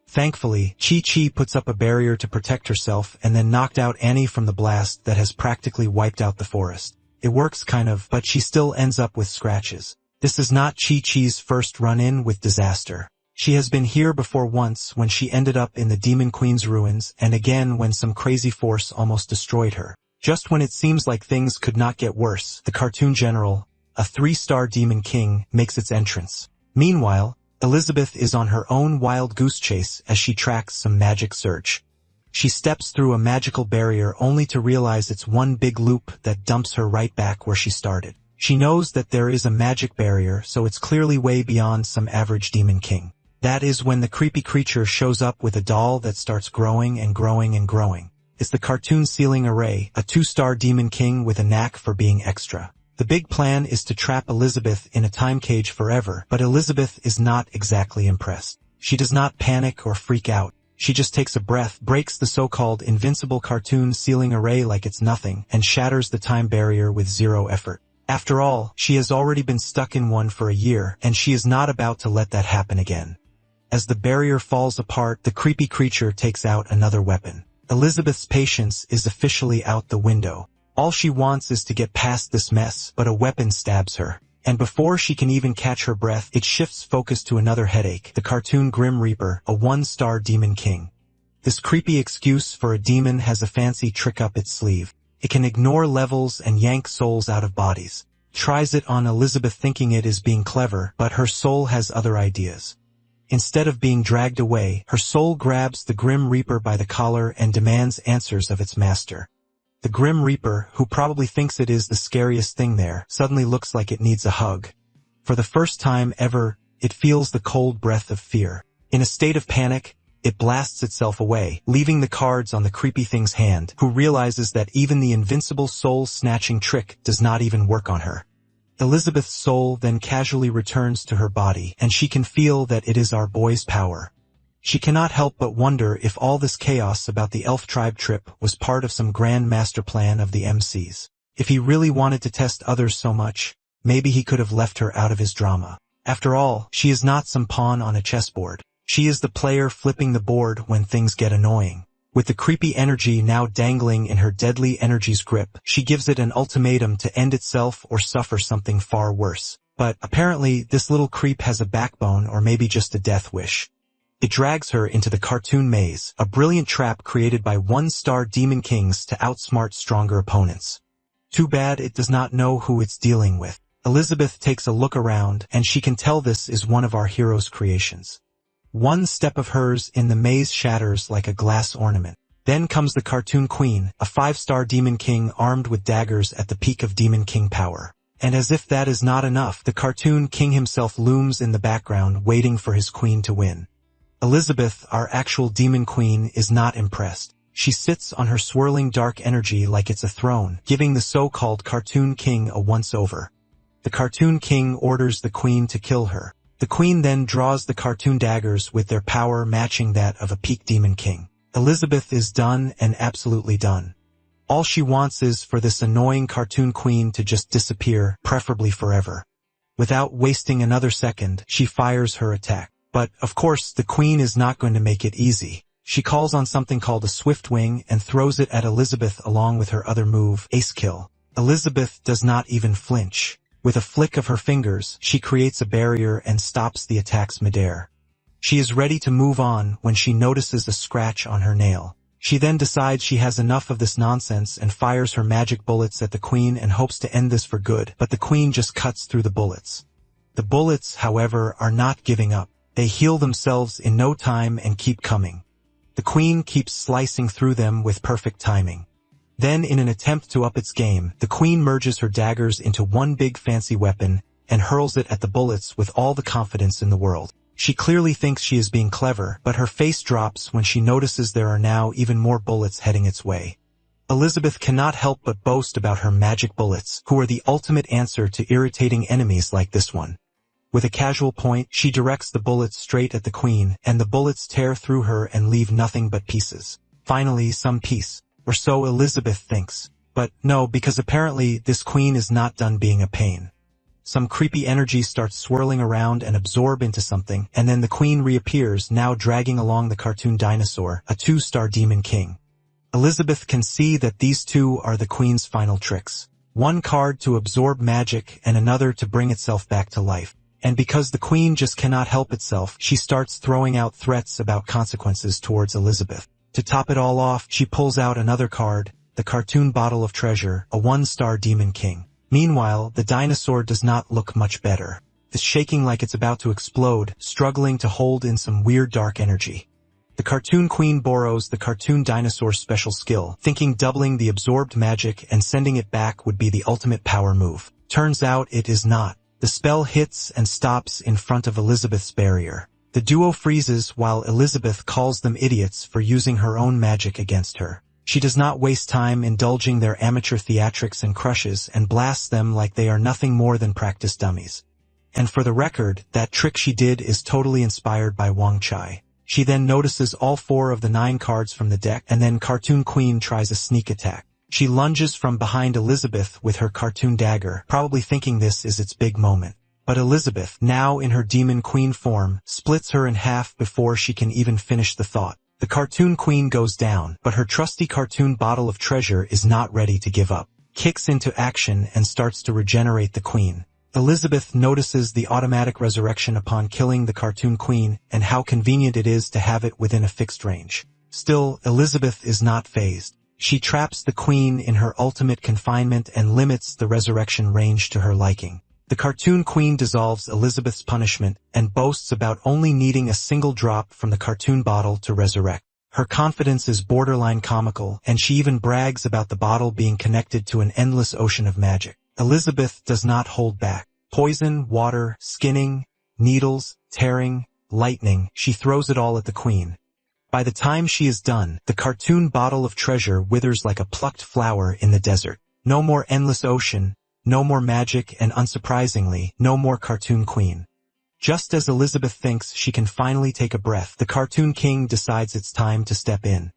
Speaker 1: Thankfully, Chi-Chi puts up a barrier to protect herself and then knocked out Annie from the blast that has practically wiped out the forest. It works kind of, but she still ends up with scratches. This is not Chi-Chi's first run-in with disaster. She has been here before once when she ended up in the Demon Queen's ruins, and again when some crazy force almost destroyed her. Just when it seems like things could not get worse, the cartoon general, a 3-star Demon King, makes its entrance. Meanwhile, Elizabeth is on her own wild goose chase as she tracks some magic surge. She steps through a magical barrier only to realize it's one big loop that dumps her right back where she started. She knows that there is a magic barrier, so it's clearly way beyond some average Demon King. That is when the creepy creature shows up with a doll that starts growing and growing and growing. It's the cartoon ceiling array, a 2-star Demon King with a knack for being extra. The big plan is to trap Elizabeth in a time cage forever, but Elizabeth is not exactly impressed. She does not panic or freak out. She just takes a breath, breaks the so-called invincible cartoon ceiling array like it's nothing, and shatters the time barrier with zero effort. After all, she has already been stuck in one for a year, and she is not about to let that happen again. As the barrier falls apart, the creepy creature takes out another weapon. Elizabeth's patience is officially out the window. All she wants is to get past this mess, but a weapon stabs her. And before she can even catch her breath, it shifts focus to another headache, the cartoon Grim Reaper, a 1-star Demon King. This creepy excuse for a demon has a fancy trick up its sleeve. It can ignore levels and yank souls out of bodies. Tries it on Elizabeth thinking it is being clever, but her soul has other ideas. Instead of being dragged away, her soul grabs the Grim Reaper by the collar and demands answers of its master. The Grim Reaper, who probably thinks it is the scariest thing there, suddenly looks like it needs a hug. For the first time ever, it feels the cold breath of fear. In a state of panic, it blasts itself away, leaving the cards on the creepy thing's hand, who realizes that even the invincible soul-snatching trick does not even work on her. Elizabeth's soul then casually returns to her body, and she can feel that it is our boy's power. She cannot help but wonder if all this chaos about the elf tribe trip was part of some grand master plan of the MC's. If he really wanted to test others so much, maybe he could have left her out of his drama. After all, she is not some pawn on a chessboard. She is the player flipping the board when things get annoying. With the creepy energy now dangling in her deadly energy's grip, she gives it an ultimatum to end itself or suffer something far worse. But apparently this little creep has a backbone, or maybe just a death wish. It drags her into the cartoon maze, a brilliant trap created by one-star demon kings to outsmart stronger opponents. Too bad it does not know who it's dealing with. Elizabeth takes a look around, and she can tell this is one of our hero's creations. One step of hers in the maze shatters like a glass ornament. Then comes the cartoon queen, a 5-star demon king armed with daggers at the peak of demon king power. And as if that is not enough, the cartoon king himself looms in the background waiting for his queen to win. Elizabeth, our actual demon queen, is not impressed. She sits on her swirling dark energy like it's a throne, giving the so-called cartoon king a once-over. The cartoon king orders the queen to kill her. The queen then draws the cartoon daggers with their power matching that of a peak demon king. Elizabeth is done, and absolutely done. All she wants is for this annoying cartoon queen to just disappear, preferably forever. Without wasting another second, she fires her attack. But, of course, the queen is not going to make it easy. She calls on something called a swift wing and throws it at Elizabeth along with her other move, ace kill. Elizabeth does not even flinch. With a flick of her fingers, she creates a barrier and stops the attacks midair. She is ready to move on when she notices a scratch on her nail. She then decides she has enough of this nonsense and fires her magic bullets at the queen and hopes to end this for good, but the queen just cuts through the bullets. The bullets, however, are not giving up. They heal themselves in no time and keep coming. The queen keeps slicing through them with perfect timing. Then, in an attempt to up its game, the queen merges her daggers into one big fancy weapon and hurls it at the bullets with all the confidence in the world. She clearly thinks she is being clever, but her face drops when she notices there are now even more bullets heading its way. Elizabeth cannot help but boast about her magic bullets, who are the ultimate answer to irritating enemies like this one. With a casual point, she directs the bullets straight at the queen, and the bullets tear through her and leave nothing but pieces. Finally, some peace. Or so Elizabeth thinks. But no, because apparently this queen is not done being a pain. Some creepy energy starts swirling around and absorb into something, and then the queen reappears, now dragging along the cartoon dinosaur, a 2-star demon king. Elizabeth can see that these two are the queen's final tricks. One card to absorb magic and another to bring itself back to life. And because the queen just cannot help itself, she starts throwing out threats about consequences towards Elizabeth. To top it all off, she pulls out another card, the cartoon bottle of treasure, a 1-star demon king. Meanwhile, the dinosaur does not look much better. It's shaking like it's about to explode, struggling to hold in some weird dark energy. The cartoon queen borrows the cartoon dinosaur's special skill, thinking doubling the absorbed magic and sending it back would be the ultimate power move. Turns out it is not. The spell hits and stops in front of Elizabeth's barrier. The duo freezes while Elizabeth calls them idiots for using her own magic against her. She does not waste time indulging their amateur theatrics and crushes and blasts them like they are nothing more than practice dummies. And for the record, that trick she did is totally inspired by Wang Chai. She then notices all 4 of the 9 cards from the deck, and then Cartoon Queen tries a sneak attack. She lunges from behind Elizabeth with her cartoon dagger, probably thinking this is its big moment. But Elizabeth, now in her demon queen form, splits her in half before she can even finish the thought. The cartoon queen goes down, but her trusty cartoon bottle of treasure is not ready to give up. Kicks into action and starts to regenerate the queen. Elizabeth notices the automatic resurrection upon killing the cartoon queen and how convenient it is to have it within a fixed range. Still, Elizabeth is not fazed. She traps the queen in her ultimate confinement and limits the resurrection range to her liking. The cartoon queen dissolves Elizabeth's punishment and boasts about only needing a single drop from the cartoon bottle to resurrect. Her confidence is borderline comical, and she even brags about the bottle being connected to an endless ocean of magic. Elizabeth does not hold back. Poison, water, skinning, needles, tearing, lightning, she throws it all at the queen. By the time she is done, the cartoon bottle of treasure withers like a plucked flower in the desert. No more endless ocean, no more magic, and unsurprisingly, no more cartoon queen. Just as Elizabeth thinks she can finally take a breath, the cartoon king decides it's time to step in.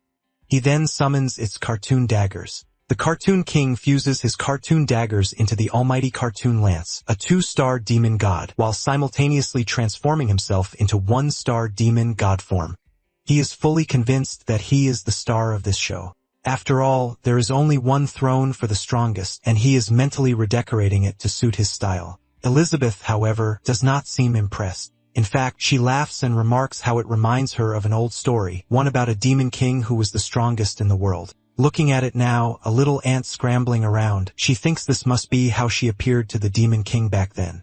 Speaker 1: He then summons its cartoon daggers. The cartoon king fuses his cartoon daggers into the almighty cartoon lance, a 2-star demon god, while simultaneously transforming himself into 1-star demon god form. He is fully convinced that he is the star of this show. After all, there is only one throne for the strongest, and he is mentally redecorating it to suit his style. Elizabeth, however, does not seem impressed. In fact, she laughs and remarks how it reminds her of an old story, one about a demon king who was the strongest in the world. Looking at it now, a little ant scrambling around, she thinks this must be how she appeared to the demon king back then.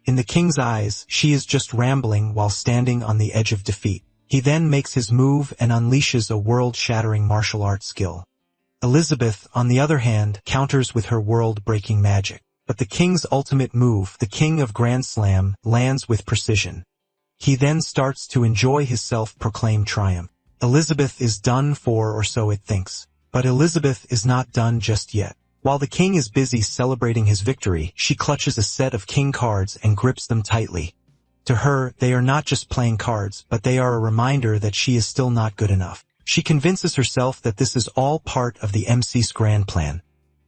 Speaker 1: In the king's eyes, she is just rambling while standing on the edge of defeat. He then makes his move and unleashes a world-shattering martial arts skill. Elizabeth, on the other hand, counters with her world-breaking magic. But the king's ultimate move, the King of Grand Slam, lands with precision. He then starts to enjoy his self-proclaimed triumph. Elizabeth is done for, or so it thinks. But Elizabeth is not done just yet. While the king is busy celebrating his victory, she clutches a set of king cards and grips them tightly. To her, they are not just playing cards, but they are a reminder that she is still not good enough. She convinces herself that this is all part of the MC's grand plan.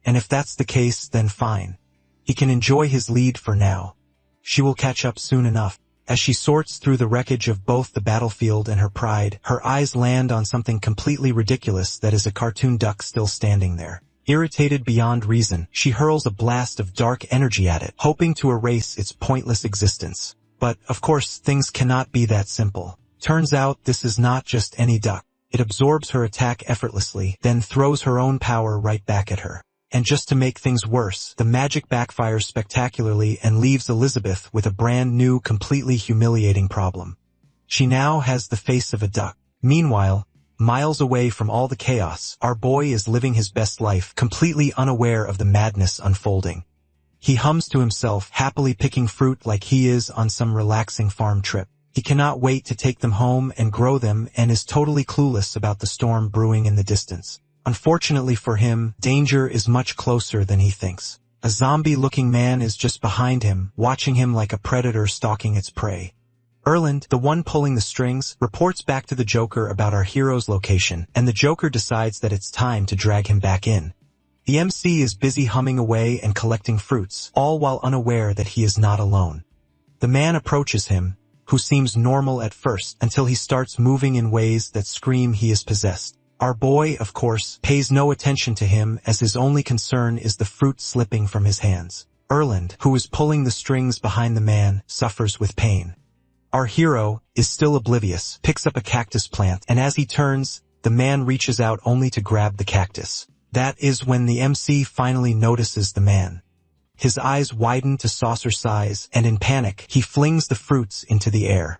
Speaker 1: And if that's the case, then fine. He can enjoy his lead for now. She will catch up soon enough. As she sorts through the wreckage of both the battlefield and her pride, her eyes land on something completely ridiculous that is a cartoon duck still standing there. Irritated beyond reason, she hurls a blast of dark energy at it, hoping to erase its pointless existence. But, of course, things cannot be that simple. Turns out this is not just any duck. It absorbs her attack effortlessly, then throws her own power right back at her. And just to make things worse, the magic backfires spectacularly and leaves Elizabeth with a brand new, completely humiliating problem. She now has the face of a duck. Meanwhile, miles away from all the chaos, our boy is living his best life, completely unaware of the madness unfolding. He hums to himself, happily picking fruit like he is on some relaxing farm trip. He cannot wait to take them home and grow them and is totally clueless about the storm brewing in the distance. Unfortunately for him, danger is much closer than he thinks. A zombie-looking man is just behind him, watching him like a predator stalking its prey. Erland, the one pulling the strings, reports back to the Joker about our hero's location, and the Joker decides that it's time to drag him back in. The MC is busy humming away and collecting fruits, all while unaware that he is not alone. The man approaches him, who seems normal at first, until he starts moving in ways that scream he is possessed. Our boy, of course, pays no attention to him as his only concern is the fruit slipping from his hands. Erland, who is pulling the strings behind the man, suffers with pain. Our hero is still oblivious, picks up a cactus plant, and as he turns, the man reaches out only to grab the cactus. That is when the MC finally notices the man. His eyes widen to saucer size, and in panic, he flings the fruits into the air.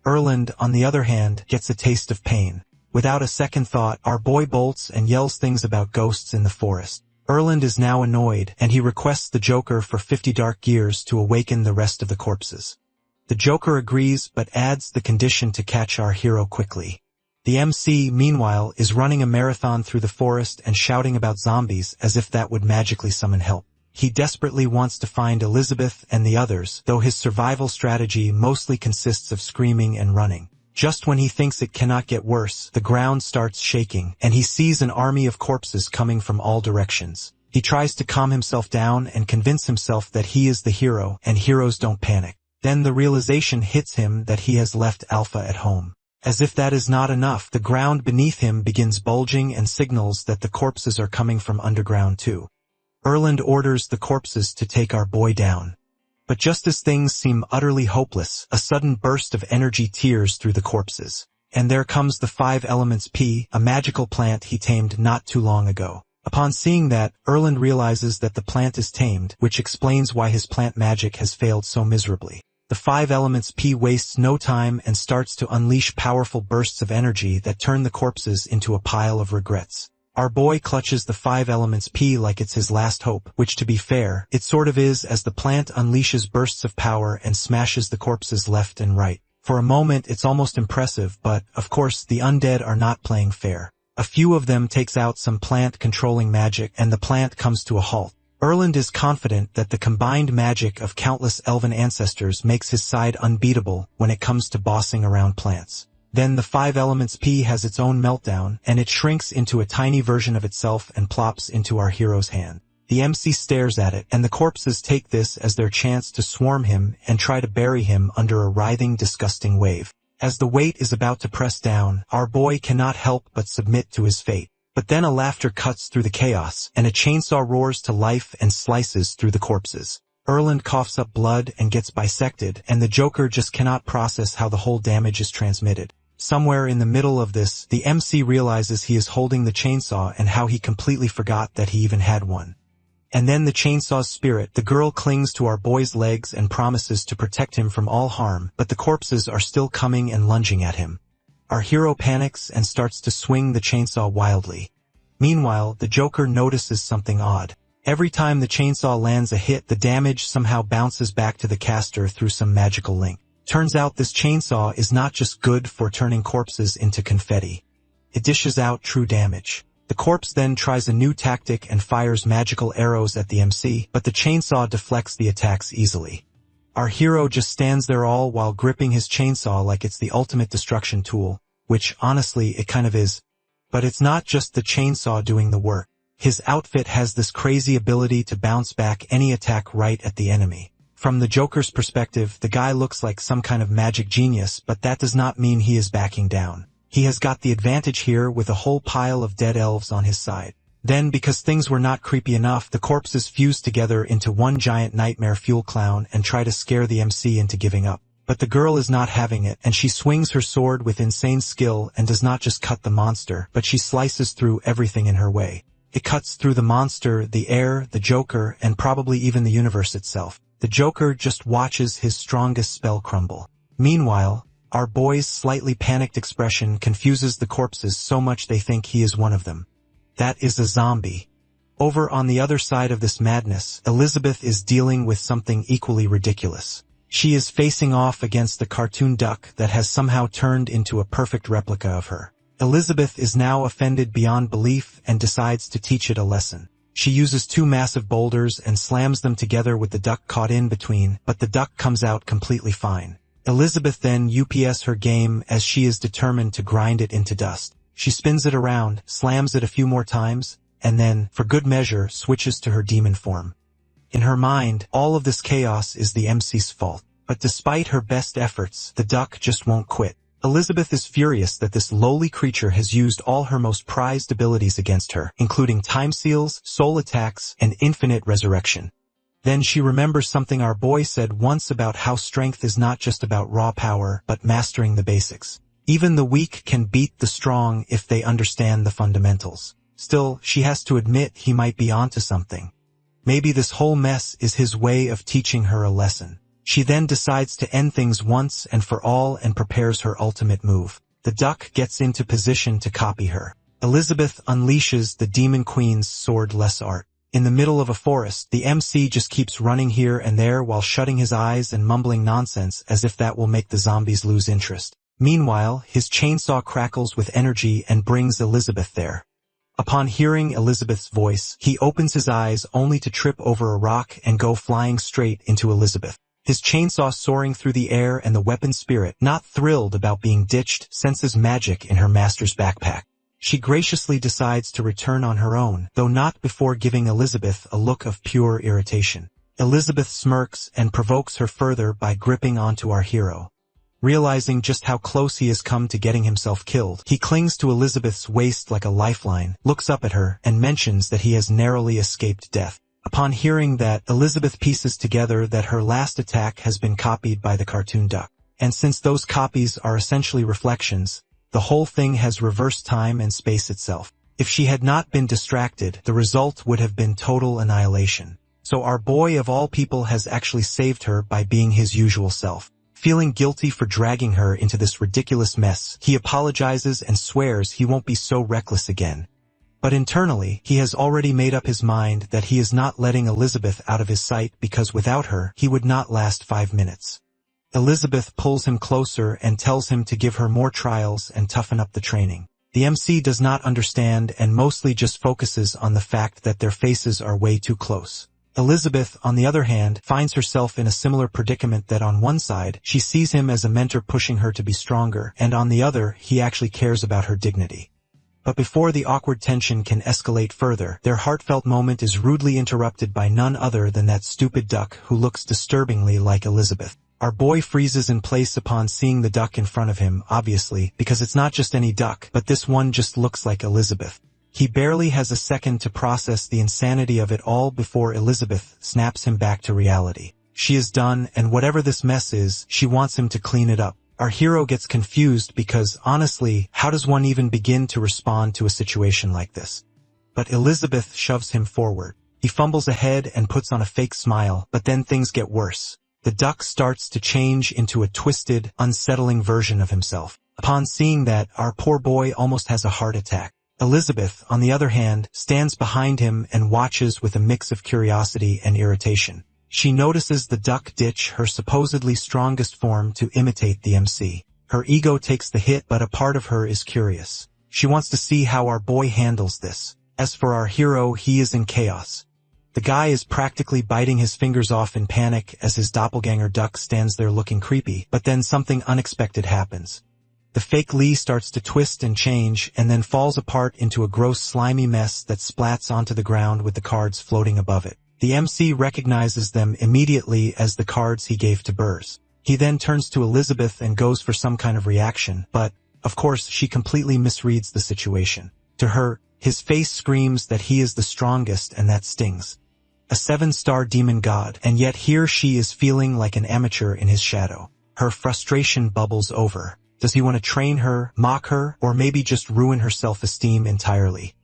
Speaker 1: Erland, on the other hand, gets a taste of pain. Without a second thought, our boy bolts and yells things about ghosts in the forest. Erland is now annoyed, and he requests the Joker for 50 dark years to awaken the rest of the corpses. The Joker agrees, but adds the condition to catch our hero quickly. The MC, meanwhile, is running a marathon through the forest and shouting about zombies as if that would magically summon help. He desperately wants to find Elizabeth and the others, though his survival strategy mostly consists of screaming and running. Just when he thinks it cannot get worse, the ground starts shaking, and he sees an army of corpses coming from all directions. He tries to calm himself down and convince himself that he is the hero, and heroes don't panic. Then the realization hits him that he has left Alpha at home. As if that is not enough, the ground beneath him begins bulging and signals that the corpses are coming from underground too. Erland orders the corpses to take our boy down. But just as things seem utterly hopeless, a sudden burst of energy tears through the corpses. And there comes the 5 Elements P, a magical plant he tamed not too long ago. Upon seeing that, Erland realizes that the plant is tamed, which explains why his plant magic has failed so miserably. The 5 Elements P wastes no time and starts to unleash powerful bursts of energy that turn the corpses into a pile of regrets. Our boy clutches the 5 Elements P like it's his last hope, which to be fair, it sort of is as the plant unleashes bursts of power and smashes the corpses left and right. For a moment it's almost impressive, but, of course, the undead are not playing fair. A few of them takes out some plant-controlling magic and the plant comes to a halt. Erland is confident that the combined magic of countless elven ancestors makes his side unbeatable when it comes to bossing around plants. Then the 5 Elements P has its own meltdown, and it shrinks into a tiny version of itself and plops into our hero's hand. The MC stares at it, and the corpses take this as their chance to swarm him and try to bury him under a writhing, disgusting wave. As the weight is about to press down, our boy cannot help but submit to his fate. But then a laughter cuts through the chaos, and a chainsaw roars to life and slices through the corpses. Erland coughs up blood and gets bisected, and the Joker just cannot process how the whole damage is transmitted. Somewhere in the middle of this, the MC realizes he is holding the chainsaw and how he completely forgot that he even had one. And then the chainsaw's spirit, the girl clings to our boy's legs and promises to protect him from all harm, but the corpses are still coming and lunging at him. Our hero panics and starts to swing the chainsaw wildly. Meanwhile, the Joker notices something odd. Every time the chainsaw lands a hit, the damage somehow bounces back to the caster through some magical link. Turns out this chainsaw is not just good for turning corpses into confetti. It dishes out true damage. The corpse then tries a new tactic and fires magical arrows at the MC, but the chainsaw deflects the attacks easily. Our hero just stands there all while gripping his chainsaw like it's the ultimate destruction tool, which, honestly, it kind of is. But it's not just the chainsaw doing the work. His outfit has this crazy ability to bounce back any attack right at the enemy. From the Joker's perspective, the guy looks like some kind of magic genius, but that does not mean he is backing down. He has got the advantage here with a whole pile of dead elves on his side. Then, because things were not creepy enough, the corpses fuse together into one giant nightmare fuel clown and try to scare the MC into giving up. But the girl is not having it, and she swings her sword with insane skill and does not just cut the monster, but she slices through everything in her way. It cuts through the monster, the air, the Joker, and probably even the universe itself. The Joker just watches his strongest spell crumble. Meanwhile, our boy's slightly panicked expression confuses the corpses so much they think he is one of them. That is a zombie. Over on the other side of this madness, Elizabeth is dealing with something equally ridiculous. She is facing off against the cartoon duck that has somehow turned into a perfect replica of her. Elizabeth is now offended beyond belief and decides to teach it a lesson. She uses two massive boulders and slams them together with the duck caught in between, but the duck comes out completely fine. Elizabeth then UPS her game as she is determined to grind it into dust. She spins it around, slams it a few more times, and then, for good measure, switches to her demon form. In her mind, all of this chaos is the MC's fault. But despite her best efforts, the duck just won't quit. Elizabeth is furious that this lowly creature has used all her most prized abilities against her, including time seals, soul attacks, and infinite resurrection. Then she remembers something our boy said once about how strength is not just about raw power, but mastering the basics. Even the weak can beat the strong if they understand the fundamentals. Still, she has to admit he might be onto something. Maybe this whole mess is his way of teaching her a lesson. She then decides to end things once and for all and prepares her ultimate move. The duck gets into position to copy her. Elizabeth unleashes the Demon Queen's swordless art. In the middle of a forest, the MC just keeps running here and there while shutting his eyes and mumbling nonsense as if that will make the zombies lose interest. Meanwhile, his chainsaw crackles with energy and brings Elizabeth there. Upon hearing Elizabeth's voice, he opens his eyes only to trip over a rock and go flying straight into Elizabeth. His chainsaw soaring through the air and the weapon spirit, not thrilled about being ditched, senses magic in her master's backpack. She graciously decides to return on her own, though not before giving Elizabeth a look of pure irritation. Elizabeth smirks and provokes her further by gripping onto our hero. Realizing just how close he has come to getting himself killed, he clings to Elizabeth's waist like a lifeline, looks up at her, and mentions that he has narrowly escaped death. Upon hearing that, Elizabeth pieces together that her last attack has been copied by the cartoon duck. And since those copies are essentially reflections, the whole thing has reversed time and space itself. If she had not been distracted, the result would have been total annihilation. So our boy of all people has actually saved her by being his usual self. Feeling guilty for dragging her into this ridiculous mess, he apologizes and swears he won't be so reckless again. But internally, he has already made up his mind that he is not letting Elizabeth out of his sight because without her, he would not last 5 minutes. Elizabeth pulls him closer and tells him to give her more trials and toughen up the training. The MC does not understand and mostly just focuses on the fact that their faces are way too close. Elizabeth, on the other hand, finds herself in a similar predicament that on one side, she sees him as a mentor pushing her to be stronger, and on the other, he actually cares about her dignity. But before the awkward tension can escalate further, their heartfelt moment is rudely interrupted by none other than that stupid duck who looks disturbingly like Elizabeth. Our boy freezes in place upon seeing the duck in front of him, obviously, because it's not just any duck, but this one just looks like Elizabeth. He barely has a second to process the insanity of it all before Elizabeth snaps him back to reality. She is done, and whatever this mess is, she wants him to clean it up. Our hero gets confused because, honestly, how does one even begin to respond to a situation like this? But Elizabeth shoves him forward. He fumbles ahead and puts on a fake smile, but then things get worse. The duck starts to change into a twisted, unsettling version of himself. Upon seeing that, our poor boy almost has a heart attack. Elizabeth, on the other hand, stands behind him and watches with a mix of curiosity and irritation. She notices the duck ditch her supposedly strongest form to imitate the MC. Her ego takes the hit, but a part of her is curious. She wants to see how our boy handles this. As for our hero, he is in chaos. The guy is practically biting his fingers off in panic as his doppelganger duck stands there looking creepy, but then something unexpected happens. The fake Lee starts to twist and change and then falls apart into a gross slimy mess that splats onto the ground with the cards floating above it. The MC recognizes them immediately as the cards he gave to Burrs. He then turns to Elizabeth and goes for some kind of reaction, but, of course, she completely misreads the situation. To her, his face screams that he is the strongest and that stings. A 7-star demon god, and yet here she is feeling like an amateur in his shadow. Her frustration bubbles over. Does he want to train her, mock her, or maybe just ruin her self-esteem entirely?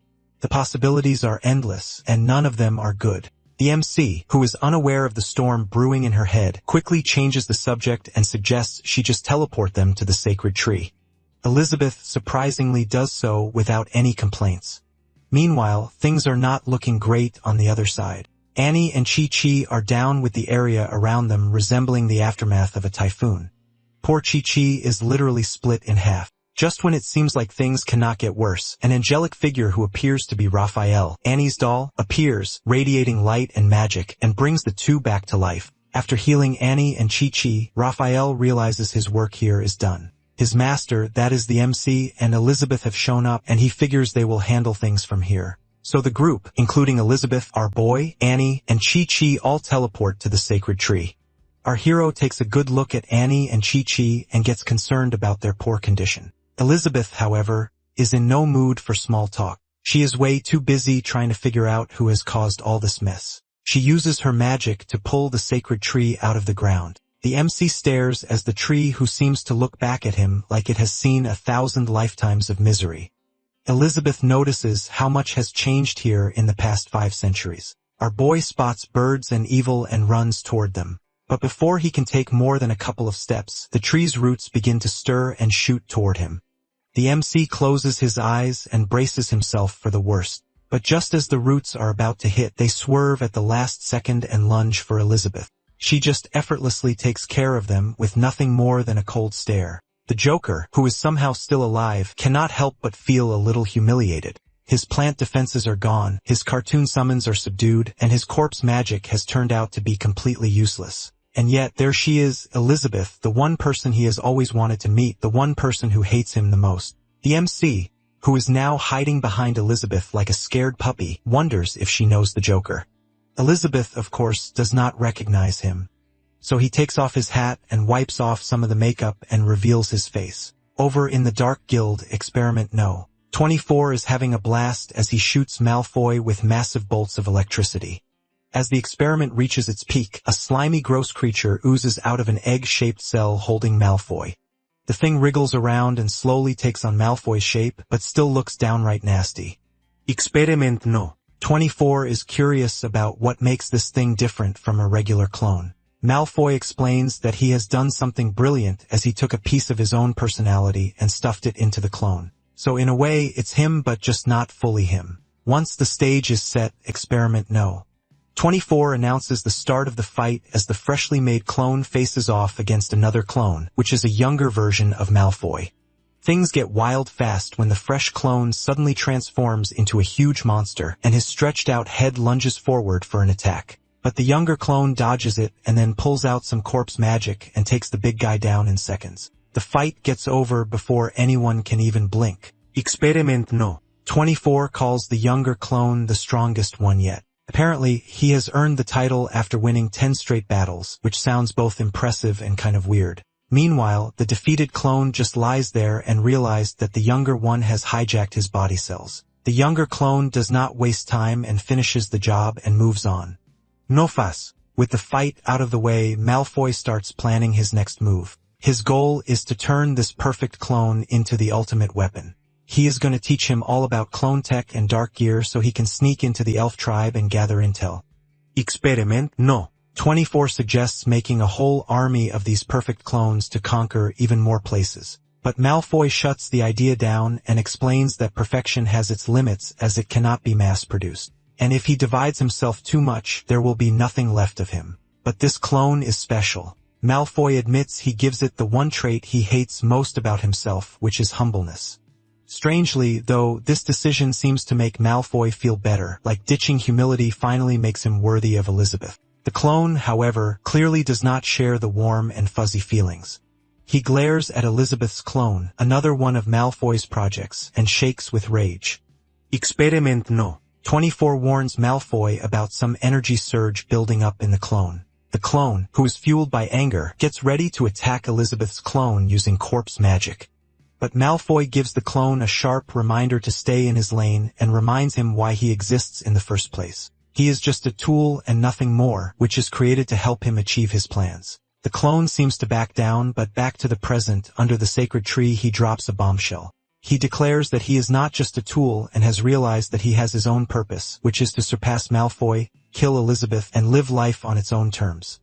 Speaker 1: The possibilities are endless, and none of them are good. The MC, who is unaware of the storm brewing in her head, quickly changes the subject and suggests she just teleport them to the sacred tree. Elizabeth surprisingly does so without any complaints. Meanwhile, things are not looking great on the other side. Annie and Chi-Chi are down with the area around them resembling the aftermath of a typhoon. Poor Chi-Chi is literally split in half. Just when it seems like things cannot get worse, an angelic figure who appears to be Raphael, Annie's doll, appears, radiating light and magic, and brings the two back to life. After healing Annie and Chi-Chi, Raphael realizes his work here is done. His master, that is the MC, and Elizabeth have shown up, and he figures they will handle things from here. So the group, including Elizabeth, our boy, Annie, and Chi-Chi all teleport to the sacred tree. Our hero takes a good look at Annie and Chi-Chi and gets concerned about their poor condition. Elizabeth, however, is in no mood for small talk. She is way too busy trying to figure out who has caused all this mess. She uses her magic to pull the sacred tree out of the ground. The MC stares as the tree who seems to look back at him like it has seen 1,000 lifetimes of misery. Elizabeth notices how much has changed here in the past 5 centuries. Our boy spots birds and evil and runs toward them. But before he can take more than a couple of steps, the tree's roots begin to stir and shoot toward him. The MC closes his eyes and braces himself for the worst. But just as the roots are about to hit, they swerve at the last second and lunge for Elizabeth. She just effortlessly takes care of them with nothing more than a cold stare. The Joker, who is somehow still alive, cannot help but feel a little humiliated. His plant defenses are gone, his cartoon summons are subdued, and his corpse magic has turned out to be completely useless. And yet, there she is, Elizabeth, the one person he has always wanted to meet, the one person who hates him the most. The MC, who is now hiding behind Elizabeth like a scared puppy, wonders if she knows the Joker. Elizabeth, of course, does not recognize him. So he takes off his hat and wipes off some of the makeup and reveals his face. Over in the Dark Guild, Experiment No. 24 is having a blast as he shoots Malfoy with massive bolts of electricity. As the experiment reaches its peak, a slimy gross creature oozes out of an egg-shaped cell holding Malfoy. The thing wriggles around and slowly takes on Malfoy's shape, but still looks downright nasty. Experiment No. 24 is curious about what makes this thing different from a regular clone. Malfoy explains that he has done something brilliant as he took a piece of his own personality and stuffed it into the clone. So in a way, it's him but just not fully him. Once the stage is set, Experiment No. 24 announces the start of the fight as the freshly made clone faces off against another clone, which is a younger version of Malfoy. Things get wild fast when the fresh clone suddenly transforms into a huge monster and his stretched out head lunges forward for an attack. But the younger clone dodges it and then pulls out some corpse magic and takes the big guy down in seconds. The fight gets over before anyone can even blink. Experiment No. 24 calls the younger clone the strongest one yet. Apparently, he has earned the title after winning 10 straight battles, which sounds both impressive and kind of weird. Meanwhile, the defeated clone just lies there and realized that the younger one has hijacked his body cells. The younger clone does not waste time and finishes the job and moves on. No fuss. With the fight out of the way, Malfoy starts planning his next move. His goal is to turn this perfect clone into the ultimate weapon. He is going to teach him all about clone tech and dark gear so he can sneak into the elf tribe and gather intel. Experiment no. 24 suggests making a whole army of these perfect clones to conquer even more places. But Malfoy shuts the idea down and explains that perfection has its limits as it cannot be mass-produced. And if he divides himself too much, there will be nothing left of him. But this clone is special. Malfoy admits he gives it the one trait he hates most about himself, which is humbleness. Strangely, though, this decision seems to make Malfoy feel better, like ditching humility finally makes him worthy of Elizabeth. The clone, however, clearly does not share the warm and fuzzy feelings. He glares at Elizabeth's clone, another one of Malfoy's projects, and shakes with rage. Experiment no. 24 warns Malfoy about some energy surge building up in the clone. The clone, who is fueled by anger, gets ready to attack Elizabeth's clone using corpse magic. But Malfoy gives the clone a sharp reminder to stay in his lane and reminds him why he exists in the first place. He is just a tool and nothing more, which is created to help him achieve his plans. The clone seems to back down, but back to the present, under the sacred tree he drops a bombshell. He declares that he is not just a tool and has realized that he has his own purpose, which is to surpass Malfoy, kill Elizabeth, and live life on its own terms.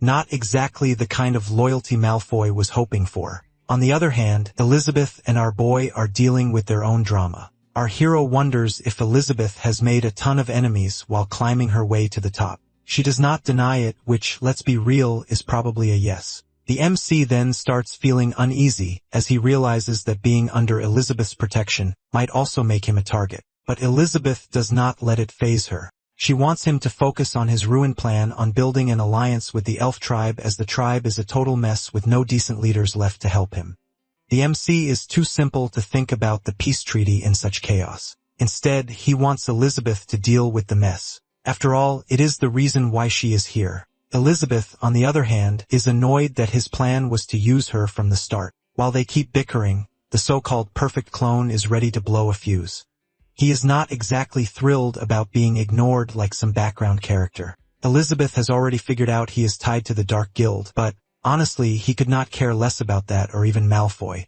Speaker 1: Not exactly the kind of loyalty Malfoy was hoping for. On the other hand, Elizabeth and our boy are dealing with their own drama. Our hero wonders if Elizabeth has made a ton of enemies while climbing her way to the top. She does not deny it, which, let's be real, is probably a yes. The MC then starts feeling uneasy as he realizes that being under Elizabeth's protection might also make him a target. But Elizabeth does not let it faze her. She wants him to focus on his ruin plan on building an alliance with the elf tribe, as the tribe is a total mess with no decent leaders left to help him. The MC is too simple to think about the peace treaty in such chaos. Instead, he wants Elizabeth to deal with the mess. After all, it is the reason why she is here. Elizabeth, on the other hand, is annoyed that his plan was to use her from the start. While they keep bickering, the so-called perfect clone is ready to blow a fuse. He is not exactly thrilled about being ignored like some background character. Elizabeth has already figured out he is tied to the Dark Guild, but honestly, he could not care less about that or even Malfoy.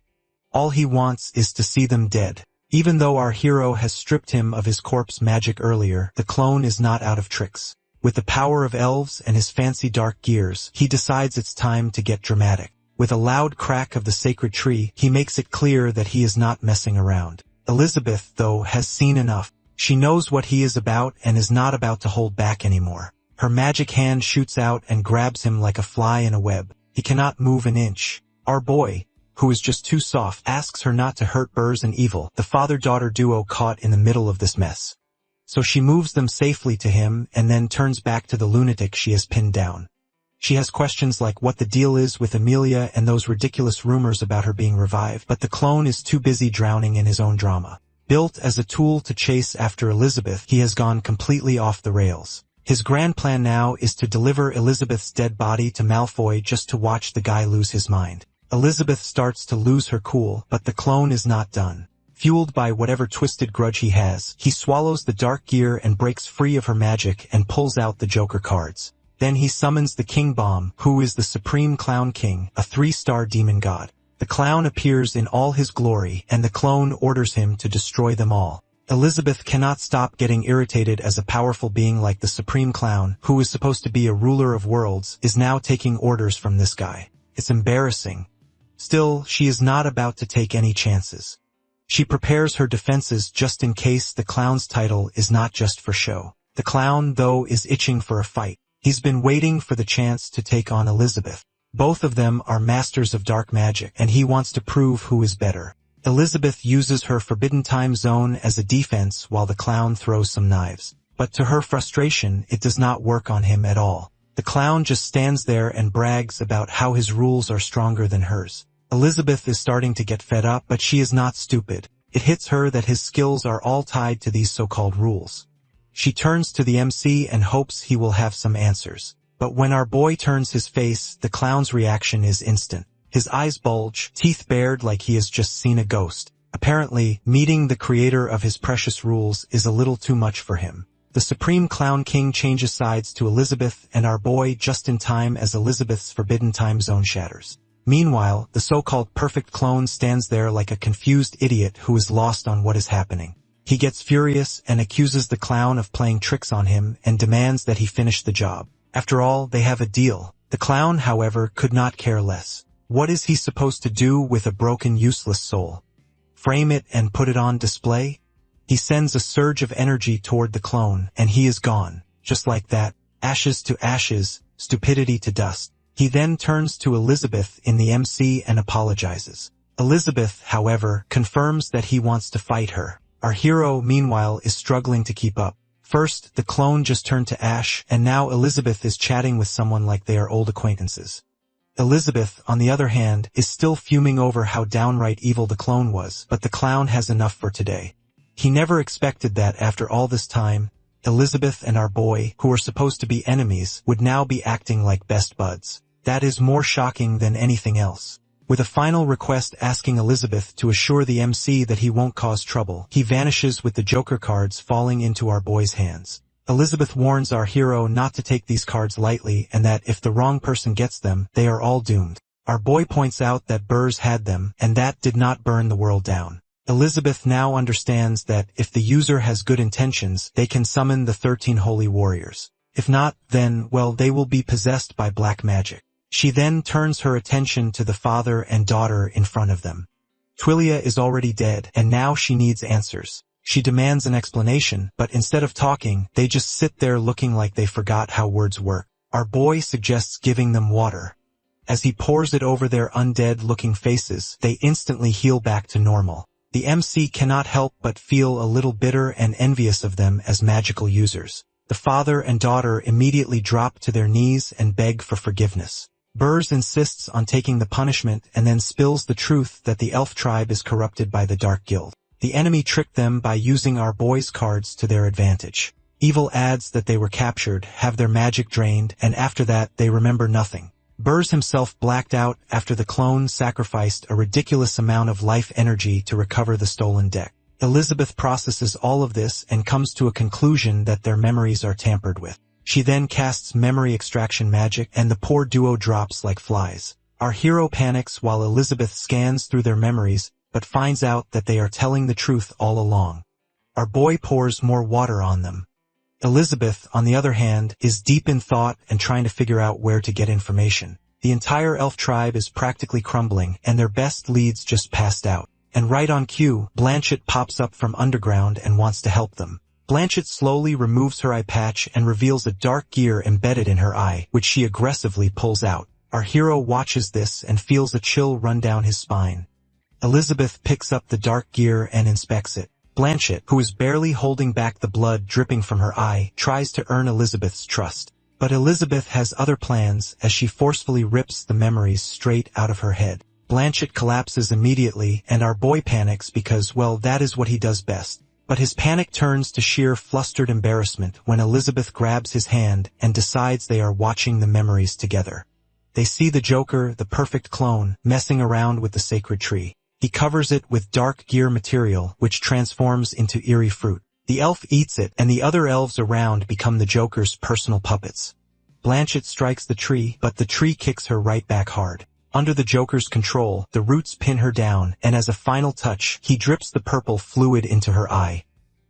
Speaker 1: All he wants is to see them dead. Even though our hero has stripped him of his corpse magic earlier, the clone is not out of tricks. With the power of elves and his fancy dark gears, he decides it's time to get dramatic. With a loud crack of the sacred tree, he makes it clear that he is not messing around. Elizabeth, though, has seen enough. She knows what he is about and is not about to hold back anymore. Her magic hand shoots out and grabs him like a fly in a web. He cannot move an inch. Our boy, who is just too soft, asks her not to hurt Burrs and Evil, the father-daughter duo caught in the middle of this mess. So she moves them safely to him and then turns back to the lunatic she has pinned down. She has questions like what the deal is with Amelia and those ridiculous rumors about her being revived, but the clone is too busy drowning in his own drama. Built as a tool to chase after Elizabeth, he has gone completely off the rails. His grand plan now is to deliver Elizabeth's dead body to Malfoy just to watch the guy lose his mind. Elizabeth starts to lose her cool, but the clone is not done. Fueled by whatever twisted grudge he has, he swallows the dark gear and breaks free of her magic and pulls out the Joker cards. Then he summons the King Bomb, who is the Supreme Clown King, a 3-star demon god. The clown appears in all his glory, and the clone orders him to destroy them all. Elizabeth cannot stop getting irritated as a powerful being like the Supreme Clown, who is supposed to be a ruler of worlds, is now taking orders from this guy. It's embarrassing. Still, she is not about to take any chances. She prepares her defenses just in case the clown's title is not just for show. The clown, though, is itching for a fight. He's been waiting for the chance to take on Elizabeth. Both of them are masters of dark magic, and he wants to prove who is better. Elizabeth uses her forbidden time zone as a defense while the clown throws some knives. But to her frustration, it does not work on him at all. The clown just stands there and brags about how his rules are stronger than hers. Elizabeth is starting to get fed up, but she is not stupid. It hits her that his skills are all tied to these so-called rules. She turns to the MC and hopes he will have some answers. But when our boy turns his face, the clown's reaction is instant. His eyes bulge, teeth bared like he has just seen a ghost. Apparently, meeting the creator of his precious rules is a little too much for him. The Supreme Clown King changes sides to Elizabeth and our boy just in time as Elizabeth's forbidden time zone shatters. Meanwhile, the so-called perfect clone stands there like a confused idiot who is lost on what is happening. He gets furious and accuses the clown of playing tricks on him and demands that he finish the job. After all, they have a deal. The clown, however, could not care less. What is he supposed to do with a broken, useless soul? Frame it and put it on display? He sends a surge of energy toward the clone, and he is gone. Just like that, ashes to ashes, stupidity to dust. He then turns to Elizabeth in the MC and apologizes. Elizabeth, however, confirms that he wants to fight her. Our hero, meanwhile, is struggling to keep up. First, the clone just turned to ash, and now Elizabeth is chatting with someone like they are old acquaintances. Elizabeth, on the other hand, is still fuming over how downright evil the clone was, but the clown has enough for today. He never expected that after all this time, Elizabeth and our boy, who were supposed to be enemies, would now be acting like best buds. That is more shocking than anything else. With a final request asking Elizabeth to assure the MC that he won't cause trouble, he vanishes with the Joker cards falling into our boy's hands. Elizabeth warns our hero not to take these cards lightly and that if the wrong person gets them, they are all doomed. Our boy points out that Burrs had them, and that did not burn the world down. Elizabeth now understands that if the user has good intentions, they can summon the 13 holy warriors. If not, then, well, they will be possessed by black magic. She then turns her attention to the father and daughter in front of them. Twillia is already dead, and now she needs answers. She demands an explanation, but instead of talking, they just sit there looking like they forgot how words work. Our boy suggests giving them water. As he pours it over their undead-looking faces, they instantly heal back to normal. The MC cannot help but feel a little bitter and envious of them as magical users. The father and daughter immediately drop to their knees and beg for forgiveness. Burrs insists on taking the punishment and then spills the truth that the elf tribe is corrupted by the Dark Guild. The enemy tricked them by using our boys' cards to their advantage. Evil adds that they were captured, have their magic drained, and after that they remember nothing. Burrs himself blacked out after the clone sacrificed a ridiculous amount of life energy to recover the stolen deck. Elizabeth processes all of this and comes to a conclusion that their memories are tampered with. She then casts memory extraction magic and the poor duo drops like flies. Our hero panics while Elizabeth scans through their memories, but finds out that they are telling the truth all along. Our boy pours more water on them. Elizabeth, on the other hand, is deep in thought and trying to figure out where to get information. The entire elf tribe is practically crumbling, and their best leads just passed out. And right on cue, Blanchett pops up from underground and wants to help them. Blanchett slowly removes her eye patch and reveals a dark gear embedded in her eye, which she aggressively pulls out. Our hero watches this and feels a chill run down his spine. Elizabeth picks up the dark gear and inspects it. Blanchett, who is barely holding back the blood dripping from her eye, tries to earn Elizabeth's trust. But Elizabeth has other plans as she forcefully rips the memories straight out of her head. Blanchett collapses immediately, and our boy panics because, well, that is what he does best. But his panic turns to sheer flustered embarrassment when Elizabeth grabs his hand and decides they are watching the memories together. They see the Joker, the perfect clone, messing around with the sacred tree. He covers it with dark gear material, which transforms into eerie fruit. The elf eats it, and the other elves around become the Joker's personal puppets. Blanchett strikes the tree, but the tree kicks her right back hard. Under the Joker's control, the roots pin her down, and as a final touch, he drips the purple fluid into her eye.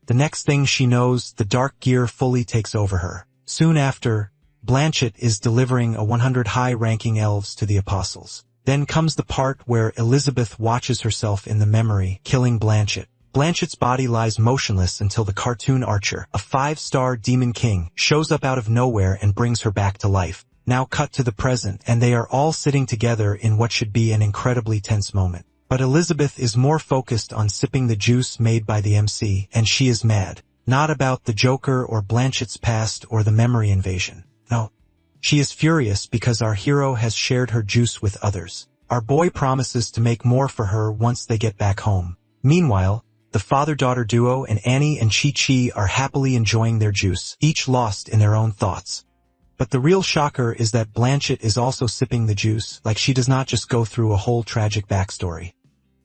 Speaker 1: The next thing she knows, the dark gear fully takes over her. Soon after, Blanchett is delivering a 100 high-ranking elves to the apostles. Then comes the part where Elizabeth watches herself in the memory, killing Blanchett. Blanchett's body lies motionless until the cartoon archer, a 5-star demon king, shows up out of nowhere and brings her back to life. Now cut to the present, and they are all sitting together in what should be an incredibly tense moment. But Elizabeth is more focused on sipping the juice made by the MC, and she is mad. Not about the Joker or Blanchett's past or the memory invasion. No. She is furious because our hero has shared her juice with others. Our boy promises to make more for her once they get back home. Meanwhile, the father-daughter duo and Annie and Chi-Chi are happily enjoying their juice, each lost in their own thoughts. But the real shocker is that Blanchett is also sipping the juice, like she does not just go through a whole tragic backstory.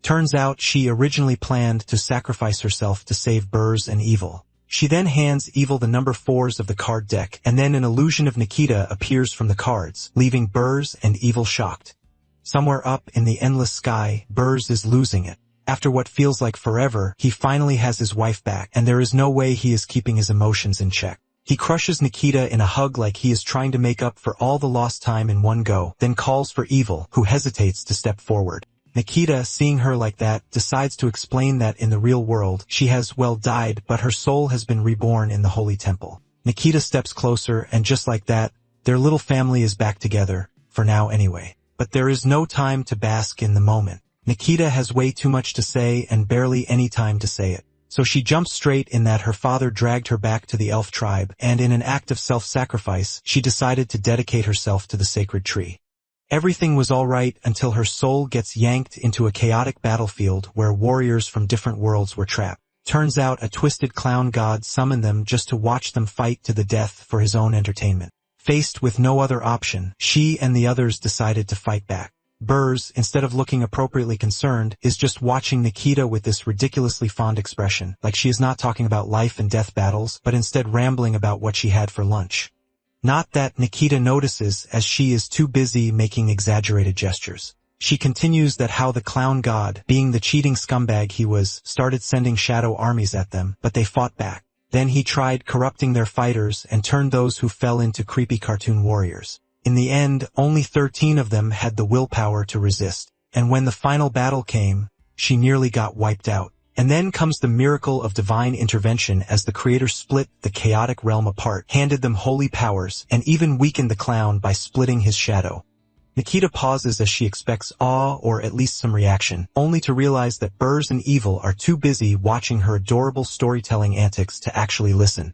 Speaker 1: Turns out she originally planned to sacrifice herself to save Burrs and Evil. She then hands Evil the number 4s of the card deck, and then an illusion of Nikita appears from the cards, leaving Burrs and Evil shocked. Somewhere up in the endless sky, Burrs is losing it. After what feels like forever, he finally has his wife back, and there is no way he is keeping his emotions in check. He crushes Nikita in a hug like he is trying to make up for all the lost time in one go, then calls for Evil, who hesitates to step forward. Nikita, seeing her like that, decides to explain that in the real world, she has, well, died, but her soul has been reborn in the holy temple. Nikita steps closer, and just like that, their little family is back together, for now anyway. But there is no time to bask in the moment. Nikita has way too much to say and barely any time to say it. So she jumps straight in that her father dragged her back to the elf tribe, and in an act of self-sacrifice, she decided to dedicate herself to the sacred tree. Everything was all right until her soul gets yanked into a chaotic battlefield where warriors from different worlds were trapped. Turns out a twisted clown god summoned them just to watch them fight to the death for his own entertainment. Faced with no other option, she and the others decided to fight back. Burrs, instead of looking appropriately concerned, is just watching Nikita with this ridiculously fond expression, like she is not talking about life and death battles, but instead rambling about what she had for lunch. Not that Nikita notices, as she is too busy making exaggerated gestures. She continues that how the clown god, being the cheating scumbag he was, started sending shadow armies at them, but they fought back. Then he tried corrupting their fighters and turned those who fell into creepy cartoon warriors. In the end, only 13 of them had the willpower to resist, and when the final battle came, she nearly got wiped out. And then comes the miracle of divine intervention as the creator split the chaotic realm apart, handed them holy powers, and even weakened the clown by splitting his shadow. Nikita pauses as she expects awe or at least some reaction, only to realize that Burrs and Evil are too busy watching her adorable storytelling antics to actually listen.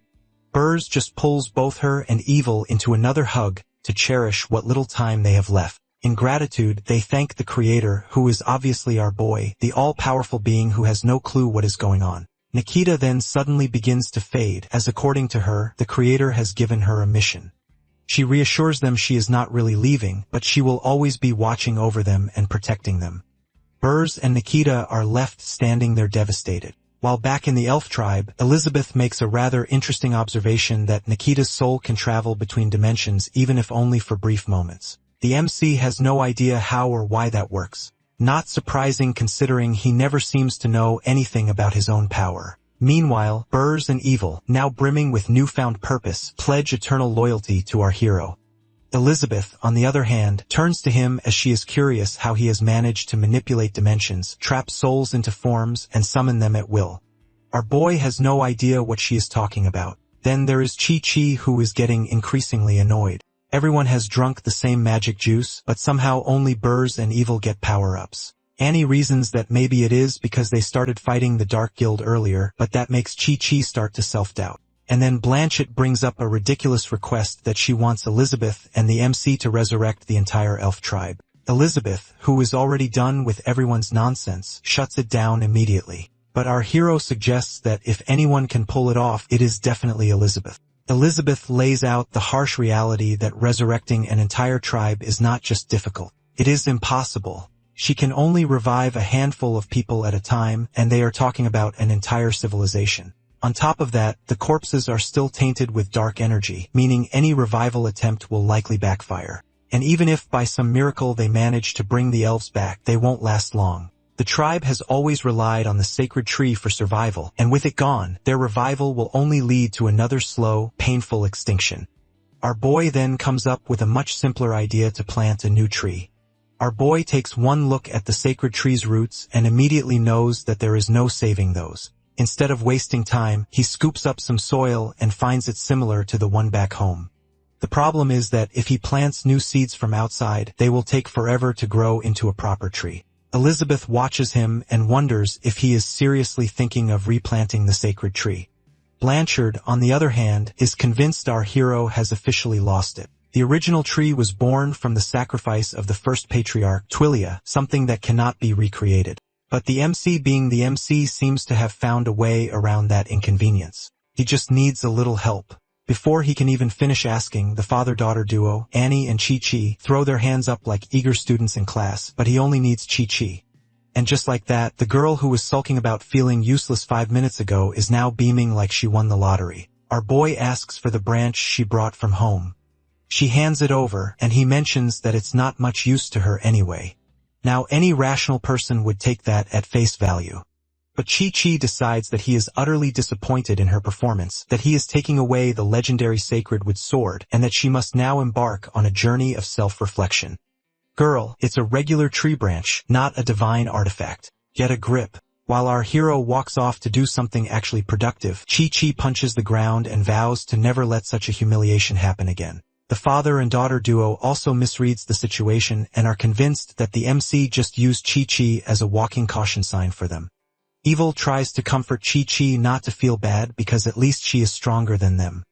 Speaker 1: Burrs just pulls both her and Evil into another hug, to cherish what little time they have left. In gratitude, they thank the Creator, who is obviously our boy, the all-powerful being who has no clue what is going on. Nikita then suddenly begins to fade, as according to her, the Creator has given her a mission. She reassures them she is not really leaving, but she will always be watching over them and protecting them. Burrs and Nikita are left standing there devastated. While back in the elf tribe, Elizabeth makes a rather interesting observation that Nikita's soul can travel between dimensions even if only for brief moments. The MC has no idea how or why that works. Not surprising considering he never seems to know anything about his own power. Meanwhile, Burrs and Evil, now brimming with newfound purpose, pledge eternal loyalty to our hero. Elizabeth, on the other hand, turns to him as she is curious how he has managed to manipulate dimensions, trap souls into forms, and summon them at will. Our boy has no idea what she is talking about. Then there is Chi-Chi, who is getting increasingly annoyed. Everyone has drunk the same magic juice, but somehow only Burrs and Evil get power-ups. Annie reasons that maybe it is because they started fighting the Dark Guild earlier, but that makes Chi-Chi start to self-doubt. And then Blanchett brings up a ridiculous request that she wants Elizabeth and the MC to resurrect the entire elf tribe. Elizabeth, who is already done with everyone's nonsense, shuts it down immediately. But our hero suggests that if anyone can pull it off, it is definitely Elizabeth. Elizabeth lays out the harsh reality that resurrecting an entire tribe is not just difficult. It is impossible. She can only revive a handful of people at a time, and they are talking about an entire civilization. On top of that, the corpses are still tainted with dark energy, meaning any revival attempt will likely backfire. And even if by some miracle they manage to bring the elves back, they won't last long. The tribe has always relied on the sacred tree for survival, and with it gone, their revival will only lead to another slow, painful extinction. Our boy then comes up with a much simpler idea to plant a new tree. Our boy takes one look at the sacred tree's roots and immediately knows that there is no saving those. Instead of wasting time, he scoops up some soil and finds it similar to the one back home. The problem is that if he plants new seeds from outside, they will take forever to grow into a proper tree. Elizabeth watches him and wonders if he is seriously thinking of replanting the sacred tree. Blanchard, on the other hand, is convinced our hero has officially lost it. The original tree was born from the sacrifice of the first patriarch, Twilia, something that cannot be recreated. But the MC being the MC seems to have found a way around that inconvenience. He just needs a little help. Before he can even finish asking, the father-daughter duo, Annie and Chi-Chi, throw their hands up like eager students in class, but he only needs Chi-Chi. And just like that, the girl who was sulking about feeling useless 5 minutes ago is now beaming like she won the lottery. Our boy asks for the branch she brought from home. She hands it over, and he mentions that it's not much use to her anyway. Now any rational person would take that at face value. But Chi-Chi decides that he is utterly disappointed in her performance, that he is taking away the legendary sacred wood sword, and that she must now embark on a journey of self-reflection. Girl, it's a regular tree branch, not a divine artifact. Get a grip. While our hero walks off to do something actually productive, Chi-Chi punches the ground and vows to never let such a humiliation happen again. The father and daughter duo also misreads the situation and are convinced that the MC just used Chi-Chi as a walking caution sign for them. Evil tries to comfort Chi-Chi not to feel bad because at least she is stronger than them.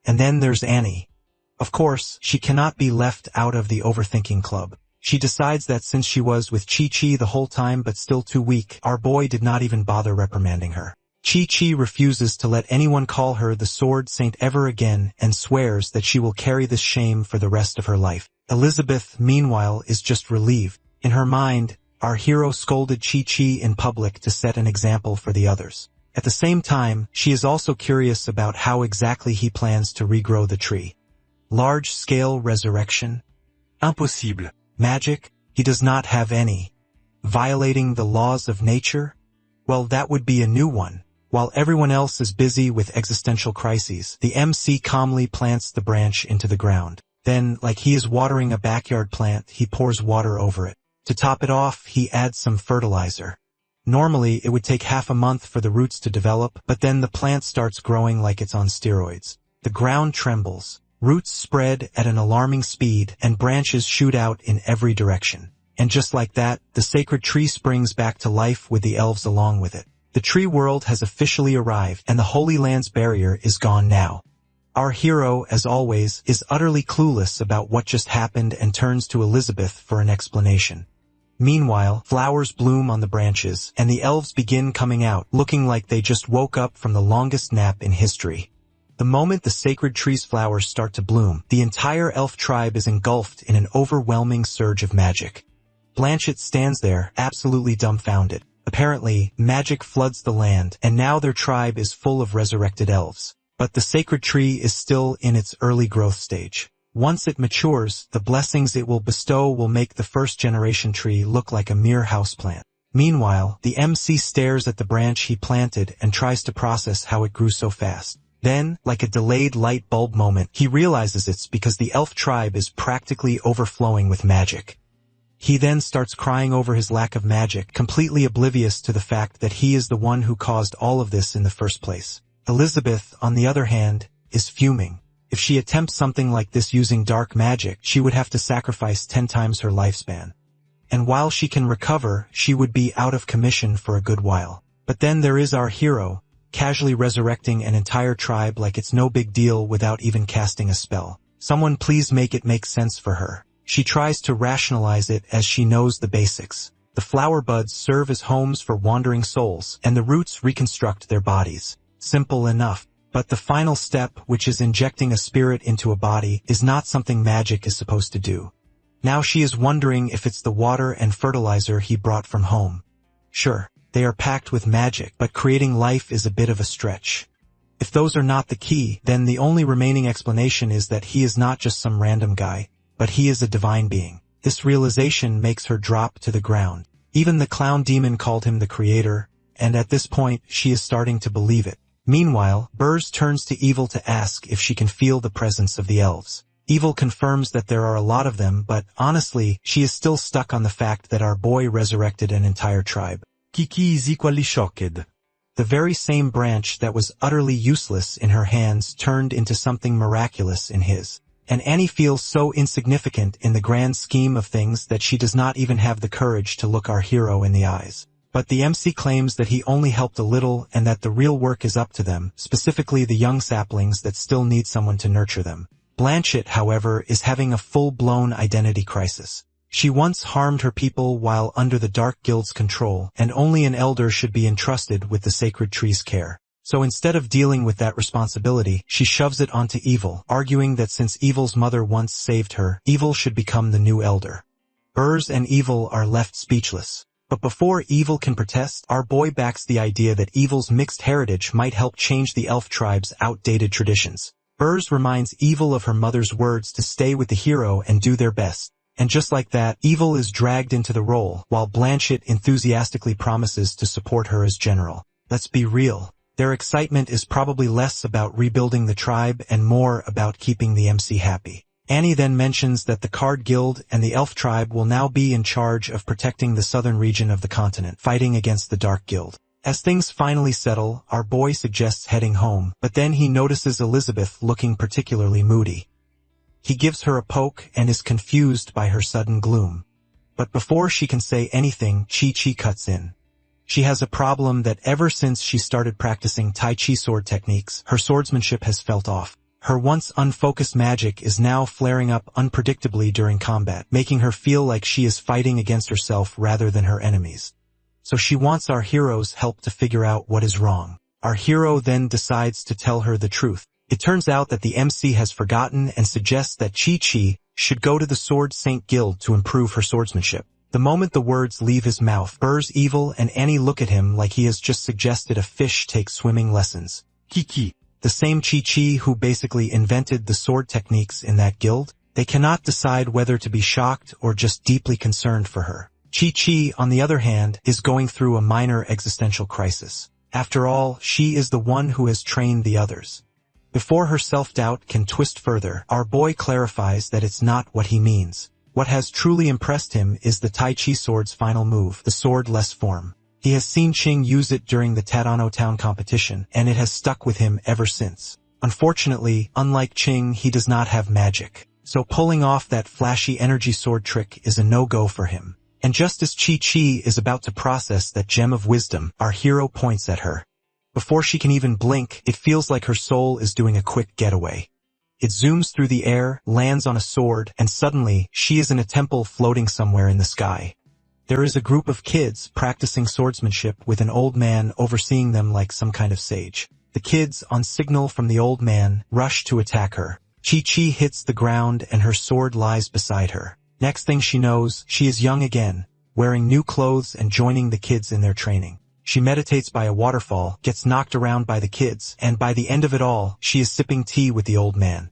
Speaker 1: And then there's Annie. Of course, she cannot be left out of the overthinking club. She decides that since she was with Chi-Chi the whole time but still too weak, our boy did not even bother reprimanding her. Chi-Chi refuses to let anyone call her the Sword Saint ever again and swears that she will carry this shame for the rest of her life. Elizabeth, meanwhile, is just relieved. In her mind, our hero scolded Chi-Chi in public to set an example for the others. At the same time, she is also curious about how exactly he plans to regrow the tree. Large-scale resurrection? Impossible. Magic? He does not have any. Violating the laws of nature? Well, that would be a new one. While everyone else is busy with existential crises, the MC calmly plants the branch into the ground. Then, like he is watering a backyard plant, he pours water over it. To top it off, he adds some fertilizer. Normally, it would take half a month for the roots to develop, but then the plant starts growing like it's on steroids. The ground trembles. Roots spread at an alarming speed, and branches shoot out in every direction. And just like that, the sacred tree springs back to life with the elves along with it. The tree world has officially arrived, and the Holy Land's barrier is gone now. Our hero, as always, is utterly clueless about what just happened and turns to Elizabeth for an explanation. Meanwhile, flowers bloom on the branches, and the elves begin coming out, looking like they just woke up from the longest nap in history. The moment the sacred tree's flowers start to bloom, the entire elf tribe is engulfed in an overwhelming surge of magic. Blanchett stands there, absolutely dumbfounded. Apparently, magic floods the land, and now their tribe is full of resurrected elves. But the sacred tree is still in its early growth stage. Once it matures, the blessings it will bestow will make the first-generation tree look like a mere houseplant. Meanwhile, the MC stares at the branch he planted and tries to process how it grew so fast. Then, like a delayed light bulb moment, he realizes it's because the elf tribe is practically overflowing with magic. He then starts crying over his lack of magic, completely oblivious to the fact that he is the one who caused all of this in the first place. Elizabeth, on the other hand, is fuming. If she attempts something like this using dark magic, she would have to sacrifice 10 times her lifespan. And while she can recover, she would be out of commission for a good while. But then there is our hero, casually resurrecting an entire tribe like it's no big deal without even casting a spell. Someone please make it make sense for her. She tries to rationalize it as she knows the basics. The flower buds serve as homes for wandering souls, and the roots reconstruct their bodies. Simple enough. But the final step, which is injecting a spirit into a body, is not something magic is supposed to do. Now she is wondering if it's the water and fertilizer he brought from home. Sure, they are packed with magic, but creating life is a bit of a stretch. If those are not the key, then the only remaining explanation is that he is not just some random guy, but he is a divine being. This realization makes her drop to the ground. Even the clown demon called him the creator, and at this point, she is starting to believe it. Meanwhile, Burrs turns to Evil to ask if she can feel the presence of the elves. Evil confirms that there are a lot of them, but honestly, she is still stuck on the fact that our boy resurrected an entire tribe. Kiki is equally shocked. The very same branch that was utterly useless in her hands turned into something miraculous in his. And Annie feels so insignificant in the grand scheme of things that she does not even have the courage to look our hero in the eyes. But the MC claims that he only helped a little and that the real work is up to them, specifically the young saplings that still need someone to nurture them. Blanchett, however, is having a full-blown identity crisis. She once harmed her people while under the Dark Guild's control, and only an elder should be entrusted with the sacred tree's care. So instead of dealing with that responsibility, she shoves it onto Evil, arguing that since Evil's mother once saved her, Evil should become the new elder. Burs and Evil are left speechless. But before Evil can protest, our boy backs the idea that Evil's mixed heritage might help change the elf tribe's outdated traditions. Burs reminds Evil of her mother's words to stay with the hero and do their best. And just like that, Evil is dragged into the role, while Blanchett enthusiastically promises to support her as general. Let's be real. Their excitement is probably less about rebuilding the tribe and more about keeping the MC happy. Annie then mentions that the Card Guild and the Elf tribe will now be in charge of protecting the southern region of the continent, fighting against the Dark Guild. As things finally settle, our boy suggests heading home, but then he notices Elizabeth looking particularly moody. He gives her a poke and is confused by her sudden gloom. But before she can say anything, Chi-Chi cuts in. She has a problem that ever since she started practicing Tai Chi sword techniques, her swordsmanship has felt off. Her once unfocused magic is now flaring up unpredictably during combat, making her feel like she is fighting against herself rather than her enemies. So she wants our hero's help to figure out what is wrong. Our hero then decides to tell her the truth. It turns out that the MC has forgotten and suggests that Chi-Chi should go to the Sword Saint Guild to improve her swordsmanship. The moment the words leave his mouth, Burs, Evil, and Annie look at him like he has just suggested a fish take swimming lessons. Kiki, the same Chi-Chi who basically invented the sword techniques in that guild, they cannot decide whether to be shocked or just deeply concerned for her. Chi-Chi, on the other hand, is going through a minor existential crisis. After all, she is the one who has trained the others. Before her self-doubt can twist further, our boy clarifies that it's not what he means. What has truly impressed him is the Tai Chi sword's final move, the swordless form. He has seen Ching use it during the Tadano Town competition, and it has stuck with him ever since. Unfortunately, unlike Ching, he does not have magic. So pulling off that flashy energy sword trick is a no-go for him. And just as Chi-Chi is about to process that gem of wisdom, our hero points at her. Before she can even blink, it feels like her soul is doing a quick getaway. It zooms through the air, lands on a sword, and suddenly, she is in a temple floating somewhere in the sky. There is a group of kids practicing swordsmanship with an old man overseeing them like some kind of sage. The kids, on signal from the old man, rush to attack her. Chi-Chi hits the ground and her sword lies beside her. Next thing she knows, she is young again, wearing new clothes and joining the kids in their training. She meditates by a waterfall, gets knocked around by the kids, and by the end of it all, she is sipping tea with the old man.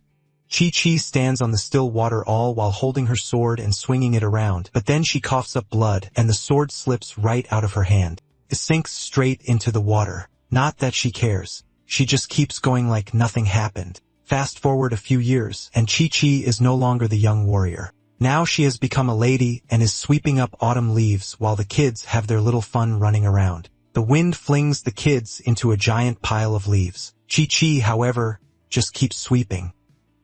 Speaker 1: Chi-Chi stands on the still water all while holding her sword and swinging it around, but then she coughs up blood, and the sword slips right out of her hand. It sinks straight into the water. Not that she cares. She just keeps going like nothing happened. Fast forward a few years, and Chi-Chi is no longer the young warrior. Now she has become a lady and is sweeping up autumn leaves while the kids have their little fun running around. The wind flings the kids into a giant pile of leaves. Chi-Chi, however, just keeps sweeping.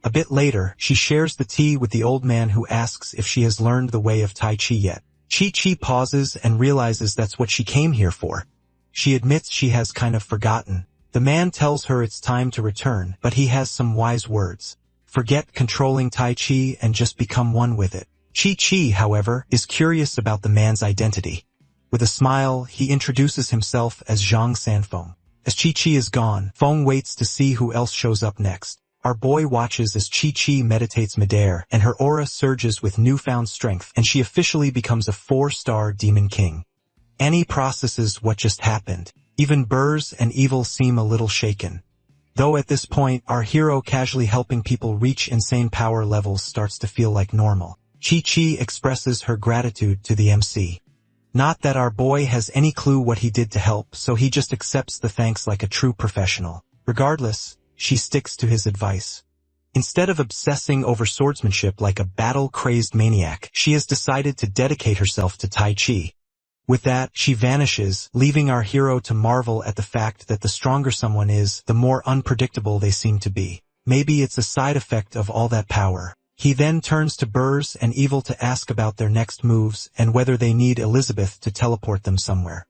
Speaker 1: A bit later, she shares the tea with the old man who asks if she has learned the way of Tai Chi yet. Chi-Chi pauses and realizes that's what she came here for. She admits she has kind of forgotten. The man tells her it's time to return, but he has some wise words. Forget controlling Tai Chi and just become one with it. Chi-Chi, however, is curious about the man's identity. With a smile, he introduces himself as Zhang Sanfeng. As Chi-Chi is gone, Feng waits to see who else shows up next. Our boy watches as Chi-Chi meditates midair, and her aura surges with newfound strength, and she officially becomes a 4-star demon king. Annie processes what just happened. Even Burs and Evil seem a little shaken. Though at this point, our hero casually helping people reach insane power levels starts to feel like normal. Chi-Chi expresses her gratitude to the MC. Not that our boy has any clue what he did to help, so he just accepts the thanks like a true professional. Regardless, she sticks to his advice. Instead of obsessing over swordsmanship like a battle-crazed maniac, she has decided to dedicate herself to Tai Chi. With that, she vanishes, leaving our hero to marvel at the fact that the stronger someone is, the more unpredictable they seem to be. Maybe it's a side effect of all that power. He then turns to Burs and Evil to ask about their next moves and whether they need Elizabeth to teleport them somewhere.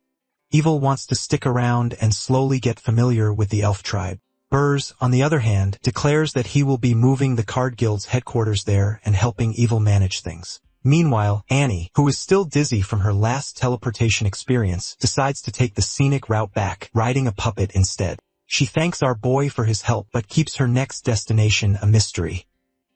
Speaker 1: Evil wants to stick around and slowly get familiar with the elf tribe. Burs, on the other hand, declares that he will be moving the Card Guild's headquarters there and helping Evil manage things. Meanwhile, Annie, who is still dizzy from her last teleportation experience, decides to take the scenic route back, riding a puppet instead. She thanks our boy for his help but keeps her next destination a mystery.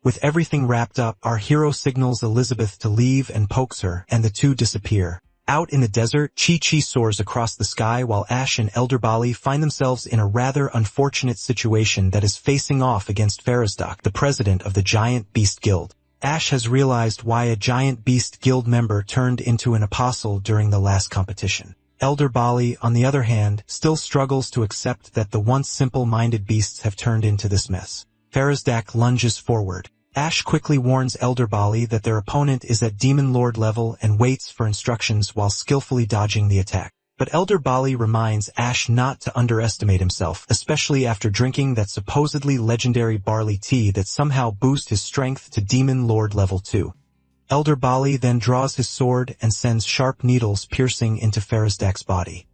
Speaker 1: With everything wrapped up, our hero signals Elizabeth to leave and pokes her, and the two disappear. Out in the desert, Chi-Chi soars across the sky while Ash and Elder Bali find themselves in a rather unfortunate situation that is facing off against Farazdak, the president of the Giant Beast Guild. Ash has realized why a Giant Beast Guild member turned into an apostle during the last competition. Elder Bali, on the other hand, still struggles to accept that the once simple-minded beasts have turned into this mess. Farazdak lunges forward. Ash quickly warns Elder Bali that their opponent is at Demon Lord level and waits for instructions while skillfully dodging the attack. But Elder Bali reminds Ash not to underestimate himself, especially after drinking that supposedly legendary barley tea that somehow boosts his strength to Demon Lord level 2. Elder Bali then draws his sword and sends sharp needles piercing into Farazdak's body.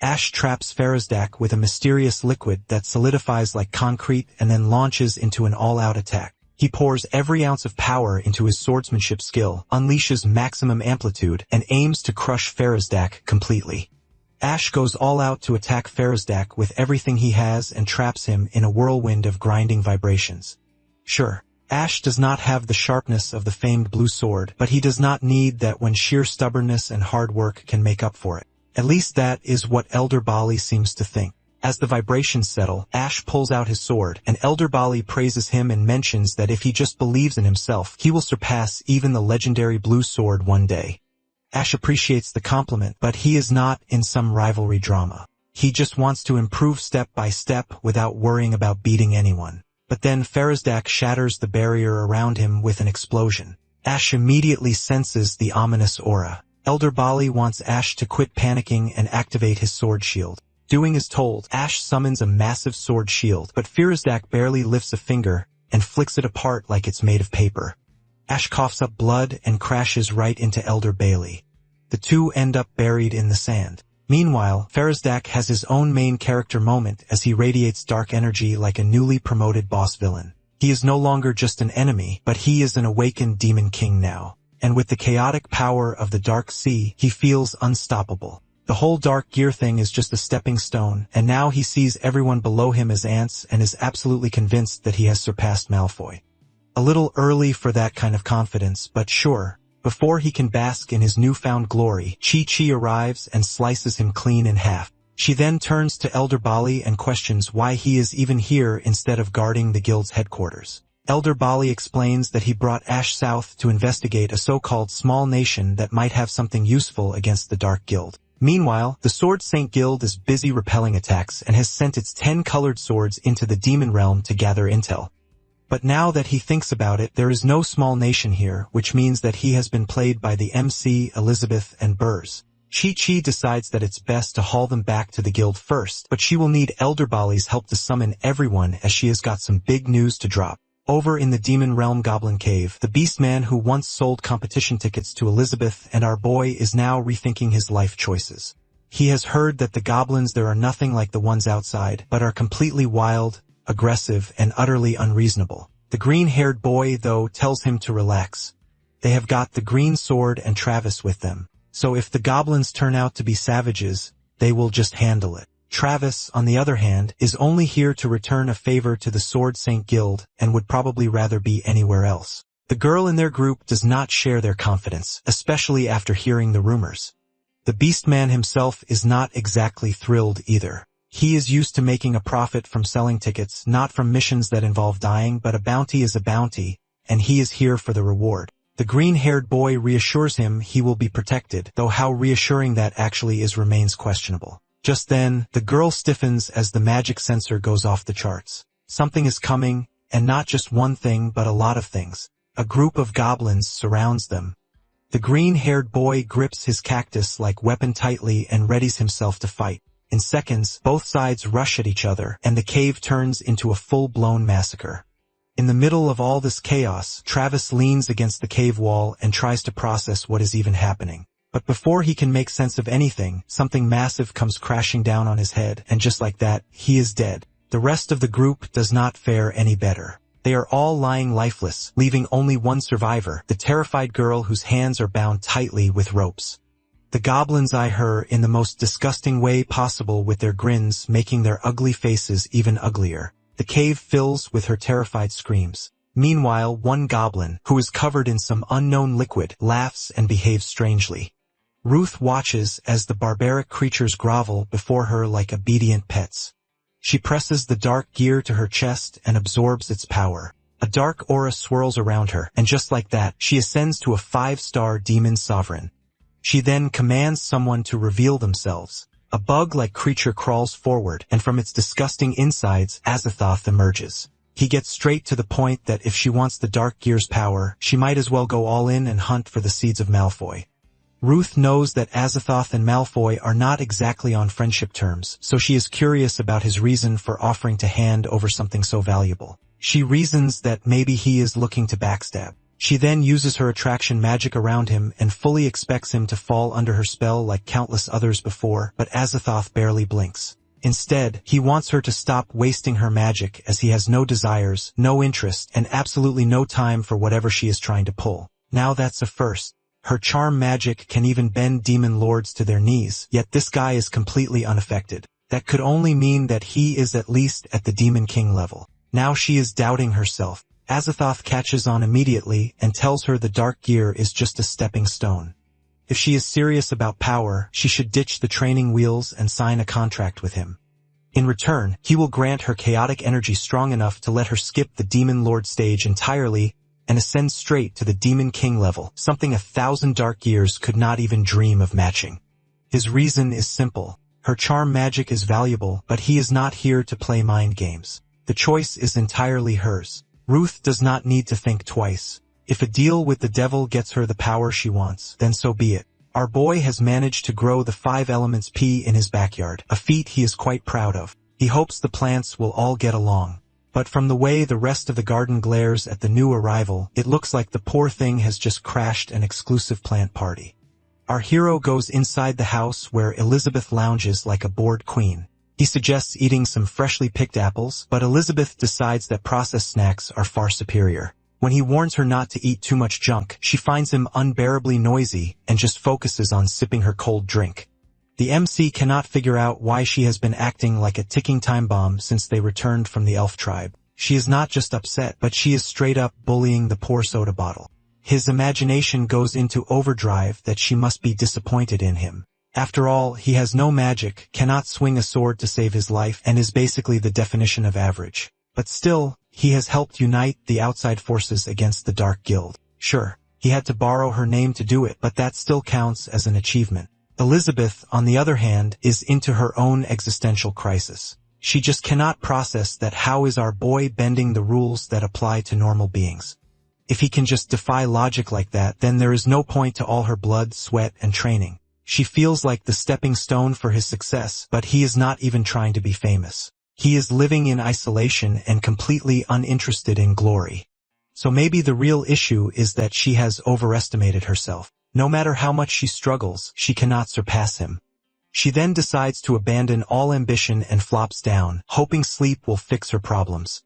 Speaker 1: Ash traps Farazdak with a mysterious liquid that solidifies like concrete and then launches into an all-out attack. He pours every ounce of power into his swordsmanship skill, unleashes maximum amplitude, and aims to crush Farazdak completely. Ash goes all out to attack Farazdak with everything he has and traps him in a whirlwind of grinding vibrations. Sure, Ash does not have the sharpness of the famed blue sword, but he does not need that when sheer stubbornness and hard work can make up for it. At least that is what Elder Bali seems to think. As the vibrations settle, Ash pulls out his sword, and Elder Bali praises him and mentions that if he just believes in himself, he will surpass even the legendary blue sword one day. Ash appreciates the compliment, but he is not in some rivalry drama. He just wants to improve step by step without worrying about beating anyone. But then Farazdak shatters the barrier around him with an explosion. Ash immediately senses the ominous aura. Elder Bali wants Ash to quit panicking and activate his sword shield. Doing as told, Ash summons a massive sword shield, but Farazdak barely lifts a finger and flicks it apart like it's made of paper. Ash coughs up blood and crashes right into Elder Bali. The two end up buried in the sand. Meanwhile, Farazdak has his own main character moment as he radiates dark energy like a newly promoted boss villain. He is no longer just an enemy, but he is an awakened demon king now. And with the chaotic power of the Dark Sea, he feels unstoppable. The whole Dark Gear thing is just a stepping stone, and now he sees everyone below him as ants and is absolutely convinced that he has surpassed Malfoy. A little early for that kind of confidence, but sure. Before he can bask in his newfound glory, Chi-Chi arrives and slices him clean in half. She then turns to Elder Bali and questions why he is even here instead of guarding the guild's headquarters. Elder Bali explains that he brought Ash south to investigate a so-called small nation that might have something useful against the Dark Guild. Meanwhile, the Sword Saint Guild is busy repelling attacks and has sent its 10 colored swords into the demon realm to gather intel. But now that he thinks about it, there is no small nation here, which means that he has been played by the MC, Elizabeth, and Burrs. Chi-Chi decides that it's best to haul them back to the guild first, but she will need Elder Bali's help to summon everyone as she has got some big news to drop. Over in the Demon Realm Goblin Cave, the Beastman who once sold competition tickets to Elizabeth and our boy is now rethinking his life choices. He has heard that the goblins there are nothing like the ones outside, but are completely wild, aggressive, and utterly unreasonable. The green-haired boy, though, tells him to relax. They have got the green sword and Travis with them, so if the goblins turn out to be savages, they will just handle it. Travis, on the other hand, is only here to return a favor to the Sword Saint Guild and would probably rather be anywhere else. The girl in their group does not share their confidence, especially after hearing the rumors. The Beastman himself is not exactly thrilled either. He is used to making a profit from selling tickets, not from missions that involve dying, but a bounty is a bounty, and he is here for the reward. The green-haired boy reassures him he will be protected, though how reassuring that actually is remains questionable. Just then, the girl stiffens as the magic sensor goes off the charts. Something is coming, and not just one thing but a lot of things. A group of goblins surrounds them. The green-haired boy grips his cactus like weapon tightly and readies himself to fight. In seconds, both sides rush at each other, and the cave turns into a full-blown massacre. In the middle of all this chaos, Travis leans against the cave wall and tries to process what is even happening. But before he can make sense of anything, something massive comes crashing down on his head, and just like that, he is dead. The rest of the group does not fare any better. They are all lying lifeless, leaving only one survivor, the terrified girl whose hands are bound tightly with ropes. The goblins eye her in the most disgusting way possible with their grins making their ugly faces even uglier. The cave fills with her terrified screams. Meanwhile, one goblin, who is covered in some unknown liquid, laughs and behaves strangely. Ruth watches as the barbaric creatures grovel before her like obedient pets. She presses the dark gear to her chest and absorbs its power. A dark aura swirls around her, and just like that, she ascends to a 5-star demon sovereign. She then commands someone to reveal themselves. A bug-like creature crawls forward, and from its disgusting insides, Azathoth emerges. He gets straight to the point that if she wants the dark gear's power, she might as well go all in and hunt for the seeds of Malfoy. Ruth knows that Azathoth and Malfoy are not exactly on friendship terms, so she is curious about his reason for offering to hand over something so valuable. She reasons that maybe he is looking to backstab. She then uses her attraction magic around him and fully expects him to fall under her spell like countless others before, but Azathoth barely blinks. Instead, he wants her to stop wasting her magic as he has no desires, no interest, and absolutely no time for whatever she is trying to pull. Now that's a first. Her charm magic can even bend demon lords to their knees, yet this guy is completely unaffected. That could only mean that he is at least at the Demon King level. Now she is doubting herself. Azathoth catches on immediately and tells her the dark gear is just a stepping stone. If she is serious about power, she should ditch the training wheels and sign a contract with him. In return, he will grant her chaotic energy strong enough to let her skip the Demon Lord stage entirely and ascend straight to the Demon King level, something 1,000 dark years could not even dream of matching. His reason is simple. Her charm magic is valuable, but he is not here to play mind games. The choice is entirely hers. Ruth does not need to think twice. If a deal with the devil gets her the power she wants, then so be it. Our boy has managed to grow the 5 elements pea in his backyard, a feat he is quite proud of. He hopes the plants will all get along. But from the way the rest of the garden glares at the new arrival, it looks like the poor thing has just crashed an exclusive plant party. Our hero goes inside the house where Elizabeth lounges like a bored queen. He suggests eating some freshly picked apples, but Elizabeth decides that processed snacks are far superior. When he warns her not to eat too much junk, she finds him unbearably noisy and just focuses on sipping her cold drink. The MC cannot figure out why she has been acting like a ticking time bomb since they returned from the elf tribe. She is not just upset, but she is straight up bullying the poor soda bottle. His imagination goes into overdrive that she must be disappointed in him. After all, he has no magic, cannot swing a sword to save his life, and is basically the definition of average. But still, he has helped unite the outside forces against the Dark Guild. Sure, he had to borrow her name to do it, but that still counts as an achievement. Elizabeth, on the other hand, is into her own existential crisis. She just cannot process that how is our boy bending the rules that apply to normal beings. If he can just defy logic like that, then there is no point to all her blood, sweat, and training. She feels like the stepping stone for his success, but he is not even trying to be famous. He is living in isolation and completely uninterested in glory. So maybe the real issue is that she has overestimated herself. No matter how much she struggles, she cannot surpass him. She then decides to abandon all ambition and flops down, hoping sleep will fix her problems.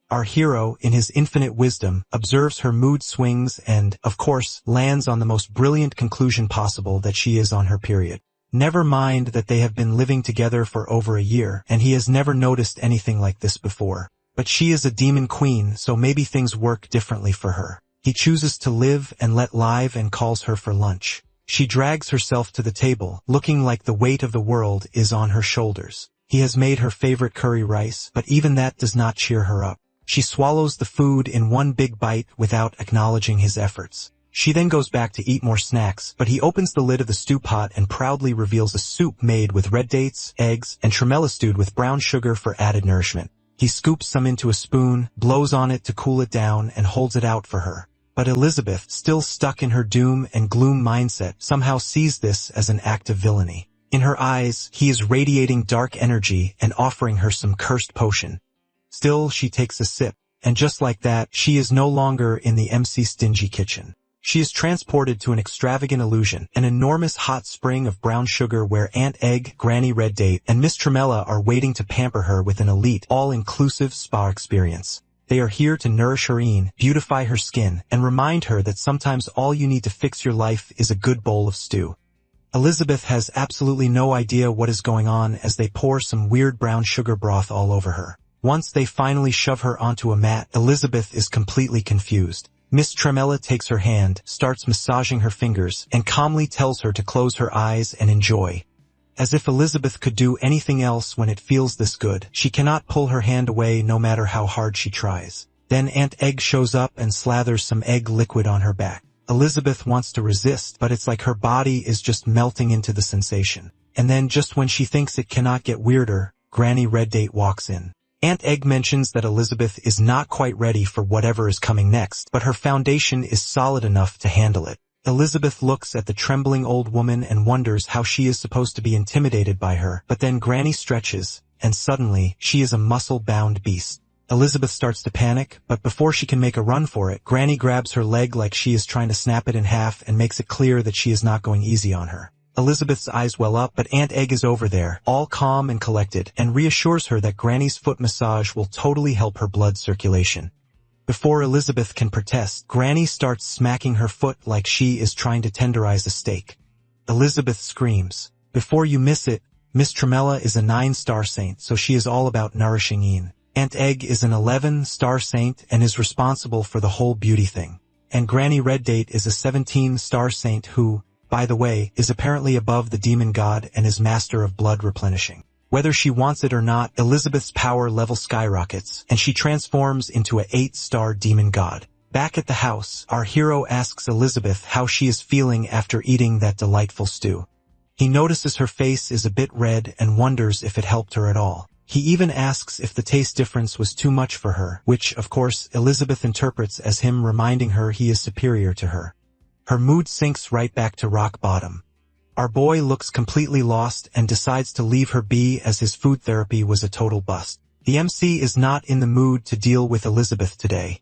Speaker 1: Our hero, in his infinite wisdom, observes her mood swings and, of course, lands on the most brilliant conclusion possible that she is on her period. Never mind that they have been living together for over a year, and he has never noticed anything like this before. But she is a demon queen, so maybe things work differently for her. He chooses to live and let live and calls her for lunch. She drags herself to the table, looking like the weight of the world is on her shoulders. He has made her favorite curry rice, but even that does not cheer her up. She swallows the food in one big bite without acknowledging his efforts. She then goes back to eat more snacks, but he opens the lid of the stew pot and proudly reveals a soup made with red dates, eggs, and tremella stewed with brown sugar for added nourishment. He scoops some into a spoon, blows on it to cool it down, and holds it out for her. But Elizabeth, still stuck in her doom and gloom mindset, somehow sees this as an act of villainy. In her eyes, he is radiating dark energy and offering her some cursed potion. Still, she takes a sip, and just like that, she is no longer in the MC stingy kitchen. She is transported to an extravagant illusion, an enormous hot spring of brown sugar where Aunt Egg, Granny Red Date, and Miss Tremella are waiting to pamper her with an elite, all-inclusive spa experience. They are here to nourish her beautify her skin, and remind her that sometimes all you need to fix your life is a good bowl of stew. Elizabeth has absolutely no idea what is going on as they pour some weird brown sugar broth all over her. Once they finally shove her onto a mat, Elizabeth is completely confused. Miss Tremella takes her hand, starts massaging her fingers, and calmly tells her to close her eyes and enjoy. As if Elizabeth could do anything else when it feels this good, she cannot pull her hand away no matter how hard she tries. Then Aunt Egg shows up and slathers some egg liquid on her back. Elizabeth wants to resist, but it's like her body is just melting into the sensation. And then just when she thinks it cannot get weirder, Granny Red Date walks in. Aunt Egg mentions that Elizabeth is not quite ready for whatever is coming next, but her foundation is solid enough to handle it. Elizabeth looks at the trembling old woman and wonders how she is supposed to be intimidated by her, but then Granny stretches, and suddenly, she is a muscle-bound beast. Elizabeth starts to panic, but before she can make a run for it, Granny grabs her leg like she is trying to snap it in half and makes it clear that she is not going easy on her. Elizabeth's eyes well up, but Aunt Egg is over there, all calm and collected, and reassures her that Granny's foot massage will totally help her blood circulation. Before Elizabeth can protest, Granny starts smacking her foot like she is trying to tenderize a steak. Elizabeth screams. Before you miss it, Miss Tremella is a 9-star saint, so she is all about nourishing. Aunt Egg is an 11-star saint and is responsible for the whole beauty thing. And Granny Red Date is a 17-star saint who, by the way, is apparently above the demon god and is master of blood replenishing. Whether she wants it or not, Elizabeth's power level skyrockets, and she transforms into a 8-star demon god. Back at the house, our hero asks Elizabeth how she is feeling after eating that delightful stew. He notices her face is a bit red and wonders if it helped her at all. He even asks if the taste difference was too much for her, which, of course, Elizabeth interprets as him reminding her he is superior to her. Her mood sinks right back to rock bottom. Our boy looks completely lost and decides to leave her be as his food therapy was a total bust. The MC is not in the mood to deal with Elizabeth today.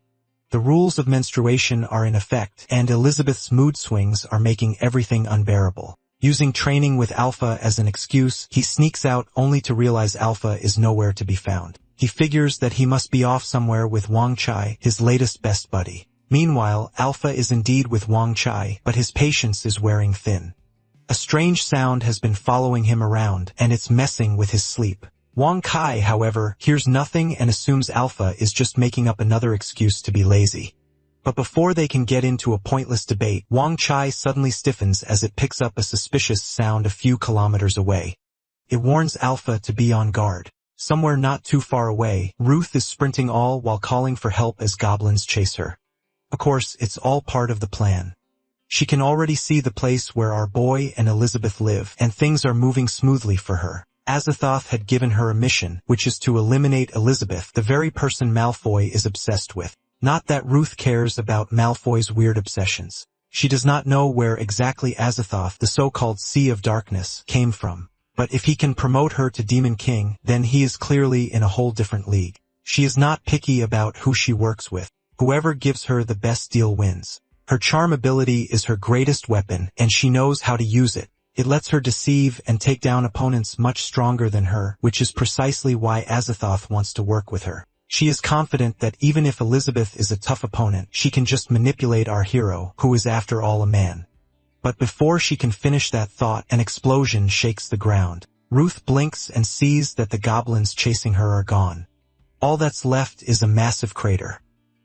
Speaker 1: The rules of menstruation are in effect, and Elizabeth's mood swings are making everything unbearable. Using training with Alpha as an excuse, he sneaks out only to realize Alpha is nowhere to be found. He figures that he must be off somewhere with Wang Chai, his latest best buddy. Meanwhile, Alpha is indeed with Wang Chai, but his patience is wearing thin. A strange sound has been following him around, and it's messing with his sleep. Wang Kai, however, hears nothing and assumes Alpha is just making up another excuse to be lazy. But before they can get into a pointless debate, Wang Chai suddenly stiffens as it picks up a suspicious sound a few kilometers away. It warns Alpha to be on guard. Somewhere not too far away, Ruth is sprinting all while calling for help as goblins chase her. Of course, it's all part of the plan. She can already see the place where our boy and Elizabeth live, and things are moving smoothly for her. Azathoth had given her a mission, which is to eliminate Elizabeth, the very person Malfoy is obsessed with. Not that Ruth cares about Malfoy's weird obsessions. She does not know where exactly Azathoth, the so-called Sea of Darkness, came from. But if he can promote her to Demon King, then he is clearly in a whole different league. She is not picky about who she works with. Whoever gives her the best deal wins. Her charm ability is her greatest weapon, and she knows how to use it. It lets her deceive and take down opponents much stronger than her, which is precisely why Azathoth wants to work with her. She is confident that even if Elizabeth is a tough opponent, she can just manipulate our hero, who is after all a man. But before she can finish that thought, an explosion shakes the ground. Ruth blinks and sees that the goblins chasing her are gone. All that's left is a massive crater.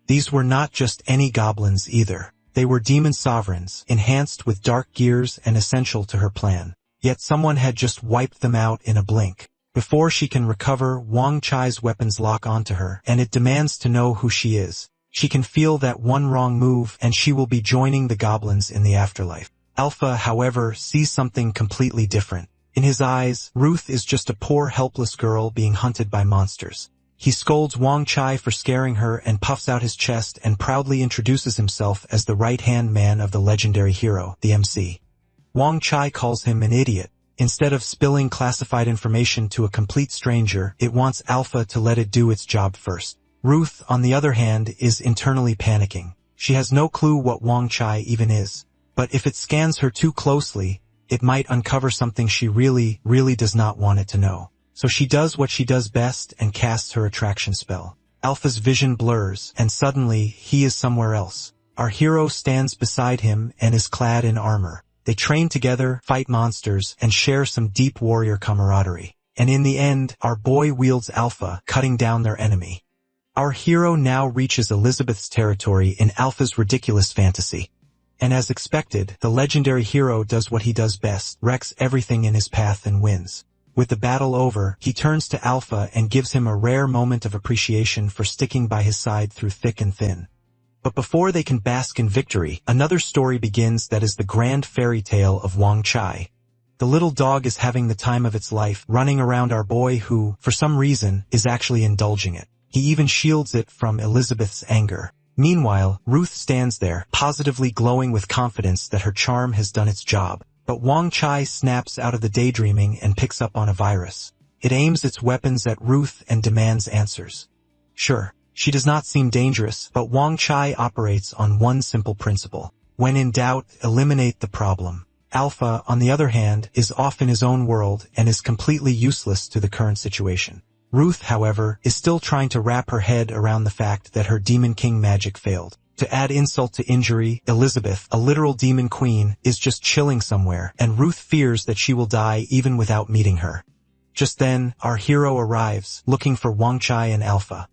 Speaker 1: These were not just any goblins either. They were demon sovereigns, enhanced with dark gears and essential to her plan. Yet someone had just wiped them out in a blink. Before she can recover, Wang Chai's weapons lock onto her, and it demands to know who she is. She can feel that one wrong move, and she will be joining the goblins in the afterlife. Alpha, however, sees something completely different. In his eyes, Ruth is just a poor helpless girl being hunted by monsters. He scolds Wang Chai for scaring her and puffs out his chest and proudly introduces himself as the right-hand man of the legendary hero, the MC. Wang Chai calls him an idiot. Instead of spilling classified information to a complete stranger, it wants Alpha to let it do its job first. Ruth, on the other hand, is internally panicking. She has no clue what Wang Chai even is. But if it scans her too closely, it might uncover something she really does not want it to know. So she does what she does best and casts her attraction spell. Alpha's vision blurs, and suddenly, he is somewhere else. Our hero stands beside him and is clad in armor. They train together, fight monsters, and share some deep warrior camaraderie. And in the end, our boy wields Alpha, cutting down their enemy. Our hero now reaches Elizabeth's territory in Alpha's ridiculous fantasy. And as expected, the legendary hero does what he does best, wrecks everything in his path and wins. With the battle over, he turns to Alpha and gives him a rare moment of appreciation for sticking by his side through thick and thin. But before they can bask in victory, another story begins that is the grand fairy tale of Wang Chai. The little dog is having the time of its life, running around our boy who, for some reason, is actually indulging it. He even shields it from Elizabeth's anger. Meanwhile, Ruth stands there, positively glowing with confidence that her charm has done its job. But Wang Chai snaps out of the daydreaming and picks up on a virus. It aims its weapons at Ruth and demands answers. Sure, she does not seem dangerous, but Wang Chai operates on one simple principle. When in doubt, eliminate the problem. Alpha, on the other hand, is off in his own world and is completely useless to the current situation. Ruth, however, is still trying to wrap her head around the fact that her Demon King magic failed. To add insult to injury, Elizabeth, a literal demon queen, is just chilling somewhere, and Ruth fears that she will die even without meeting her. Just then, our hero arrives, looking for Wang Chai and Alpha.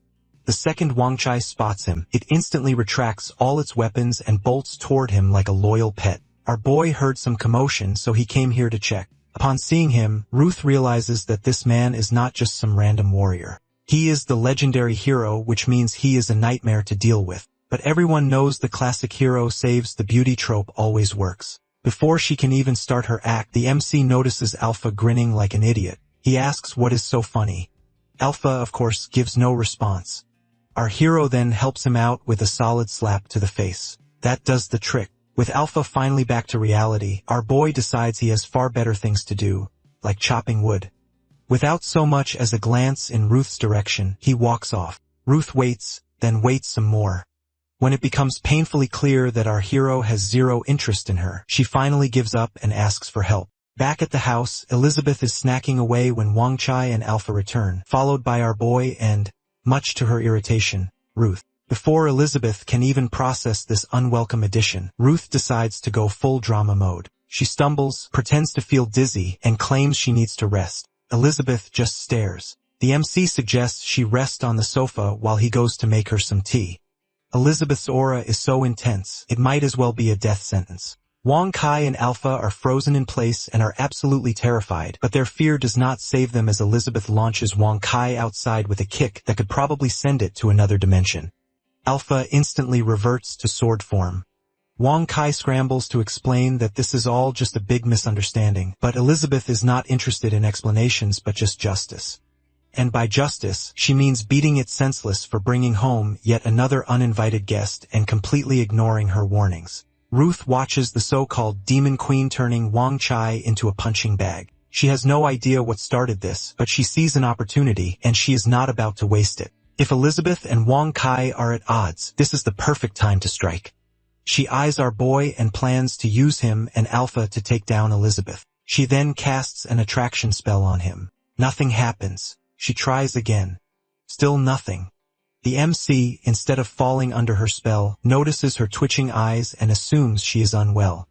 Speaker 1: The second Wang Chai spots him, it instantly retracts all its weapons and bolts toward him like a loyal pet. Our boy heard some commotion, so he came here to check. Upon seeing him, Ruth realizes that this man is not just some random warrior. He is the legendary hero, which means he is a nightmare to deal with. But everyone knows the classic hero saves the beauty trope always works. Before she can even start her act, the MC notices Alpha grinning like an idiot. He asks what is so funny. Alpha, of course, gives no response. Our hero then helps him out with a solid slap to the face. That does the trick. With Alpha finally back to reality, our boy decides he has far better things to do, like chopping wood. Without so much as a glance in Ruth's direction, he walks off. Ruth waits, then waits some more. When it becomes painfully clear that our hero has zero interest in her, she finally gives up and asks for help. Back at the house, Elizabeth is snacking away when Wang Chai and Alpha return, followed by our boy and, much to her irritation, Ruth. Before Elizabeth can even process this unwelcome addition, Ruth decides to go full drama mode. She stumbles, pretends to feel dizzy, and claims she needs to rest. Elizabeth just stares. The MC suggests she rest on the sofa while he goes to make her some tea. Elizabeth's aura is so intense, it might as well be a death sentence. Wang Chai and Alpha are frozen in place and are absolutely terrified, but their fear does not save them as Elizabeth launches Wang Chai outside with a kick that could probably send it to another dimension. Alpha instantly reverts to sword form. Wang Chai scrambles to explain that this is all just a big misunderstanding, but Elizabeth is not interested in explanations but just justice. And by justice, she means beating it senseless for bringing home yet another uninvited guest and completely ignoring her warnings. Ruth watches the so-called Demon Queen turning Wang Chai into a punching bag. She has no idea what started this, but she sees an opportunity, and she is not about to waste it. If Elizabeth and Wang Chai are at odds, this is the perfect time to strike. She eyes our boy and plans to use him and Alpha to take down Elizabeth. She then casts an attraction spell on him. Nothing happens. She tries again. Still nothing. The MC, instead of falling under her spell, notices her twitching eyes and assumes she is unwell.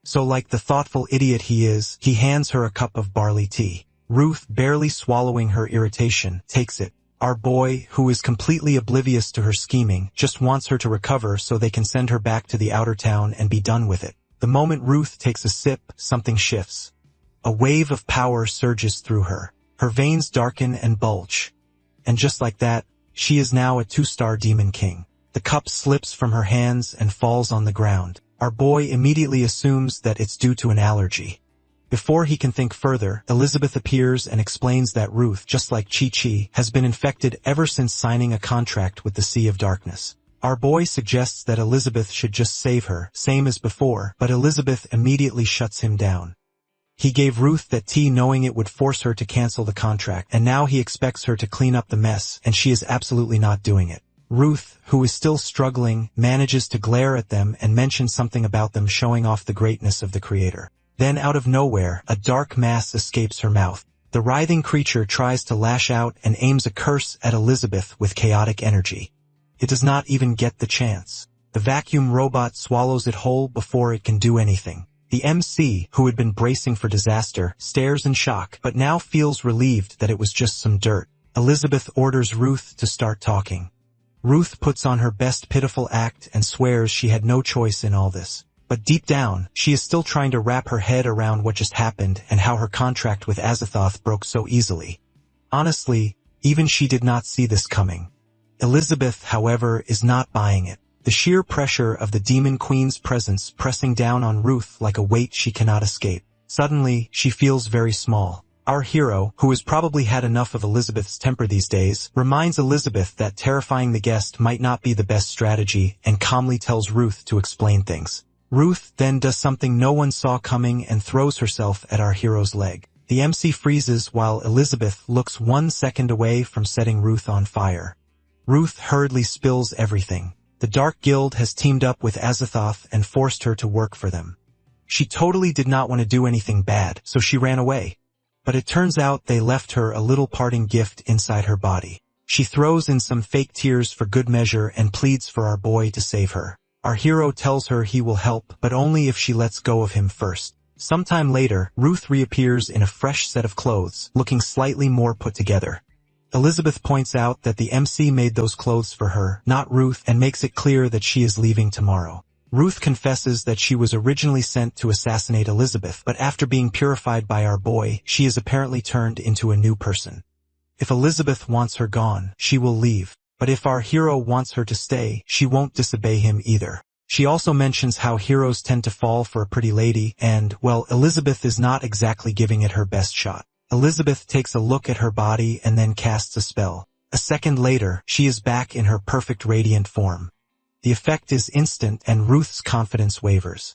Speaker 1: So like the thoughtful idiot he is, he hands her a cup of barley tea. Ruth, barely swallowing her irritation, takes it. Our boy, who is completely oblivious to her scheming, just wants her to recover so they can send her back to the outer town and be done with it. The moment Ruth takes a sip, something shifts. A wave of power surges through her. Her veins darken and bulge. And just like that, she is now a 2-star demon king. The cup slips from her hands and falls on the ground. Our boy immediately assumes that it's due to an allergy. Before he can think further, Elizabeth appears and explains that Ruth, just like Chi-Chi, has been infected ever since signing a contract with the Sea of Darkness. Our boy suggests that Elizabeth should just save her, same as before, but Elizabeth immediately shuts him down. He gave Ruth that tea knowing it would force her to cancel the contract, and now he expects her to clean up the mess, and she is absolutely not doing it. Ruth, who is still struggling, manages to glare at them and mention something about them showing off the greatness of the creator. Then out of nowhere, a dark mass escapes her mouth. The writhing creature tries to lash out and aims a curse at Elizabeth with chaotic energy. It does not even get the chance. The vacuum robot swallows it whole before it can do anything. The MC, who had been bracing for disaster, stares in shock, but now feels relieved that it was just some dirt. Elizabeth orders Ruth to start talking. Ruth puts on her best pitiful act and swears she had no choice in all this. But deep down, she is still trying to wrap her head around what just happened and how her contract with Azathoth broke so easily. Honestly, even she did not see this coming. Elizabeth, however, is not buying it. The sheer pressure of the Demon Queen's presence pressing down on Ruth like a weight she cannot escape. Suddenly, she feels very small. Our hero, who has probably had enough of Elizabeth's temper these days, reminds Elizabeth that terrifying the guest might not be the best strategy and calmly tells Ruth to explain things. Ruth then does something no one saw coming and throws herself at our hero's leg. The MC freezes while Elizabeth looks 1 second away from setting Ruth on fire. Ruth hurriedly spills everything. The Dark Guild has teamed up with Azathoth and forced her to work for them. She totally did not want to do anything bad, so she ran away. But it turns out they left her a little parting gift inside her body. She throws in some fake tears for good measure and pleads for our boy to save her. Our hero tells her he will help, but only if she lets go of him first. Sometime later, Ruth reappears in a fresh set of clothes, looking slightly more put together. Elizabeth points out that the MC made those clothes for her, not Ruth, and makes it clear that she is leaving tomorrow. Ruth confesses that she was originally sent to assassinate Elizabeth, but after being purified by our boy, she is apparently turned into a new person. If Elizabeth wants her gone, she will leave. But if our hero wants her to stay, she won't disobey him either. She also mentions how heroes tend to fall for a pretty lady, and, well, Elizabeth is not exactly giving it her best shot. Elizabeth takes a look at her body and then casts a spell. A second later, she is back in her perfect radiant form. The effect is instant and Ruth's confidence wavers.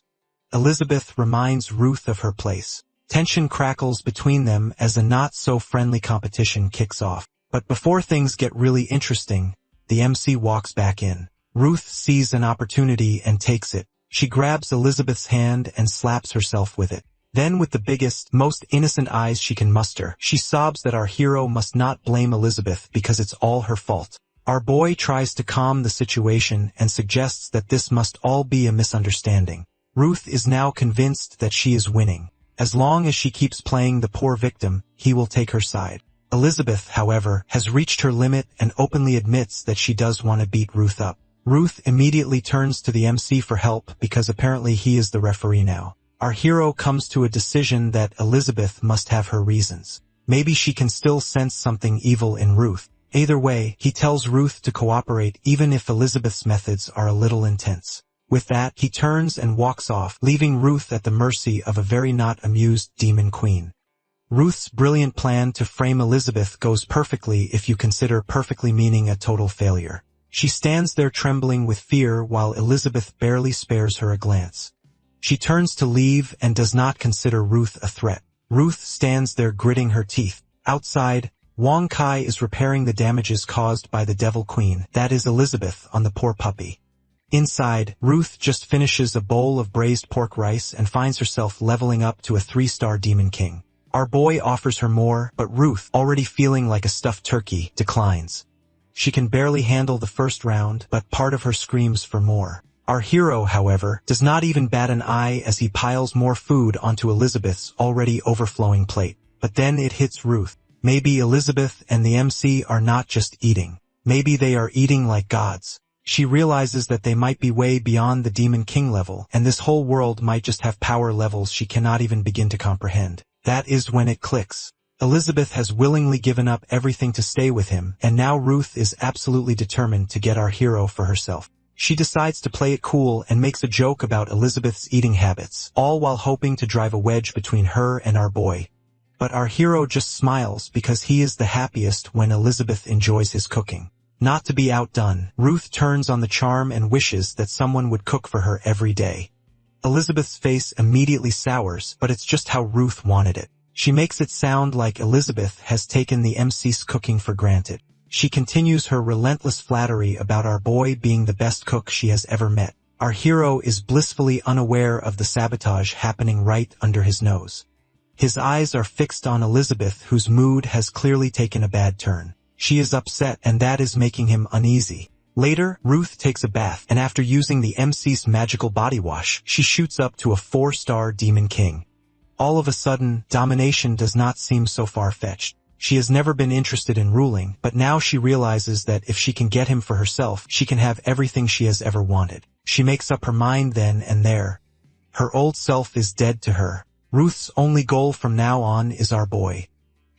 Speaker 1: Elizabeth reminds Ruth of her place. Tension crackles between them as a not-so-friendly competition kicks off. But before things get really interesting, the MC walks back in. Ruth sees an opportunity and takes it. She grabs Elizabeth's hand and slaps herself with it. Then with the biggest, most innocent eyes she can muster, she sobs that our hero must not blame Elizabeth because it's all her fault. Our boy tries to calm the situation and suggests that this must all be a misunderstanding. Ruth is now convinced that she is winning. As long as she keeps playing the poor victim, he will take her side. Elizabeth, however, has reached her limit and openly admits that she does want to beat Ruth up. Ruth immediately turns to the MC for help because apparently he is the referee now. Our hero comes to a decision that Elizabeth must have her reasons. Maybe she can still sense something evil in Ruth. Either way, he tells Ruth to cooperate even if Elizabeth's methods are a little intense. With that, he turns and walks off, leaving Ruth at the mercy of a very not amused demon queen. Ruth's brilliant plan to frame Elizabeth goes perfectly if you consider perfectly meaning a total failure. She stands there trembling with fear while Elizabeth barely spares her a glance. She turns to leave and does not consider Ruth a threat. Ruth stands there gritting her teeth. Outside, Wong Kai is repairing the damages caused by the Devil Queen, that is Elizabeth, on the poor puppy. Inside, Ruth just finishes a bowl of braised pork rice and finds herself leveling up to a 3-star Demon King. Our boy offers her more, but Ruth, already feeling like a stuffed turkey, declines. She can barely handle the first round, but part of her screams for more. Our hero, however, does not even bat an eye as he piles more food onto Elizabeth's already overflowing plate. But then it hits Ruth. Maybe Elizabeth and the MC are not just eating. Maybe they are eating like gods. She realizes that they might be way beyond the Demon King level, and this whole world might just have power levels she cannot even begin to comprehend. That is when it clicks. Elizabeth has willingly given up everything to stay with him, and now Ruth is absolutely determined to get our hero for herself. She decides to play it cool and makes a joke about Elizabeth's eating habits, all while hoping to drive a wedge between her and our boy. But our hero just smiles because he is the happiest when Elizabeth enjoys his cooking. Not to be outdone, Ruth turns on the charm and wishes that someone would cook for her every day. Elizabeth's face immediately sours, but it's just how Ruth wanted it. She makes it sound like Elizabeth has taken the MC's cooking for granted. She continues her relentless flattery about our boy being the best cook she has ever met. Our hero is blissfully unaware of the sabotage happening right under his nose. His eyes are fixed on Elizabeth, whose mood has clearly taken a bad turn. She is upset, and that is making him uneasy. Later, Ruth takes a bath, and after using the MC's magical body wash, she shoots up to a 4-star demon king. All of a sudden, domination does not seem so far-fetched. She has never been interested in ruling, but now she realizes that if she can get him for herself, she can have everything she has ever wanted. She makes up her mind then and there. Her old self is dead to her. Ruth's only goal from now on is our boy.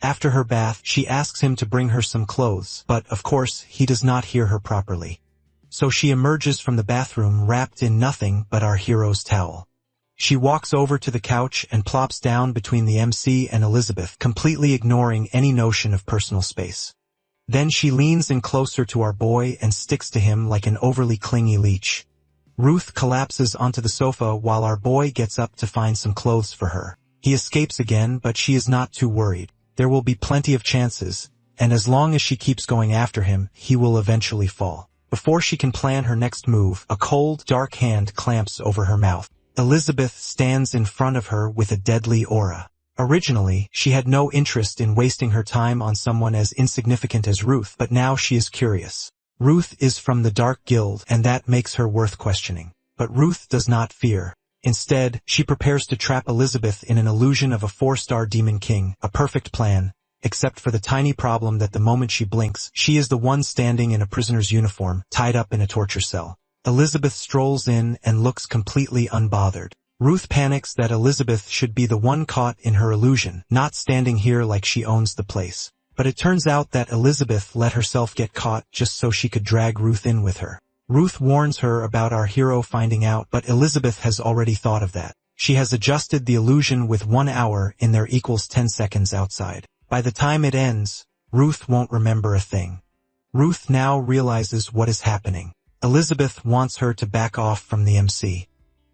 Speaker 1: After her bath, she asks him to bring her some clothes, but, of course, he does not hear her properly. So she emerges from the bathroom wrapped in nothing but our hero's towel. She walks over to the couch and plops down between the MC and Elizabeth, completely ignoring any notion of personal space. Then she leans in closer to our boy and sticks to him like an overly clingy leech. Ruth collapses onto the sofa while our boy gets up to find some clothes for her. He escapes again, but she is not too worried. There will be plenty of chances, and as long as she keeps going after him, he will eventually fall. Before she can plan her next move, a cold, dark hand clamps over her mouth. Elizabeth stands in front of her with a deadly aura. Originally, she had no interest in wasting her time on someone as insignificant as Ruth, but now she is curious. Ruth is from the Dark Guild, and that makes her worth questioning. But Ruth does not fear. Instead, she prepares to trap Elizabeth in an illusion of a 4-star demon king, a perfect plan, except for the tiny problem that the moment she blinks, she is the one standing in a prisoner's uniform, tied up in a torture cell. Elizabeth strolls in and looks completely unbothered. Ruth panics that Elizabeth should be the one caught in her illusion, not standing here like she owns the place. But it turns out that Elizabeth let herself get caught just so she could drag Ruth in with her. Ruth warns her about our hero finding out, but Elizabeth has already thought of that. She has adjusted the illusion with 1 hour in there equals 10 seconds outside. By the time it ends, Ruth won't remember a thing. Ruth now realizes what is happening. Elizabeth wants her to back off from the MC.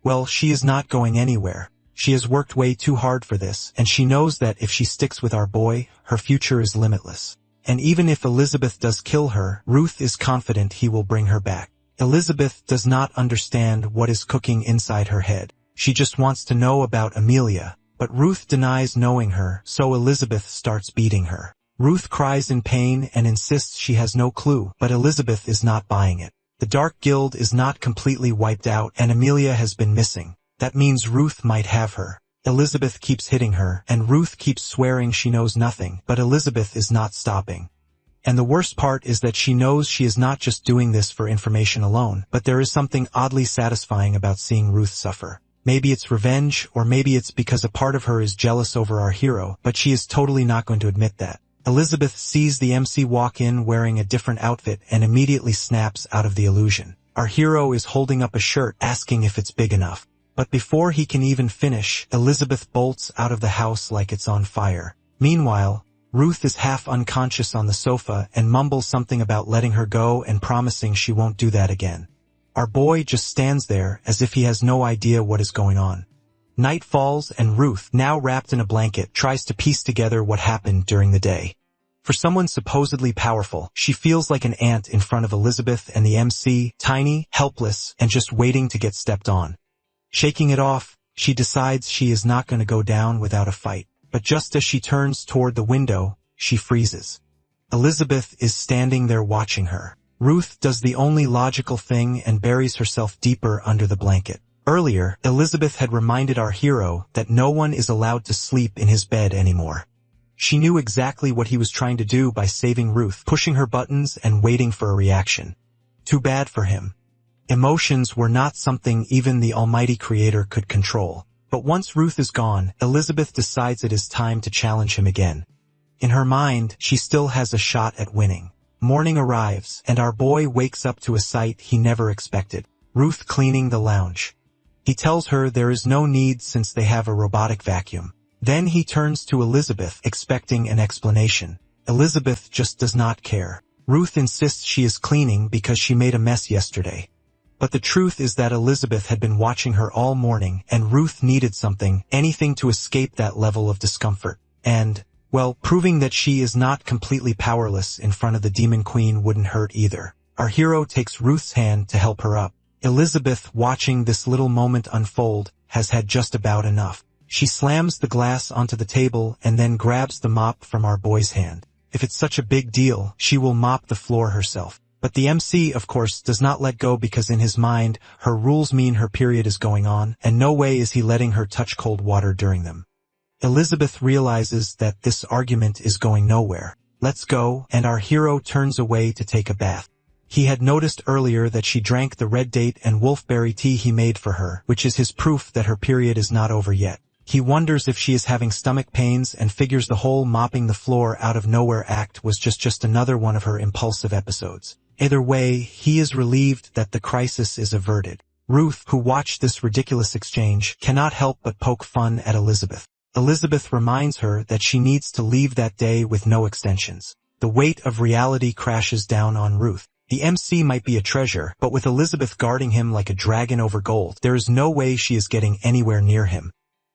Speaker 1: Well, she is not going anywhere. She has worked way too hard for this, and she knows that if she sticks with our boy, her future is limitless. And even if Elizabeth does kill her, Ruth is confident he will bring her back. Elizabeth does not understand what is cooking inside her head. She just wants to know about Amelia, but Ruth denies knowing her, so Elizabeth starts beating her. Ruth cries in pain and insists she has no clue, but Elizabeth is not buying it. The Dark Guild is not completely wiped out, and Amelia has been missing. That means Ruth might have her. Elizabeth keeps hitting her, and Ruth keeps swearing she knows nothing, but Elizabeth is not stopping. And the worst part is that she knows she is not just doing this for information alone, but there is something oddly satisfying about seeing Ruth suffer. Maybe it's revenge, or maybe it's because a part of her is jealous over our hero, but she is totally not going to admit that. Elizabeth sees the MC walk in wearing a different outfit and immediately snaps out of the illusion. Our hero is holding up a shirt, asking if it's big enough. But before he can even finish, Elizabeth bolts out of the house like it's on fire. Meanwhile, Ruth is half unconscious on the sofa and mumbles something about letting her go and promising she won't do that again. Our boy just stands there as if he has no idea what is going on. Night falls and Ruth, now wrapped in a blanket, tries to piece together what happened during the day. For someone supposedly powerful, she feels like an ant in front of Elizabeth and the MC, tiny, helpless, and just waiting to get stepped on. Shaking it off, she decides she is not going to go down without a fight. But just as she turns toward the window, she freezes. Elizabeth is standing there watching her. Ruth does the only logical thing and buries herself deeper under the blanket. Earlier, Elizabeth had reminded our hero that no one is allowed to sleep in his bed anymore. She knew exactly what he was trying to do by saving Ruth, pushing her buttons and waiting for a reaction. Too bad for him. Emotions were not something even the Almighty Creator could control. But once Ruth is gone, Elizabeth decides it is time to challenge him again. In her mind, she still has a shot at winning. Morning arrives, and our boy wakes up to a sight he never expected. Ruth cleaning the lounge. He tells her there is no need since they have a robotic vacuum. Then he turns to Elizabeth, expecting an explanation. Elizabeth just does not care. Ruth insists she is cleaning because she made a mess yesterday. But the truth is that Elizabeth had been watching her all morning, and Ruth needed something, anything to escape that level of discomfort. And, well, proving that she is not completely powerless in front of the Demon Queen wouldn't hurt either. Our hero takes Ruth's hand to help her up. Elizabeth, watching this little moment unfold, has had just about enough. She slams the glass onto the table and then grabs the mop from our boy's hand. If it's such a big deal, she will mop the floor herself. But the MC, of course, does not let go because in his mind, her rules mean her period is going on, and no way is he letting her touch cold water during them. Elizabeth realizes that this argument is going nowhere. Let's go, and our hero turns away to take a bath. He had noticed earlier that she drank the red date and wolfberry tea he made for her, which is his proof that her period is not over yet. He wonders if she is having stomach pains and figures the whole mopping the floor out of nowhere act was just another one of her impulsive episodes. Either way, he is relieved that the crisis is averted. Ruth, who watched this ridiculous exchange, cannot help but poke fun at Elizabeth. Elizabeth reminds her that she needs to leave that day with no extensions. The weight of reality crashes down on Ruth. The MC might be a treasure, but with Elizabeth guarding him like a dragon over gold, there is no way she is getting anywhere near him.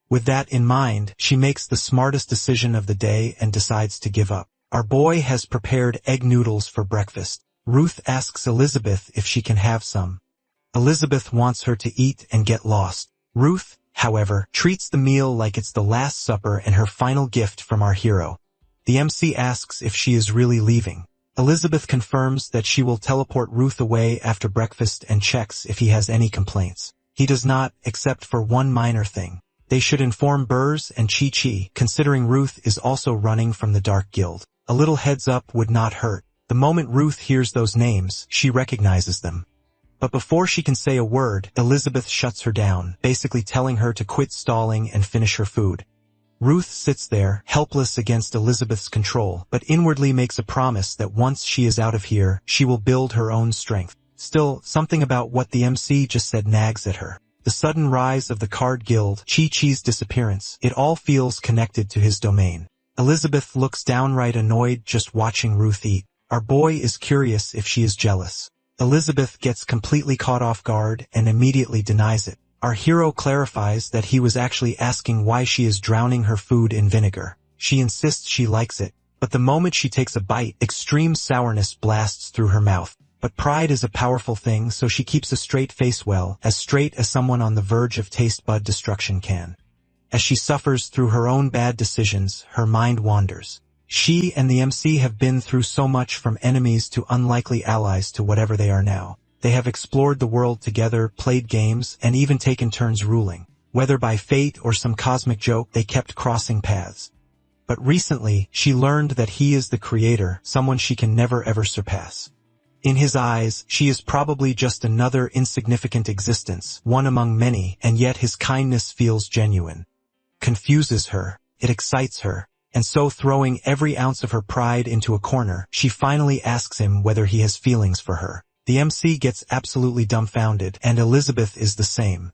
Speaker 1: With that in mind, she makes the smartest decision of the day and decides to give up. Our boy has prepared egg noodles for breakfast. Ruth asks Elizabeth if she can have some. Elizabeth wants her to eat and get lost. Ruth, however, treats the meal like it's the Last Supper and her final gift from our hero. The MC asks if she is really leaving. Elizabeth confirms that she will teleport Ruth away after breakfast and checks if he has any complaints. He does not, except for one minor thing. They should inform Burrs and Chi-Chi, considering Ruth is also running from the Dark Guild. A little heads up would not hurt. The moment Ruth hears those names, she recognizes them. But before she can say a word, Elizabeth shuts her down, basically telling her to quit stalling and finish her food. Ruth sits there, helpless against Elizabeth's control, but inwardly makes a promise that once she is out of here, she will build her own strength. Still, something about what the MC just said nags at her. The sudden rise of the Card Guild, Chi-Chi's disappearance, it all feels connected to his domain. Elizabeth looks downright annoyed just watching Ruth eat. Our boy is curious if she is jealous. Elizabeth gets completely caught off guard and immediately denies it. Our hero clarifies that he was actually asking why she is drowning her food in vinegar. She insists she likes it, but the moment she takes a bite, extreme sourness blasts through her mouth. But pride is a powerful thing, so she keeps a straight face, well, as straight as someone on the verge of taste bud destruction can. As she suffers through her own bad decisions, her mind wanders. She and the MC have been through so much, from enemies to unlikely allies to whatever they are now. They have explored the world together, played games, and even taken turns ruling. Whether by fate or some cosmic joke, they kept crossing paths. But recently, she learned that he is the creator, someone she can never ever surpass. In his eyes, she is probably just another insignificant existence, one among many, and yet his kindness feels genuine. Confuses her, it excites her, and so throwing every ounce of her pride into a corner, she finally asks him whether he has feelings for her. The MC gets absolutely dumbfounded, and Elizabeth is the same.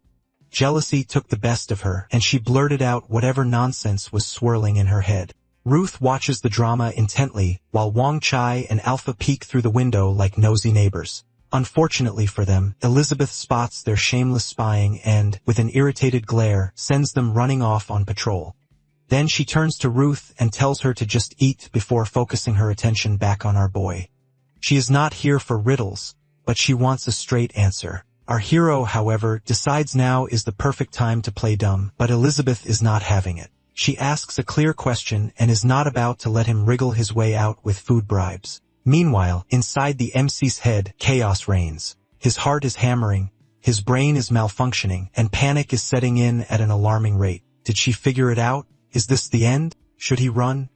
Speaker 1: Jealousy took the best of her, and she blurted out whatever nonsense was swirling in her head. Ruth watches the drama intently, while Wong Chai and Alpha peek through the window like nosy neighbors. Unfortunately for them, Elizabeth spots their shameless spying and, with an irritated glare, sends them running off on patrol. Then she turns to Ruth and tells her to just eat before focusing her attention back on our boy. She is not here for riddles, but she wants a straight answer. Our hero, however, decides now is the perfect time to play dumb, but Elizabeth is not having it. She asks a clear question and is not about to let him wriggle his way out with food bribes. Meanwhile, inside the MC's head, chaos reigns. His heart is hammering, his brain is malfunctioning, and panic is setting in at an alarming rate. Did she figure it out? Is this the end? Should he run?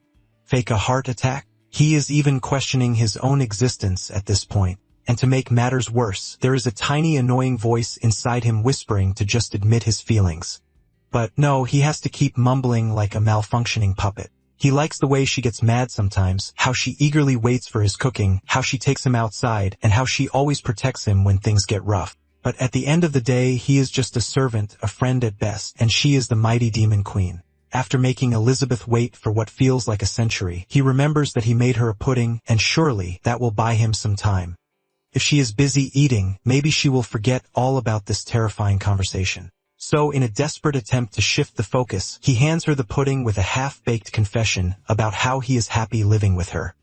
Speaker 1: Fake a heart attack? He is even questioning his own existence at this point. And to make matters worse, there is a tiny annoying voice inside him whispering to just admit his feelings. But no, he has to keep mumbling like a malfunctioning puppet. He likes the way she gets mad sometimes, how she eagerly waits for his cooking, how she takes him outside, and how she always protects him when things get rough. But at the end of the day, he is just a servant, a friend at best, and she is the mighty demon queen. After making Elizabeth wait for what feels like a century, he remembers that he made her a pudding, and surely that will buy him some time. If she is busy eating, maybe she will forget all about this terrifying conversation. So in a desperate attempt to shift the focus, he hands her the pudding with a half-baked confession about how he is happy living with her.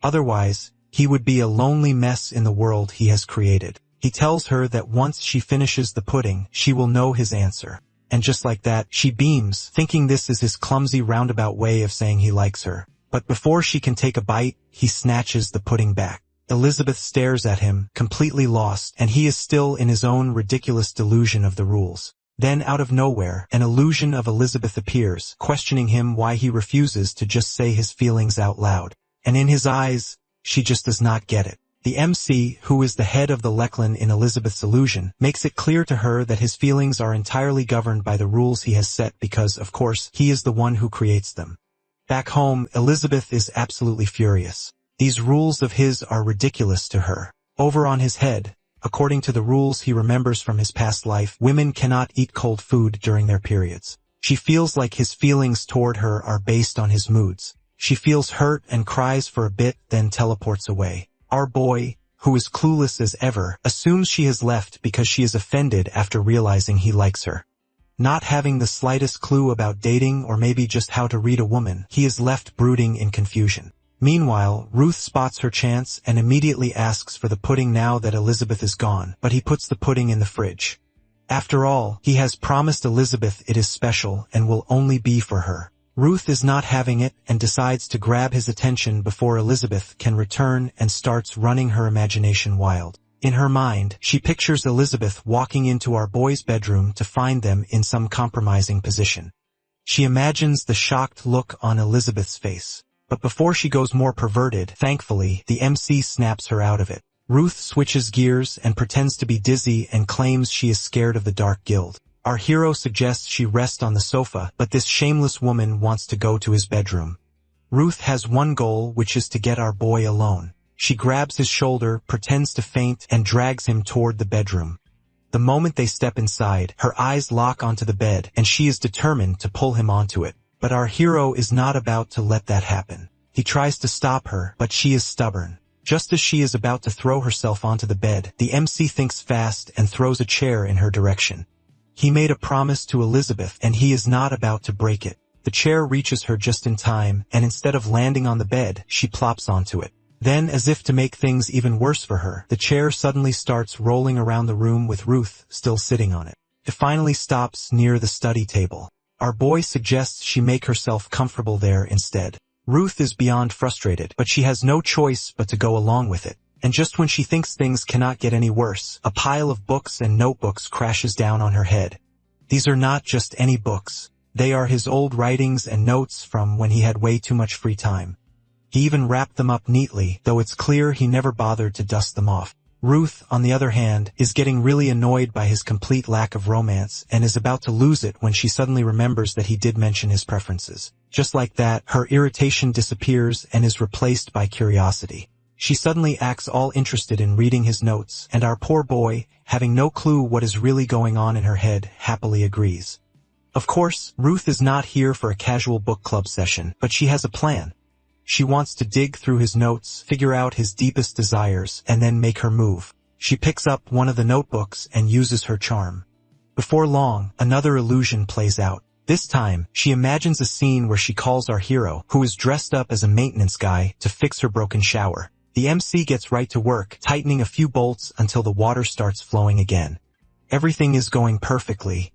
Speaker 1: Otherwise, he would be a lonely mess in the world he has created. He tells her that once she finishes the pudding, she will know his answer. And just like that, she beams, thinking this is his clumsy roundabout way of saying he likes her. But before she can take a bite, he snatches the pudding back. Elizabeth stares at him, completely lost, and he is still in his own ridiculous delusion of the rules. Then out of nowhere, an illusion of Elizabeth appears, questioning him why he refuses to just say his feelings out loud. And in his eyes, she just does not get it. The MC, who is the head of the Lachlan in Elizabeth's illusion, makes it clear to her that his feelings are entirely governed by the rules he has set because, of course, he is the one who creates them. Back home, Elizabeth is absolutely furious. These rules of his are ridiculous to her. Over on his head, according to the rules he remembers from his past life, women cannot eat cold food during their periods. She feels like his feelings toward her are based on his moods. She feels hurt and cries for a bit, then teleports away. Our boy, who is clueless as ever, assumes she has left because she is offended after realizing he likes her. Not having the slightest clue about dating or maybe just how to read a woman, he is left brooding in confusion. Meanwhile, Ruth spots her chance and immediately asks for the pudding now that Elizabeth is gone, but he puts the pudding in the fridge. After all, he has promised Elizabeth it is special and will only be for her. Ruth is not having it and decides to grab his attention before Elizabeth can return and starts running her imagination wild. In her mind, she pictures Elizabeth walking into our boy's bedroom to find them in some compromising position. She imagines the shocked look on Elizabeth's face. But before she goes more perverted, thankfully, the MC snaps her out of it. Ruth switches gears and pretends to be dizzy and claims she is scared of the Dark Guild. Our hero suggests she rest on the sofa, but this shameless woman wants to go to his bedroom. Ruth has one goal, which is to get our boy alone. She grabs his shoulder, pretends to faint, and drags him toward the bedroom. The moment they step inside, her eyes lock onto the bed, and she is determined to pull him onto it. But our hero is not about to let that happen. He tries to stop her, but she is stubborn. Just as she is about to throw herself onto the bed, the MC thinks fast and throws a chair in her direction. He made a promise to Elizabeth, and he is not about to break it. The chair reaches her just in time, and instead of landing on the bed, she plops onto it. Then, as if to make things even worse for her, the chair suddenly starts rolling around the room with Ruth still sitting on it. It finally stops near the study table. Our boy suggests she make herself comfortable there instead. Ruth is beyond frustrated, but she has no choice but to go along with it. And just when she thinks things cannot get any worse, a pile of books and notebooks crashes down on her head. These are not just any books. They are his old writings and notes from when he had way too much free time. He even wrapped them up neatly, though it's clear he never bothered to dust them off. Ruth, on the other hand, is getting really annoyed by his complete lack of romance and is about to lose it when she suddenly remembers that he did mention his preferences. Just like that, her irritation disappears and is replaced by curiosity. She suddenly acts all interested in reading his notes, and our poor boy, having no clue what is really going on in her head, happily agrees. Of course, Ruth is not here for a casual book club session, but she has a plan. She wants to dig through his notes, figure out his deepest desires, and then make her move. She picks up one of the notebooks and uses her charm. Before long, another illusion plays out. This time, she imagines a scene where she calls our hero, who is dressed up as a maintenance guy, to fix her broken shower. The MC gets right to work, tightening a few bolts until the water starts flowing again. Everything is going perfectly.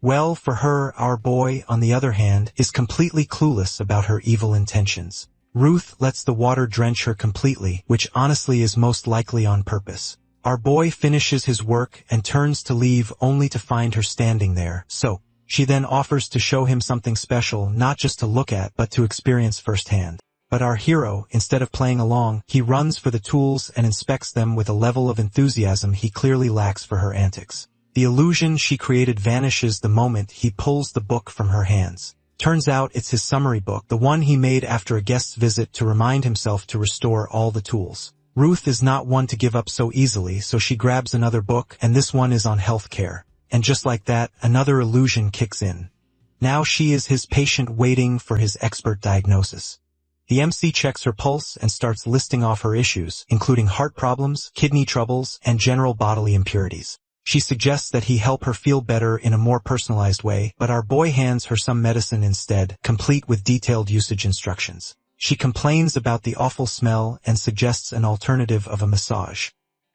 Speaker 1: Well, for her, our boy, on the other hand, is completely clueless about her evil intentions. Ruth lets the water drench her completely, which honestly is most likely on purpose. Our boy finishes his work and turns to leave only to find her standing there, so she then offers to show him something special, not just to look at, but to experience firsthand. But our hero, instead of playing along, he runs for the tools and inspects them with a level of enthusiasm he clearly lacks for her antics. The illusion she created vanishes the moment he pulls the book from her hands. Turns out it's his summary book, the one he made after a guest's visit to remind himself to restore all the tools. Ruth is not one to give up so easily, so she grabs another book, and this one is on healthcare. And just like that, another illusion kicks in. Now she is his patient waiting for his expert diagnosis. The MC checks her pulse and starts listing off her issues, including heart problems, kidney troubles, and general bodily impurities. She suggests that he help her feel better in a more personalized way, but our boy hands her some medicine instead, complete with detailed usage instructions. She complains about the awful smell and suggests an alternative of a massage.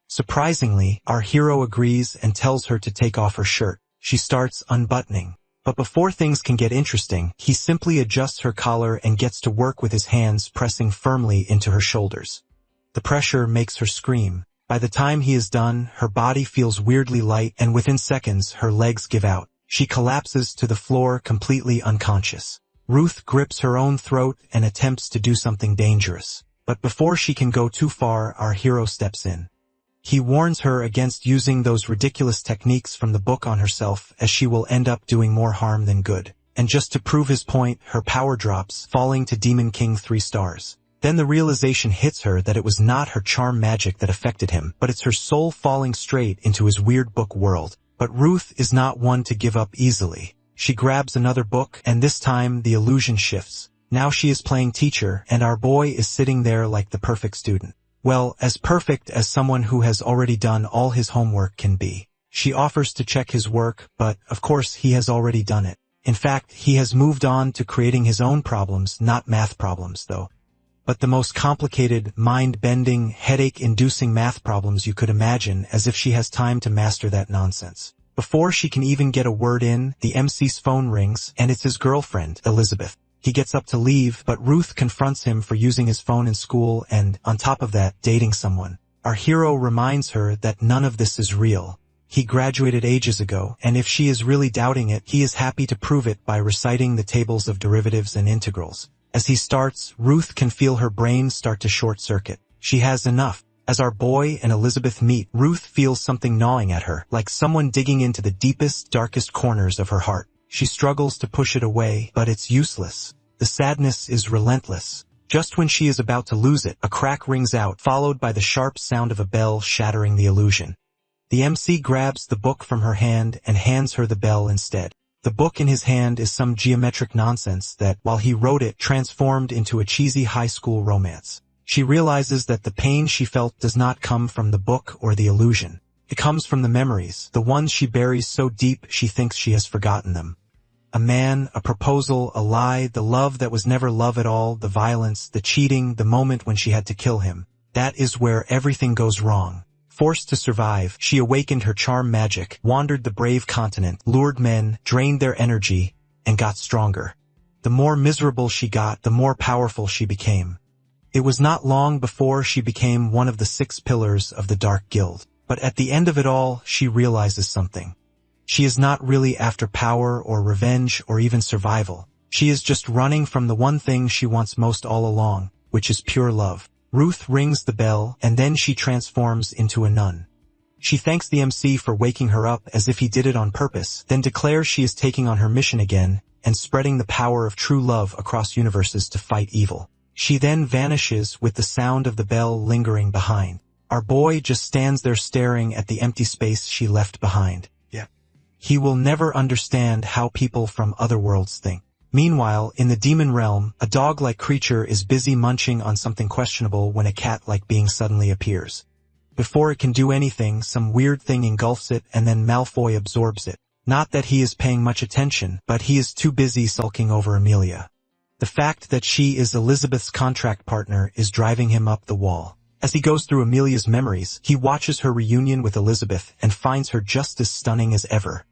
Speaker 1: Surprisingly, our hero agrees and tells her to take off her shirt. She starts unbuttoning. But before things can get interesting, he simply adjusts her collar and gets to work with his hands pressing firmly into her shoulders. The pressure makes her scream. By the time he is done, her body feels weirdly light, and within seconds, her legs give out. She collapses to the floor completely unconscious. Ruth grips her own throat and attempts to do something dangerous. But before she can go too far, our hero steps in. He warns her against using those ridiculous techniques from the book on herself, as she will end up doing more harm than good. And just to prove his point, her power drops, falling to Demon King 3 stars. Then the realization hits her that it was not her charm magic that affected him, but it's her soul falling straight into his weird book world. But Ruth is not one to give up easily. She grabs another book, and this time the illusion shifts. Now she is playing teacher, and our boy is sitting there like the perfect student. Well, as perfect as someone who has already done all his homework can be. She offers to check his work, but, of course, he has already done it. In fact, he has moved on to creating his own problems, not math problems, though. But the most complicated, mind-bending, headache-inducing math problems you could imagine, as if she has time to master that nonsense. Before she can even get a word in, the MC's phone rings, and it's his girlfriend, Elizabeth. He gets up to leave, but Ruth confronts him for using his phone in school and, on top of that, dating someone. Our hero reminds her that none of this is real. He graduated ages ago, and if she is really doubting it, he is happy to prove it by reciting the tables of derivatives and integrals. As he starts, Ruth can feel her brain start to short-circuit. She has enough. As our boy and Elizabeth meet, Ruth feels something gnawing at her, like someone digging into the deepest, darkest corners of her heart. She struggles to push it away, but it's useless. The sadness is relentless. Just when she is about to lose it, a crack rings out, followed by the sharp sound of a bell shattering the illusion. The MC grabs the book from her hand and hands her the bell instead. The book in his hand is some geometric nonsense that, while he wrote it, transformed into a cheesy high school romance. She realizes that the pain she felt does not come from the book or the illusion. It comes from the memories, the ones she buries so deep she thinks she has forgotten them. A man, a proposal, a lie, the love that was never love at all, the violence, the cheating, the moment when she had to kill him. That is where everything goes wrong. Forced to survive, she awakened her charm magic, wandered the brave continent, lured men, drained their energy, and got stronger. The more miserable she got, the more powerful she became. It was not long before she became one of the 6 pillars of the Dark Guild. But at the end of it all, she realizes something. She is not really after power or revenge or even survival. She is just running from the one thing she wants most all along, which is pure love. Ruth rings the bell, and then she transforms into a nun. She thanks the MC for waking her up as if he did it on purpose, then declares she is taking on her mission again and spreading the power of true love across universes to fight evil. She then vanishes with the sound of the bell lingering behind. Our boy just stands there staring at the empty space she left behind. He will never understand how people from other worlds think. Meanwhile, in the demon realm, a dog-like creature is busy munching on something questionable when a cat-like being suddenly appears. Before it can do anything, some weird thing engulfs it and then Malfoy absorbs it. Not that he is paying much attention, but he is too busy sulking over Amelia. The fact that she is Elizabeth's contract partner is driving him up the wall. As he goes through Amelia's memories, he watches her reunion with Elizabeth and finds her just as stunning as ever.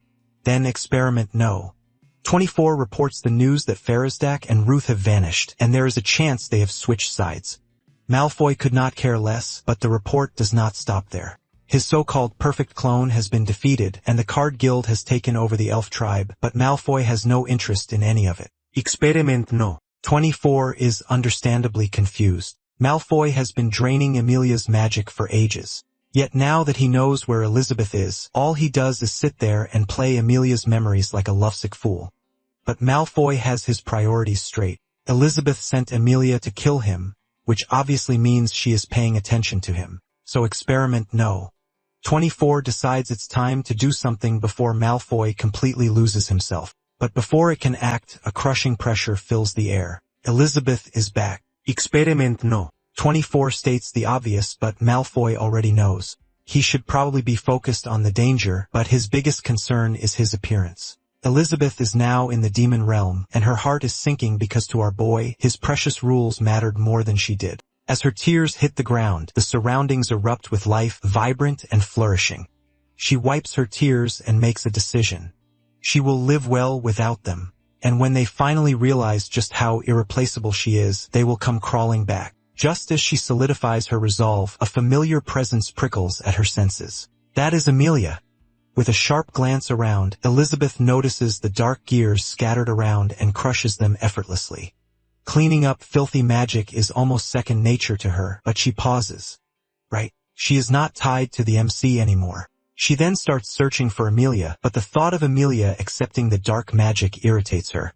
Speaker 1: Then Experiment No. 24 reports the news that Farazdak and Ruth have vanished, and there is a chance they have switched sides. Malfoy could not care less, but the report does not stop there. His so-called perfect clone has been defeated, and the Card Guild has taken over the elf tribe, but Malfoy has no interest in any of it. Experiment No. 24 is understandably confused. Malfoy has been draining Amelia's magic for ages. Yet now that he knows where Elizabeth is, all he does is sit there and play Amelia's memories like a lovesick fool. But Malfoy has his priorities straight. Elizabeth sent Amelia to kill him, which obviously means she is paying attention to him. So Experiment No. 24 decides it's time to do something before Malfoy completely loses himself. But before it can act, a crushing pressure fills the air. Elizabeth is back. Experiment No. 24 states the obvious, but Malfoy already knows. He should probably be focused on the danger, but his biggest concern is his appearance. Elizabeth is now in the demon realm, and her heart is sinking because to our boy, his precious rules mattered more than she did. As her tears hit the ground, the surroundings erupt with life, vibrant and flourishing. She wipes her tears and makes a decision. She will live well without them. And when they finally realize just how irreplaceable she is, they will come crawling back. Just as she solidifies her resolve, a familiar presence prickles at her senses. That is Amelia. With a sharp glance around, Elizabeth notices the dark gears scattered around and crushes them effortlessly. Cleaning up filthy magic is almost second nature to her, but she pauses. Right, she is not tied to the MC anymore. She then starts searching for Amelia, but the thought of Amelia accepting the dark magic irritates her.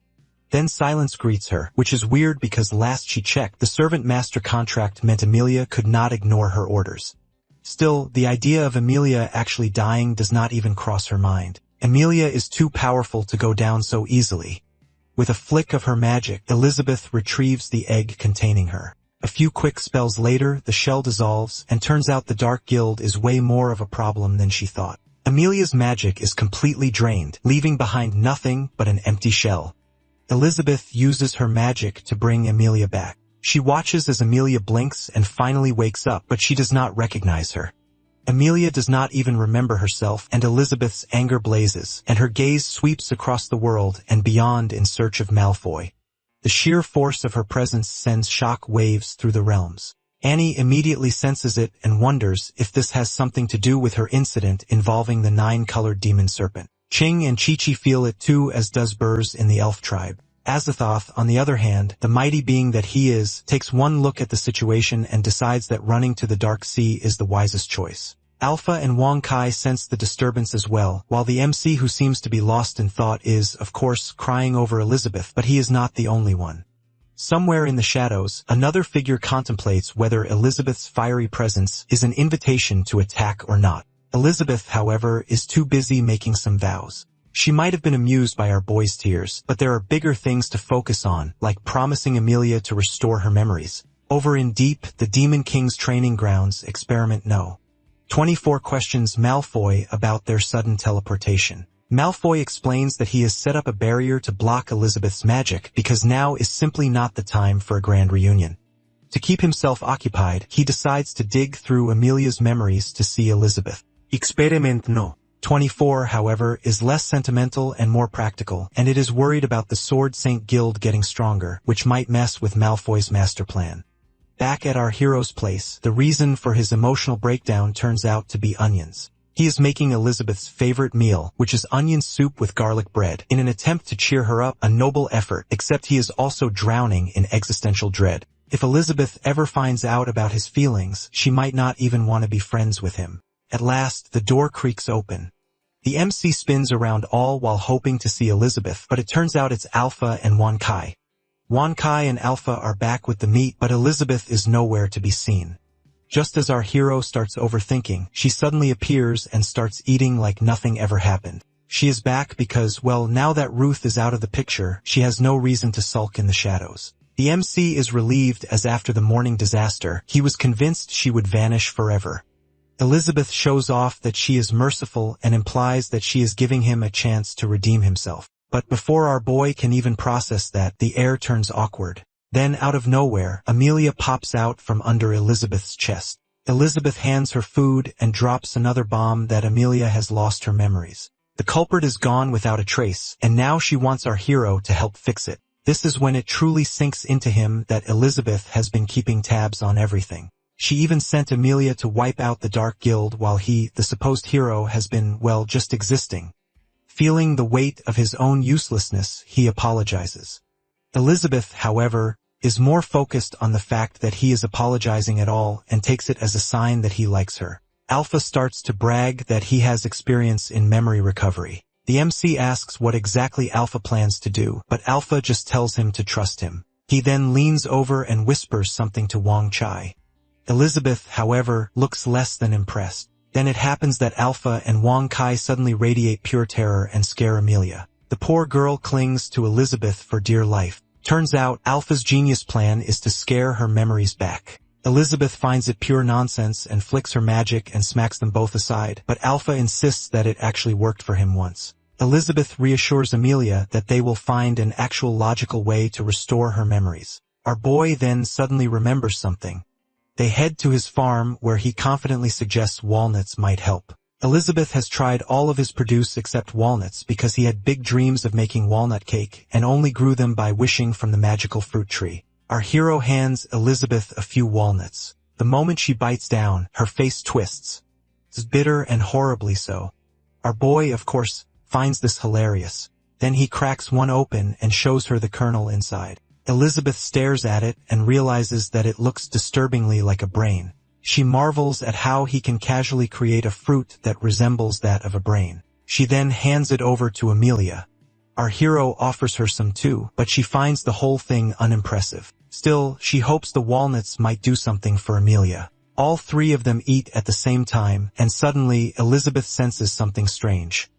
Speaker 1: Then silence greets her, which is weird because last she checked, the servant master contract meant Amelia could not ignore her orders. Still, the idea of Amelia actually dying does not even cross her mind. Amelia is too powerful to go down so easily. With a flick of her magic, Elizabeth retrieves the egg containing her. A few quick spells later, the shell dissolves, and turns out the Dark Guild is way more of a problem than she thought. Amelia's magic is completely drained, leaving behind nothing but an empty shell. Elizabeth uses her magic to bring Amelia back. She watches as Amelia blinks and finally wakes up, but she does not recognize her. Amelia does not even remember herself, and Elizabeth's anger blazes, and her gaze sweeps across the world and beyond in search of Malfoy. The sheer force of her presence sends shock waves through the realms. Annie immediately senses it and wonders if this has something to do with her incident involving the 9-colored demon serpent. Ching and Chi-Chi feel it too, as does Burrs in the elf tribe. Azathoth, on the other hand, the mighty being that he is, takes one look at the situation and decides that running to the Dark Sea is the wisest choice. Alpha and Wong Kai sense the disturbance as well, while the MC, who seems to be lost in thought, is, of course, crying over Elizabeth, but he is not the only one. Somewhere in the shadows, another figure contemplates whether Elizabeth's fiery presence is an invitation to attack or not. Elizabeth, however, is too busy making some vows. She might have been amused by our boy's tears, but there are bigger things to focus on, like promising Amelia to restore her memories. Over in Deep, the Demon King's training grounds, Experiment No. 24 questions Malfoy about their sudden teleportation. Malfoy explains that he has set up a barrier to block Elizabeth's magic because now is simply not the time for a grand reunion. To keep himself occupied, he decides to dig through Amelia's memories to see Elizabeth. Experiment No. 24, however, is less sentimental and more practical, and it is worried about the Sword Saint Guild getting stronger, which might mess with Malfoy's master plan. Back at our hero's place, the reason for his emotional breakdown turns out to be onions. He is making Elizabeth's favorite meal, which is onion soup with garlic bread, in an attempt to cheer her up, a noble effort, except he is also drowning in existential dread. If Elizabeth ever finds out about his feelings, she might not even want to be friends with him. At last, the door creaks open. The MC spins around all while hoping to see Elizabeth, but it turns out it's Alpha and Wong Kai. Wong Kai and Alpha are back with the meat, but Elizabeth is nowhere to be seen. Just as our hero starts overthinking, she suddenly appears and starts eating like nothing ever happened. She is back because, well, now that Ruth is out of the picture, she has no reason to sulk in the shadows. The MC is relieved as after the morning disaster, he was convinced she would vanish forever. Elizabeth shows off that she is merciful and implies that she is giving him a chance to redeem himself. But before our boy can even process that, the air turns awkward. Then, out of nowhere, Amelia pops out from under Elizabeth's chest. Elizabeth hands her food and drops another bomb that Amelia has lost her memories. The culprit is gone without a trace, and now she wants our hero to help fix it. This is when it truly sinks into him that Elizabeth has been keeping tabs on everything. She even sent Amelia to wipe out the Dark Guild while he, the supposed hero, has been, well, just existing. Feeling the weight of his own uselessness, he apologizes. Elizabeth, however, is more focused on the fact that he is apologizing at all and takes it as a sign that he likes her. Alpha starts to brag that he has experience in memory recovery. The MC asks what exactly Alpha plans to do, but Alpha just tells him to trust him. He then leans over and whispers something to Wong Chai. Elizabeth, however, looks less than impressed. Then it happens that Alpha and Wong Kai suddenly radiate pure terror and scare Amelia. The poor girl clings to Elizabeth for dear life. Turns out, Alpha's genius plan is to scare her memories back. Elizabeth finds it pure nonsense and flicks her magic and smacks them both aside, but Alpha insists that it actually worked for him once. Elizabeth reassures Amelia that they will find an actual logical way to restore her memories. Our boy then suddenly remembers something. They head to his farm where he confidently suggests walnuts might help. Elizabeth has tried all of his produce except walnuts because he had big dreams of making walnut cake and only grew them by wishing from the magical fruit tree. Our hero hands Elizabeth a few walnuts. The moment she bites down, her face twists. It's bitter and horribly so. Our boy, of course, finds this hilarious. Then he cracks one open and shows her the kernel inside. Elizabeth stares at it and realizes that it looks disturbingly like a brain. She marvels at how he can casually create a fruit that resembles that of a brain. She then hands it over to Amelia. Our hero offers her some too, but she finds the whole thing unimpressive. Still, she hopes the walnuts might do something for Amelia. All three of them eat at the same time, and suddenly Elizabeth senses something strange.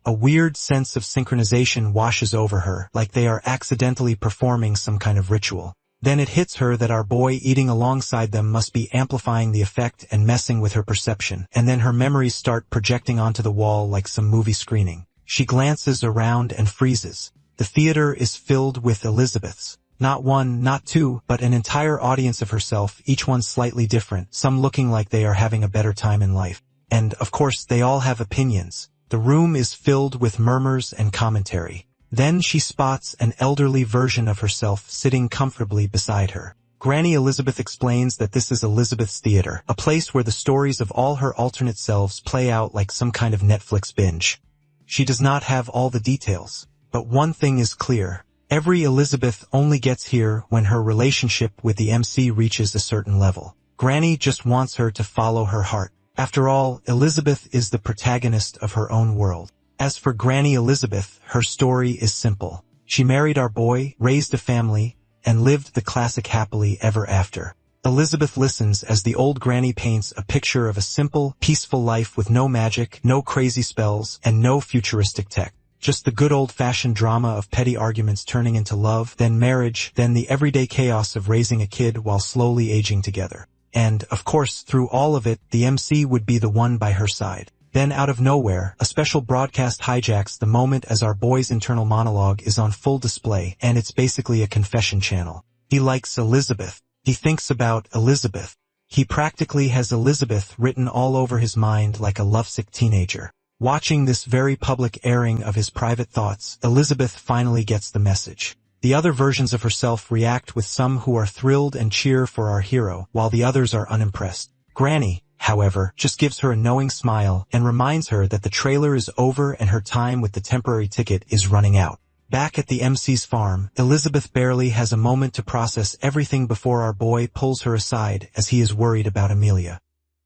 Speaker 1: A weird sense of synchronization washes over her, like they are accidentally performing some kind of ritual. Then it hits her that our boy eating alongside them must be amplifying the effect and messing with her perception, and then her memories start projecting onto the wall like some movie screening. She glances around and freezes. The theater is filled with Elizabeths. Not one, not two, but an entire audience of herself, each one slightly different, some looking like they are having a better time in life. And, of course, they all have opinions. The room is filled with murmurs and commentary. Then she spots an elderly version of herself sitting comfortably beside her. Granny Elizabeth explains that this is Elizabeth's theater, a place where the stories of all her alternate selves play out like some kind of Netflix binge. She does not have all the details, but one thing is clear. Every Elizabeth only gets here when her relationship with the MC reaches a certain level. Granny just wants her to follow her heart. After all, Elizabeth is the protagonist of her own world. As for Granny Elizabeth, her story is simple. She married our boy, raised a family, and lived the classic happily ever after. Elizabeth listens as the old granny paints a picture of a simple, peaceful life with no magic, no crazy spells, and no futuristic tech. Just the good old-fashioned drama of petty arguments turning into love, then marriage, then the everyday chaos of raising a kid while slowly aging together. And, of course, through all of it, the MC would be the one by her side. Then out of nowhere, a special broadcast hijacks the moment as our boy's internal monologue is on full display, and it's basically a confession channel. He likes Elizabeth. He thinks about Elizabeth. He practically has Elizabeth written all over his mind like a lovesick teenager. Watching this very public airing of his private thoughts, Elizabeth finally gets the message. The other versions of herself react with some who are thrilled and cheer for our hero, while the others are unimpressed. Granny, however, just gives her a knowing smile and reminds her that the trailer is over and her time with the temporary ticket is running out. Back at the MC's farm, Elizabeth barely has a moment to process everything before our boy pulls her aside as he is worried about Amelia.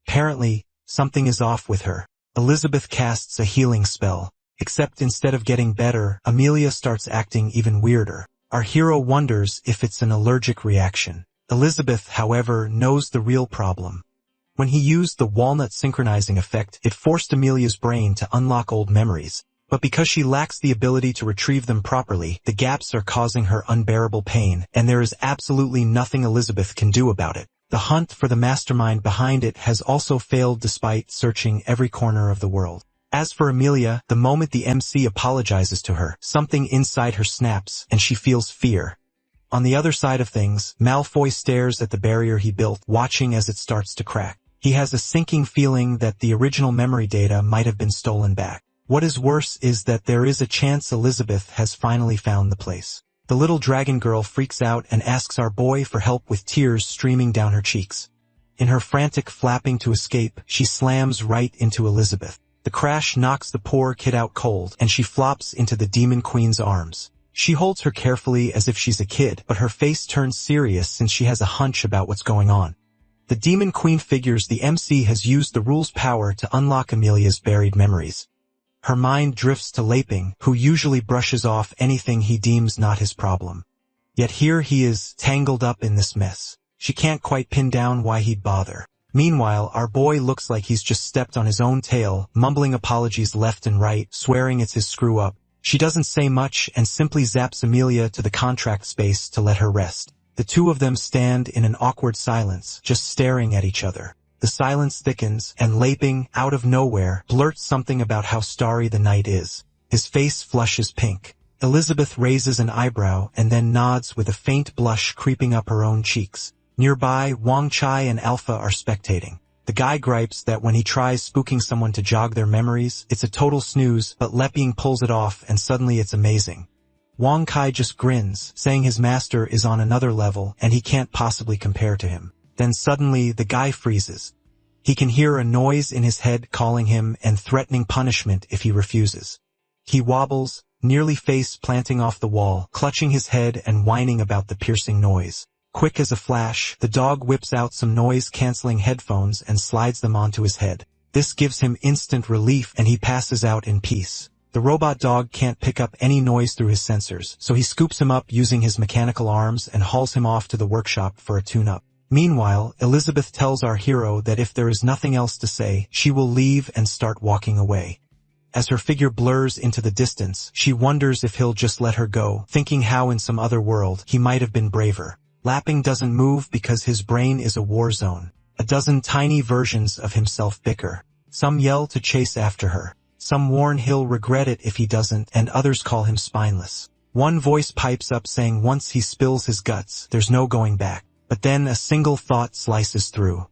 Speaker 1: Apparently, something is off with her. Elizabeth casts a healing spell. Except instead of getting better, Amelia starts acting even weirder. Our hero wonders if it's an allergic reaction. Elizabeth, however, knows the real problem. When he used the walnut synchronizing effect, it forced Amelia's brain to unlock old memories. But because she lacks the ability to retrieve them properly, the gaps are causing her unbearable pain, and there is absolutely nothing Elizabeth can do about it. The hunt for the mastermind behind it has also failed despite searching every corner of the world. As for Amelia, the moment the MC apologizes to her, something inside her snaps, and she feels fear. On the other side of things, Malfoy stares at the barrier he built, watching as it starts to crack. He has a sinking feeling that the original memory data might have been stolen back. What is worse is that there is a chance Elizabeth has finally found the place. The little dragon girl freaks out and asks our boy for help with tears streaming down her cheeks. In her frantic flapping to escape, she slams right into Elizabeth. The crash knocks the poor kid out cold, and she flops into the demon queen's arms. She holds her carefully as if she's a kid, but her face turns serious since she has a hunch about what's going on. The demon queen figures the MC has used the rule's power to unlock Amelia's buried memories. Her mind drifts to Laping, who usually brushes off anything he deems not his problem. Yet here he is, tangled up in this mess. She can't quite pin down why he'd bother. Meanwhile, our boy looks like he's just stepped on his own tail, mumbling apologies left and right, swearing it's his screw-up. She doesn't say much and simply zaps Amelia to the contract space to let her rest. The two of them stand in an awkward silence, just staring at each other. The silence thickens, and Laping, out of nowhere, blurts something about how starry the night is. His face flushes pink. Elizabeth raises an eyebrow and then nods with a faint blush creeping up her own cheeks. Nearby, Wang Chai and Alpha are spectating. The guy gripes that when he tries spooking someone to jog their memories, it's a total snooze, but Leping pulls it off and suddenly it's amazing. Wong Kai just grins, saying his master is on another level and he can't possibly compare to him. Then suddenly the guy freezes. He can hear a noise in his head calling him and threatening punishment if he refuses. He wobbles, nearly face planting off the wall, clutching his head and whining about the piercing noise. Quick as a flash, the dog whips out some noise-canceling headphones and slides them onto his head. This gives him instant relief and he passes out in peace. The robot dog can't pick up any noise through his sensors, so he scoops him up using his mechanical arms and hauls him off to the workshop for a tune-up. Meanwhile, Elizabeth tells our hero that if there is nothing else to say, she will leave and start walking away. As her figure blurs into the distance, she wonders if he'll just let her go, thinking how in some other world he might have been braver. Lapping doesn't move because his brain is a war zone. A dozen tiny versions of himself bicker. Some yell to chase after her. Some warn he'll regret it if he doesn't, and others call him spineless. One voice pipes up saying once he spills his guts, there's no going back. But then a single thought slices through.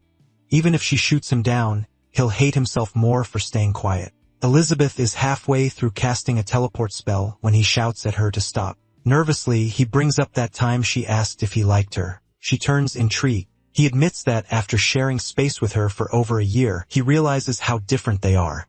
Speaker 1: Even if she shoots him down, he'll hate himself more for staying quiet. Elizabeth is halfway through casting a teleport spell when he shouts at her to stop. Nervously, he brings up that time she asked if he liked her. She turns intrigued. He admits that after sharing space with her for over a year, he realizes how different they are.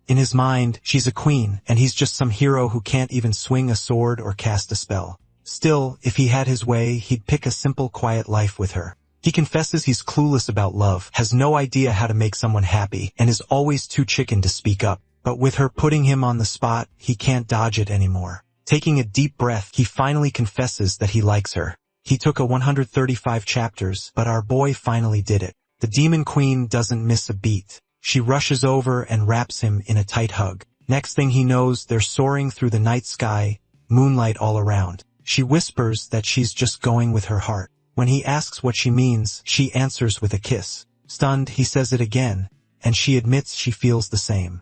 Speaker 1: In his mind, she's a queen, and he's just some hero who can't even swing a sword or cast a spell. Still, if he had his way, he'd pick a simple, quiet life with her. He confesses he's clueless about love, has no idea how to make someone happy, and is always too chicken to speak up. But with her putting him on the spot, he can't dodge it anymore. Taking a deep breath, he finally confesses that he likes her. He took a 135 chapters, but our boy finally did it. The Demon Queen doesn't miss a beat. She rushes over and wraps him in a tight hug. Next thing he knows, they're soaring through the night sky, moonlight all around. She whispers that she's just going with her heart. When he asks what she means, she answers with a kiss. Stunned, he says it again, and she admits she feels the same.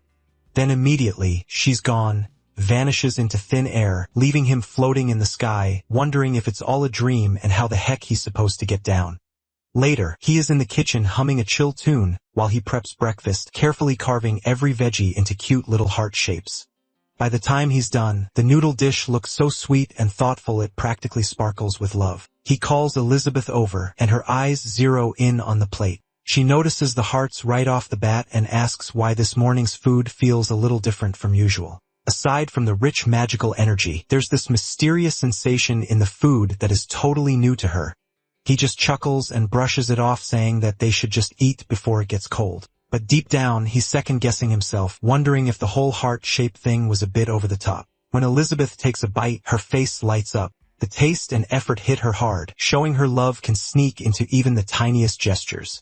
Speaker 1: Then immediately, she's gone, vanishes into thin air, leaving him floating in the sky, wondering if it's all a dream and how the heck he's supposed to get down. Later, he is in the kitchen humming a chill tune while he preps breakfast, carefully carving every veggie into cute little heart shapes. By the time he's done, the noodle dish looks so sweet and thoughtful it practically sparkles with love. He calls Elizabeth over, and her eyes zero in on the plate. She notices the hearts right off the bat and asks why this morning's food feels a little different from usual. Aside from the rich magical energy, there's this mysterious sensation in the food that is totally new to her. He just chuckles and brushes it off, saying that they should just eat before it gets cold. But deep down, he's second-guessing himself, wondering if the whole heart-shaped thing was a bit over the top. When Elizabeth takes a bite, her face lights up. The taste and effort hit her hard, showing her love can sneak into even the tiniest gestures.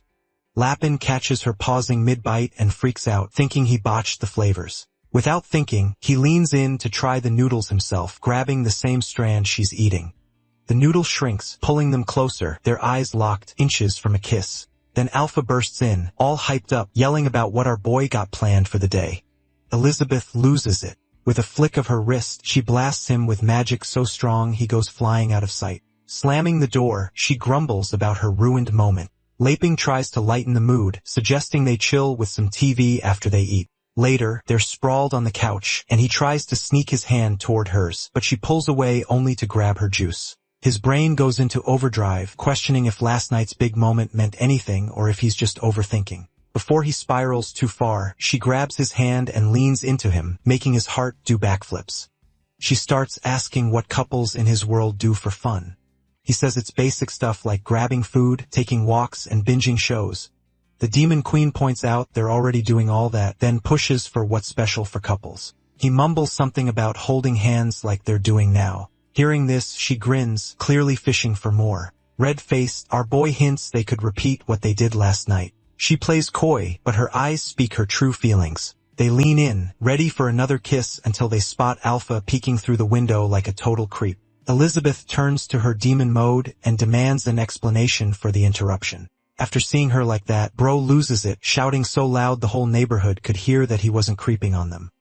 Speaker 1: Lapin catches her pausing mid-bite and freaks out, thinking he botched the flavors. Without thinking, he leans in to try the noodles himself, grabbing the same strand she's eating. The noodle shrinks, pulling them closer, their eyes locked, inches from a kiss. Then Alpha bursts in, all hyped up, yelling about what our boy got planned for the day. Elizabeth loses it. With a flick of her wrist, she blasts him with magic so strong he goes flying out of sight. Slamming the door, she grumbles about her ruined moment. Laping tries to lighten the mood, suggesting they chill with some TV after they eat. Later, they're sprawled on the couch, and he tries to sneak his hand toward hers, but she pulls away only to grab her juice. His brain goes into overdrive, questioning if last night's big moment meant anything or if he's just overthinking. Before he spirals too far, she grabs his hand and leans into him, making his heart do backflips. She starts asking what couples in his world do for fun. He says it's basic stuff like grabbing food, taking walks, and binging shows. The Demon Queen points out they're already doing all that, then pushes for what's special for couples. He mumbles something about holding hands like they're doing now. Hearing this, she grins, clearly fishing for more. Red-faced, our boy hints they could repeat what they did last night. She plays coy, but her eyes speak her true feelings. They lean in, ready for another kiss until they spot Alpha peeking through the window like a total creep. Elizabeth turns to her demon mode and demands an explanation for the interruption. After seeing her like that, Bro loses it, shouting so loud the whole neighborhood could hear that he wasn't creeping on them.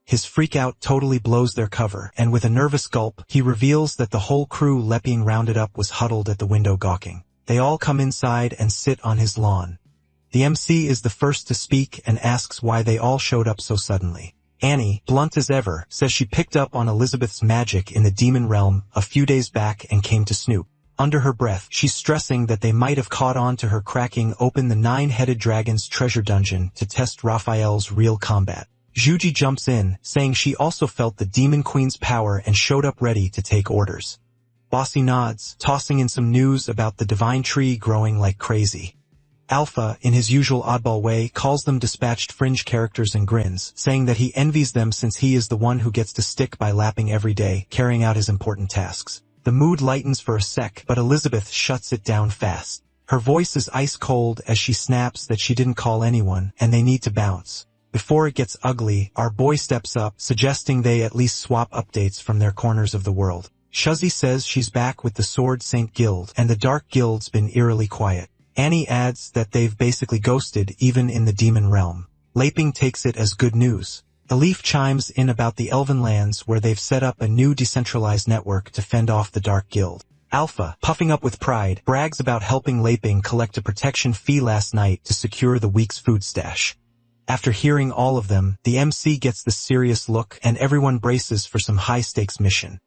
Speaker 1: His freak-out totally blows their cover, and with a nervous gulp, he reveals that the whole crew Leping rounded up was huddled at the window gawking. They all come inside and sit on his lawn. The MC is the first to speak and asks why they all showed up so suddenly. Annie, blunt as ever, says she picked up on Elizabeth's magic in the demon realm a few days back and came to snoop. Under her breath, she's stressing that they might have caught on to her cracking open the 9-headed dragon's treasure dungeon to test Raphael's real combat. Juji jumps in, saying she also felt the Demon Queen's power and showed up ready to take orders. Bossy nods, tossing in some news about the divine tree growing like crazy. Alpha, in his usual oddball way, calls them dispatched fringe characters and grins, saying that he envies them since he is the one who gets to stick by lapping every day, carrying out his important tasks. The mood lightens for a sec, but Elizabeth shuts it down fast. Her voice is ice cold as she snaps that she didn't call anyone, and they need to bounce. Before it gets ugly, our boy steps up, suggesting they at least swap updates from their corners of the world. Shuzzy says she's back with the Sword Saint Guild, and the Dark Guild's been eerily quiet. Annie adds that they've basically ghosted even in the demon realm. Laping takes it as good news. Elif chimes in about the Elven lands where they've set up a new decentralized network to fend off the Dark Guild. Alpha, puffing up with pride, brags about helping Laping collect a protection fee last night to secure the week's food stash. After hearing all of them, the MC gets the serious look and everyone braces for some high-stakes mission.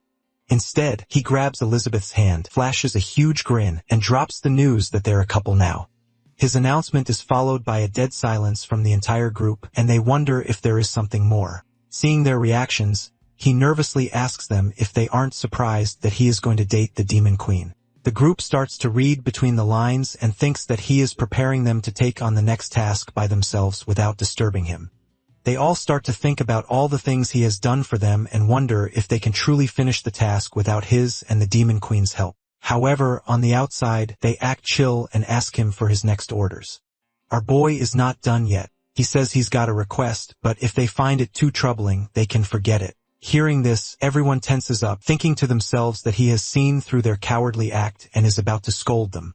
Speaker 1: Instead, he grabs Elizabeth's hand, flashes a huge grin, and drops the news that they're a couple now. His announcement is followed by a dead silence from the entire group, and they wonder if there is something more. Seeing their reactions, he nervously asks them if they aren't surprised that he is going to date the Demon Queen. The group starts to read between the lines and thinks that he is preparing them to take on the next task by themselves without disturbing him. They all start to think about all the things he has done for them and wonder if they can truly finish the task without his and the Demon Queen's help. However, on the outside, they act chill and ask him for his next orders. Our boy is not done yet. He says he's got a request, but if they find it too troubling, they can forget it. Hearing this, everyone tenses up, thinking to themselves that he has seen through their cowardly act and is about to scold them.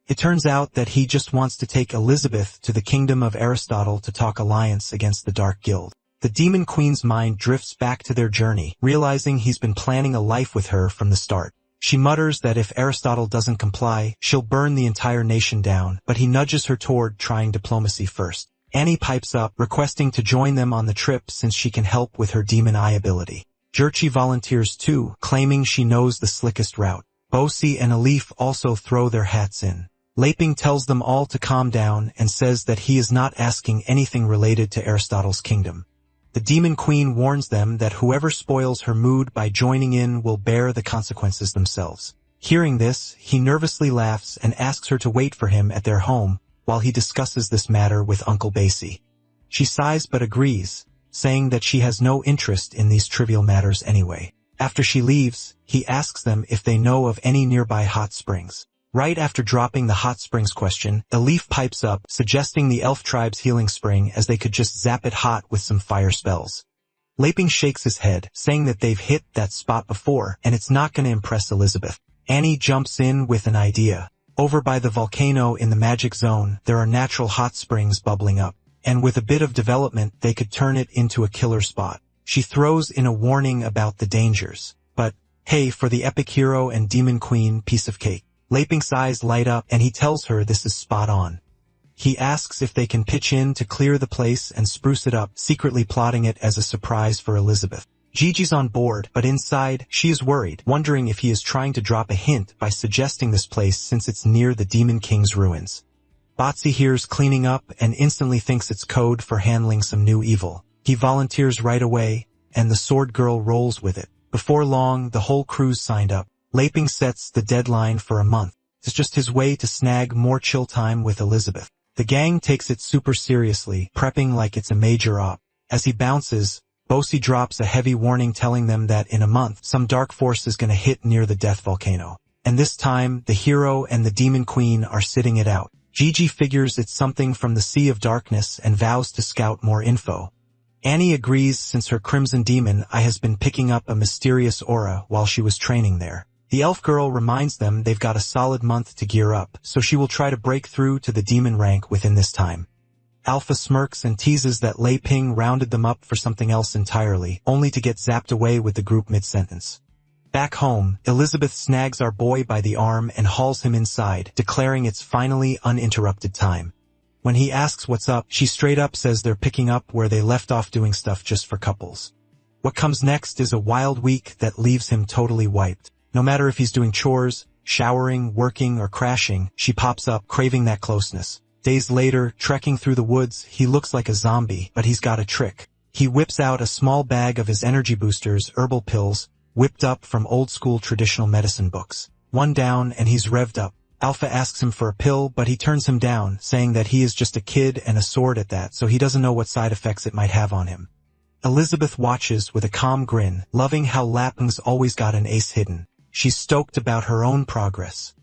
Speaker 1: It turns out that he just wants to take Elizabeth to the kingdom of Aristotle to talk alliance against the Dark Guild. The Demon Queen's mind drifts back to their journey, realizing he's been planning a life with her from the start. She mutters that if Aristotle doesn't comply, she'll burn the entire nation down, but he nudges her toward trying diplomacy first. Annie pipes up, requesting to join them on the trip since she can help with her demon eye ability. Jurchi volunteers too, claiming she knows the slickest route. Bosi and Elif also throw their hats in. Laping tells them all to calm down and says that he is not asking anything related to Aristotle's kingdom. The Demon Queen warns them that whoever spoils her mood by joining in will bear the consequences themselves. Hearing this, he nervously laughs and asks her to wait for him at their home while he discusses this matter with Uncle Basie. She sighs but agrees, saying that she has no interest in these trivial matters anyway. After she leaves, he asks them if they know of any nearby hot springs. Right after dropping the hot springs question, Elif pipes up, suggesting the elf tribe's healing spring as they could just zap it hot with some fire spells. Laping shakes his head, saying that they've hit that spot before and it's not going to impress Elizabeth. Annie jumps in with an idea. Over by the volcano in the magic zone, there are natural hot springs bubbling up, and with a bit of development they could turn it into a killer spot. She throws in a warning about the dangers, but hey, for the epic hero and Demon Queen, piece of cake. Laping's eyes light up and he tells her this is spot on. He asks if they can pitch in to clear the place and spruce it up, secretly plotting it as a surprise for Elizabeth. Gigi's on board, but inside, she is worried, wondering if he is trying to drop a hint by suggesting this place since it's near the Demon King's ruins. Botsy hears cleaning up and instantly thinks it's code for handling some new evil. He volunteers right away, and the sword girl rolls with it. Before long, the whole crew's signed up. Laping sets the deadline for a month. It's just his way to snag more chill time with Elizabeth. The gang takes it super seriously, prepping like it's a major op. As he bounces, Bosi drops a heavy warning telling them that in a month, some dark force is going to hit near the death volcano. And this time, the hero and the Demon Queen are sitting it out. Gigi figures it's something from the Sea of Darkness and vows to scout more info. Annie agrees since her Crimson Demon Eye has been picking up a mysterious aura while she was training there. The elf girl reminds them they've got a solid month to gear up, so she will try to break through to the demon rank within this time. Alpha smirks and teases that Lei Ping rounded them up for something else entirely, only to get zapped away with the group mid-sentence. Back home, Elizabeth snags our boy by the arm and hauls him inside, declaring it's finally uninterrupted time. When he asks what's up, she straight up says they're picking up where they left off doing stuff just for couples. What comes next is a wild week that leaves him totally wiped. No matter if he's doing chores, showering, working, or crashing, she pops up, craving that closeness. Days later, trekking through the woods, he looks like a zombie, but he's got a trick. He whips out a small bag of his energy boosters, herbal pills, whipped up from old-school traditional medicine books. One down, and he's revved up. Alpha asks him for a pill, but he turns him down, saying that he is just a kid and a sword at that, so he doesn't know what side effects it might have on him. Elizabeth watches with a calm grin, loving how Laping's always got an ace hidden. She's stoked about her own progress.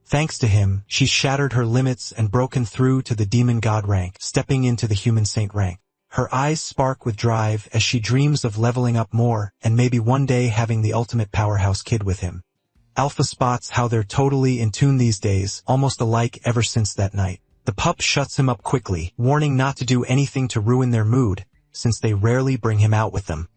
Speaker 1: Thanks to him, she's shattered her limits and broken through to the demon god rank, stepping into the human saint rank. Her eyes spark with drive as she dreams of leveling up more and maybe one day having the ultimate powerhouse kid with him. Alpha spots how they're totally in tune these days, almost alike ever since that night. The pup shuts him up quickly, warning not to do anything to ruin their mood, since they rarely bring him out with them.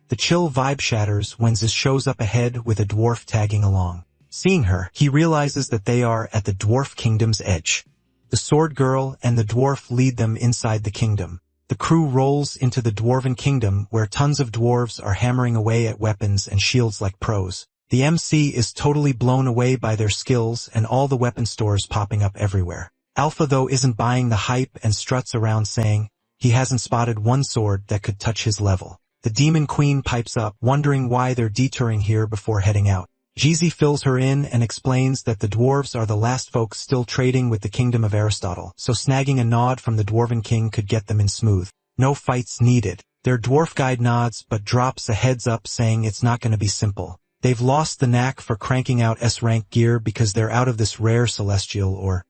Speaker 1: The chill vibe shatters when Ziz shows up ahead with a dwarf tagging along. Seeing her, he realizes that they are at the dwarf kingdom's edge. The sword girl and the dwarf lead them inside the kingdom. The crew rolls into the dwarven kingdom where tons of dwarves are hammering away at weapons and shields like pros. The MC is totally blown away by their skills and all the weapon stores popping up everywhere. Alpha though isn't buying the hype and struts around saying he hasn't spotted one sword that could touch his level. The demon queen pipes up, wondering why they're detouring here before heading out. Jeezy fills her in and explains that the dwarves are the last folks still trading with the kingdom of Aristotle, so snagging a nod from the dwarven king could get them in smooth. No fights needed. Their dwarf guide nods but drops a heads up saying it's not going to be simple. They've lost the knack for cranking out S-rank gear because they're out of this rare celestial or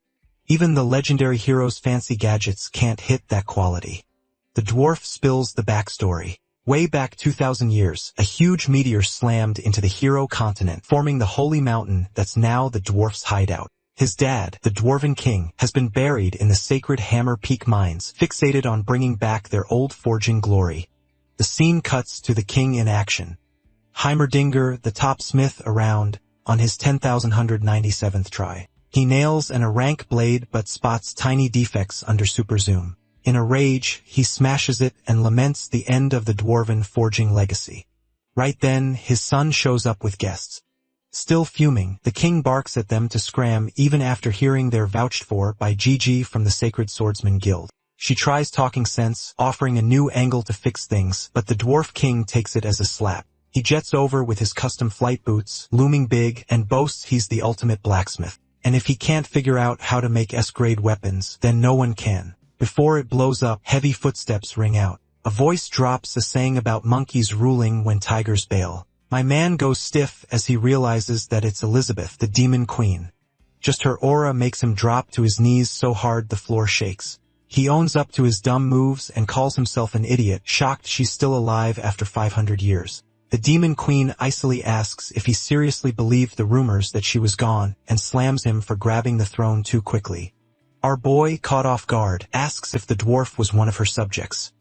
Speaker 1: even the legendary hero's fancy gadgets can't hit that quality. The dwarf spills the backstory. Way back 2,000 years, a huge meteor slammed into the hero continent, forming the holy mountain that's now the dwarf's hideout. His dad, the dwarven king, has been buried in the sacred Hammer Peak mines, fixated on bringing back their old forging glory. The scene cuts to the king in action. Heimerdinger, the top smith around, on his 10,197th try. He nails an rank blade but spots tiny defects under super zoom. In a rage, he smashes it and laments the end of the dwarven forging legacy. Right then, his son shows up with guests. Still fuming, the king barks at them to scram even after hearing they're vouched for by Gigi from the Sacred Swordsman Guild. She tries talking sense, offering a new angle to fix things, but the dwarf king takes it as a slap. He jets over with his custom flight boots, looming big, and boasts he's the ultimate blacksmith. And if he can't figure out how to make S-grade weapons, then no one can. Before it blows up, heavy footsteps ring out. A voice drops a saying about monkeys ruling when tigers bail. My man goes stiff as he realizes that it's Elizabeth, the demon queen. Just her aura makes him drop to his knees so hard the floor shakes. He owns up to his dumb moves and calls himself an idiot, shocked she's still alive after 500 years. The demon queen icily asks if he seriously believed the rumors that she was gone and slams him for grabbing the throne too quickly. Our boy, caught off guard, asks if the dwarf was one of her subjects.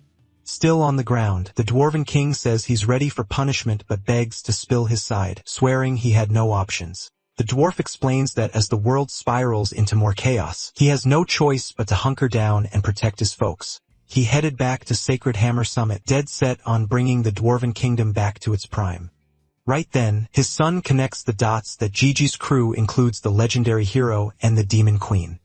Speaker 1: Still on the ground, the dwarven king says he's ready for punishment but begs to spill his side, swearing he had no options. The dwarf explains that as the world spirals into more chaos, he has no choice but to hunker down and protect his folks. He headed back to Sacred Hammer Summit, dead set on bringing the dwarven kingdom back to its prime. Right then, his son connects the dots that Gigi's crew includes the legendary hero and the demon queen.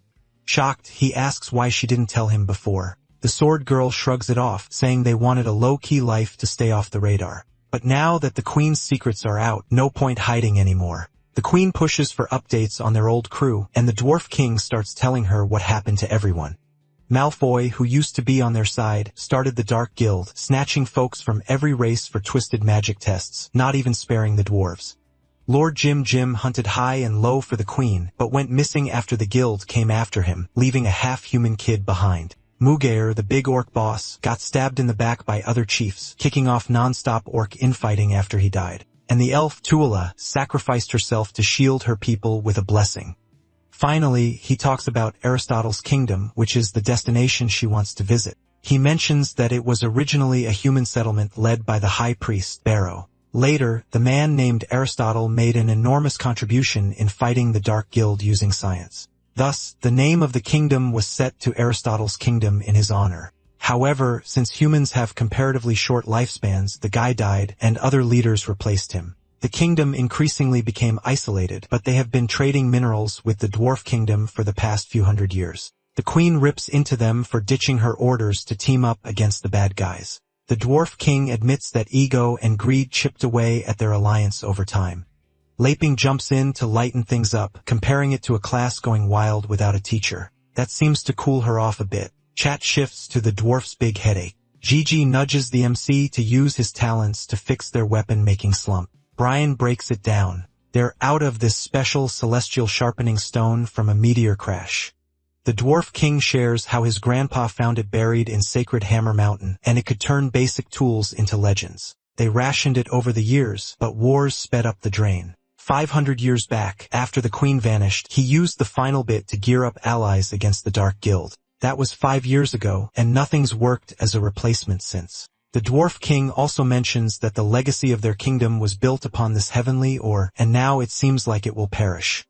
Speaker 1: Shocked, he asks why she didn't tell him before. The sword girl shrugs it off, saying they wanted a low-key life to stay off the radar. But now that the queen's secrets are out, no point hiding anymore. The queen pushes for updates on their old crew, and the dwarf king starts telling her what happened to everyone. Malfoy, who used to be on their side, started the Dark Guild, snatching folks from every race for twisted magic tests, not even sparing the dwarves. Lord Jim hunted high and low for the queen, but went missing after the guild came after him, leaving a half-human kid behind. Mugair, the big orc boss, got stabbed in the back by other chiefs, kicking off non-stop orc infighting after he died. And the elf Tuula sacrificed herself to shield her people with a blessing. Finally, he talks about Aristotle's kingdom, which is the destination she wants to visit. He mentions that it was originally a human settlement led by the high priest, Barrow. Later, the man named Aristotle made an enormous contribution in fighting the Dark Guild using science. Thus, the name of the kingdom was set to Aristotle's kingdom in his honor. However, since humans have comparatively short lifespans, the guy died, and other leaders replaced him. The kingdom increasingly became isolated, but they have been trading minerals with the dwarf kingdom for the past few hundred years. The queen rips into them for ditching her orders to team up against the bad guys. The dwarf king admits that ego and greed chipped away at their alliance over time. Laping jumps in to lighten things up, comparing it to a class going wild without a teacher. That seems to cool her off a bit. Chat shifts to the dwarf's big headache. Gigi nudges the MC to use his talents to fix their weapon-making slump. Brian breaks it down. They're out of this special celestial sharpening stone from a meteor crash. The dwarf king shares how his grandpa found it buried in Sacred Hammer Mountain, and it could turn basic tools into legends. They rationed it over the years, but wars sped up the drain. 500 years back, after the queen vanished, he used the final bit to gear up allies against the Dark Guild. That was 5 years ago, and nothing's worked as a replacement since. The dwarf king also mentions that the legacy of their kingdom was built upon this heavenly ore, and now it seems like it will perish.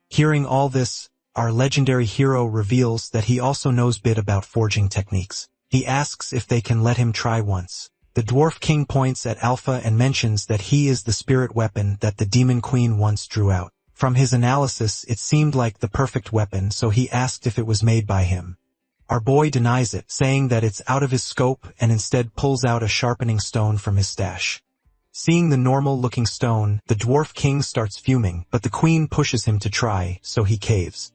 Speaker 1: Hearing all this, our legendary hero reveals that he also knows bit about forging techniques. He asks if they can let him try once. The dwarf king points at Alpha and mentions that he is the spirit weapon that the demon queen once drew out. From his analysis, it seemed like the perfect weapon, so he asked if it was made by him. Our boy denies it, saying that it's out of his scope and instead pulls out a sharpening stone from his stash. Seeing the normal-looking stone, the dwarf king starts fuming, but the queen pushes him to try, so he caves.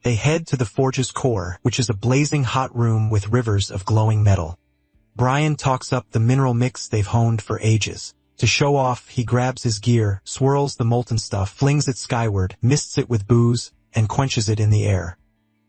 Speaker 1: They head to the forge's core, which is a blazing hot room with rivers of glowing metal. Brian talks up the mineral mix they've honed for ages. To show off, he grabs his gear, swirls the molten stuff, flings it skyward, mists it with booze, and quenches it in the air.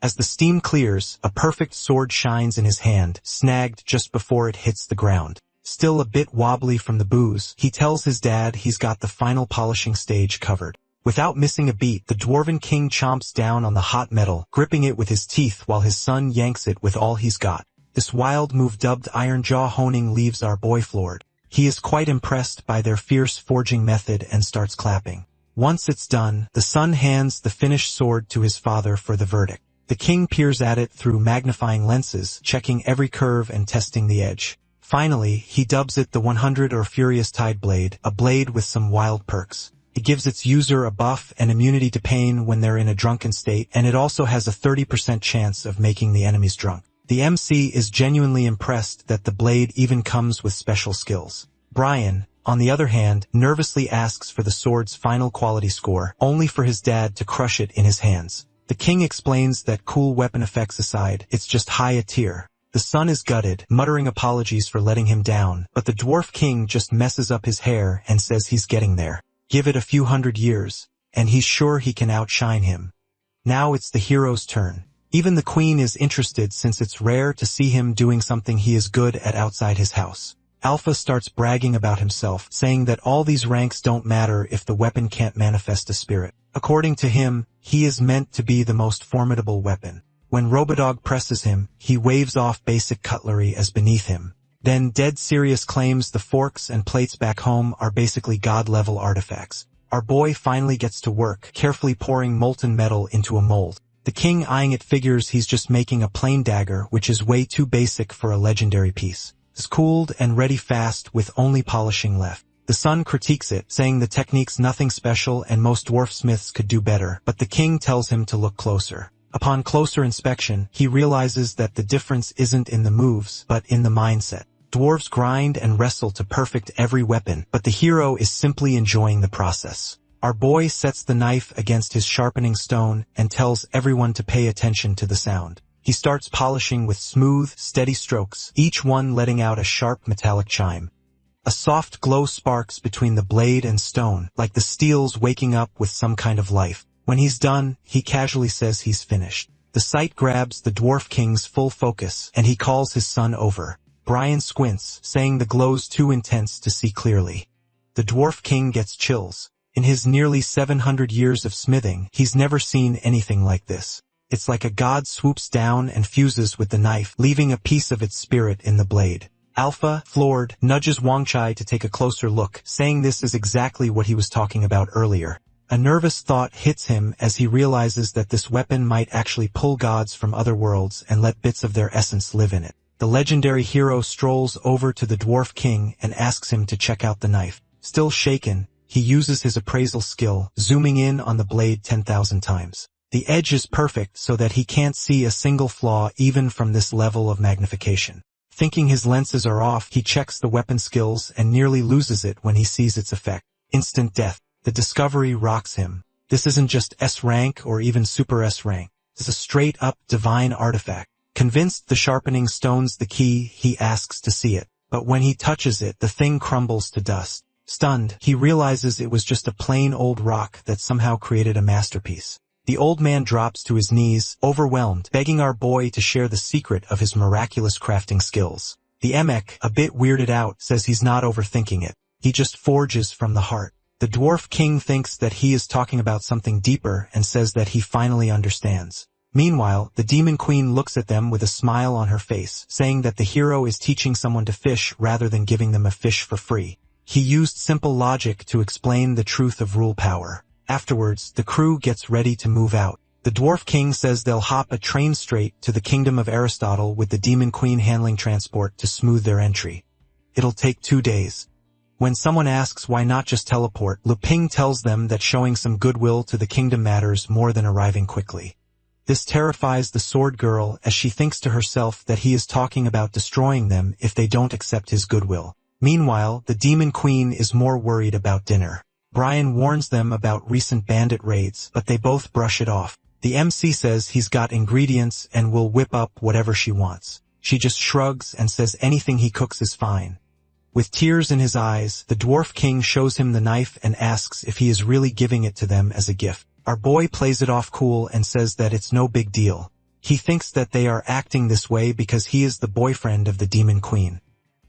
Speaker 1: As the steam clears, a perfect sword shines in his hand, snagged just before it hits the ground. Still a bit wobbly from the booze, he tells his dad he's got the final polishing stage covered. Without missing a beat, the dwarven king chomps down on the hot metal, gripping it with his teeth while his son yanks it with all he's got. This wild move dubbed Iron Jaw honing leaves our boy floored. He is quite impressed by their fierce forging method and starts clapping. Once it's done, the son hands the finished sword to his father for the verdict. The king peers at it through magnifying lenses, checking every curve and testing the edge. Finally, he dubs it the 100 or Furious Tide Blade, a blade with some wild perks. It gives its user a buff and immunity to pain when they're in a drunken state, and it also has a 30% chance of making the enemies drunk. The MC is genuinely impressed that the blade even comes with special skills. Brian, on the other hand, nervously asks for the sword's final quality score, only for his dad to crush it in his hands. The king explains that cool weapon effects aside, it's just high a tier. The son is gutted, muttering apologies for letting him down, but the dwarf king just messes up his hair and says he's getting there. Give it a few hundred years, and he's sure he can outshine him. Now it's the hero's turn. Even the queen is interested since it's rare to see him doing something he is good at outside his house. Alpha starts bragging about himself, saying that all these ranks don't matter if the weapon can't manifest a spirit. According to him, he is meant to be the most formidable weapon. When Robodog presses him, he waves off basic cutlery as beneath him. Then dead serious claims the forks and plates back home are basically god-level artifacts. Our boy finally gets to work, carefully pouring molten metal into a mold. The king, eyeing it, figures he's just making a plain dagger, which is way too basic for a legendary piece. It's cooled and ready fast with only polishing left. The son critiques it, saying the technique's nothing special and most dwarf smiths could do better, but the king tells him to look closer. Upon closer inspection, he realizes that the difference isn't in the moves, but in the mindset. Dwarves grind and wrestle to perfect every weapon, but the hero is simply enjoying the process. Our boy sets the knife against his sharpening stone and tells everyone to pay attention to the sound. He starts polishing with smooth, steady strokes, each one letting out a sharp metallic chime. A soft glow sparks between the blade and stone, like the steel's waking up with some kind of life. When he's done, he casually says he's finished. The sight grabs the dwarf king's full focus, and he calls his son over. Brian squints, saying the glow's too intense to see clearly. The dwarf king gets chills. In his nearly 700 years of smithing, he's never seen anything like this. It's like a god swoops down and fuses with the knife, leaving a piece of its spirit in the blade. Alpha, floored, nudges Wangchai to take a closer look, saying this is exactly what he was talking about earlier. A nervous thought hits him as he realizes that this weapon might actually pull gods from other worlds and let bits of their essence live in it. The legendary hero strolls over to the Dwarf King and asks him to check out the knife. Still shaken, he uses his appraisal skill, zooming in on the blade 10,000 times. The edge is perfect so that he can't see a single flaw even from this level of magnification. Thinking his lenses are off, he checks the weapon skills and nearly loses it when he sees its effect. Instant death. The discovery rocks him. This isn't just S rank or even super S rank. It's a straight-up divine artifact. Convinced the sharpening stone's the key, he asks to see it. But when he touches it, the thing crumbles to dust. Stunned, he realizes it was just a plain old rock that somehow created a masterpiece. The old man drops to his knees, overwhelmed, begging our boy to share the secret of his miraculous crafting skills. The Emek, a bit weirded out, says he's not overthinking it. He just forges from the heart. The Dwarf King thinks that he is talking about something deeper and says that he finally understands. Meanwhile, the Demon Queen looks at them with a smile on her face, saying that the hero is teaching someone to fish rather than giving them a fish for free. He used simple logic to explain the truth of rule power. Afterwards, the crew gets ready to move out. The Dwarf King says they'll hop a train straight to the kingdom of Aristotle with the Demon Queen handling transport to smooth their entry. It'll take 2 days. When someone asks why not just teleport, Lu Ping tells them that showing some goodwill to the kingdom matters more than arriving quickly. This terrifies the sword girl as she thinks to herself that he is talking about destroying them if they don't accept his goodwill. Meanwhile, the Demon Queen is more worried about dinner. Brian warns them about recent bandit raids, but they both brush it off. The MC says he's got ingredients and will whip up whatever she wants. She just shrugs and says anything he cooks is fine. With tears in his eyes, the Dwarf King shows him the knife and asks if he is really giving it to them as a gift. Our boy plays it off cool and says that it's no big deal. He thinks that they are acting this way because he is the boyfriend of the Demon Queen.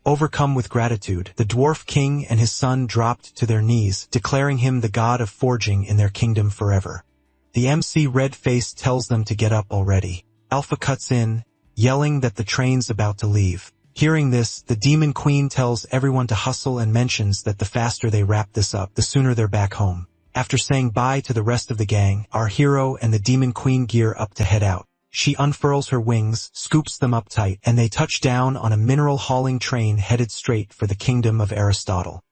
Speaker 1: Overcome with gratitude, the Dwarf King and his son dropped to their knees, declaring him the god of forging in their kingdom forever. The MC red-faced tells them to get up already. Alpha cuts in, yelling that the train's about to leave. Hearing this, the Demon Queen tells everyone to hustle and mentions that the faster they wrap this up, the sooner they're back home. After saying bye to the rest of the gang, our hero and the Demon Queen gear up to head out. She unfurls her wings, scoops them up tight, and they touch down on a mineral-hauling train headed straight for the kingdom of Aristotle.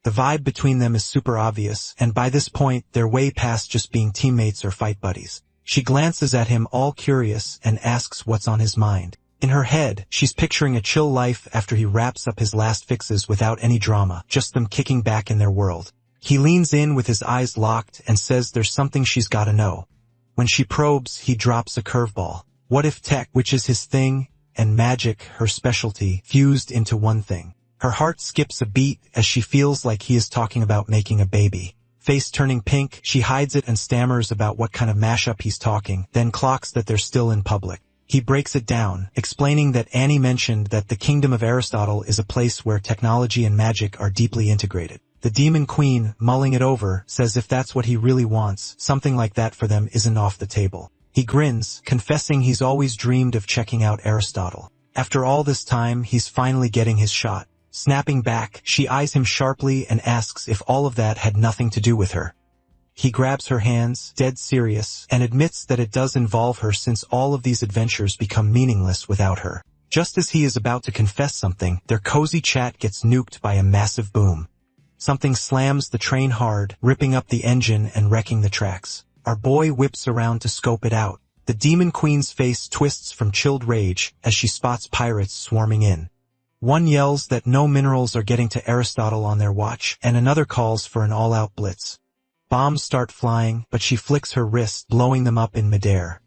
Speaker 1: The vibe between them is super obvious, and by this point, they're way past just being teammates or fight buddies. She glances at him all curious and asks what's on his mind. In her head, she's picturing a chill life after he wraps up his last fixes without any drama, just them kicking back in their world. He leans in with his eyes locked and says there's something she's gotta know. When she probes, he drops a curveball. What if tech, which is his thing, and magic, her specialty, fused into one thing? Her heart skips a beat as she feels like he is talking about making a baby. Face turning pink, she hides it and stammers about what kind of mashup he's talking, then clocks that they're still in public. He breaks it down, explaining that Annie mentioned that the kingdom of Aristotle is a place where technology and magic are deeply integrated. The Demon Queen, mulling it over, says if that's what he really wants, something like that for them isn't off the table. He grins, confessing he's always dreamed of checking out Aristotle. After all this time, he's finally getting his shot. Snapping back, she eyes him sharply and asks if all of that had nothing to do with her. He grabs her hands, dead serious, and admits that it does involve her since all of these adventures become meaningless without her. Just as he is about to confess something, their cozy chat gets nuked by a massive boom. Something slams the train hard, ripping up the engine and wrecking the tracks. Our boy whips around to scope it out. The Demon Queen's face twists from chilled rage as she spots pirates swarming in. One yells that no minerals are getting to Aristotle on their watch, and another calls for an all-out blitz. Bombs start flying, but she flicks her wrist, blowing them up in midair.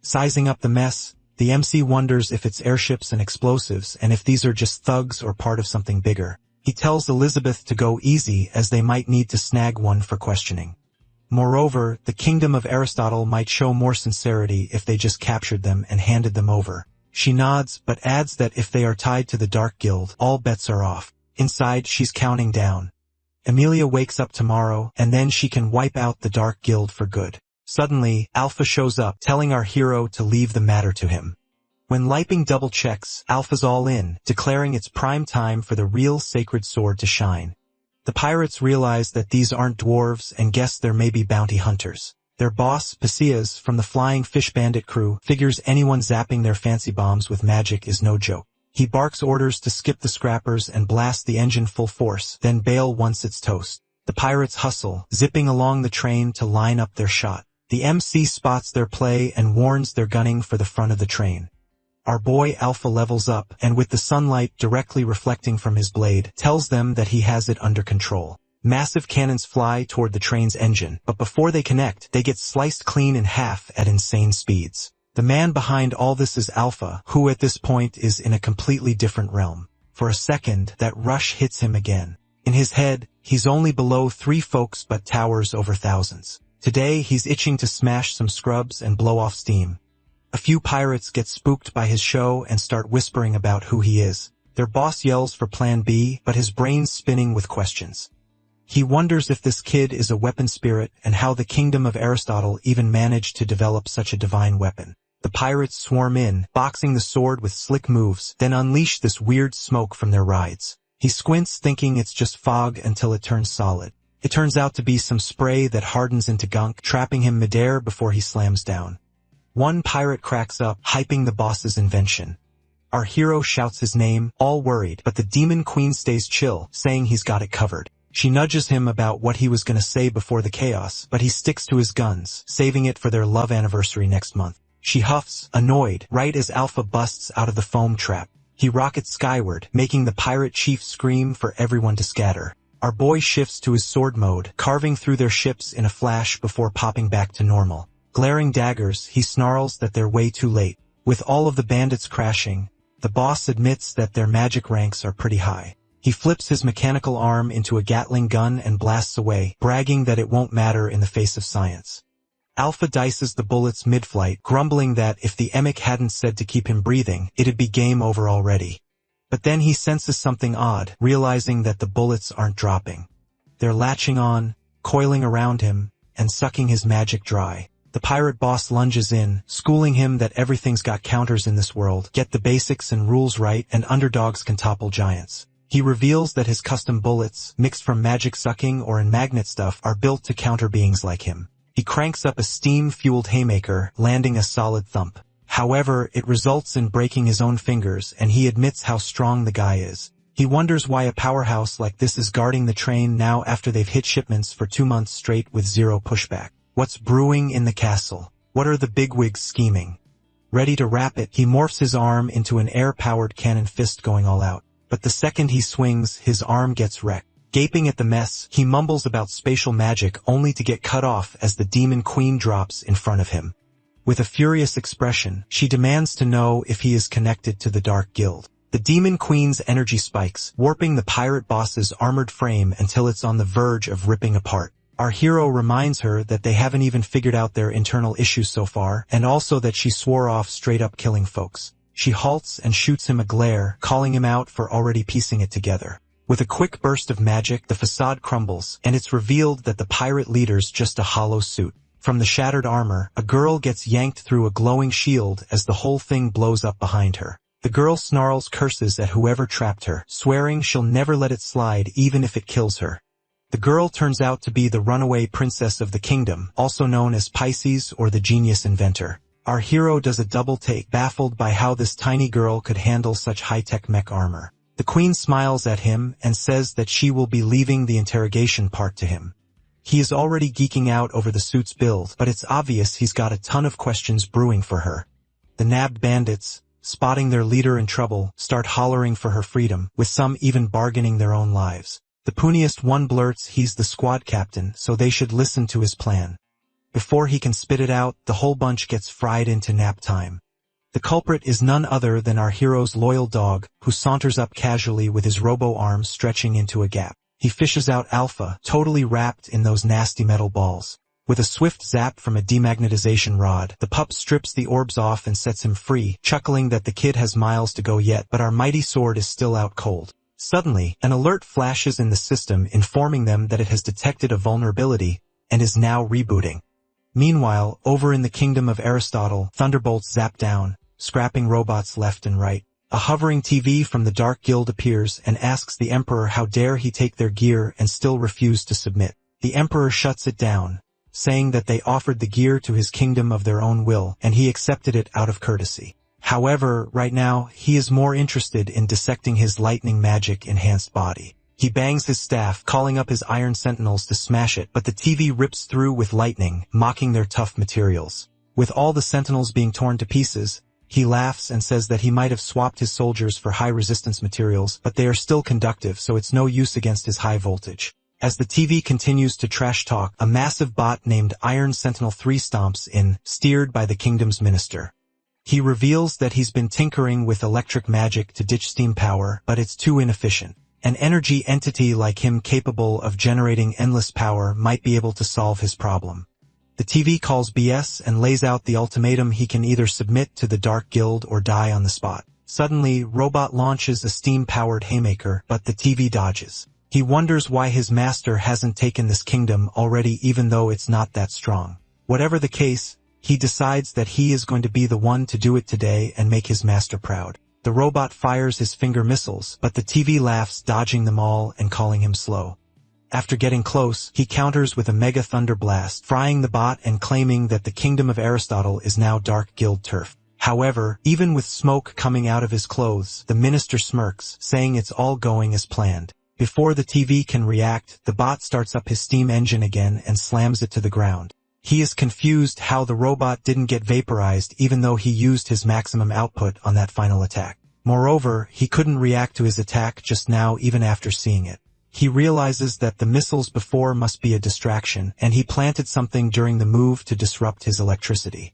Speaker 1: Sizing up the mess, the MC wonders if it's airships and explosives and if these are just thugs or part of something bigger. He tells Elizabeth to go easy as they might need to snag one for questioning. Moreover, the kingdom of Aristotle might show more sincerity if they just captured them and handed them over. She nods, but adds that if they are tied to the Dark Guild, all bets are off. Inside, she's counting down. Emilia wakes up tomorrow, and then she can wipe out the Dark Guild for good. Suddenly, Alpha shows up, telling our hero to leave the matter to him. When Liping double-checks, Alpha's all in, declaring it's prime time for the real sacred sword to shine. The pirates realize that these aren't dwarves and guess there may be bounty hunters. Their boss, Pasias, from the Flying Fish Bandit crew, figures anyone zapping their fancy bombs with magic is no joke. He barks orders to skip the scrappers and blast the engine full force, then bail once it's toast. The pirates hustle, zipping along the train to line up their shot. The MC spots their play and warns they're gunning for the front of the train. Our boy Alpha levels up, and with the sunlight directly reflecting from his blade, tells them that he has it under control. Massive cannons fly toward the train's engine, but before they connect, they get sliced clean in half at insane speeds. The man behind all this is Alpha, who at this point is in a completely different realm. For a second, that rush hits him again. In his head, he's only below 3 folks but towers over thousands. Today, he's itching to smash some scrubs and blow off steam. A few pirates get spooked by his show and start whispering about who he is. Their boss yells for Plan B, but his brain's spinning with questions. He wonders if this kid is a weapon spirit and how the kingdom of Aristotle even managed to develop such a divine weapon. The pirates swarm in, boxing the sword with slick moves, then unleash this weird smoke from their rides. He squints thinking it's just fog until it turns solid. It turns out to be some spray that hardens into gunk, trapping him midair before he slams down. One pirate cracks up, hyping the boss's invention. Our hero shouts his name, all worried, but the demon queen stays chill, saying he's got it covered. She nudges him about what he was gonna say before the chaos, but he sticks to his guns, saving it for their love anniversary next month. She huffs, annoyed, right as Alpha busts out of the foam trap. He rockets skyward, making the pirate chief scream for everyone to scatter. Our boy shifts to his sword mode, carving through their ships in a flash before popping back to normal. Glaring daggers, he snarls that they're way too late. With all of the bandits crashing, the boss admits that their magic ranks are pretty high. He flips his mechanical arm into a Gatling gun and blasts away, bragging that it won't matter in the face of science. Alpha dices the bullets mid-flight, grumbling that if the emic hadn't said to keep him breathing, it'd be game over already. But then he senses something odd, realizing that the bullets aren't dropping. They're latching on, coiling around him, and sucking his magic dry. The pirate boss lunges in, schooling him that everything's got counters in this world, get the basics and rules right, and underdogs can topple giants. He reveals that his custom bullets, mixed from magic sucking or in magnet stuff, are built to counter beings like him. He cranks up a steam-fueled haymaker, landing a solid thump. However, it results in breaking his own fingers, and he admits how strong the guy is. He wonders why a powerhouse like this is guarding the train now after they've hit shipments for 2 months straight with zero pushback. What's brewing in the castle? What are the bigwigs scheming? Ready to wrap it, he morphs his arm into an air-powered cannon fist going all out. But the second he swings, his arm gets wrecked. Gaping at the mess, he mumbles about spatial magic only to get cut off as the demon queen drops in front of him. With a furious expression, she demands to know if he is connected to the Dark Guild. The demon queen's energy spikes, warping the pirate boss's armored frame until it's on the verge of ripping apart. Our hero reminds her that they haven't even figured out their internal issues so far, and also that she swore off straight up killing folks. She halts and shoots him a glare, calling him out for already piecing it together. With a quick burst of magic, the facade crumbles, and it's revealed that the pirate leader's just a hollow suit. From the shattered armor, a girl gets yanked through a glowing shield as the whole thing blows up behind her. The girl snarls curses at whoever trapped her, swearing she'll never let it slide even if it kills her. The girl turns out to be the runaway princess of the kingdom, also known as Pisces or the genius inventor. Our hero does a double take, baffled by how this tiny girl could handle such high-tech mech armor. The queen smiles at him and says that she will be leaving the interrogation part to him. He is already geeking out over the suit's build, but it's obvious he's got a ton of questions brewing for her. The nabbed bandits, spotting their leader in trouble, start hollering for her freedom, with some even bargaining their own lives. The puniest one blurts he's the squad captain, so they should listen to his plan. Before he can spit it out, the whole bunch gets fried into nap time. The culprit is none other than our hero's loyal dog, who saunters up casually with his robo-arm stretching into a gap. He fishes out Alpha, totally wrapped in those nasty metal balls. With a swift zap from a demagnetization rod, the pup strips the orbs off and sets him free, chuckling that the kid has miles to go yet, but our mighty sword is still out cold. Suddenly, an alert flashes in the system informing them that it has detected a vulnerability and is now rebooting. Meanwhile, over in the kingdom of Aristotle, thunderbolts zap down, scrapping robots left and right. A hovering TV from the Dark Guild appears and asks the Emperor how dare he take their gear and still refuse to submit. The Emperor shuts it down, saying that they offered the gear to his kingdom of their own will, and he accepted it out of courtesy. However, right now, he is more interested in dissecting his lightning magic-enhanced body. He bangs his staff, calling up his iron sentinels to smash it, but the TV rips through with lightning, mocking their tough materials. With all the sentinels being torn to pieces, he laughs and says that he might have swapped his soldiers for high-resistance materials, but they are still conductive, so it's no use against his high voltage. As the TV continues to trash talk, a massive bot named Iron Sentinel 3 stomps in, steered by the kingdom's minister. He reveals that he's been tinkering with electric magic to ditch steam power, but it's too inefficient. An energy entity like him capable of generating endless power might be able to solve his problem. The TV calls BS and lays out the ultimatum: he can either submit to the Dark Guild or die on the spot. Suddenly, Robot launches a steam-powered haymaker, but the TV dodges. He wonders why his master hasn't taken this kingdom already, even though it's not that strong. Whatever the case, he decides that he is going to be the one to do it today and make his master proud. The robot fires his finger missiles, but the TV laughs, dodging them all and calling him slow. After getting close, he counters with a mega thunder blast, frying the bot and claiming that the kingdom of Aristotle is now Dark Guild turf. However, even with smoke coming out of his clothes, the minister smirks, saying it's all going as planned. Before the TV can react, the bot starts up his steam engine again and slams it to the ground. He is confused how the robot didn't get vaporized even though he used his maximum output on that final attack. Moreover, he couldn't react to his attack just now even after seeing it. He realizes that the missiles before must be a distraction, and he planted something during the move to disrupt his electricity.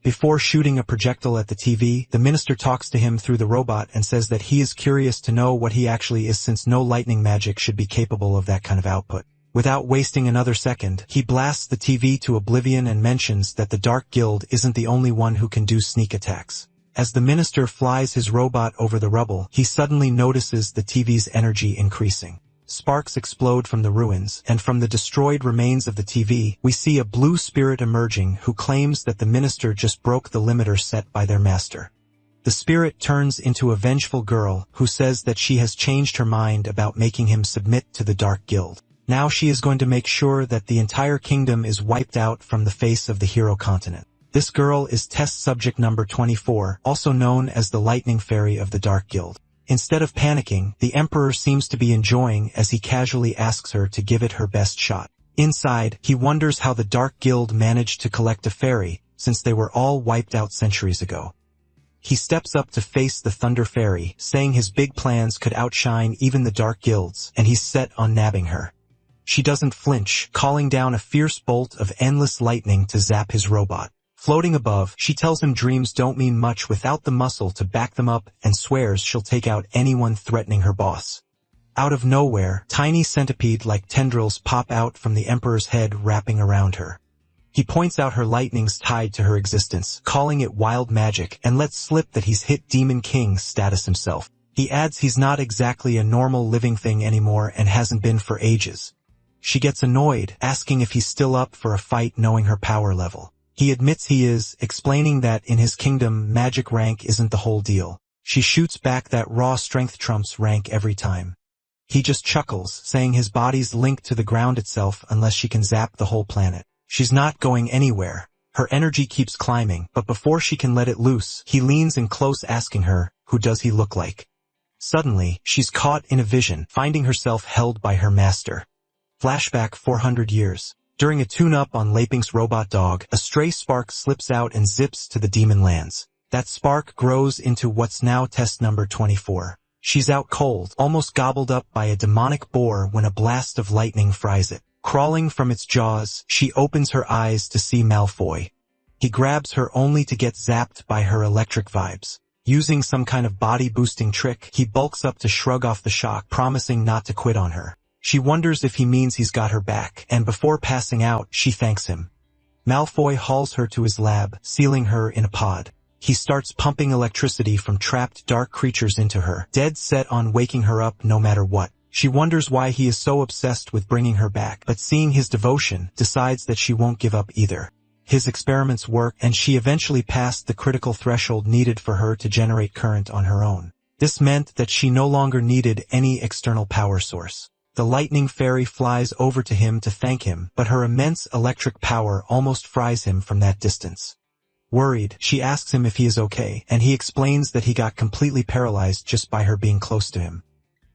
Speaker 1: Before shooting a projectile at the TV, the minister talks to him through the robot and says that he is curious to know what he actually is, since no lightning magic should be capable of that kind of output. Without wasting another second, he blasts the TV to oblivion and mentions that the Dark Guild isn't the only one who can do sneak attacks. As the minister flies his robot over the rubble, he suddenly notices the TV's energy increasing. Sparks explode from the ruins, and from the destroyed remains of the TV, we see a blue spirit emerging who claims that the minister just broke the limiter set by their master. The spirit turns into a vengeful girl who says that she has changed her mind about making him submit to the Dark Guild. Now she is going to make sure that the entire kingdom is wiped out from the face of the hero continent. This girl is test subject number 24, also known as the Lightning Fairy of the Dark Guild. Instead of panicking, the Emperor seems to be enjoying as he casually asks her to give it her best shot. Inside, he wonders how the Dark Guild managed to collect a fairy, since they were all wiped out centuries ago. He steps up to face the Thunder Fairy, saying his big plans could outshine even the Dark Guilds, and he's set on nabbing her. She doesn't flinch, calling down a fierce bolt of endless lightning to zap his robot. Floating above, she tells him dreams don't mean much without the muscle to back them up, and swears she'll take out anyone threatening her boss. Out of nowhere, tiny centipede-like tendrils pop out from the Emperor's head, wrapping around her. He points out her lightnings tied to her existence, calling it wild magic, and lets slip that he's hit Demon King status himself. He adds he's not exactly a normal living thing anymore and hasn't been for ages. She gets annoyed, asking if he's still up for a fight, knowing her power level. He admits he is, explaining that in his kingdom, magic rank isn't the whole deal. She shoots back that raw strength trumps rank every time. He just chuckles, saying his body's linked to the ground itself unless she can zap the whole planet. She's not going anywhere. Her energy keeps climbing, but before she can let it loose, he leans in close, asking her, who does he look like? Suddenly, she's caught in a vision, finding herself held by her master. Flashback 400 years. During a tune-up on Lapink's robot dog, a stray spark slips out and zips to the demon lands. That spark grows into what's now test number 24. She's out cold, almost gobbled up by a demonic boar when a blast of lightning fries it. Crawling from its jaws, she opens her eyes to see Malfoy. He grabs her only to get zapped by her electric vibes. Using some kind of body-boosting trick, he bulks up to shrug off the shock, promising not to quit on her. She wonders if he means he's got her back, and before passing out, she thanks him. Malfoy hauls her to his lab, sealing her in a pod. He starts pumping electricity from trapped dark creatures into her, dead set on waking her up no matter what. She wonders why he is so obsessed with bringing her back, but seeing his devotion, decides that she won't give up either. His experiments work, and she eventually passed the critical threshold needed for her to generate current on her own. This meant that she no longer needed any external power source. The lightning fairy flies over to him to thank him, but her immense electric power almost fries him from that distance. Worried, she asks him if he is okay, and he explains that he got completely paralyzed just by her being close to him.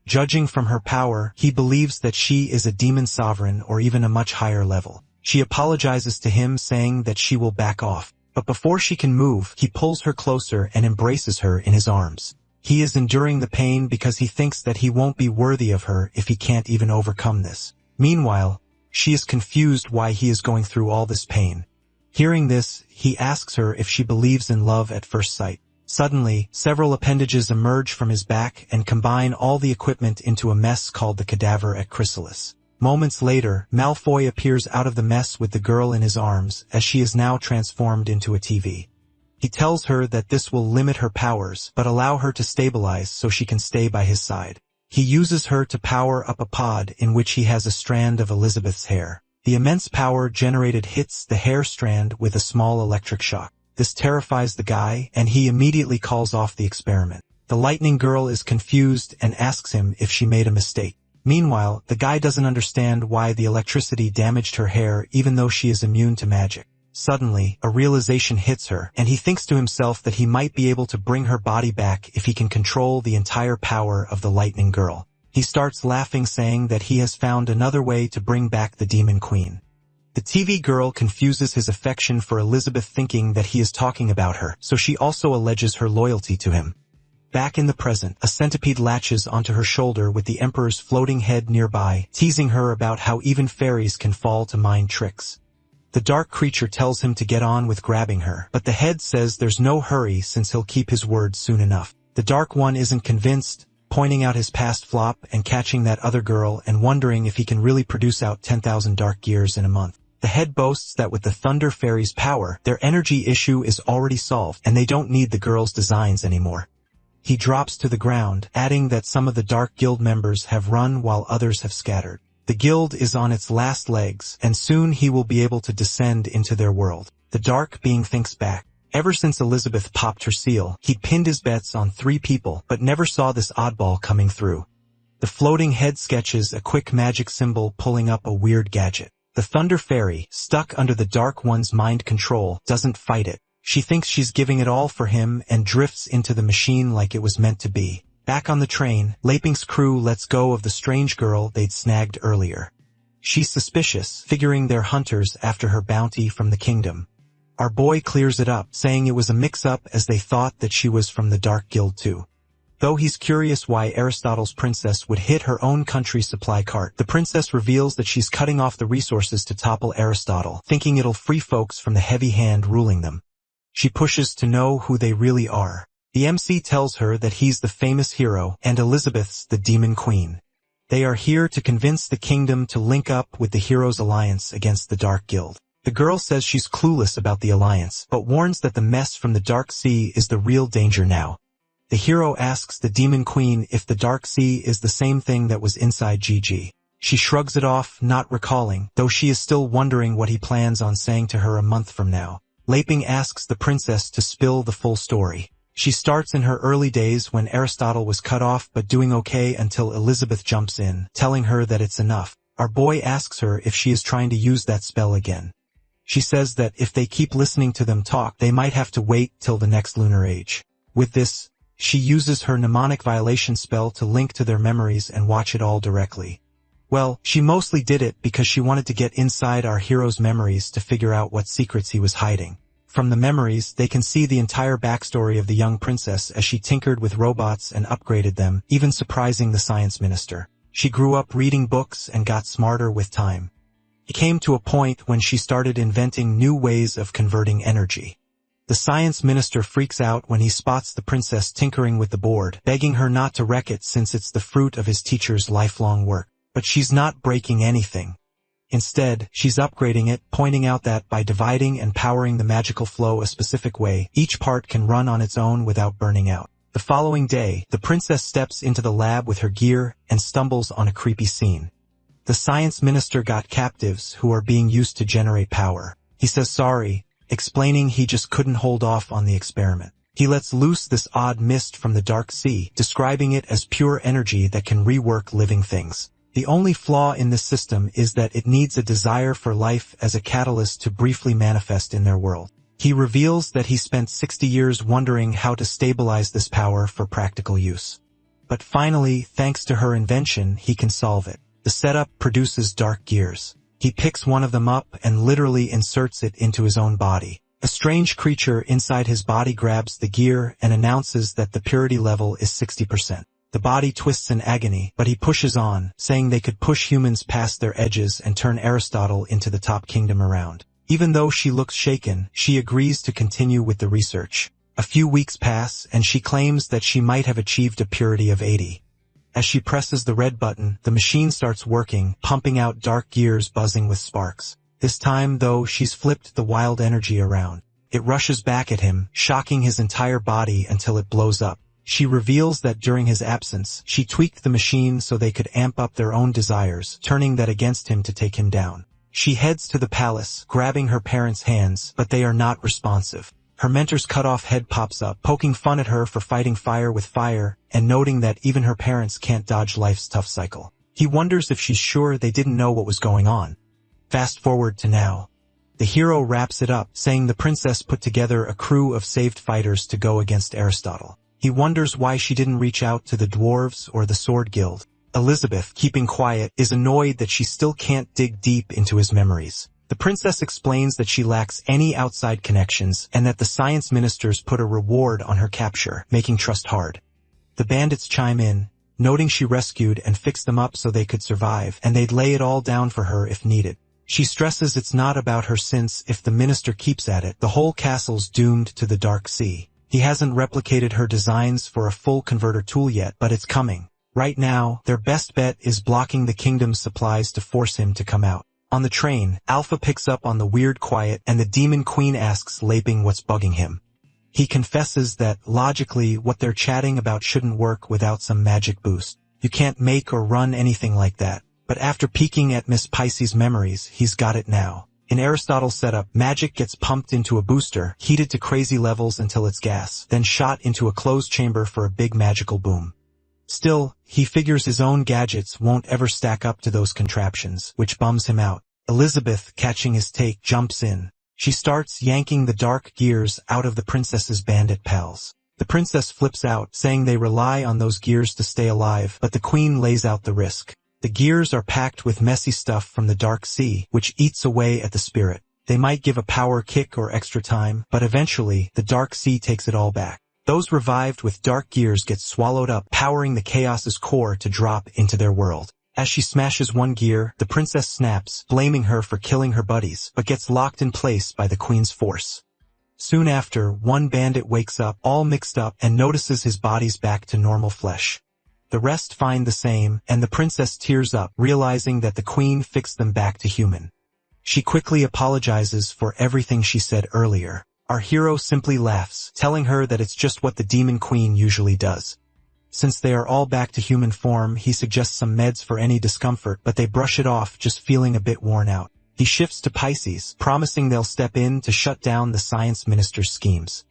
Speaker 1: Judging from her power, he believes that she is a demon sovereign or even a much higher level. She apologizes to him, saying that she will back off, but before she can move, he pulls her closer and embraces her in his arms. He is enduring the pain because he thinks that he won't be worthy of her if he can't even overcome this. Meanwhile, she is confused why he is going through all this pain. Hearing this, he asks her if she believes in love at first sight. Suddenly, several appendages emerge from his back and combine all the equipment into a mess called the cadaver at chrysalis. Moments later, Malfoy appears out of the mess with the girl in his arms, as she is now transformed into a TV. He tells her that this will limit her powers, but allow her to stabilize so she can stay by his side. He uses her to power up a pod in which he has a strand of Elizabeth's hair. The immense power generated hits the hair strand with a small electric shock. This terrifies the guy, and he immediately calls off the experiment. The lightning girl is confused and asks him if she made a mistake. Meanwhile, the guy doesn't understand why the electricity damaged her hair even though she is immune to magic. Suddenly, a realization hits her, and he thinks to himself that he might be able to bring her body back if he can control the entire power of the lightning girl. He starts laughing, saying that he has found another way to bring back the demon queen. The TV girl confuses his affection for Elizabeth, thinking that he is talking about her, so she also alleges her loyalty to him. Back in the present, a centipede latches onto her shoulder with the Emperor's floating head nearby, teasing her about how even fairies can fall to mind tricks. The dark creature tells him to get on with grabbing her, but the head says there's no hurry since he'll keep his word soon enough. The dark one isn't convinced, pointing out his past flop and catching that other girl and wondering if he can really produce out 10,000 dark gears in a month. The head boasts that with the Thunder Fairy's power, their energy issue is already solved and they don't need the girl's designs anymore. He drops to the ground, adding that some of the Dark Guild members have run while others have scattered. The guild is on its last legs, and soon he will be able to descend into their world. The dark being thinks back. Ever since Elizabeth popped her seal, he'd pinned his bets on 3 people, but never saw this oddball coming through. The floating head sketches a quick magic symbol pulling up a weird gadget. The Thunder Fairy, stuck under the Dark One's mind control, doesn't fight it. She thinks she's giving it all for him and drifts into the machine like it was meant to be. Back on the train, Laping's crew lets go of the strange girl they'd snagged earlier. She's suspicious, figuring they're hunters after her bounty from the kingdom. Our boy clears it up, saying it was a mix-up as they thought that she was from the Dark Guild too. Though he's curious why Aristotle's princess would hit her own country's supply cart, the princess reveals that she's cutting off the resources to topple Aristotle, thinking it'll free folks from the heavy hand ruling them. She pushes to know who they really are. The MC tells her that he's the famous hero, and Elizabeth's the demon queen. They are here to convince the kingdom to link up with the heroes' alliance against the Dark Guild. The girl says she's clueless about the alliance, but warns that the mess from the Dark Sea is the real danger now. The hero asks the demon queen if the Dark Sea is the same thing that was inside Gigi. She shrugs it off, not recalling, though she is still wondering what he plans on saying to her a month from now. Laping asks the princess to spill the full story. She starts in her early days when Aristotle was cut off but doing okay until Elizabeth jumps in, telling her that it's enough. Our boy asks her if she is trying to use that spell again. She says that if they keep listening to them talk, they might have to wait till the next lunar age. With this, she uses her mnemonic violation spell to link to their memories and watch it all directly. Well, she mostly did it because she wanted to get inside our hero's memories to figure out what secrets he was hiding. From the memories, they can see the entire backstory of the young princess as she tinkered with robots and upgraded them, even surprising the science minister. She grew up reading books and got smarter with time. It came to a point when she started inventing new ways of converting energy. The science minister freaks out when he spots the princess tinkering with the board, begging her not to wreck it since it's the fruit of his teacher's lifelong work. But she's not breaking anything. Instead, she's upgrading it, pointing out that by dividing and powering the magical flow a specific way, each part can run on its own without burning out. The following day, the princess steps into the lab with her gear and stumbles on a creepy scene. The science minister got captives who are being used to generate power. He says sorry, explaining he just couldn't hold off on the experiment. He lets loose this odd mist from the dark sea, describing it as pure energy that can rework living things. The only flaw in this system is that it needs a desire for life as a catalyst to briefly manifest in their world. He reveals that he spent 60 years wondering how to stabilize this power for practical use. But finally, thanks to her invention, he can solve it. The setup produces dark gears. He picks one of them up and literally inserts it into his own body. A strange creature inside his body grabs the gear and announces that the purity level is 60%. The body twists in agony, but he pushes on, saying they could push humans past their edges and turn Aristotle into the top kingdom around. Even though she looks shaken, she agrees to continue with the research. A few weeks pass, and she claims that she might have achieved a purity of 80. As she presses the red button, the machine starts working, pumping out dark gears buzzing with sparks. This time, though, she's flipped the wild energy around. It rushes back at him, shocking his entire body until it blows up. She reveals that during his absence, she tweaked the machine so they could amp up their own desires, turning that against him to take him down. She heads to the palace, grabbing her parents' hands, but they are not responsive. Her mentor's cut-off head pops up, poking fun at her for fighting fire with fire, and noting that even her parents can't dodge life's tough cycle. He wonders if she's sure they didn't know what was going on. Fast forward to now. The hero wraps it up, saying the princess put together a crew of saved fighters to go against Aristotle. He wonders why she didn't reach out to the dwarves or the sword guild. Elizabeth, keeping quiet, is annoyed that she still can't dig deep into his memories. The princess explains that she lacks any outside connections and that the science ministers put a reward on her capture, making trust hard. The bandits chime in, noting she rescued and fixed them up so they could survive, and they'd lay it all down for her if needed. She stresses it's not about her since if the minister keeps at it, the whole castle's doomed to the dark sea. He hasn't replicated her designs for a full converter tool yet, but it's coming. Right now, their best bet is blocking the kingdom's supplies to force him to come out. On the train, Alpha picks up on the weird quiet and the demon queen asks Laping what's bugging him. He confesses that, logically, what they're chatting about shouldn't work without some magic boost. You can't make or run anything like that. But after peeking at Miss Pisces' memories, he's got it now. In Aristotle's setup, magic gets pumped into a booster, heated to crazy levels until it's gas, then shot into a closed chamber for a big magical boom. Still, he figures his own gadgets won't ever stack up to those contraptions, which bums him out. Elizabeth, catching his take, jumps in. She starts yanking the dark gears out of the princess's bandit pals. The princess flips out, saying they rely on those gears to stay alive, but the queen lays out the risk. The gears are packed with messy stuff from the dark sea, which eats away at the spirit. They might give a power kick or extra time, but eventually, the dark sea takes it all back. Those revived with dark gears get swallowed up, powering the chaos's core to drop into their world. As she smashes one gear, the princess snaps, blaming her for killing her buddies, but gets locked in place by the queen's force. Soon after, one bandit wakes up, all mixed up, and notices his body's back to normal flesh. The rest find the same, and the princess tears up, realizing that the queen fixed them back to human. She quickly apologizes for everything she said earlier. Our hero simply laughs, telling her that it's just what the demon queen usually does. Since they are all back to human form, he suggests some meds for any discomfort, but they brush it off, just feeling a bit worn out. He shifts to Pisces, promising they'll step in to shut down the science minister's schemes.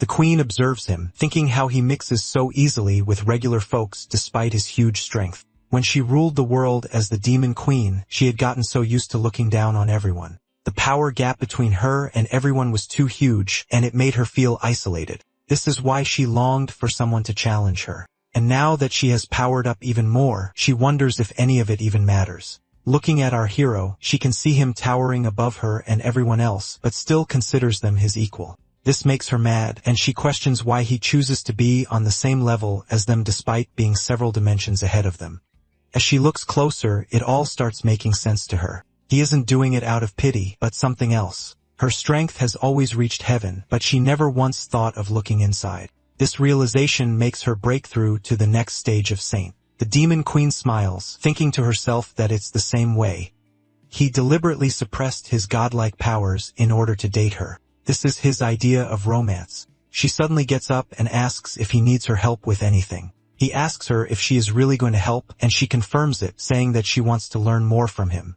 Speaker 1: The queen observes him, thinking how he mixes so easily with regular folks despite his huge strength. When she ruled the world as the demon queen, she had gotten so used to looking down on everyone. The power gap between her and everyone was too huge, and it made her feel isolated. This is why she longed for someone to challenge her. And now that she has powered up even more, she wonders if any of it even matters. Looking at our hero, she can see him towering above her and everyone else, but still considers them his equal. This makes her mad, and she questions why he chooses to be on the same level as them despite being several dimensions ahead of them. As she looks closer, it all starts making sense to her. He isn't doing it out of pity, but something else. Her strength has always reached heaven, but she never once thought of looking inside. This realization makes her break through to the next stage of Saint. The demon queen smiles, thinking to herself that it's the same way. He deliberately suppressed his godlike powers in order to date her. This is his idea of romance. She suddenly gets up and asks if he needs her help with anything. He asks her if she is really going to help, and she confirms it, saying that she wants to learn more from him.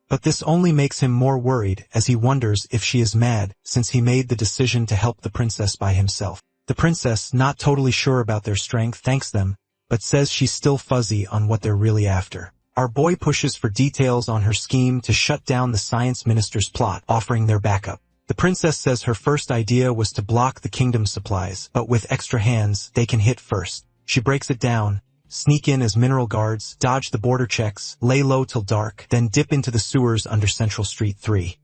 Speaker 1: But this only makes him more worried, as he wonders if she is mad, since he made the decision to help the princess by himself. The princess, not totally sure about their strength, thanks them, but says she's still fuzzy on what they're really after. Our boy pushes for details on her scheme to shut down the science minister's plot, offering their backup. The princess says her first idea was to block the kingdom's supplies, but with extra hands, they can hit first. She breaks it down: sneak in as mineral guards, dodge the border checks, lay low till dark, then dip into the sewers under Central Street 3.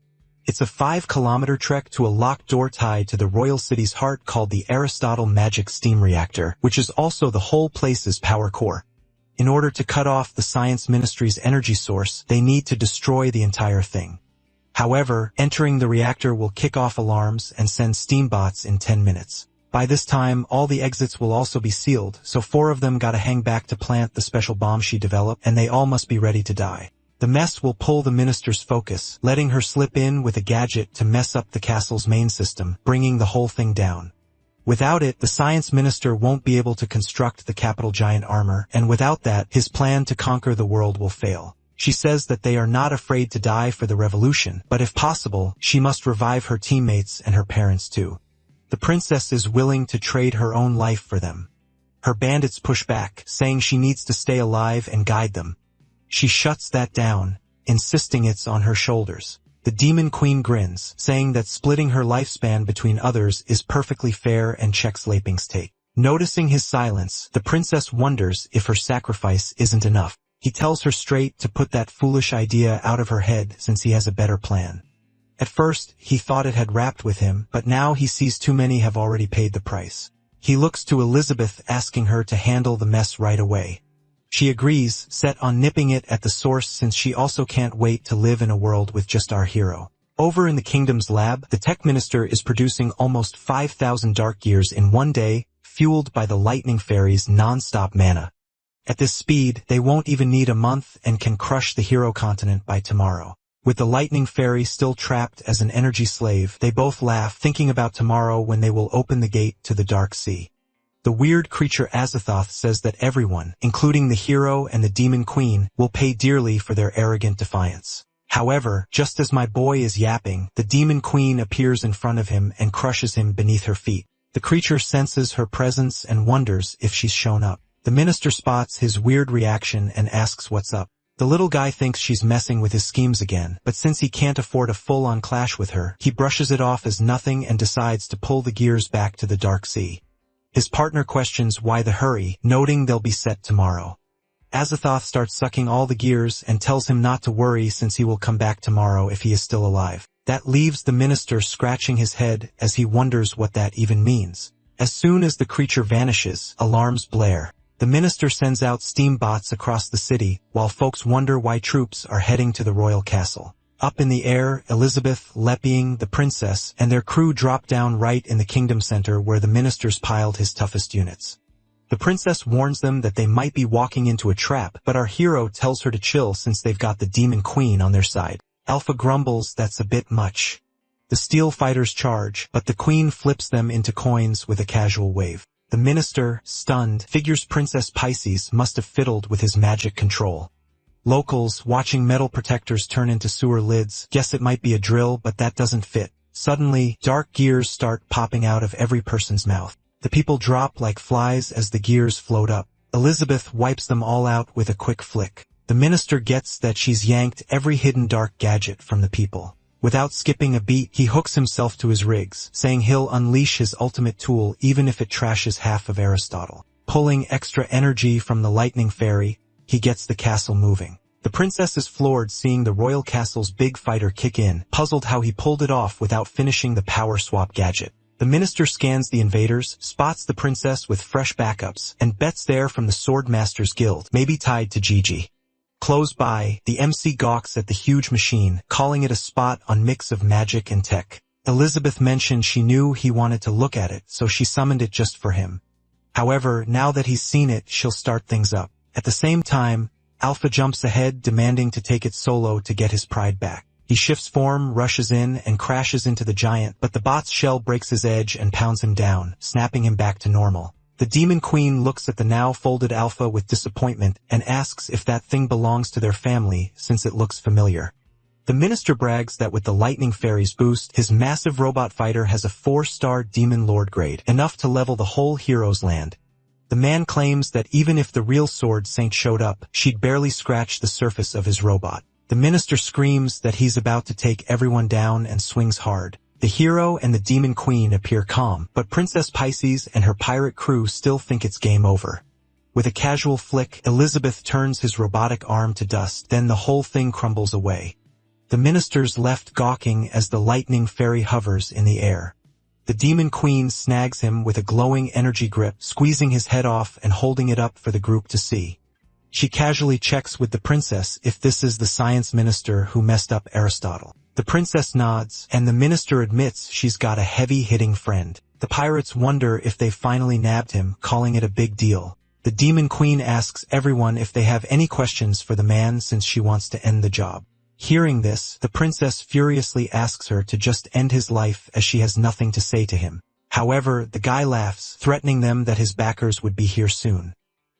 Speaker 1: It's a 5-kilometer trek to a locked door tied to the royal city's heart called the Aristotle Magic Steam Reactor, which is also the whole place's power core. In order to cut off the science ministry's energy source, they need to destroy the entire thing. However, entering the reactor will kick off alarms and send steambots in 10 minutes. By this time, all the exits will also be sealed, so 4 of them gotta hang back to plant the special bomb she developed, and they all must be ready to die. The mess will pull the minister's focus, letting her slip in with a gadget to mess up the castle's main system, bringing the whole thing down. Without it, the science minister won't be able to construct the capital giant armor, and without that, his plan to conquer the world will fail. She says that they are not afraid to die for the revolution, but if possible, she must revive her teammates and her parents too. The princess is willing to trade her own life for them. Her bandits push back, saying she needs to stay alive and guide them. She shuts that down, insisting it's on her shoulders. The demon queen grins, saying that splitting her lifespan between others is perfectly fair and checks Laping's take. Noticing his silence, the princess wonders if her sacrifice isn't enough. He tells her straight to put that foolish idea out of her head since he has a better plan. At first, he thought it had wrapped with him, but now he sees too many have already paid the price. He looks to Elizabeth, asking her to handle the mess right away. She agrees, set on nipping it at the source since she also can't wait to live in a world with just our hero. Over in the kingdom's lab, the tech minister is producing almost 5,000 dark gears in one day, fueled by the lightning fairy's non-stop mana. At this speed, they won't even need a month and can crush the hero continent by tomorrow. With the lightning fairy still trapped as an energy slave, they both laugh, thinking about tomorrow when they will open the gate to the dark sea. The weird creature Azathoth says that everyone, including the hero and the demon queen, will pay dearly for their arrogant defiance. However, just as my boy is yapping, the demon queen appears in front of him and crushes him beneath her feet. The creature senses her presence and wonders if she's shown up. The minister spots his weird reaction and asks what's up. The little guy thinks she's messing with his schemes again, but since he can't afford a full-on clash with her, he brushes it off as nothing and decides to pull the gears back to the dark sea. His partner questions why the hurry, noting they'll be set tomorrow. Azathoth starts sucking all the gears and tells him not to worry since he will come back tomorrow if he is still alive. That leaves the minister scratching his head as he wonders what that even means. As soon as the creature vanishes, alarms blare. The minister sends out steam bots across the city, while folks wonder why troops are heading to the royal castle. Up in the air, Elizabeth, Leping, the princess, and their crew drop down right in the kingdom center where the minister's piled his toughest units. The princess warns them that they might be walking into a trap, but our hero tells her to chill since they've got the demon queen on their side. Alpha grumbles that's a bit much. The steel fighters charge, but the queen flips them into coins with a casual wave. The minister, stunned, figures Princess Pisces must have fiddled with his magic control. Locals, watching metal protectors turn into sewer lids, guess it might be a drill, but that doesn't fit. Suddenly, dark gears start popping out of every person's mouth. The people drop like flies as the gears float up. Elizabeth wipes them all out with a quick flick. The minister gets that she's yanked every hidden dark gadget from the people. Without skipping a beat, he hooks himself to his rigs, saying he'll unleash his ultimate tool even if it trashes half of Aristotle. Pulling extra energy from the lightning fairy, he gets the castle moving. The princess is floored seeing the royal castle's big fighter kick in, puzzled how he pulled it off without finishing the power swap gadget. The minister scans the invaders, spots the princess with fresh backups, and bets they're from the Swordmasters Guild, maybe tied to Gigi. Close by, the MC gawks at the huge machine, calling it a spot on mix of magic and tech. Elizabeth mentioned she knew he wanted to look at it, so she summoned it just for him. However, now that he's seen it, she'll start things up. At the same time, Alpha jumps ahead, demanding to take it solo to get his pride back. He shifts form, rushes in, and crashes into the giant, but the bot's shell breaks his edge and pounds him down, snapping him back to normal. The demon queen looks at the now folded Alpha with disappointment and asks if that thing belongs to their family since it looks familiar. The minister brags that with the lightning fairy's boost, his massive robot fighter has a 4-star demon lord grade, enough to level the whole hero's land. The man claims that even if the real sword saint showed up, she'd barely scratch the surface of his robot. The minister screams that he's about to take everyone down and swings hard. The hero and the demon queen appear calm, but Princess Pisces and her pirate crew still think it's game over. With a casual flick, Elizabeth turns his robotic arm to dust, then the whole thing crumbles away. The minister's left gawking as the lightning fairy hovers in the air. The demon queen snags him with a glowing energy grip, squeezing his head off and holding it up for the group to see. She casually checks with the princess if this is the science minister who messed up Aristotle. The princess nods, and the minister admits she's got a heavy-hitting friend. The pirates wonder if they've finally nabbed him, calling it a big deal. The demon queen asks everyone if they have any questions for the man since she wants to end the job. Hearing this, the princess furiously asks her to just end his life as she has nothing to say to him. However, the guy laughs, threatening them that his backers would be here soon.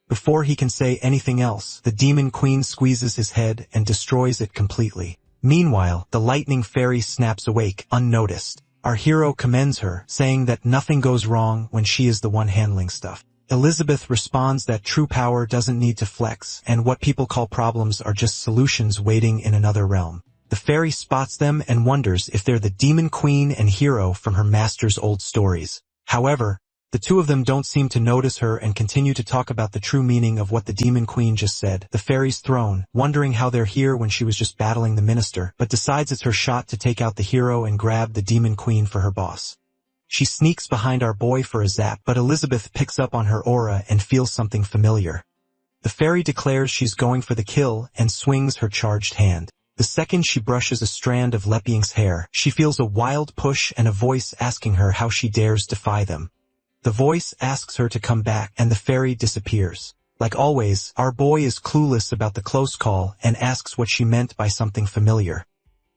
Speaker 1: Before he can say anything else, the demon queen squeezes his head and destroys it completely. Meanwhile, the lightning fairy snaps awake, unnoticed. Our hero commends her, saying that nothing goes wrong when she is the one handling stuff. Elizabeth responds that true power doesn't need to flex, and what people call problems are just solutions waiting in another realm. The fairy spots them and wonders if they're the demon queen and hero from her master's old stories. However, the two of them don't seem to notice her and continue to talk about the true meaning of what the demon queen just said. The fairy's thrown, wondering how they're here when she was just battling the minister, but decides it's her shot to take out the hero and grab the demon queen for her boss. She sneaks behind our boy for a zap, but Elizabeth picks up on her aura and feels something familiar. The fairy declares she's going for the kill and swings her charged hand. The second she brushes a strand of Lepiang's hair, she feels a wild push and a voice asking her how she dares defy them. The voice asks her to come back, and the fairy disappears. Like always, our boy is clueless about the close call and asks what she meant by something familiar.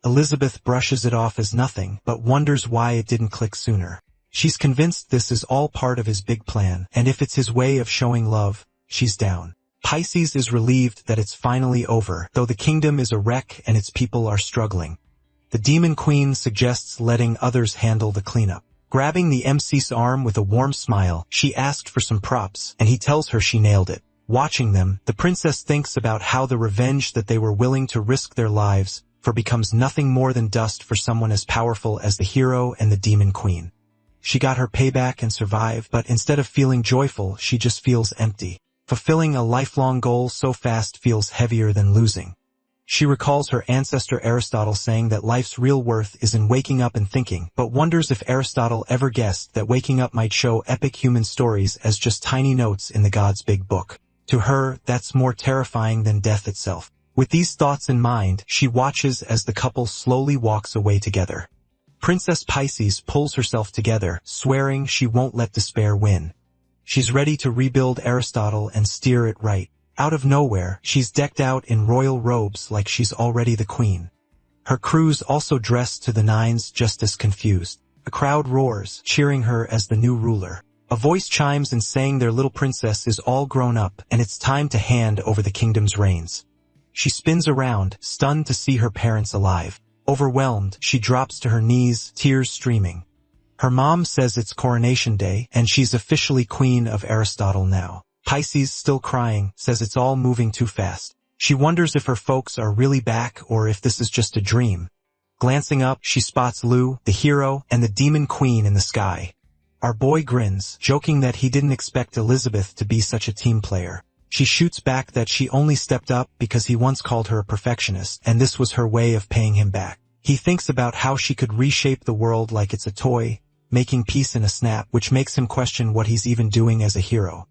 Speaker 1: Elizabeth brushes it off as nothing, but wonders why it didn't click sooner. She's convinced this is all part of his big plan, and if it's his way of showing love, she's down. Pisces is relieved that it's finally over, though the kingdom is a wreck and its people are struggling. The demon queen suggests letting others handle the cleanup. Grabbing the MC's arm with a warm smile, she asked for some props, and he tells her she nailed it. Watching them, the princess thinks about how the revenge that they were willing to risk their lives for becomes nothing more than dust for someone as powerful as the hero and the demon queen. She got her payback and survived, but instead of feeling joyful, she just feels empty. Fulfilling a lifelong goal so fast feels heavier than losing. She recalls her ancestor Aristotle saying that life's real worth is in waking up and thinking, but wonders if Aristotle ever guessed that waking up might show epic human stories as just tiny notes in the God's big book. To her, that's more terrifying than death itself. With these thoughts in mind, she watches as the couple slowly walks away together. Princess Pisces pulls herself together, swearing she won't let despair win. She's ready to rebuild Aristotle and steer it right. Out of nowhere, she's decked out in royal robes like she's already the queen. Her crew's also dressed to the nines, just as confused. A crowd roars, cheering her as the new ruler. A voice chimes in saying their little princess is all grown up, and it's time to hand over the kingdom's reins. She spins around, stunned to see her parents alive. Overwhelmed, she drops to her knees, tears streaming. Her mom says it's coronation day, and she's officially queen of Aristotle now. Pisces, still crying, says it's all moving too fast. She wonders if her folks are really back or if this is just a dream. Glancing up, she spots Lou, the hero, and the demon queen in the sky. Our boy grins, joking that he didn't expect Elizabeth to be such a team player. She shoots back that she only stepped up because he once called her a perfectionist, and this was her way of paying him back. He thinks about how she could reshape the world like it's a toy, making peace in a snap, which makes him question what he's even doing as a hero.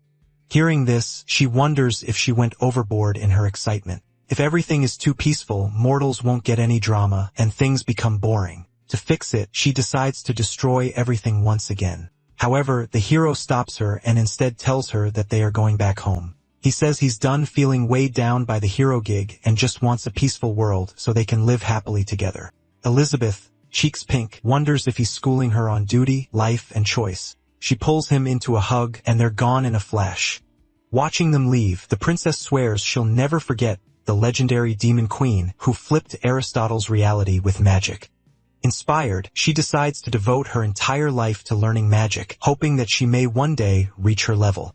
Speaker 1: Hearing this, she wonders if she went overboard in her excitement. If everything is too peaceful, mortals won't get any drama, and things become boring. To fix it, she decides to destroy everything once again. However, the hero stops her and instead tells her that they are going back home. He says he's done feeling weighed down by the hero gig and just wants a peaceful world so they can live happily together. Elizabeth, cheeks pink, wonders if he's schooling her on duty, life, and choice. She pulls him into a hug, and they're gone in a flash. Watching them leave, the princess swears she'll never forget the legendary demon queen who flipped Aristotle's reality with magic. Inspired, she decides to devote her entire life to learning magic, hoping that she may one day reach her level.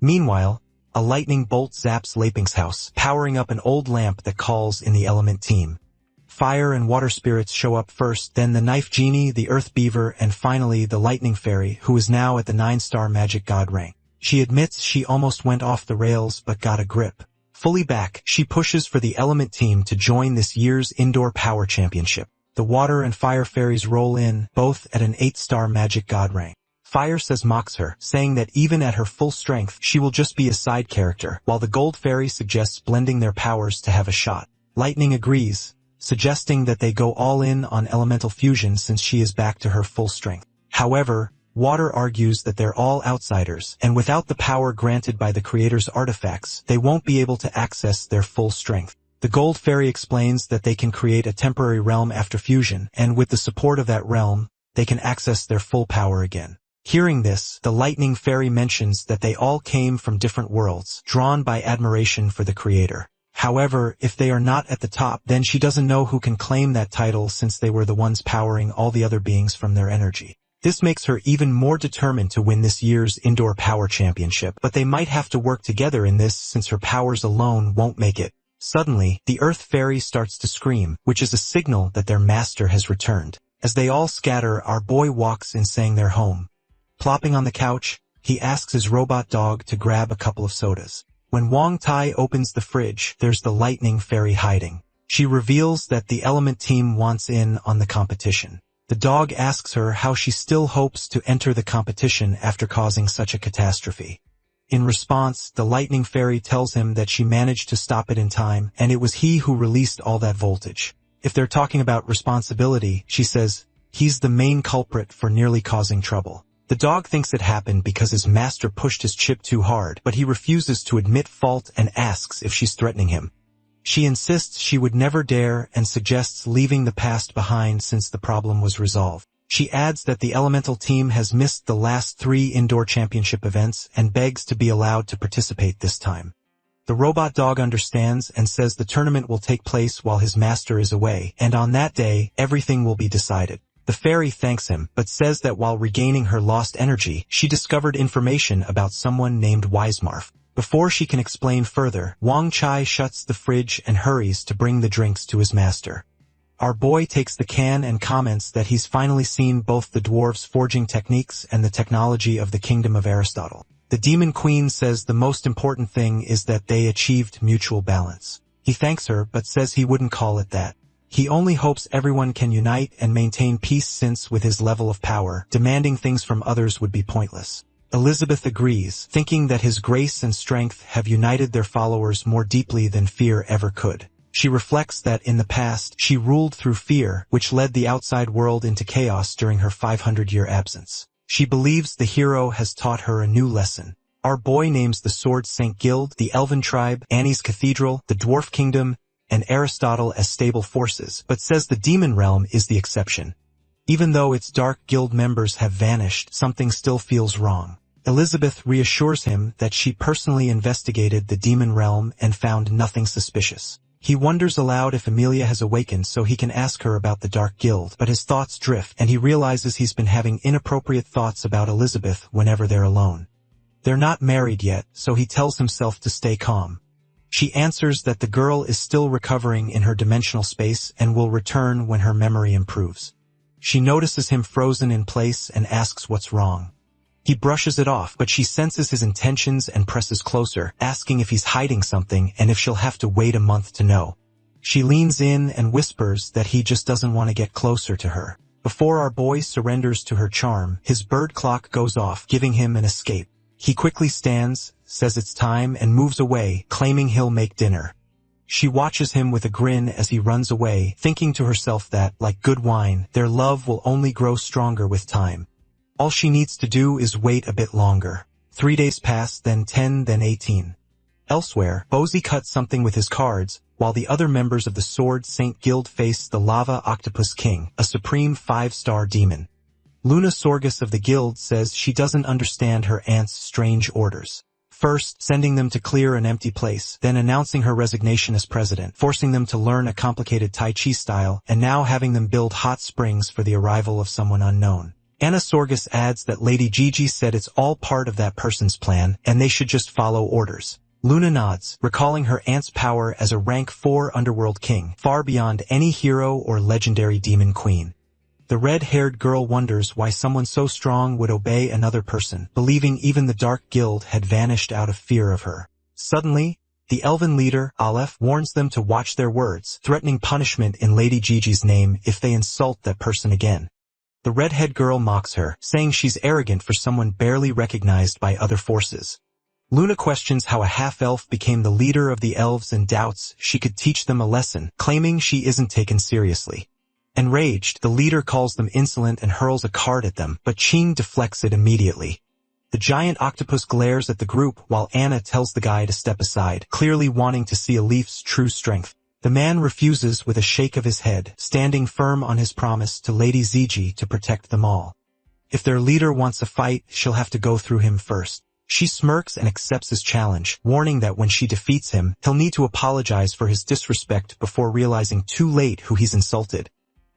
Speaker 1: Meanwhile, a lightning bolt zaps Laping's house, powering up an old lamp that calls in the element team. Fire and water spirits show up first, then the knife genie, the earth beaver, and finally the lightning fairy, who is now at the 9-star magic god rank. She admits she almost went off the rails but got a grip. Fully back, she pushes for the element team to join this year's indoor power championship. The water and fire fairies roll in, both at an 8-star magic god rank. Fire mocks her, saying that even at her full strength, she will just be a side character, while the gold fairy suggests blending their powers to have a shot. Lightning agrees, suggesting that they go all in on elemental fusion since she is back to her full strength. However, Water argues that they're all outsiders, and without the power granted by the creator's artifacts, they won't be able to access their full strength. The Gold Fairy explains that they can create a temporary realm after fusion, and with the support of that realm, they can access their full power again. Hearing this, the Lightning Fairy mentions that they all came from different worlds, drawn by admiration for the creator. However, if they are not at the top, then she doesn't know who can claim that title since they were the ones powering all the other beings from their energy. This makes her even more determined to win this year's Indoor Power Championship, but they might have to work together in this since her powers alone won't make it. Suddenly, the Earth Fairy starts to scream, which is a signal that their master has returned. As they all scatter, our boy walks in saying they're home. Plopping on the couch, he asks his robot dog to grab a couple of sodas. When Wong Tai opens the fridge, there's the Lightning Fairy hiding. She reveals that the Element team wants in on the competition. The dog asks her how she still hopes to enter the competition after causing such a catastrophe. In response, the Lightning Fairy tells him that she managed to stop it in time, and it was he who released all that voltage. If they're talking about responsibility, she says, he's the main culprit for nearly causing trouble. The dog thinks it happened because his master pushed his chip too hard, but he refuses to admit fault and asks if she's threatening him. She insists she would never dare and suggests leaving the past behind since the problem was resolved. She adds that the Elemental team has missed the last 3 indoor championship events and begs to be allowed to participate this time. The robot dog understands and says the tournament will take place while his master is away, and on that day, everything will be decided. The fairy thanks him, but says that while regaining her lost energy, she discovered information about someone named Wisemarf. Before she can explain further, Wong Chai shuts the fridge and hurries to bring the drinks to his master. Our boy takes the can and comments that he's finally seen both the dwarves' forging techniques and the technology of the kingdom of Aristotle. The Demon Queen says the most important thing is that they achieved mutual balance. He thanks her but says he wouldn't call it that. He only hopes everyone can unite and maintain peace since with his level of power, demanding things from others would be pointless. Elizabeth agrees, thinking that his grace and strength have united their followers more deeply than fear ever could. She reflects that in the past, she ruled through fear, which led the outside world into chaos during her 500-year absence. She believes the hero has taught her a new lesson. Our boy names the Sword Saint Guild, the Elven Tribe, Annie's Cathedral, the Dwarf Kingdom, and Aristotle as stable forces, but says the Demon Realm is the exception. Even though its dark guild members have vanished, something still feels wrong. Elizabeth reassures him that she personally investigated the Demon Realm and found nothing suspicious. He wonders aloud if Amelia has awakened so he can ask her about the Dark Guild, but his thoughts drift and he realizes he's been having inappropriate thoughts about Elizabeth whenever they're alone. They're not married yet, so he tells himself to stay calm. She answers that the girl is still recovering in her dimensional space and will return when her memory improves. She notices him frozen in place and asks what's wrong. He brushes it off, but she senses his intentions and presses closer, asking if he's hiding something and if she'll have to wait a month to know. She leans in and whispers that he just doesn't want to get closer to her. Before our boy surrenders to her charm, his bird clock goes off, giving him an escape. He quickly stands, says it's time, and moves away, claiming he'll make dinner. She watches him with a grin as he runs away, thinking to herself that, like good wine, their love will only grow stronger with time. All she needs to do is wait a bit longer. 3 days pass, then 10, then 18. Elsewhere, Bozy cuts something with his cards, while the other members of the Sword Saint Guild face the Lava Octopus King, a supreme 5-star demon. Luna Sorgus of the guild says she doesn't understand her aunt's strange orders. first sending them to clear an empty place, then announcing her resignation as president, forcing them to learn a complicated Tai Chi style, and now having them build hot springs for the arrival of someone unknown. Anna Sorgus adds that Lady Gigi said it's all part of that person's plan, and they should just follow orders. Luna nods, recalling her aunt's power as a rank 4 underworld king, far beyond any hero or legendary demon queen. The red-haired girl wonders why someone so strong would obey another person, believing even the Dark Guild had vanished out of fear of her. Suddenly, the elven leader, Aleph, warns them to watch their words, threatening punishment in Lady Gigi's name if they insult that person again. The redhead girl mocks her, saying she's arrogant for someone barely recognized by other forces. Luna questions how a half-elf became the leader of the elves and doubts she could teach them a lesson, claiming she isn't taken seriously. Enraged, the leader calls them insolent and hurls a card at them, but Ching deflects it immediately. The giant octopus glares at the group while Anna tells the guy to step aside, clearly wanting to see Alif's true strength. The man refuses with a shake of his head, standing firm on his promise to Lady Gigi to protect them all. If their leader wants a fight, she'll have to go through him first. She smirks and accepts his challenge, warning that when she defeats him, he'll need to apologize for his disrespect before realizing too late who he's insulted.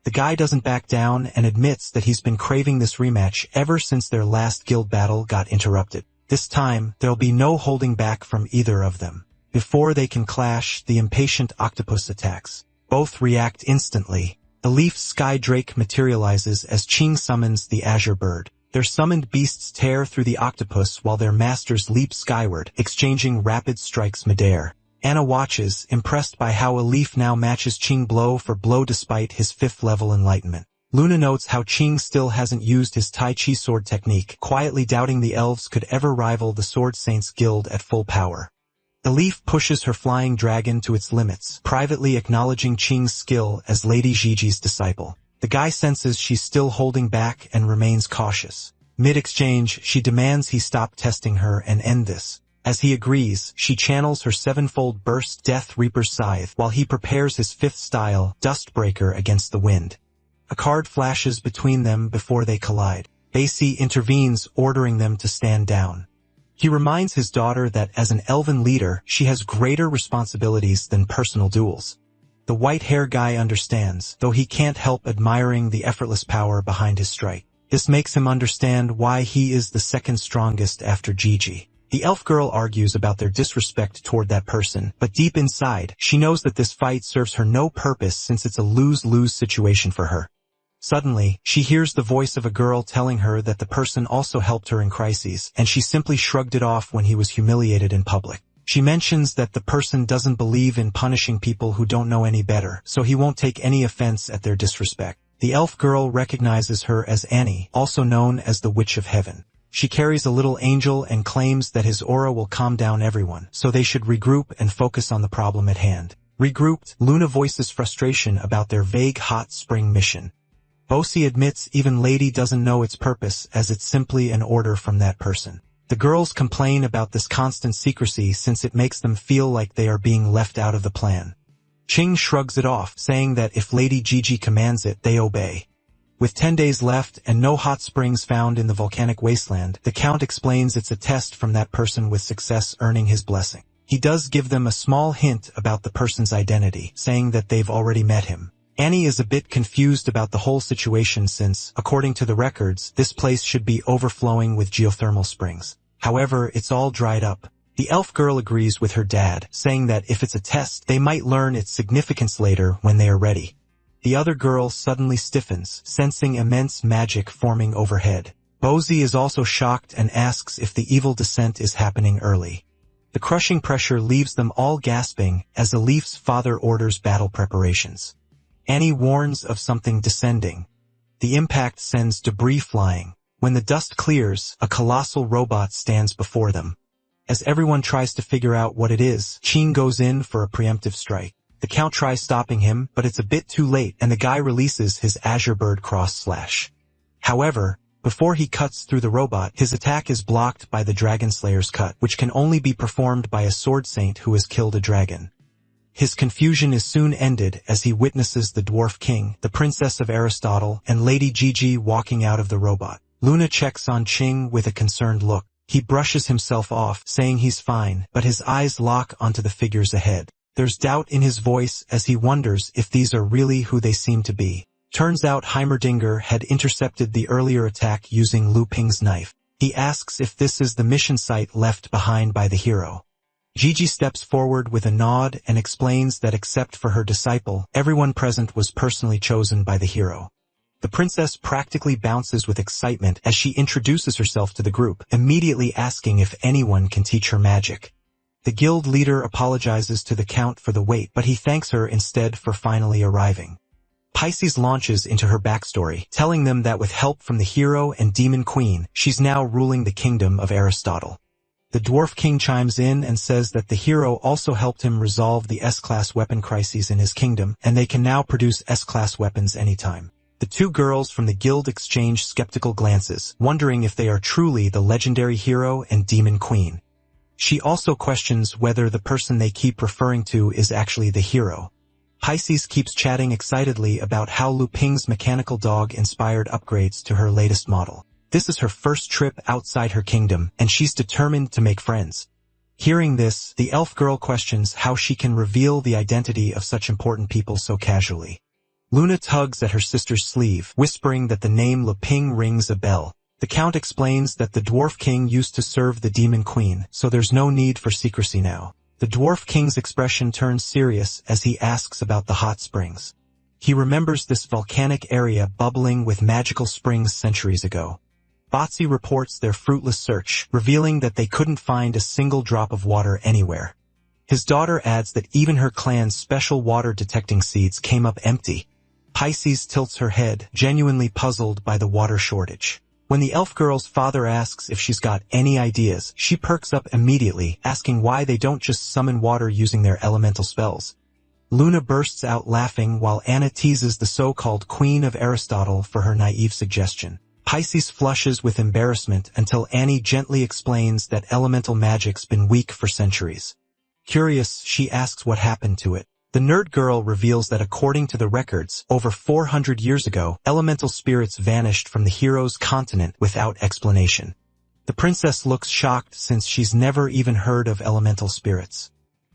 Speaker 1: The guy doesn't back down and admits that he's been craving this rematch ever since their last guild battle got interrupted. This time, there'll be no holding back from either of them. Before they can clash, the impatient octopus attacks. Both react instantly. Alif's sky drake materializes as Ching summons the azure bird. Their summoned beasts tear through the octopus while their masters leap skyward, exchanging rapid strikes midair. Anna watches, impressed by how Alif now matches Ching blow for blow despite his 5th level enlightenment. Luna notes how Ching still hasn't used his Tai Chi sword technique, quietly doubting the elves could ever rival the Sword Saints Guild at full power. Alif pushes her flying dragon to its limits, privately acknowledging Ching's skill as Lady Gigi's disciple. The guy senses she's still holding back and remains cautious. Mid-exchange, she demands he stop testing her and end this. As he agrees, she channels her 7-fold burst Death Reaper's scythe while he prepares his 5th style, Dustbreaker, against the wind. A card flashes between them before they collide. Basie intervenes, ordering them to stand down. He reminds his daughter that as an elven leader, she has greater responsibilities than personal duels. The white-hair guy understands, though he can't help admiring the effortless power behind his strike. This makes him understand why he is the second strongest after Gigi. The elf girl argues about their disrespect toward that person, but deep inside, she knows that this fight serves her no purpose since it's a lose-lose situation for her. Suddenly, she hears the voice of a girl telling her that the person also helped her in crises, and she simply shrugged it off when he was humiliated in public. She mentions that the person doesn't believe in punishing people who don't know any better, so he won't take any offense at their disrespect. The elf girl recognizes her as Annie, also known as the Witch of Heaven. She carries a little angel and claims that his aura will calm down everyone, so they should regroup and focus on the problem at hand. Regrouped, Luna voices frustration about their vague hot spring mission. Bosie admits even Lady doesn't know its purpose as it's simply an order from that person. The girls complain about this constant secrecy since it makes them feel like they are being left out of the plan. Ching shrugs it off, saying that if Lady Gigi commands it, they obey. With 10 days left and no hot springs found in the volcanic wasteland, the Count explains it's a test from that person with success earning his blessing. He does give them a small hint about the person's identity, saying that they've already met him. Annie is a bit confused about the whole situation since, according to the records, this place should be overflowing with geothermal springs. However, it's all dried up. The elf girl agrees with her dad, saying that if it's a test, they might learn its significance later when they are ready. The other girl suddenly stiffens, sensing immense magic forming overhead. Bosie is also shocked and asks if the evil descent is happening early. The crushing pressure leaves them all gasping as Alif's father orders battle preparations. Annie warns of something descending. The impact sends debris flying. When the dust clears, a colossal robot stands before them. As everyone tries to figure out what it is, Ching goes in for a preemptive strike. The Count tries stopping him, but it's a bit too late and the guy releases his Azure Bird cross slash. However, before he cuts through the robot, his attack is blocked by the Dragon Slayer's cut, which can only be performed by a sword saint who has killed a dragon. His confusion is soon ended as he witnesses the Dwarf King, the Princess of Aristotle, and Lady Gigi walking out of the robot. Luna checks on Ching with a concerned look. He brushes himself off, saying he's fine, but his eyes lock onto the figures ahead. There's doubt in his voice as he wonders if these are really who they seem to be. Turns out Heimerdinger had intercepted the earlier attack using Lu Ping's knife. He asks if this is the mission site left behind by the hero. Gigi steps forward with a nod and explains that except for her disciple, everyone present was personally chosen by the hero. The princess practically bounces with excitement as she introduces herself to the group, immediately asking if anyone can teach her magic. The guild leader apologizes to the count for the wait, but he thanks her instead for finally arriving. Pisces launches into her backstory, telling them that with help from the hero and demon queen, she's now ruling the kingdom of Aristotle. The dwarf king chimes in and says that the hero also helped him resolve the S-class weapon crises in his kingdom, and they can now produce S-class weapons anytime. The two girls from the guild exchange skeptical glances, wondering if they are truly the legendary hero and demon queen. She also questions whether the person they keep referring to is actually the hero. Pisces keeps chatting excitedly about how Lu Ping's mechanical dog inspired upgrades to her latest model. This is her first trip outside her kingdom, and she's determined to make friends. Hearing this, the elf girl questions how she can reveal the identity of such important people so casually. Luna tugs at her sister's sleeve, whispering that the name Lu Ping rings a bell. The count explains that the dwarf king used to serve the demon queen, so there's no need for secrecy now. The dwarf king's expression turns serious as he asks about the hot springs. He remembers this volcanic area bubbling with magical springs centuries ago. Botsy reports their fruitless search, revealing that they couldn't find a single drop of water anywhere. His daughter adds that even her clan's special water-detecting seeds came up empty. Pisces tilts her head, genuinely puzzled by the water shortage. When the elf girl's father asks if she's got any ideas, she perks up immediately, asking why they don't just summon water using their elemental spells. Luna bursts out laughing while Anna teases the so-called Queen of Aristotle for her naive suggestion. Pisces flushes with embarrassment until Annie gently explains that elemental magic's been weak for centuries. Curious, she asks what happened to it. The nerd girl reveals that according to the records, over 400 years ago, elemental spirits vanished from the hero's continent without explanation. The princess looks shocked since she's never even heard of elemental spirits.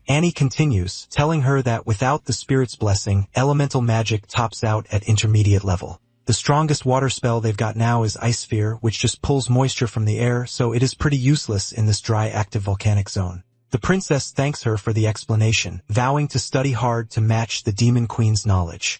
Speaker 1: Annie continues, telling her that without the spirit's blessing, elemental magic tops out at intermediate level. The strongest water spell they've got now is Ice Sphere, which just pulls moisture from the air, so it is pretty useless in this dry active volcanic zone. The princess thanks her for the explanation, vowing to study hard to match the demon queen's knowledge.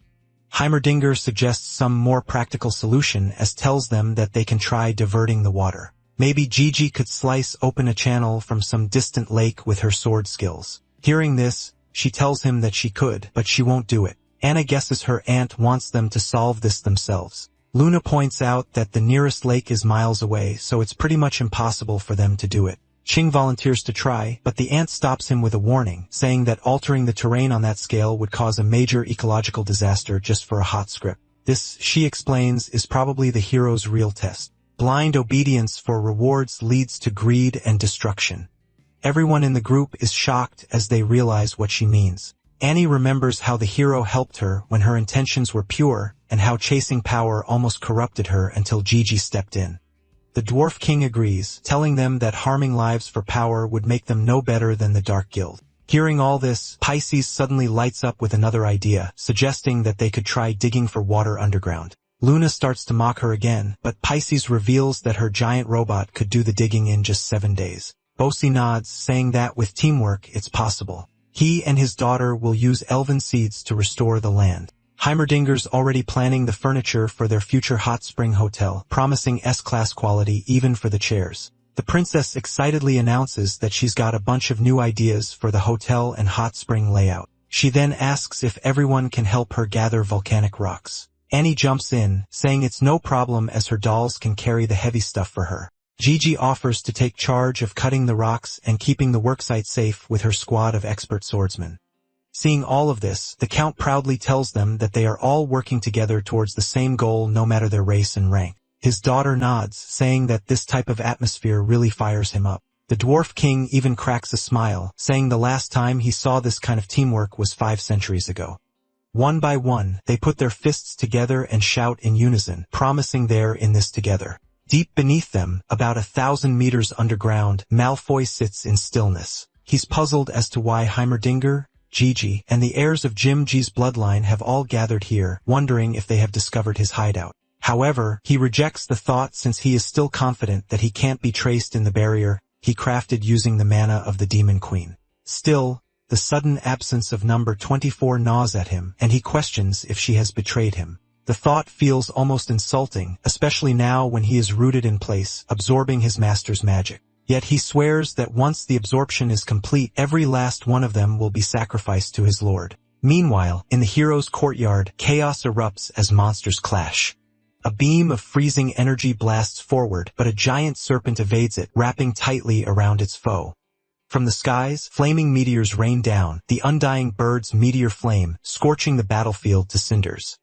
Speaker 1: Heimerdinger suggests some more practical solution as tells them that they can try diverting the water. Maybe Gigi could slice open a channel from some distant lake with her sword skills. Hearing this, she tells him that she could, but she won't do it. Anna guesses her aunt wants them to solve this themselves. Luna points out that the nearest lake is miles away, so it's pretty much impossible for them to do it. Ching volunteers to try, but the aunt stops him with a warning, saying that altering the terrain on that scale would cause a major ecological disaster just for a hot script. This, she explains, is probably the hero's real test. Blind obedience for rewards leads to greed and destruction. Everyone in the group is shocked as they realize what she means. Annie remembers how the hero helped her when her intentions were pure, and how chasing power almost corrupted her until Gigi stepped in. The dwarf king agrees, telling them that harming lives for power would make them no better than the Dark Guild. Hearing all this, Pisces suddenly lights up with another idea, suggesting that they could try digging for water underground. Luna starts to mock her again, but Pisces reveals that her giant robot could do the digging in just 7 days. Bosi nods, saying that with teamwork, it's possible. He and his daughter will use elven seeds to restore the land. Heimerdinger's already planning the furniture for their future hot spring hotel, promising S-class quality even for the chairs. The princess excitedly announces that she's got a bunch of new ideas for the hotel and hot spring layout. She then asks if everyone can help her gather volcanic rocks. Annie jumps in, saying it's no problem as her dolls can carry the heavy stuff for her. Gigi offers to take charge of cutting the rocks and keeping the worksite safe with her squad of expert swordsmen. Seeing all of this, the Count proudly tells them that they are all working together towards the same goal no matter their race and rank. His daughter nods, saying that this type of atmosphere really fires him up. The Dwarf King even cracks a smile, saying the last time he saw this kind of teamwork was 5 centuries ago. One by one, they put their fists together and shout in unison, promising they're in this together. Deep beneath them, about 1,000 meters underground, Malfoy sits in stillness. He's puzzled as to why Heimerdinger, Gigi, and the heirs of Jim G's bloodline have all gathered here, wondering if they have discovered his hideout. However, he rejects the thought since he is still confident that he can't be traced in the barrier he crafted using the mana of the Demon Queen. Still, the sudden absence of number 24 gnaws at him, and he questions if she has betrayed him. The thought feels almost insulting, especially now when he is rooted in place, absorbing his master's magic. Yet he swears that once the absorption is complete, every last one of them will be sacrificed to his lord. Meanwhile, in the hero's courtyard, chaos erupts as monsters clash. A beam of freezing energy blasts forward, but a giant serpent evades it, wrapping tightly around its foe. From the skies, flaming meteors rain down, the undying bird's meteor flame, scorching the battlefield to cinders.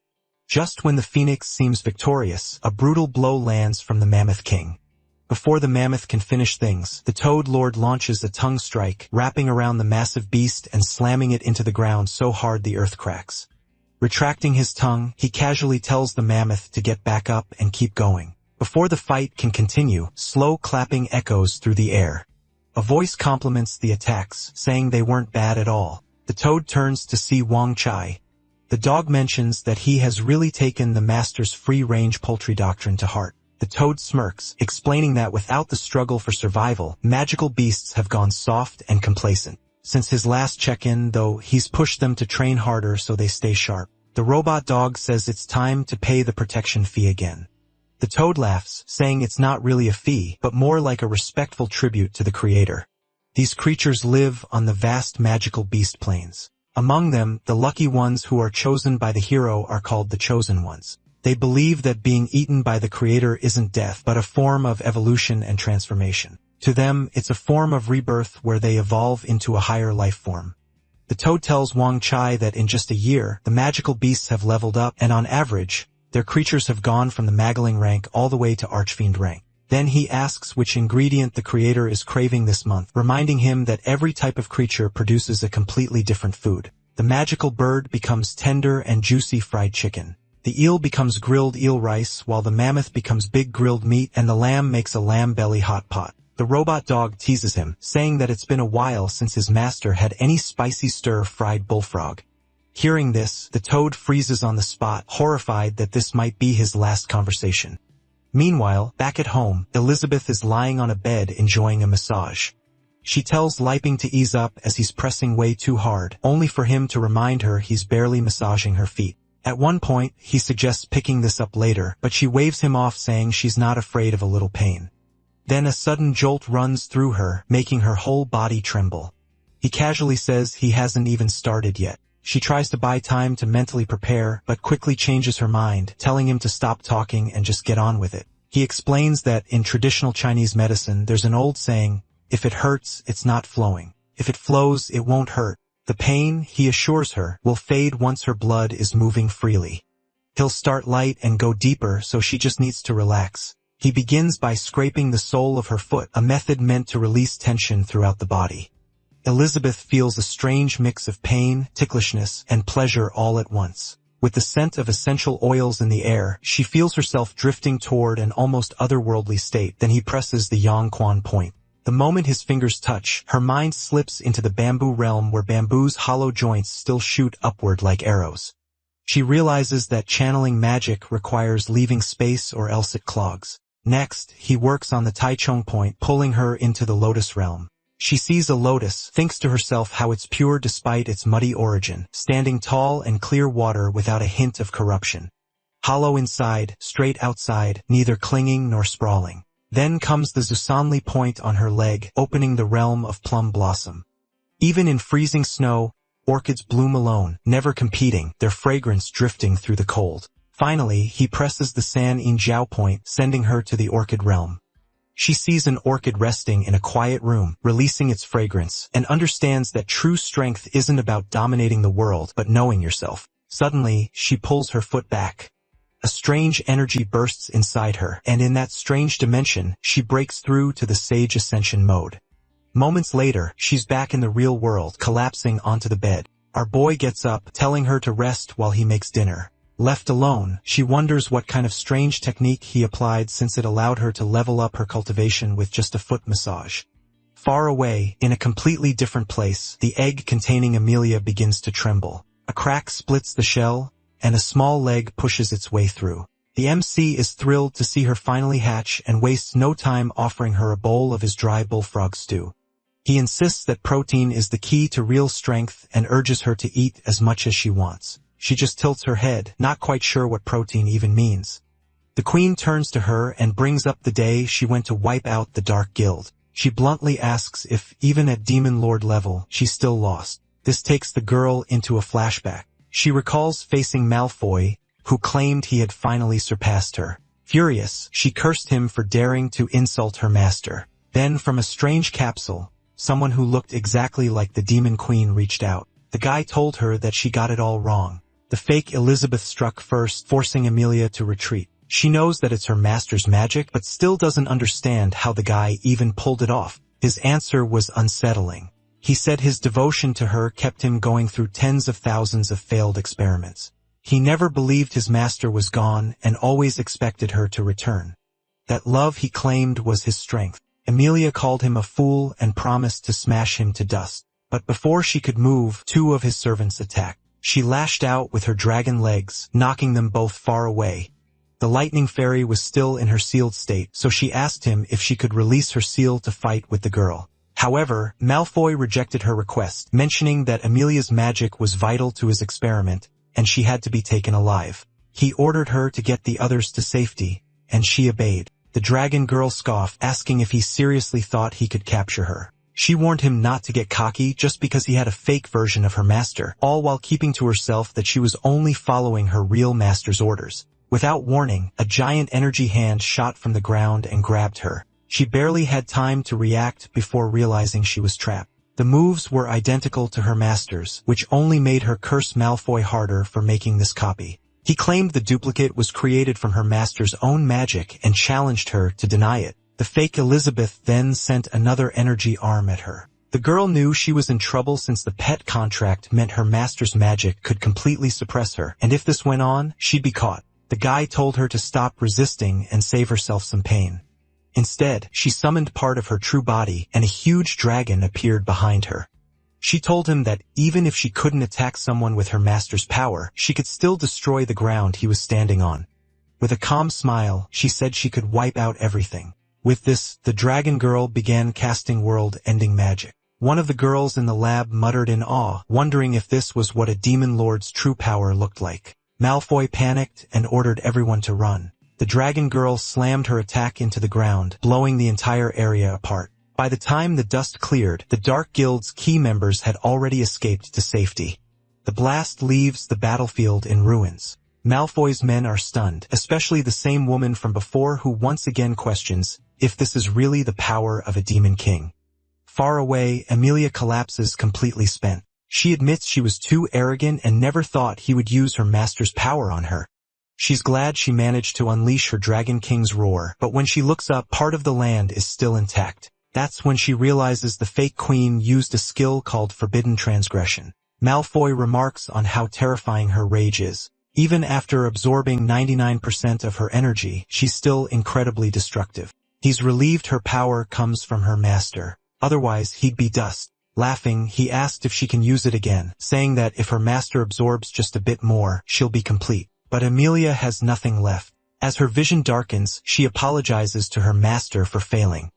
Speaker 1: Just when the phoenix seems victorious, a brutal blow lands from the Mammoth King. Before the mammoth can finish things, the Toad Lord launches a tongue strike, wrapping around the massive beast and slamming it into the ground so hard the earth cracks. Retracting his tongue, he casually tells the mammoth to get back up and keep going. Before the fight can continue, slow clapping echoes through the air. A voice compliments the attacks, saying they weren't bad at all. The toad turns to see Wang Chai. The dog mentions that he has really taken the master's free-range poultry doctrine to heart. The toad smirks, explaining that without the struggle for survival, magical beasts have gone soft and complacent. Since his last check-in, though, he's pushed them to train harder so they stay sharp. The robot dog says it's time to pay the protection fee again. The toad laughs, saying it's not really a fee, but more like a respectful tribute to the creator. These creatures live on the vast magical beast plains. Among them, the lucky ones who are chosen by the hero are called the Chosen Ones. They believe that being eaten by the creator isn't death, but a form of evolution and transformation. To them, it's a form of rebirth where they evolve into a higher life form. The toad tells Wang Chai that in just a year, the magical beasts have leveled up, and on average, their creatures have gone from the Magling rank all the way to Archfiend rank. Then he asks which ingredient the creator is craving this month, reminding him that every type of creature produces a completely different food. The magical bird becomes tender and juicy fried chicken. The eel becomes grilled eel rice, while the mammoth becomes big grilled meat, and the lamb makes a lamb belly hot pot. The robot dog teases him, saying that it's been a while since his master had any spicy stir-fried bullfrog. Hearing this, the toad freezes on the spot, horrified that this might be his last conversation. Meanwhile, back at home, Elizabeth is lying on a bed enjoying a massage. She tells Liping to ease up as he's pressing way too hard, only for him to remind her he's barely massaging her feet. At one point, he suggests picking this up later, but she waves him off, saying she's not afraid of a little pain. Then a sudden jolt runs through her, making her whole body tremble. He casually says he hasn't even started yet. She tries to buy time to mentally prepare, but quickly changes her mind, telling him to stop talking and just get on with it. He explains that in traditional Chinese medicine, there's an old saying, if it hurts, it's not flowing. If it flows, it won't hurt. The pain, he assures her, will fade once her blood is moving freely. He'll start light and go deeper, so she just needs to relax. He begins by scraping the sole of her foot, a method meant to release tension throughout the body. Elizabeth feels a strange mix of pain, ticklishness, and pleasure all at once. With the scent of essential oils in the air, she feels herself drifting toward an almost otherworldly state. Then he presses the Yangquan point. The moment his fingers touch, her mind slips into the bamboo realm where bamboo's hollow joints still shoot upward like arrows. She realizes that channeling magic requires leaving space or else it clogs. Next, he works on the Taichung point, pulling her into the lotus realm. She sees a lotus, thinks to herself how it's pure despite its muddy origin, standing tall and clear water without a hint of corruption. Hollow inside, straight outside, neither clinging nor sprawling. Then comes the Zusanli point on her leg, opening the realm of plum blossom. Even in freezing snow, orchids bloom alone, never competing, their fragrance drifting through the cold. Finally, he presses the San In Jiao point, sending her to the orchid realm. She sees an orchid resting in a quiet room, releasing its fragrance, and understands that true strength isn't about dominating the world, but knowing yourself. Suddenly, she pulls her foot back. A strange energy bursts inside her, and in that strange dimension, she breaks through to the Sage Ascension mode. Moments later, she's back in the real world, collapsing onto the bed. Our boy gets up, telling her to rest while he makes dinner. Left alone, she wonders what kind of strange technique he applied since it allowed her to level up her cultivation with just a foot massage. Far away, in a completely different place, the egg containing Amelia begins to tremble. A crack splits the shell, and a small leg pushes its way through. The MC is thrilled to see her finally hatch and wastes no time offering her a bowl of his dry bullfrog stew. He insists that protein is the key to real strength and urges her to eat as much as she wants. She just tilts her head, not quite sure what protein even means. The queen turns to her and brings up the day she went to wipe out the Dark Guild. She bluntly asks if, even at Demon Lord level, she's still lost. This takes the girl into a flashback. She recalls facing Malfoy, who claimed he had finally surpassed her. Furious, she cursed him for daring to insult her master. Then, from a strange capsule, someone who looked exactly like the Demon Queen reached out. The guy told her that she got it all wrong. The fake Elizabeth struck first, forcing Amelia to retreat. She knows that it's her master's magic, but still doesn't understand how the guy even pulled it off. His answer was unsettling. He said his devotion to her kept him going through tens of thousands of failed experiments. He never believed his master was gone and always expected her to return. That love, he claimed, was his strength. Amelia called him a fool and promised to smash him to dust. But before she could move, two of his servants attacked. She lashed out with her dragon legs, knocking them both far away. The lightning fairy was still in her sealed state, so she asked him if she could release her seal to fight with the girl. However, Malfoy rejected her request, mentioning that Amelia's magic was vital to his experiment, and she had to be taken alive. He ordered her to get the others to safety, and she obeyed. The dragon girl scoffed, asking if he seriously thought he could capture her. She warned him not to get cocky just because he had a fake version of her master, all while keeping to herself that she was only following her real master's orders. Without warning, a giant energy hand shot from the ground and grabbed her. She barely had time to react before realizing she was trapped. The moves were identical to her master's, which only made her curse Malfoy harder for making this copy. He claimed the duplicate was created from her master's own magic and challenged her to deny it. The fake Elizabeth then sent another energy arm at her. The girl knew she was in trouble since the pet contract meant her master's magic could completely suppress her, and if this went on, she'd be caught. The guy told her to stop resisting and save herself some pain. Instead, she summoned part of her true body, and a huge dragon appeared behind her. She told him that even if she couldn't attack someone with her master's power, she could still destroy the ground he was standing on. With a calm smile, she said she could wipe out everything. With this, the dragon girl began casting world-ending magic. One of the girls in the lab muttered in awe, wondering if this was what a demon lord's true power looked like. Malfoy panicked and ordered everyone to run. The dragon girl slammed her attack into the ground, blowing the entire area apart. By the time the dust cleared, the Dark Guild's key members had already escaped to safety. The blast leaves the battlefield in ruins. Malfoy's men are stunned, especially the same woman from before who once again questions if this is really the power of a demon king. Far away, Amelia collapses completely spent. She admits she was too arrogant and never thought he would use her master's power on her. She's glad she managed to unleash her Dragon King's roar, but when she looks up, part of the land is still intact. That's when she realizes the fake queen used a skill called Forbidden Transgression. Malfoy remarks on how terrifying her rage is. Even after absorbing 99% of her energy, she's still incredibly destructive. He's relieved her power comes from her master. Otherwise, he'd be dust. Laughing, he asked if she can use it again, saying that if her master absorbs just a bit more, she'll be complete. But Amelia has nothing left. As her vision darkens, she apologizes to her master for failing.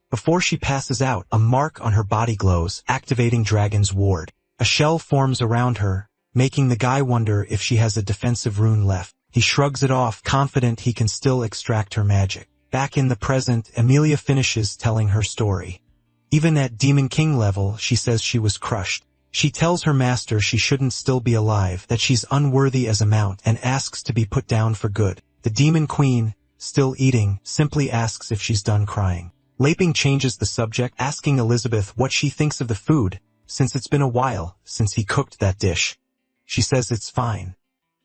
Speaker 1: Before she passes out, a mark on her body glows, activating Dragon's Ward. A shell forms around her, making the guy wonder if she has a defensive rune left. He shrugs it off, confident he can still extract her magic. Back in the present, Amelia finishes telling her story. Even at Demon King level, she says she was crushed. She tells her master she shouldn't still be alive, that she's unworthy as a mount, and asks to be put down for good. The Demon Queen, still eating, simply asks if she's done crying. Laping changes the subject, asking Elizabeth what she thinks of the food, since it's been a while since he cooked that dish. She says it's fine,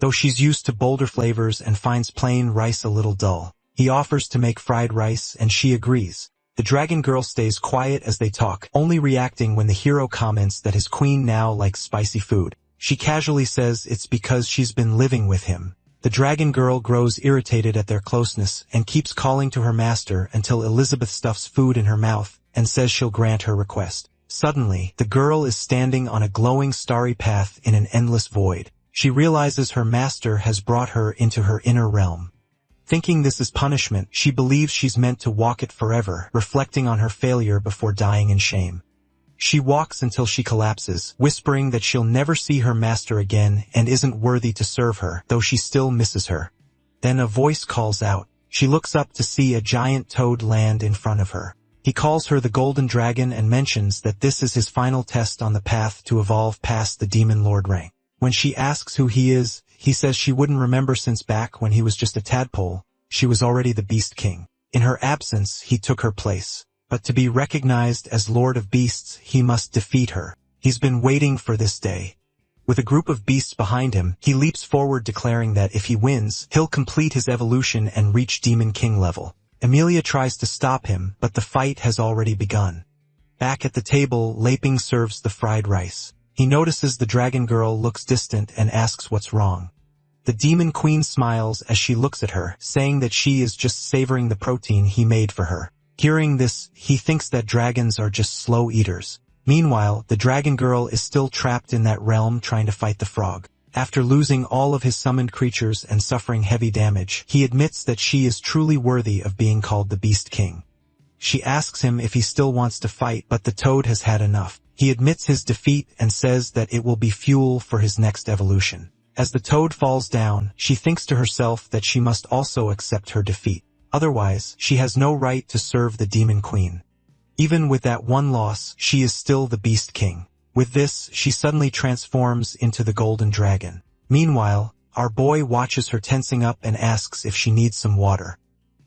Speaker 1: though she's used to bolder flavors and finds plain rice a little dull. He offers to make fried rice, and she agrees. The dragon girl stays quiet as they talk, only reacting when the hero comments that his queen now likes spicy food. She casually says it's because she's been living with him, The dragon girl grows irritated at their closeness and keeps calling to her master until Elizabeth stuffs food in her mouth and says she'll grant her request. Suddenly, the girl is standing on a glowing starry path in an endless void. She realizes her master has brought her into her inner realm. Thinking this is punishment, she believes she's meant to walk it forever, reflecting on her failure before dying in shame. She walks until she collapses, whispering that she'll never see her master again and isn't worthy to serve her, though she still misses her. Then a voice calls out. She looks up to see a giant toad land in front of her. He calls her the Golden Dragon and mentions that this is his final test on the path to evolve past the Demon Lord rank. When she asks who he is, he says she wouldn't remember since back when he was just a tadpole. She was already the Beast King. In her absence, he took her place. But to be recognized as Lord of Beasts, he must defeat her. He's been waiting for this day. With a group of beasts behind him, he leaps forward declaring that if he wins, he'll complete his evolution and reach Demon King level. Emilia tries to stop him, but the fight has already begun. Back at the table, Laping serves the fried rice. He notices the dragon girl looks distant and asks what's wrong. The Demon Queen smiles as she looks at her, saying that she is just savoring the protein he made for her. Hearing this, he thinks that dragons are just slow eaters. Meanwhile, the dragon girl is still trapped in that realm trying to fight the frog. After losing all of his summoned creatures and suffering heavy damage, he admits that she is truly worthy of being called the Beast King. She asks him if he still wants to fight, but the toad has had enough. He admits his defeat and says that it will be fuel for his next evolution. As the toad falls down, she thinks to herself that she must also accept her defeat. Otherwise, she has no right to serve the Demon Queen. Even with that one loss, she is still the Beast King. With this, she suddenly transforms into the Golden Dragon. Meanwhile, our boy watches her tensing up and asks if she needs some water.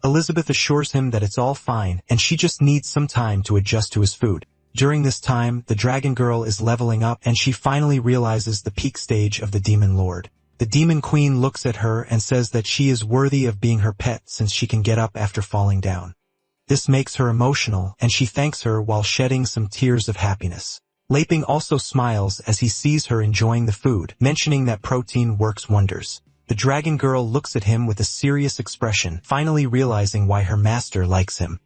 Speaker 1: Elizabeth assures him that it's all fine, and she just needs some time to adjust to his food. During this time, the dragon girl is leveling up and she finally realizes the peak stage of the Demon Lord. The Demon Queen looks at her and says that she is worthy of being her pet since she can get up after falling down. This makes her emotional and she thanks her while shedding some tears of happiness. Laping also smiles as he sees her enjoying the food, mentioning that protein works wonders. The dragon girl looks at him with a serious expression, finally realizing why her master likes him.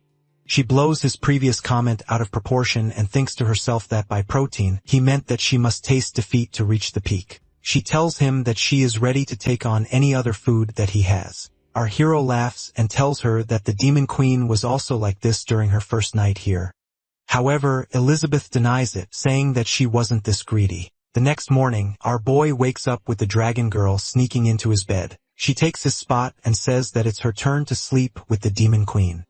Speaker 1: She blows his previous comment out of proportion and thinks to herself that by protein, he meant that she must taste defeat to reach the peak. She tells him that she is ready to take on any other food that he has. Our hero laughs and tells her that the Demon Queen was also like this during her first night here. However, Elizabeth denies it, saying that she wasn't this greedy. The next morning, our boy wakes up with the dragon girl sneaking into his bed. She takes his spot and says that it's her turn to sleep with the Demon Queen.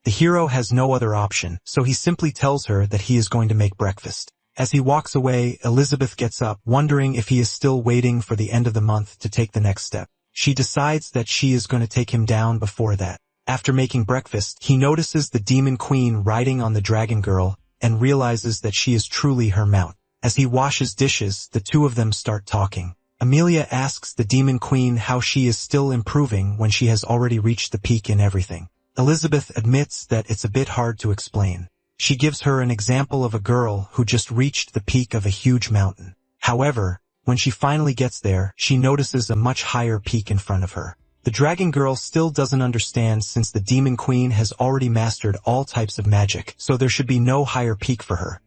Speaker 1: The hero has no other option, so he simply tells her that he is going to make breakfast. As he walks away, Elizabeth gets up, wondering if he is still waiting for the end of the month to take the next step. She decides that she is going to take him down before that. After making breakfast, he notices the Demon Queen riding on the dragon girl and realizes that she is truly her mount. As he washes dishes, the two of them start talking. Emilia asks the Demon Queen how she is still improving when she has already reached the peak in everything. Elizabeth admits that it's a bit hard to explain. She gives her an example of a girl who just reached the peak of a huge mountain. However, when she finally gets there, she notices a much higher peak in front of her. The dragon girl still doesn't understand since the Demon Queen has already mastered all types of magic, so there should be no higher peak for her.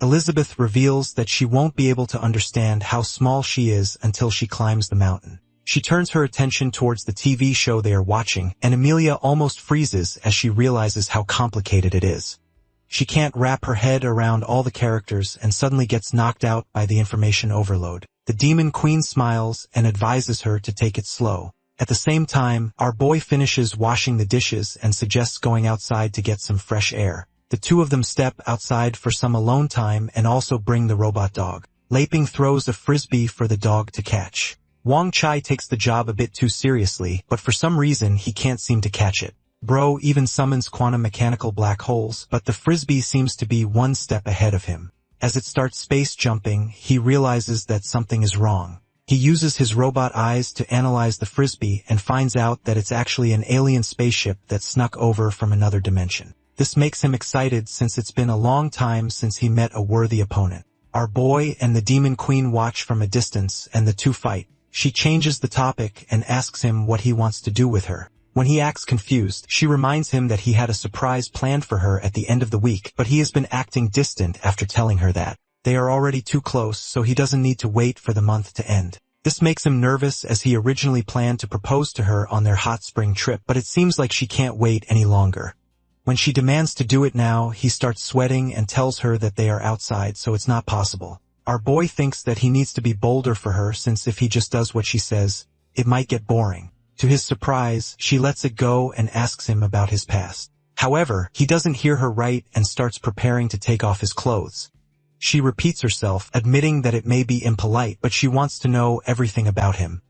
Speaker 1: Elizabeth reveals that she won't be able to understand how small she is until she climbs the mountain. She turns her attention towards the TV show they are watching, and Emilia almost freezes as she realizes how complicated it is. She can't wrap her head around all the characters and suddenly gets knocked out by the information overload. The Demon Queen smiles and advises her to take it slow. At the same time, our boy finishes washing the dishes and suggests going outside to get some fresh air. The two of them step outside for some alone time and also bring the robot dog. Laping throws a frisbee for the dog to catch. Wang Chai takes the job a bit too seriously, but for some reason he can't seem to catch it. Bro even summons quantum mechanical black holes, but the frisbee seems to be one step ahead of him. As it starts space jumping, he realizes that something is wrong. He uses his robot eyes to analyze the frisbee and finds out that it's actually an alien spaceship that snuck over from another dimension. This makes him excited since it's been a long time since he met a worthy opponent. Our boy and the Demon Queen watch from a distance and the two fight. She changes the topic and asks him what he wants to do with her. When he acts confused, she reminds him that he had a surprise planned for her at the end of the week, but he has been acting distant after telling her that. They are already too close, so he doesn't need to wait for the month to end. This makes him nervous as he originally planned to propose to her on their hot spring trip, but it seems like she can't wait any longer. When she demands to do it now, he starts sweating and tells her that they are outside, so it's not possible. Our boy thinks that he needs to be bolder for her, since if he just does what she says, it might get boring. To his surprise, she lets it go and asks him about his past. However, he doesn't hear her right and starts preparing to take off his clothes. She repeats herself, admitting that it may be impolite, but she wants to know everything about him.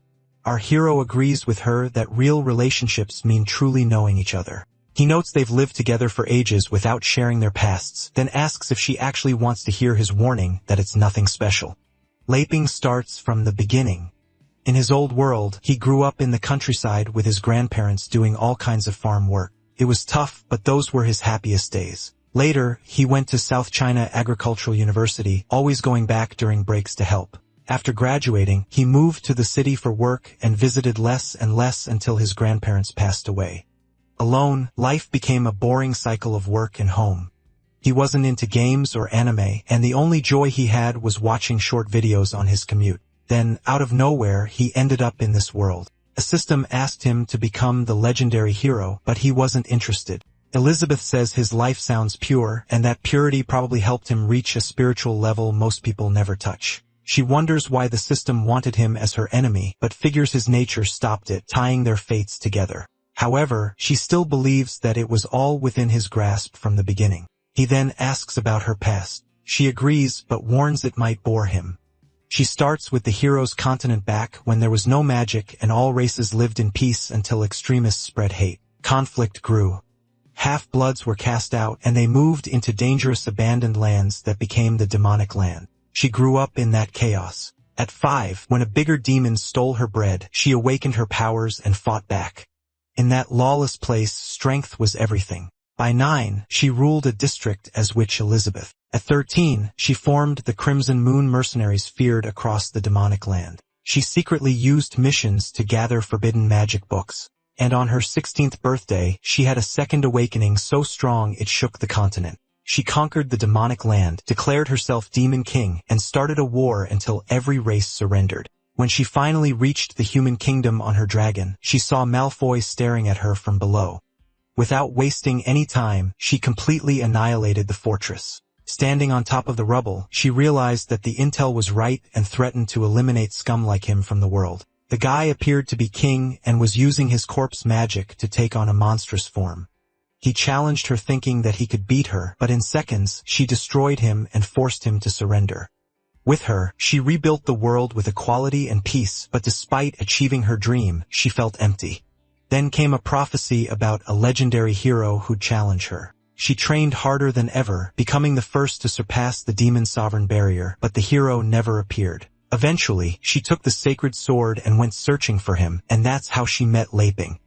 Speaker 1: Our hero agrees with her that real relationships mean truly knowing each other. He notes they've lived together for ages without sharing their pasts, then asks if she actually wants to hear his warning that it's nothing special. Laping starts from the beginning. In his old world, he grew up in the countryside with his grandparents doing all kinds of farm work. It was tough, but those were his happiest days. Later, he went to South China Agricultural University, always going back during breaks to help. After graduating, he moved to the city for work and visited less and less until his grandparents passed away. Alone, life became a boring cycle of work and home. He wasn't into games or anime, and the only joy he had was watching short videos on his commute. Then, out of nowhere, he ended up in this world. A system asked him to become the legendary hero, but he wasn't interested. Elizabeth says his life sounds pure, and that purity probably helped him reach a spiritual level most people never touch. She wonders why the system wanted him as her enemy, but figures his nature stopped it, tying their fates together. However, she still believes that it was all within his grasp from the beginning. He then asks about her past. She agrees, but warns it might bore him. She starts with the hero's continent back when there was no magic and all races lived in peace until extremists spread hate. Conflict grew. Half-bloods were cast out and they moved into dangerous abandoned lands that became the demonic land. She grew up in that chaos. At 5, when a bigger demon stole her bread, she awakened her powers and fought back. In that lawless place, strength was everything. By 9, she ruled a district as Witch Elizabeth. At 13, she formed the Crimson Moon mercenaries feared across the demonic land. She secretly used missions to gather forbidden magic books. And on her 16th birthday, she had a second awakening so strong it shook the continent. She conquered the demonic land, declared herself Demon King, and started a war until every race surrendered. When she finally reached the human kingdom on her dragon, she saw Malfoy staring at her from below. Without wasting any time, she completely annihilated the fortress. Standing on top of the rubble, she realized that the intel was right and threatened to eliminate scum like him from the world. The guy appeared to be king and was using his corpse magic to take on a monstrous form. He challenged her thinking that he could beat her, but in seconds, she destroyed him and forced him to surrender. With her, she rebuilt the world with equality and peace, but despite achieving her dream, she felt empty. Then came a prophecy about a legendary hero who'd challenge her. She trained harder than ever, becoming the first to surpass the demon sovereign barrier, but the hero never appeared. Eventually, she took the sacred sword and went searching for him, and that's how she met Laping.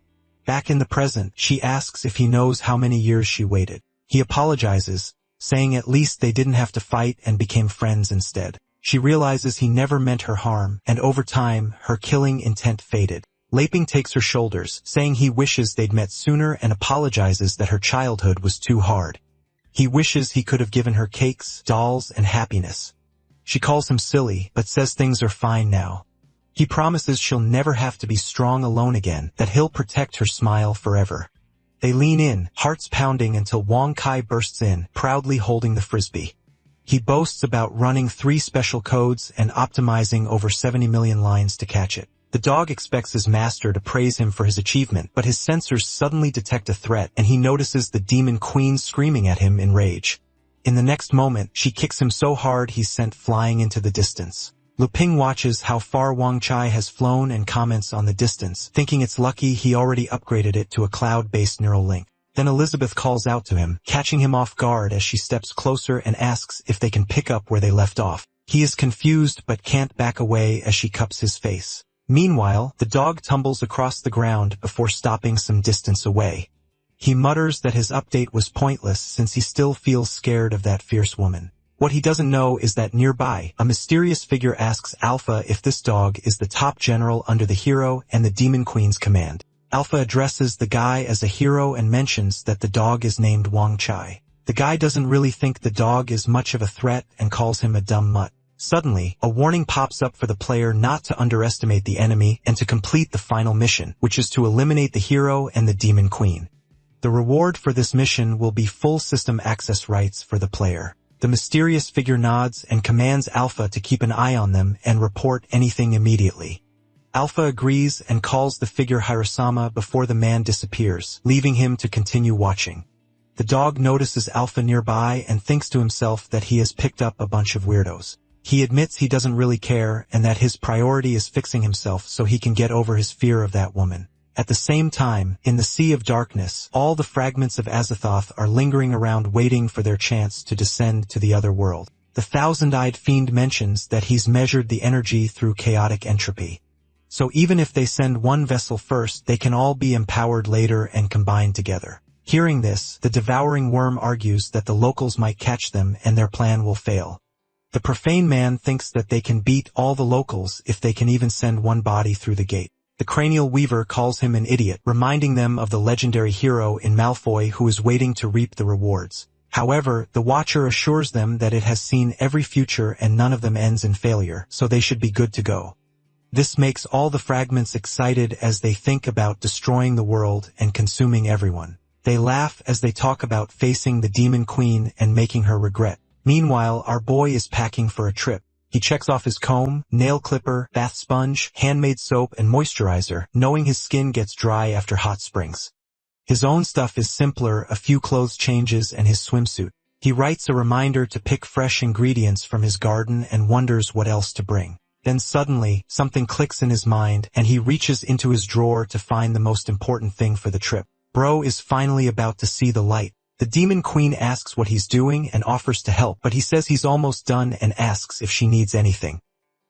Speaker 1: Back in the present, she asks if he knows how many years she waited. He apologizes, saying at least they didn't have to fight and became friends instead. She realizes he never meant her harm, and over time, her killing intent faded. Laping takes her shoulders, saying he wishes they'd met sooner and apologizes that her childhood was too hard. He wishes he could have given her cakes, dolls, and happiness. She calls him silly, but says things are fine now. He promises she'll never have to be strong alone again, that he'll protect her smile forever. They lean in, hearts pounding until Wong Kai bursts in, proudly holding the frisbee. He boasts about running 3 special codes and optimizing over 70 million lines to catch it. The dog expects his master to praise him for his achievement, but his sensors suddenly detect a threat and he notices the demon queen screaming at him in rage. In the next moment, she kicks him so hard he's sent flying into the distance. Luping watches how far Wang Chai has flown and comments on the distance, thinking it's lucky he already upgraded it to a cloud-based neural link. Then Elizabeth calls out to him, catching him off guard as she steps closer and asks if they can pick up where they left off. He is confused but can't back away as she cups his face. Meanwhile, the dog tumbles across the ground before stopping some distance away. He mutters that his update was pointless since he still feels scared of that fierce woman. What he doesn't know is that nearby, a mysterious figure asks Alpha if this dog is the top general under the hero and the Demon Queen's command. Alpha addresses the guy as a hero and mentions that the dog is named Wang Chai. The guy doesn't really think the dog is much of a threat and calls him a dumb mutt. Suddenly, a warning pops up for the player not to underestimate the enemy and to complete the final mission, which is to eliminate the hero and the Demon Queen. The reward for this mission will be full system access rights for the player. The mysterious figure nods and commands Alpha to keep an eye on them and report anything immediately. Alpha agrees and calls the figure Hirosama before the man disappears, leaving him to continue watching. The dog notices Alpha nearby and thinks to himself that he has picked up a bunch of weirdos. He admits he doesn't really care and that his priority is fixing himself so he can get over his fear of that woman. At the same time, in the Sea of Darkness, all the fragments of Azathoth are lingering around waiting for their chance to descend to the other world. The thousand-eyed fiend mentions that he's measured the energy through chaotic entropy. So even if they send one vessel first, they can all be empowered later and combined together. Hearing this, the devouring worm argues that the locals might catch them and their plan will fail. The profane man thinks that they can beat all the locals if they can even send one body through the gate. The cranial weaver calls him an idiot, reminding them of the legendary hero in Malfoy who is waiting to reap the rewards. However, the Watcher assures them that it has seen every future and none of them ends in failure, so they should be good to go. This makes all the fragments excited as they think about destroying the world and consuming everyone. They laugh as they talk about facing the Demon Queen and making her regret. Meanwhile, our boy is packing for a trip. He checks off his comb, nail clipper, bath sponge, handmade soap, and moisturizer, knowing his skin gets dry after hot springs. His own stuff is simpler, a few clothes changes and his swimsuit. He writes a reminder to pick fresh ingredients from his garden and wonders what else to bring. Then suddenly, something clicks in his mind and he reaches into his drawer to find the most important thing for the trip. Bro is finally about to see the light. The Demon Queen asks what he's doing and offers to help, but he says he's almost done and asks if she needs anything.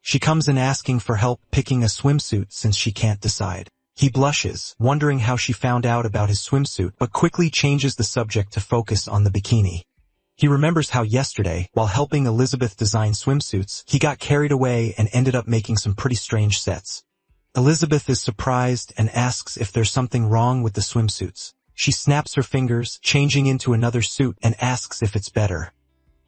Speaker 1: She comes in asking for help picking a swimsuit since she can't decide. He blushes, wondering how she found out about his swimsuit, but quickly changes the subject to focus on the bikini. He remembers how yesterday, while helping Elizabeth design swimsuits, he got carried away and ended up making some pretty strange sets. Elizabeth is surprised and asks if there's something wrong with the swimsuits. She snaps her fingers, changing into another suit, and asks if it's better.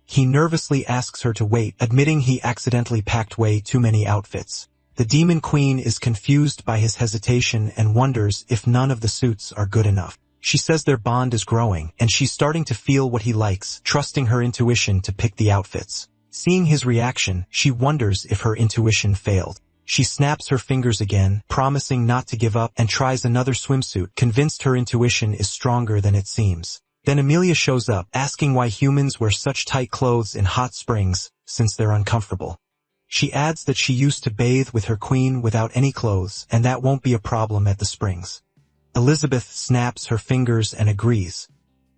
Speaker 1: He nervously asks her to wait, admitting he accidentally packed way too many outfits. The Demon Queen is confused by his hesitation and wonders if none of the suits are good enough. She says their bond is growing, and she's starting to feel what he likes, trusting her intuition to pick the outfits. Seeing his reaction, she wonders if her intuition failed. She snaps her fingers again, promising not to give up, and tries another swimsuit, convinced her intuition is stronger than it seems. Then Amelia shows up, asking why humans wear such tight clothes in hot springs, since they're uncomfortable. She adds that she used to bathe with her queen without any clothes, and that won't be a problem at the springs. Elizabeth snaps her fingers and agrees.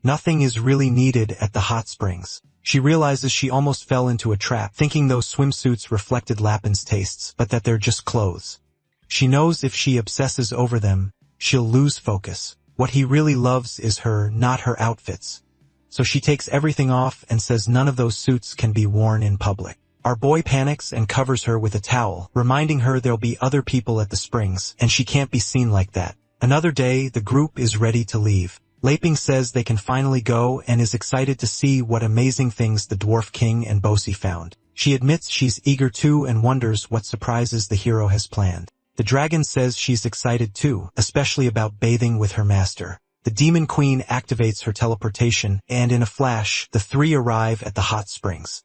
Speaker 1: Nothing is really needed at the hot springs. She realizes she almost fell into a trap, thinking those swimsuits reflected Lapin's tastes, but that they're just clothes. She knows if she obsesses over them, she'll lose focus. What he really loves is her, not her outfits. So she takes everything off and says none of those suits can be worn in public. Our boy panics and covers her with a towel, reminding her there'll be other people at the springs, and she can't be seen like that. Another day, the group is ready to leave. Laping says they can finally go and is excited to see what amazing things the Dwarf King and Bosi found. She admits she's eager too and wonders what surprises the hero has planned. The dragon says she's excited too, especially about bathing with her master. The Demon Queen activates her teleportation, and in a flash, the three arrive at the hot springs.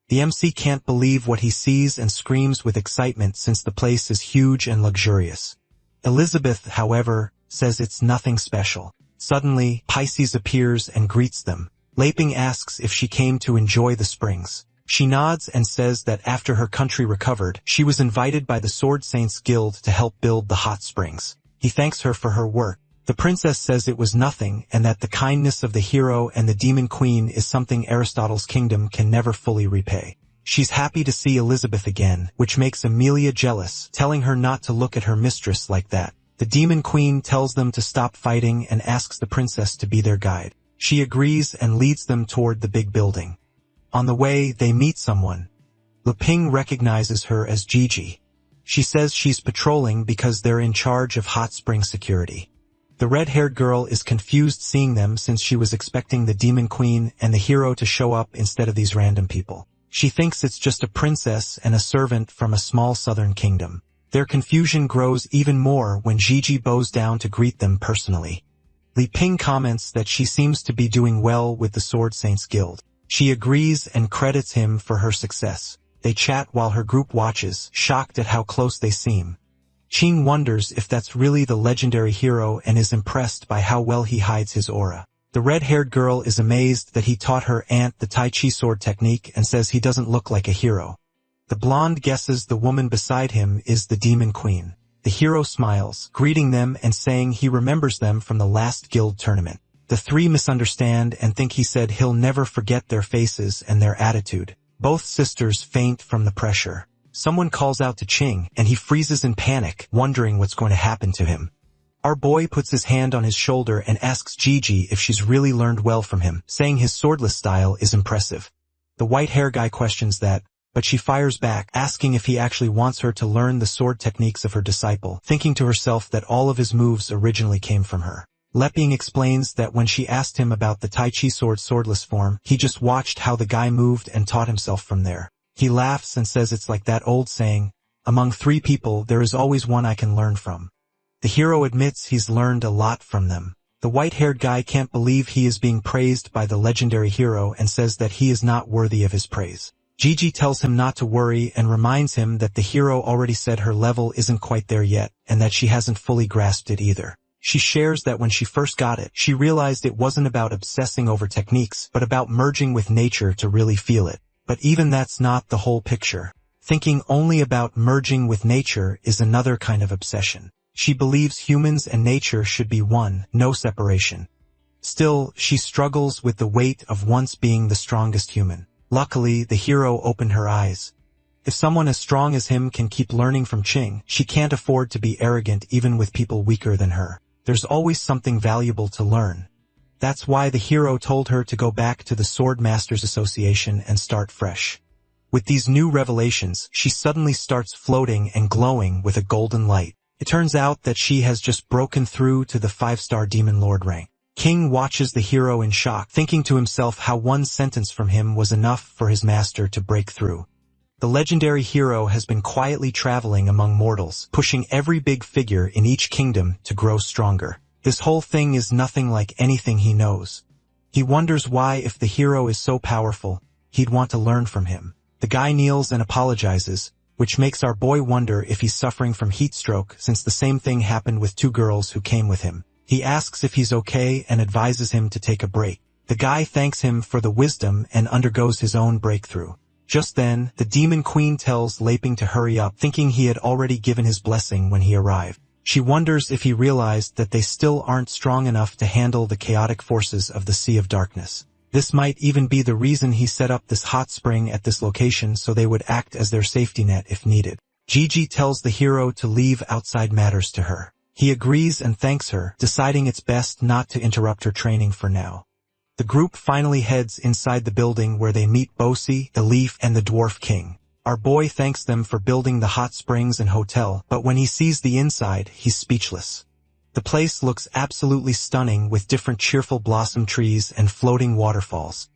Speaker 1: The MC can't believe what he sees and screams with excitement since the place is huge and luxurious. Elizabeth, however, says it's nothing special. Suddenly, Pisces appears and greets them. Laping asks if she came to enjoy the springs. She nods and says that after her country recovered, she was invited by the Sword Saints Guild to help build the hot springs. He thanks her for her work. The princess says it was nothing and that the kindness of the hero and the Demon Queen is something Aristotle's kingdom can never fully repay. She's happy to see Elizabeth again, which makes Amelia jealous, telling her not to look at her mistress like that. The Demon Queen tells them to stop fighting and asks the princess to be their guide. She agrees and leads them toward the big building. On the way, they meet someone. Leping recognizes her as Gigi. She says she's patrolling because they're in charge of hot spring security. The red-haired girl is confused seeing them since she was expecting the demon queen and the hero to show up instead of these random people. She thinks it's just a princess and a servant from a small southern kingdom. Their confusion grows even more when Gigi bows down to greet them personally. Leping comments that she seems to be doing well with the Sword Saints Guild. She agrees and credits him for her success. They chat while her group watches, shocked at how close they seem. Qing wonders if that's really the legendary hero and is impressed by how well he hides his aura. The red-haired girl is amazed that he taught her aunt the Tai Chi sword technique and says he doesn't look like a hero. The blonde guesses the woman beside him is the demon queen. The hero smiles, greeting them and saying he remembers them from the last guild tournament. The three misunderstand and think he said he'll never forget their faces and their attitude. Both sisters faint from the pressure. Someone calls out to Qing, and he freezes in panic, wondering what's going to happen to him. Our boy puts his hand on his shoulder and asks Gigi if she's really learned well from him, saying his swordless style is impressive. The white hair guy questions that, but she fires back, asking if he actually wants her to learn the sword techniques of her disciple, thinking to herself that all of his moves originally came from her. Leping explains that when she asked him about the Tai Chi sword's swordless form, he just watched how the guy moved and taught himself from there. He laughs and says it's like that old saying, among three people there is always one I can learn from. The hero admits he's learned a lot from them. The white-haired guy can't believe he is being praised by the legendary hero and says that he is not worthy of his praise. Gigi tells him not to worry and reminds him that the hero already said her level isn't quite there yet and that she hasn't fully grasped it either. She shares that when she first got it, she realized it wasn't about obsessing over techniques, but about merging with nature to really feel it. But even that's not the whole picture. Thinking only about merging with nature is another kind of obsession. She believes humans and nature should be one, no separation. Still, she struggles with the weight of once being the strongest human. Luckily, the hero opened her eyes. If someone as strong as him can keep learning from Qing, she can't afford to be arrogant even with people weaker than her. There's always something valuable to learn. That's why the hero told her to go back to the Sword Masters Association and start fresh. With these new revelations, she suddenly starts floating and glowing with a golden light. It turns out that she has just broken through to the 5-star Demon Lord rank. King watches the hero in shock, thinking to himself how one sentence from him was enough for his master to break through. The legendary hero has been quietly traveling among mortals, pushing every big figure in each kingdom to grow stronger. This whole thing is nothing like anything he knows. He wonders why, if the hero is so powerful, he'd want to learn from him. The guy kneels and apologizes, which makes our boy wonder if he's suffering from heat stroke, since the same thing happened with 2 girls who came with him. He asks if he's okay and advises him to take a break. The guy thanks him for the wisdom and undergoes his own breakthrough. Just then, the demon queen tells Leping to hurry up, thinking he had already given his blessing when he arrived. She wonders if he realized that they still aren't strong enough to handle the chaotic forces of the Sea of Darkness. This might even be the reason he set up this hot spring at this location, so they would act as their safety net if needed. Gigi tells the hero to leave outside matters to her. He agrees and thanks her, deciding it's best not to interrupt her training for now. The group finally heads inside the building where they meet Bosi, Elif, and the Dwarf King. Our boy thanks them for building the hot springs and hotel, but when he sees the inside, he's speechless. The place looks absolutely stunning with different cheerful blossom trees and floating waterfalls.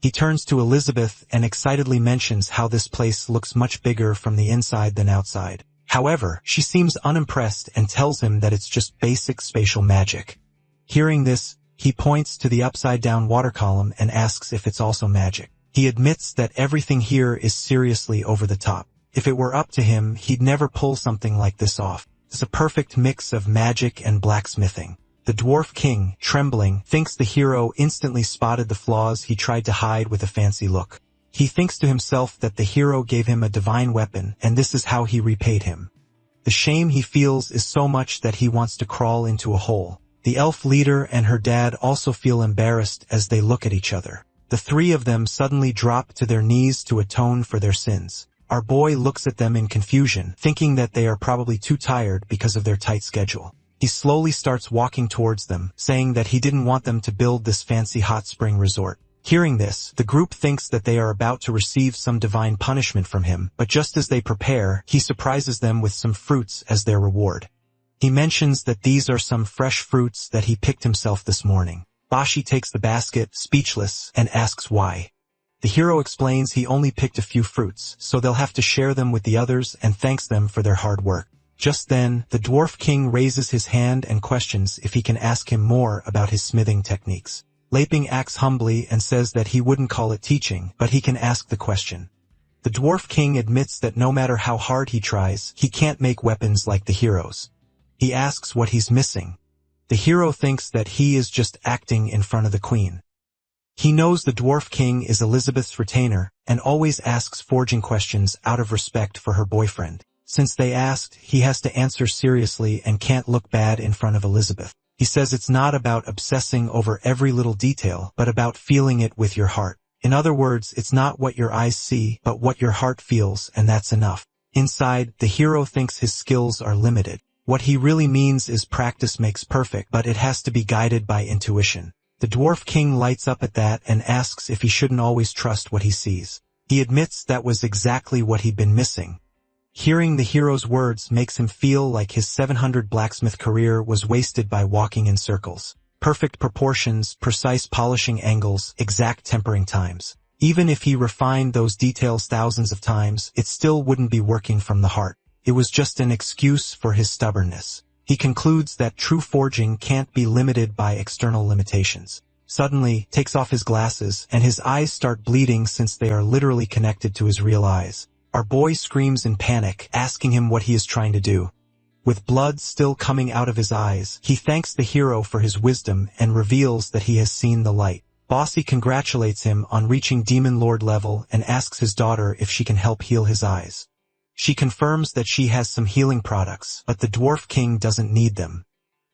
Speaker 1: He turns to Elizabeth and excitedly mentions how this place looks much bigger from the inside than outside. However, she seems unimpressed and tells him that it's just basic spatial magic. Hearing this, he points to the upside-down water column and asks if it's also magic. He admits that everything here is seriously over the top. If it were up to him, he'd never pull something like this off. It's a perfect mix of magic and blacksmithing. The Dwarf King, trembling, thinks the hero instantly spotted the flaws he tried to hide with a fancy look. He thinks to himself that the hero gave him a divine weapon, and this is how he repaid him. The shame he feels is so much that he wants to crawl into a hole. The elf leader and her dad also feel embarrassed as they look at each other. The 3 of them suddenly drop to their knees to atone for their sins. Our boy looks at them in confusion, thinking that they are probably too tired because of their tight schedule. He slowly starts walking towards them, saying that he didn't want them to build this fancy hot spring resort. Hearing this, the group thinks that they are about to receive some divine punishment from him, but just as they prepare, he surprises them with some fruits as their reward. He mentions that these are some fresh fruits that he picked himself this morning. Bashi takes the basket, speechless, and asks why. The hero explains he only picked a few fruits, so they'll have to share them with the others and thanks them for their hard work. Just then, the Dwarf King raises his hand and questions if he can ask him more about his smithing techniques. Laping acts humbly and says that he wouldn't call it teaching, but he can ask the question. The Dwarf King admits that no matter how hard he tries, he can't make weapons like the heroes. He asks what he's missing. The hero thinks that he is just acting in front of the queen. He knows the Dwarf King is Elizabeth's retainer and always asks forging questions out of respect for her boyfriend. Since they asked, he has to answer seriously and can't look bad in front of Elizabeth. He says it's not about obsessing over every little detail, but about feeling it with your heart. In other words, it's not what your eyes see, but what your heart feels, and that's enough. Inside, the hero thinks his skills are limited. What he really means is practice makes perfect, but it has to be guided by intuition. The Dwarf King lights up at that and asks if he shouldn't always trust what he sees. He admits that was exactly what he'd been missing. Hearing the hero's words makes him feel like his 700 blacksmith career was wasted by walking in circles. Perfect proportions, precise polishing angles, exact tempering times. Even if he refined those details thousands of times, it still wouldn't be working from the heart. It was just an excuse for his stubbornness. He concludes that true forging can't be limited by external limitations. Suddenly, takes off his glasses, and his eyes start bleeding since they are literally connected to his real eyes. Our boy screams in panic, asking him what he is trying to do. With blood still coming out of his eyes, he thanks the hero for his wisdom and reveals that he has seen the light. Bossy congratulates him on reaching Demon Lord level and asks his daughter if she can help heal his eyes. She confirms that she has some healing products, but the Dwarf King doesn't need them.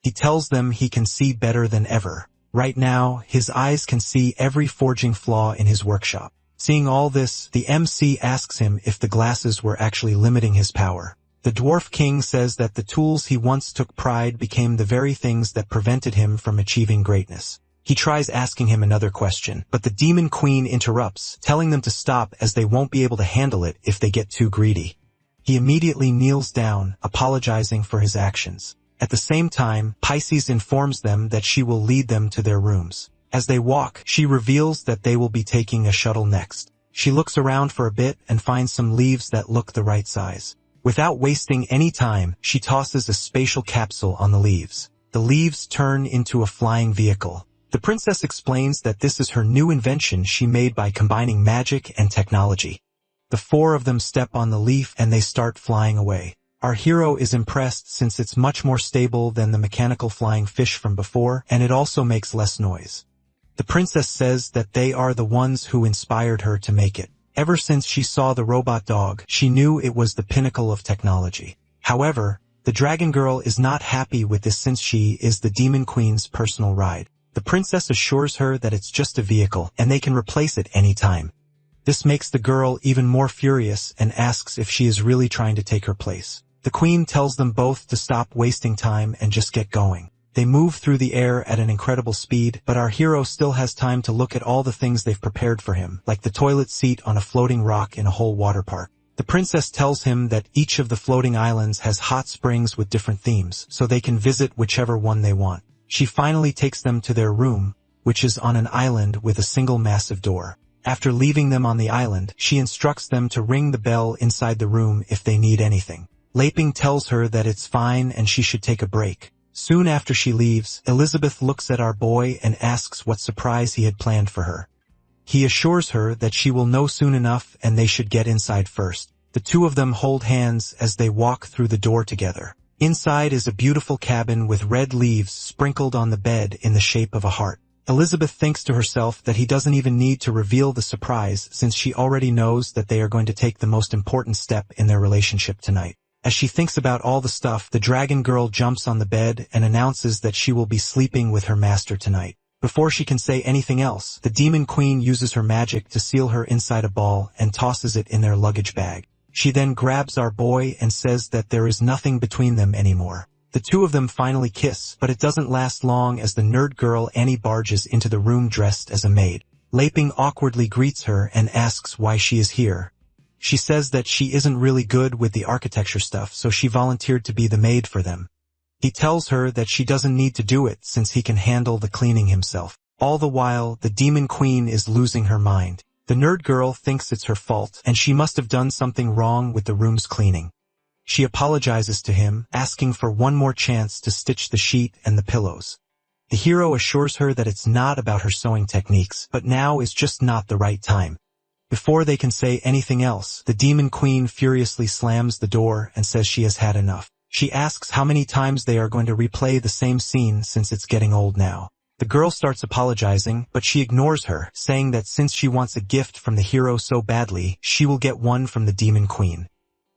Speaker 1: He tells them he can see better than ever. Right now, his eyes can see every forging flaw in his workshop. Seeing all this, the MC asks him if the glasses were actually limiting his power. The Dwarf King says that the tools he once took pride became the very things that prevented him from achieving greatness. He tries asking him another question, but the Demon Queen interrupts, telling them to stop as they won't be able to handle it if they get too greedy. He immediately kneels down, apologizing for his actions. At the same time, Pisces informs them that she will lead them to their rooms. As they walk, she reveals that they will be taking a shuttle next. She looks around for a bit and finds some leaves that look the right size. Without wasting any time, she tosses a spatial capsule on the leaves. The leaves turn into a flying vehicle. The princess explains that this is her new invention she made by combining magic and technology. The four of them step on the leaf and they start flying away. Our hero is impressed since it's much more stable than the mechanical flying fish from before, and it also makes less noise. The princess says that they are the ones who inspired her to make it. Ever since she saw the robot dog, she knew it was the pinnacle of technology. However, the dragon girl is not happy with this since she is the Demon Queen's personal ride. The princess assures her that it's just a vehicle, and they can replace it anytime. This makes the girl even more furious and asks if she is really trying to take her place. The queen tells them both to stop wasting time and just get going. They move through the air at an incredible speed, but our hero still has time to look at all the things they've prepared for him, like the toilet seat on a floating rock in a whole water park. The princess tells him that each of the floating islands has hot springs with different themes, so they can visit whichever one they want. She finally takes them to their room, which is on an island with a single massive door. After leaving them on the island, she instructs them to ring the bell inside the room if they need anything. Laping tells her that it's fine and she should take a break. Soon after she leaves, Elizabeth looks at our boy and asks what surprise he had planned for her. He assures her that she will know soon enough and they should get inside first. The two of them hold hands as they walk through the door together. Inside is a beautiful cabin with red leaves sprinkled on the bed in the shape of a heart. Elizabeth thinks to herself that he doesn't even need to reveal the surprise since she already knows that they are going to take the most important step in their relationship tonight. As she thinks about all the stuff, the dragon girl jumps on the bed and announces that she will be sleeping with her master tonight. Before she can say anything else, the Demon Queen uses her magic to seal her inside a ball and tosses it in their luggage bag. She then grabs our boy and says that there is nothing between them anymore. The two of them finally kiss, but it doesn't last long as the nerd girl Annie barges into the room dressed as a maid. Laping awkwardly greets her and asks why she is here. She says that she isn't really good with the architecture stuff, so she volunteered to be the maid for them. He tells her that she doesn't need to do it since he can handle the cleaning himself. All the while, the demon queen is losing her mind. The nerd girl thinks it's her fault, and she must have done something wrong with the room's cleaning. She apologizes to him, asking for one more chance to stitch the sheet and the pillows. The hero assures her that it's not about her sewing techniques, but now is just not the right time. Before they can say anything else, the demon queen furiously slams the door and says she has had enough. She asks how many times they are going to replay the same scene since it's getting old now. The girl starts apologizing, but she ignores her, saying that since she wants a gift from the hero so badly, she will get one from the demon queen.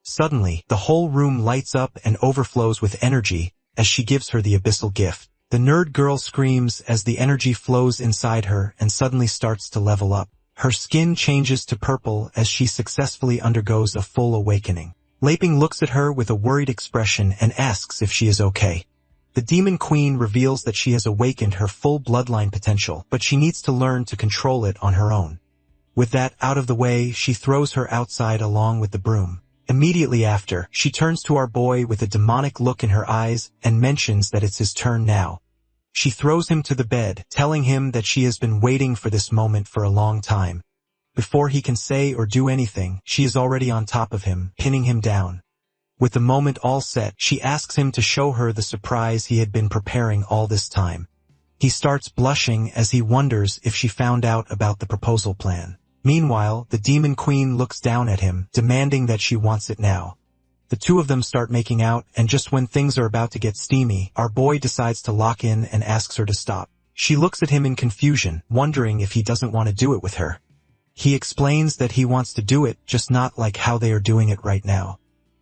Speaker 1: Suddenly, the whole room lights up and overflows with energy as she gives her the abyssal gift. The nerd girl screams as the energy flows inside her and suddenly starts to level up. Her skin changes to purple as she successfully undergoes a full awakening. Laping looks at her with a worried expression and asks if she is okay. The demon queen reveals that she has awakened her full bloodline potential, but she needs to learn to control it on her own. With that out of the way, she throws her outside along with the broom. Immediately after, she turns to our boy with a demonic look in her eyes and mentions that it's his turn now. She throws him to the bed, telling him that she has been waiting for this moment for a long time. Before he can say or do anything, she is already on top of him, pinning him down. With the moment all set, she asks him to show her the surprise he had been preparing all this time. He starts blushing as he wonders if she found out about the proposal plan. Meanwhile, the demon queen looks down at him, demanding that she wants it now. The two of them start making out, and just when things are about to get steamy, our boy decides to lock in and asks her to stop. She looks at him in confusion, wondering if he doesn't want to do it with her. He explains that he wants to do it, just not like how they are doing it right now.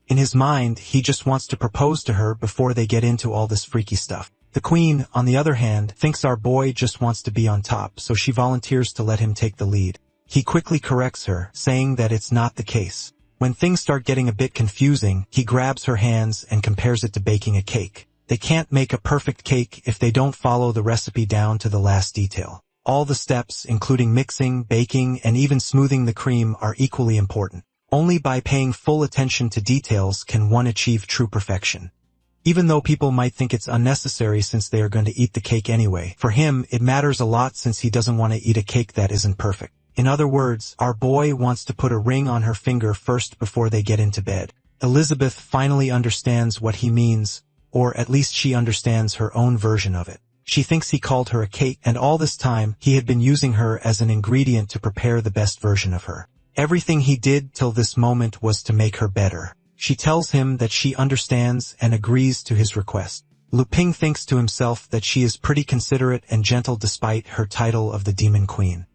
Speaker 1: In his mind, he just wants to propose to her before they get into all this freaky stuff. The queen, on the other hand, thinks our boy just wants to be on top, so she volunteers to let him take the lead. He quickly corrects her, saying that it's not the case. When things start getting a bit confusing, he grabs her hands and compares it to baking a cake. They can't make a perfect cake if they don't follow the recipe down to the last detail. All the steps, including mixing, baking, and even smoothing the cream, are equally important. Only by paying full attention to details can one achieve true perfection. Even though people might think it's unnecessary since they are going to eat the cake anyway, for him, it matters a lot since he doesn't want to eat a cake that isn't perfect. In other words, our boy wants to put a ring on her finger first before they get into bed. Elizabeth finally understands what he means, or at least she understands her own version of it. She thinks he called her a cake, and all this time, he had been using her as an ingredient to prepare the best version of her. Everything he did till this moment was to make her better. She tells him that she understands and agrees to his request. Luping thinks to himself that she is pretty considerate and gentle despite her title of the Demon Queen.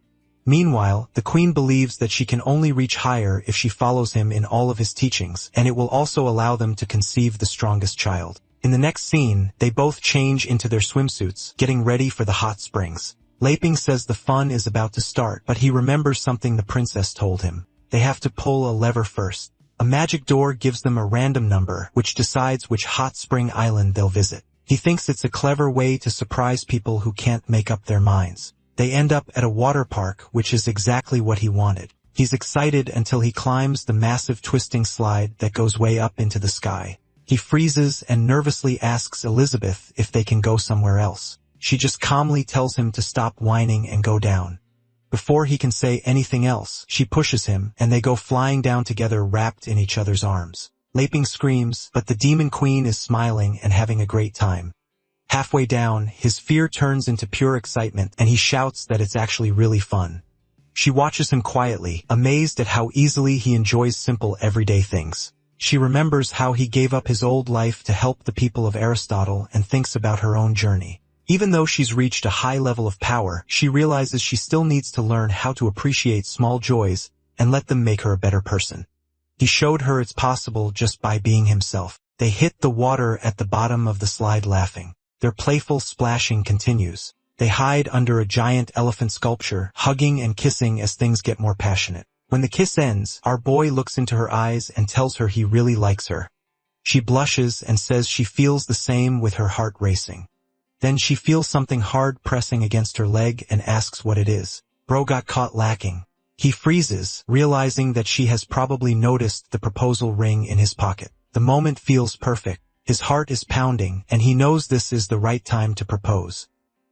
Speaker 1: Meanwhile, the queen believes that she can only reach higher if she follows him in all of his teachings, and it will also allow them to conceive the strongest child. In the next scene, they both change into their swimsuits, getting ready for the hot springs. Laping says the fun is about to start, but he remembers something the princess told him. They have to pull a lever first. A magic door gives them a random number, which decides which hot spring island they'll visit. He thinks it's a clever way to surprise people who can't make up their minds. They end up at a water park, which is exactly what he wanted. He's excited until he climbs the massive twisting slide that goes way up into the sky. He freezes and nervously asks Elizabeth if they can go somewhere else. She just calmly tells him to stop whining and go down. Before he can say anything else, she pushes him, and they go flying down together wrapped in each other's arms. Laping screams, but the Demon Queen is smiling and having a great time. Halfway down, his fear turns into pure excitement, and he shouts that it's actually really fun. She watches him quietly, amazed at how easily he enjoys simple everyday things. She remembers how he gave up his old life to help the people of Aristotle and thinks about her own journey. Even though she's reached a high level of power, she realizes she still needs to learn how to appreciate small joys and let them make her a better person. He showed her it's possible just by being himself. They hit the water at the bottom of the slide laughing. Their playful splashing continues. They hide under a giant elephant sculpture, hugging and kissing as things get more passionate. When the kiss ends, our boy looks into her eyes and tells her he really likes her. She blushes and says she feels the same with her heart racing. Then she feels something hard pressing against her leg and asks what it is. Bro got caught lacking. He freezes, realizing that she has probably noticed the proposal ring in his pocket. The moment feels perfect. His heart is pounding, and he knows this is the right time to propose.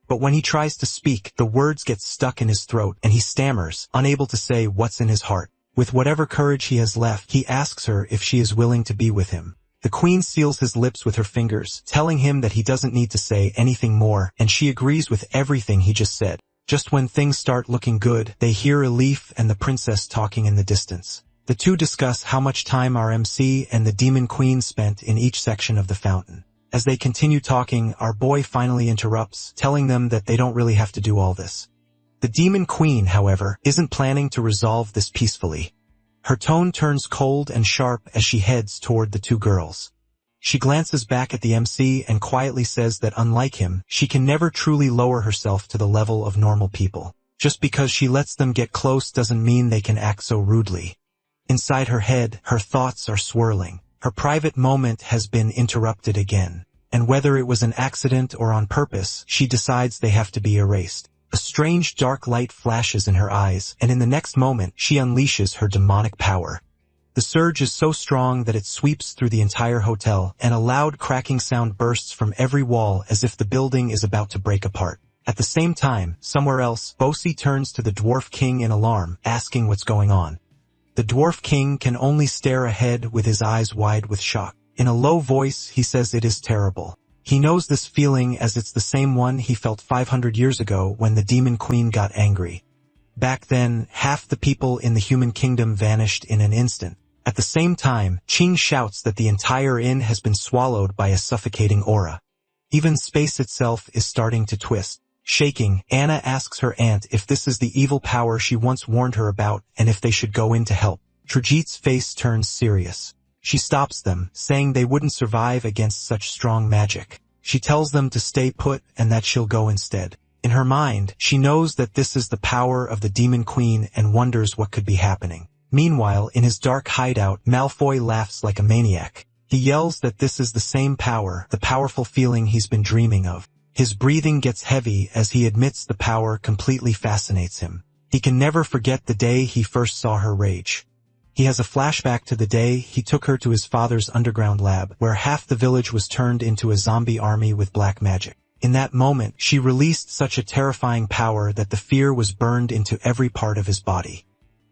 Speaker 1: But when he tries to speak, the words get stuck in his throat, and he stammers, unable to say what's in his heart. With whatever courage he has left, he asks her if she is willing to be with him. The queen seals his lips with her fingers, telling him that he doesn't need to say anything more, and she agrees with everything he just said. Just when things start looking good, they hear Elif and the princess talking in the distance. The two discuss how much time our MC and the demon queen spent in each section of the fountain. As they continue talking, our boy finally interrupts, telling them that they don't really have to do all this. The demon queen, however, isn't planning to resolve this peacefully. Her tone turns cold and sharp as she heads toward the two girls. She glances back at the MC and quietly says that unlike him, she can never truly lower herself to the level of normal people. Just because she lets them get close doesn't mean they can act so rudely. Inside her head, her thoughts are swirling. Her private moment has been interrupted again. And whether it was an accident or on purpose, she decides they have to be erased. A strange dark light flashes in her eyes, and in the next moment, she unleashes her demonic power. The surge is so strong that it sweeps through the entire hotel, and a loud cracking sound bursts from every wall as if the building is about to break apart. At the same time, somewhere else, Bosi turns to the Dwarf King in alarm, asking what's going on. The Dwarf King can only stare ahead with his eyes wide with shock. In a low voice, he says it is terrible. He knows this feeling as it's the same one he felt 500 years ago when the Demon Queen got angry. Back then, half the people in the human kingdom vanished in an instant. At the same time, Qing shouts that the entire inn has been swallowed by a suffocating aura. Even space itself is starting to twist. Shaking, Anna asks her aunt if this is the evil power she once warned her about and if they should go in to help. Trajit's face turns serious. She stops them, saying they wouldn't survive against such strong magic. She tells them to stay put and that she'll go instead. In her mind, she knows that this is the power of the Demon Queen and wonders what could be happening. Meanwhile, in his dark hideout, Malfoy laughs like a maniac. He yells that this is the same power, the powerful feeling he's been dreaming of. His breathing gets heavy as he admits the power completely fascinates him. He can never forget the day he first saw her rage. He has a flashback to the day he took her to his father's underground lab, where half the village was turned into a zombie army with black magic. In that moment, she released such a terrifying power that the fear was burned into every part of his body.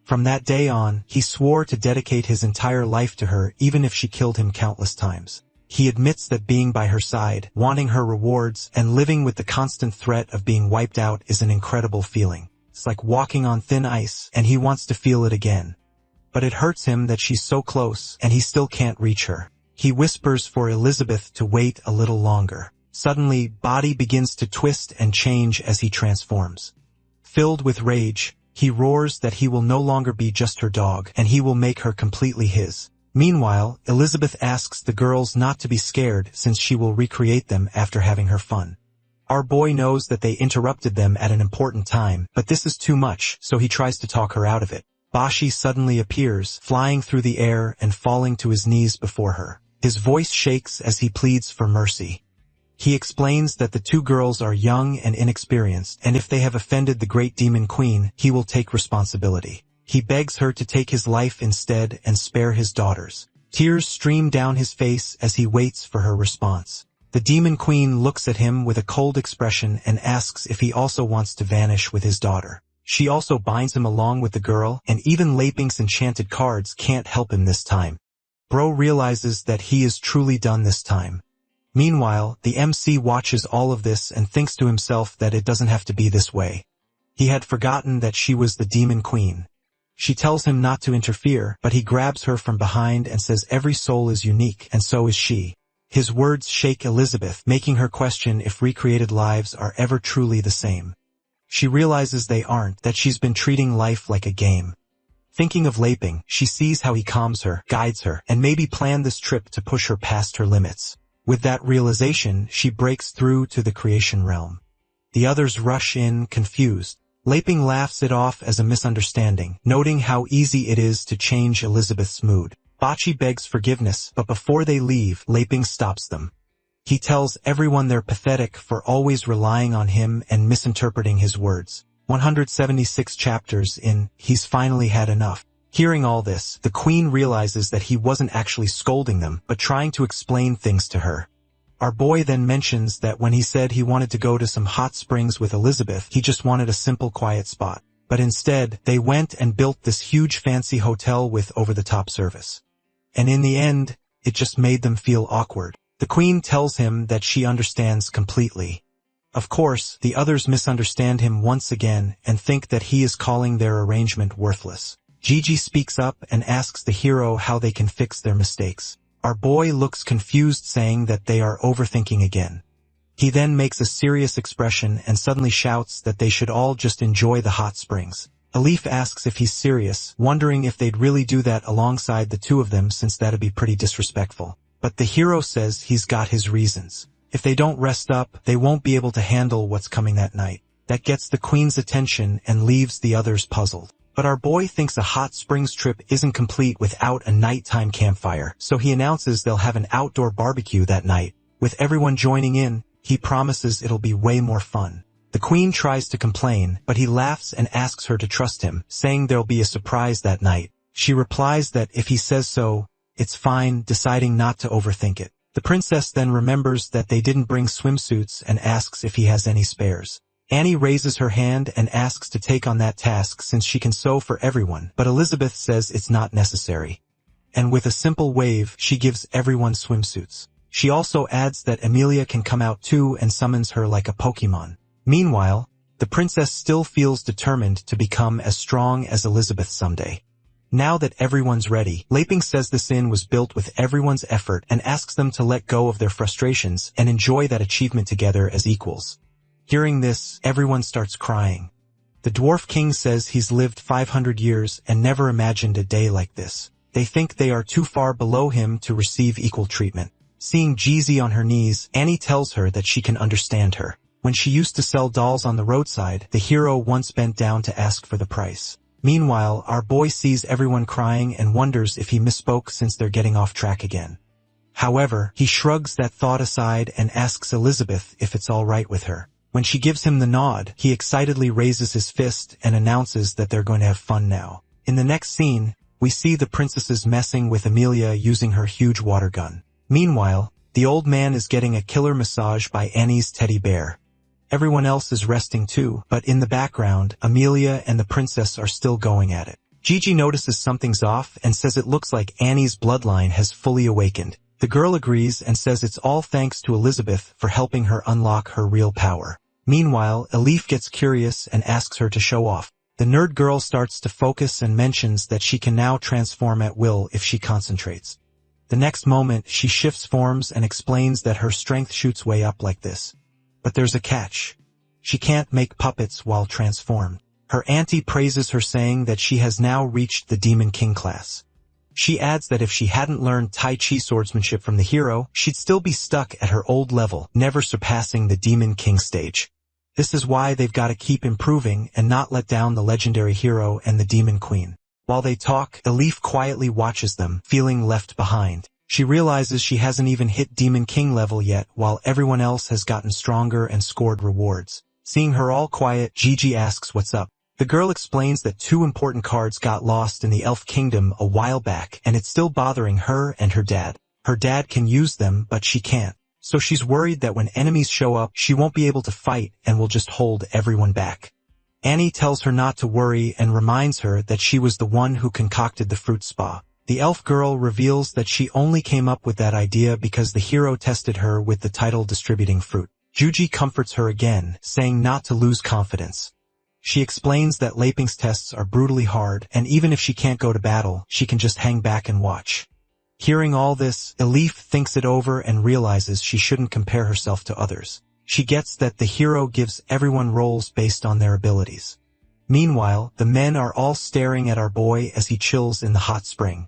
Speaker 1: From that day on, he swore to dedicate his entire life to her even if she killed him countless times. He admits that being by her side, wanting her rewards, and living with the constant threat of being wiped out is an incredible feeling. It's like walking on thin ice, and he wants to feel it again. But it hurts him that she's so close, and he still can't reach her. He whispers for Elizabeth to wait a little longer. Suddenly, body begins to twist and change as he transforms. Filled with rage, he roars that he will no longer be just her dog, and he will make her completely his. Meanwhile, Elizabeth asks the girls not to be scared since she will recreate them after having her fun. Our boy knows that they interrupted them at an important time, but this is too much, so he tries to talk her out of it. Bashi suddenly appears, flying through the air and falling to his knees before her. His voice shakes as he pleads for mercy. He explains that the two girls are young and inexperienced, and if they have offended the great demon queen, he will take responsibility. He begs her to take his life instead and spare his daughters. Tears stream down his face as he waits for her response. The demon queen looks at him with a cold expression and asks if he also wants to vanish with his daughter. She also binds him along with the girl, and even Laping's enchanted cards can't help him this time. Bro realizes that he is truly done this time. Meanwhile, the MC watches all of this and thinks to himself that it doesn't have to be this way. He had forgotten that she was the demon queen. She tells him not to interfere, but he grabs her from behind and says every soul is unique, and so is she. His words shake Elizabeth, making her question if recreated lives are ever truly the same. She realizes they aren't, that she's been treating life like a game. Thinking of Laping, she sees how he calms her, guides her, and maybe planned this trip to push her past her limits. With that realization, she breaks through to the creation realm. The others rush in, confused. Laping laughs it off as a misunderstanding, noting how easy it is to change Elizabeth's mood. Bachi begs forgiveness, but before they leave, Laping stops them. He tells everyone they're pathetic for always relying on him and misinterpreting his words. 176 chapters in, he's finally had enough. Hearing all this, the queen realizes that he wasn't actually scolding them, but trying to explain things to her. Our boy then mentions that when he said he wanted to go to some hot springs with Elizabeth, he just wanted a simple quiet spot. But instead, they went and built this huge fancy hotel with over-the-top service. And in the end, it just made them feel awkward. The queen tells him that she understands completely. Of course, the others misunderstand him once again and think that he is calling their arrangement worthless. Gigi speaks up and asks the hero how they can fix their mistakes. Our boy looks confused, saying that they are overthinking again. He then makes a serious expression and suddenly shouts that they should all just enjoy the hot springs. Elif asks if he's serious, wondering if they'd really do that alongside the two of them, since that'd be pretty disrespectful. But the hero says he's got his reasons. If they don't rest up, they won't be able to handle what's coming that night. That gets the queen's attention and leaves the others puzzled. But our boy thinks a hot springs trip isn't complete without a nighttime campfire, so he announces they'll have an outdoor barbecue that night. With everyone joining in, he promises it'll be way more fun. The queen tries to complain, but he laughs and asks her to trust him, saying there'll be a surprise that night. She replies that if he says so, it's fine, deciding not to overthink it. The princess then remembers that they didn't bring swimsuits and asks if he has any spares. Annie raises her hand and asks to take on that task since she can sew for everyone, but Elizabeth says it's not necessary. And with a simple wave, she gives everyone swimsuits. She also adds that Emilia can come out too and summons her like a Pokemon. Meanwhile, the princess still feels determined to become as strong as Elizabeth someday. Now that everyone's ready, Laping says this inn was built with everyone's effort and asks them to let go of their frustrations and enjoy that achievement together as equals. Hearing this, everyone starts crying. The dwarf king says he's lived 500 years and never imagined a day like this. They think they are too far below him to receive equal treatment. Seeing Jeezy on her knees, Annie tells her that she can understand her. When she used to sell dolls on the roadside, the hero once bent down to ask for the price. Meanwhile, our boy sees everyone crying and wonders if he misspoke since they're getting off track again. However, he shrugs that thought aside and asks Elizabeth if it's all right with her. When she gives him the nod, he excitedly raises his fist and announces that they're going to have fun now. In the next scene, we see the princesses messing with Emilia using her huge water gun. Meanwhile, the old man is getting a killer massage by Annie's teddy bear. Everyone else is resting too, but in the background, Emilia and the princess are still going at it. Gigi notices something's off and says it looks like Annie's bloodline has fully awakened. The girl agrees and says it's all thanks to Elizabeth for helping her unlock her real power. Meanwhile, Elif gets curious and asks her to show off. The nerd girl starts to focus and mentions that she can now transform at will if she concentrates. The next moment, she shifts forms and explains that her strength shoots way up like this. But there's a catch. She can't make puppets while transformed. Her auntie praises her, saying that she has now reached the Demon King class. She adds that if she hadn't learned Tai Chi swordsmanship from the hero, she'd still be stuck at her old level, never surpassing the Demon King stage. This is why they've got to keep improving and not let down the legendary hero and the Demon Queen. While they talk, Elif quietly watches them, feeling left behind. She realizes she hasn't even hit Demon King level yet, while everyone else has gotten stronger and scored rewards. Seeing her all quiet, Gigi asks what's up. The girl explains that 2 important cards got lost in the Elf Kingdom a while back, and it's still bothering her and her dad. Her dad can use them, but she can't. So she's worried that when enemies show up, she won't be able to fight and will just hold everyone back. Annie tells her not to worry and reminds her that she was the one who concocted the fruit spa. The elf girl reveals that she only came up with that idea because the hero tested her with the title distributing fruit. Juji comforts her again, saying not to lose confidence. She explains that Laping's tests are brutally hard, and even if she can't go to battle, she can just hang back and watch. Hearing all this, Elif thinks it over and realizes she shouldn't compare herself to others. She gets that the hero gives everyone roles based on their abilities. Meanwhile, the men are all staring at our boy as he chills in the hot spring.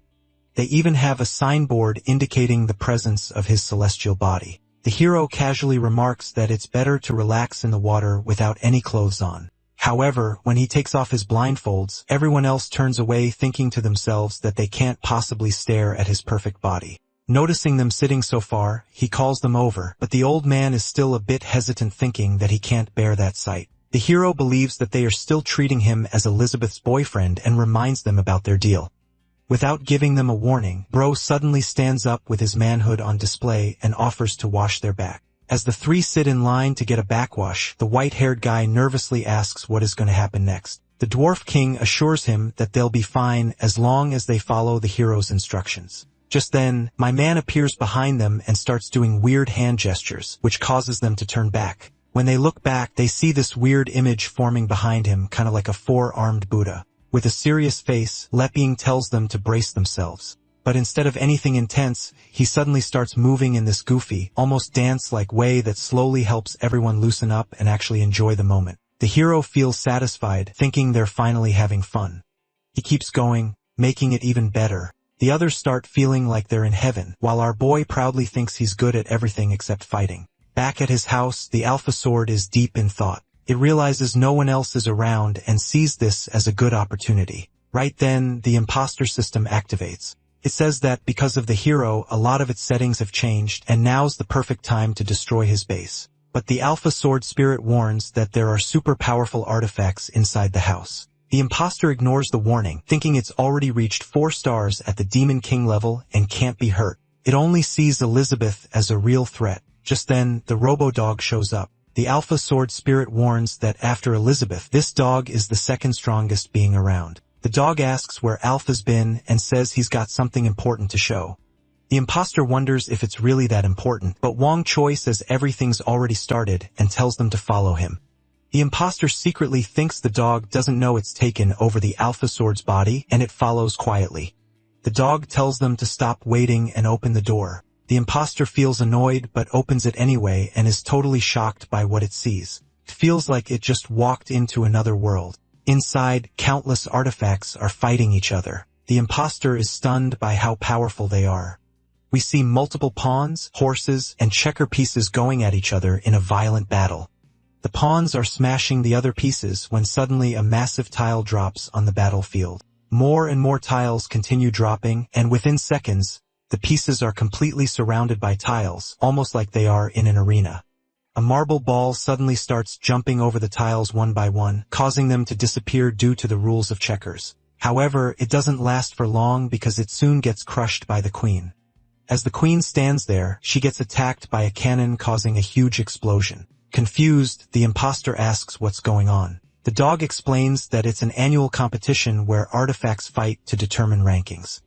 Speaker 1: They even have a signboard indicating the presence of his celestial body. The hero casually remarks that it's better to relax in the water without any clothes on. However, when he takes off his blindfolds, everyone else turns away, thinking to themselves that they can't possibly stare at his perfect body. Noticing them sitting so far, he calls them over, but the old man is still a bit hesitant, thinking that he can't bear that sight. The hero believes that they are still treating him as Elizabeth's boyfriend and reminds them about their deal. Without giving them a warning, Bro suddenly stands up with his manhood on display and offers to wash their back. As the three sit in line to get a backwash, the white-haired guy nervously asks what is going to happen next. The Dwarf King assures him that they'll be fine as long as they follow the hero's instructions. Just then, my man appears behind them and starts doing weird hand gestures, which causes them to turn back. When they look back, they see this weird image forming behind him, kind of like a four-armed Buddha. With a serious face, Leping tells them to brace themselves. But instead of anything intense, he suddenly starts moving in this goofy, almost dance-like way that slowly helps everyone loosen up and actually enjoy the moment. The hero feels satisfied, thinking they're finally having fun. He keeps going, making it even better. The others start feeling like they're in heaven, while our boy proudly thinks he's good at everything except fighting. Back at his house, the Alpha Sword is deep in thought. It realizes no one else is around and sees this as a good opportunity. Right then, the imposter system activates. It says that because of the hero, a lot of its settings have changed, and now's the perfect time to destroy his base. But the Alpha Sword Spirit warns that there are super powerful artifacts inside the house. The imposter ignores the warning, thinking it's already reached 4 stars at the Demon King level and can't be hurt. It only sees Elizabeth as a real threat. Just then, the Robo-Dog shows up. The Alpha Sword Spirit warns that after Elizabeth, this dog is the second strongest being around. The dog asks where Alpha's been and says he's got something important to show. The imposter wonders if it's really that important, but Wong Choi says everything's already started and tells them to follow him. The imposter secretly thinks the dog doesn't know it's taken over the Alpha Sword's body, and it follows quietly. The dog tells them to stop waiting and open the door. The imposter feels annoyed but opens it anyway and is totally shocked by what it sees. It feels like it just walked into another world. Inside, countless artifacts are fighting each other. The imposter is stunned by how powerful they are. We see multiple pawns, horses, and checker pieces going at each other in a violent battle. The pawns are smashing the other pieces when suddenly a massive tile drops on the battlefield. More and more tiles continue dropping, and within seconds, the pieces are completely surrounded by tiles, almost like they are in an arena. A marble ball suddenly starts jumping over the tiles one by one, causing them to disappear due to the rules of checkers. However, it doesn't last for long because it soon gets crushed by the queen. As the queen stands there, she gets attacked by a cannon causing a huge explosion. Confused, the imposter asks what's going on. The dog explains that it's an annual competition where artifacts fight to determine rankings.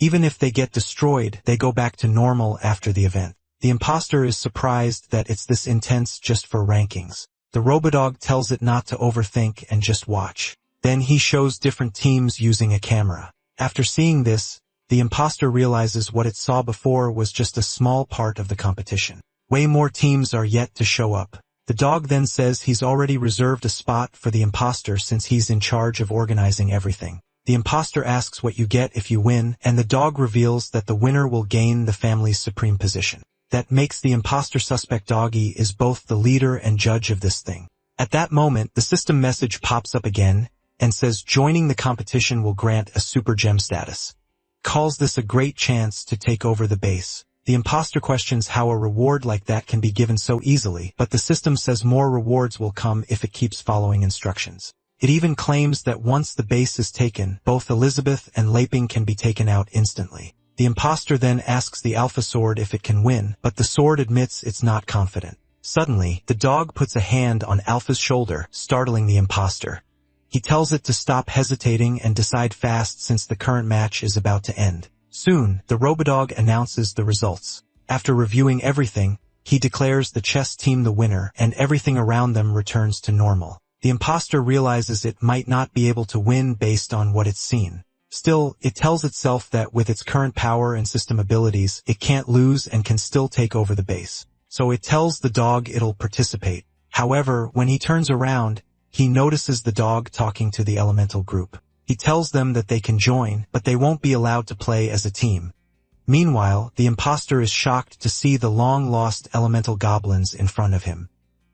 Speaker 1: Even if they get destroyed, they go back to normal after the event. The imposter is surprised that it's this intense just for rankings. The Robodog tells it not to overthink and just watch. Then he shows different teams using a camera. After seeing this, the imposter realizes what it saw before was just a small part of the competition. Way more teams are yet to show up. The dog then says he's already reserved a spot for the imposter since he's in charge of organizing everything. The imposter asks what you get if you win, and the dog reveals that the winner will gain the family's supreme position. That makes the imposter suspect Doggy is both the leader and judge of this thing. At that moment, the system message pops up again and says joining the competition will grant a super gem status. Calls this a great chance to take over the base. The imposter questions how a reward like that can be given so easily, but the system says more rewards will come if it keeps following instructions. It even claims that once the base is taken, both Elizabeth and Laping can be taken out instantly. The imposter then asks the Alpha Sword if it can win, but the sword admits it's not confident. Suddenly, the dog puts a hand on Alpha's shoulder, startling the imposter. He tells it to stop hesitating and decide fast since the current match is about to end. Soon, the Robodog announces the results. After reviewing everything, he declares the chess team the winner and everything around them returns to normal. The imposter realizes it might not be able to win based on what it's seen. Still, it tells itself that with its current power and system abilities, it can't lose and can still take over the base. So it tells the dog it'll participate. However, when he turns around, he notices the dog talking to the elemental group. He tells them that they can join, but they won't be allowed to play as a team. Meanwhile, the imposter is shocked to see the long-lost elemental goblins in front of him.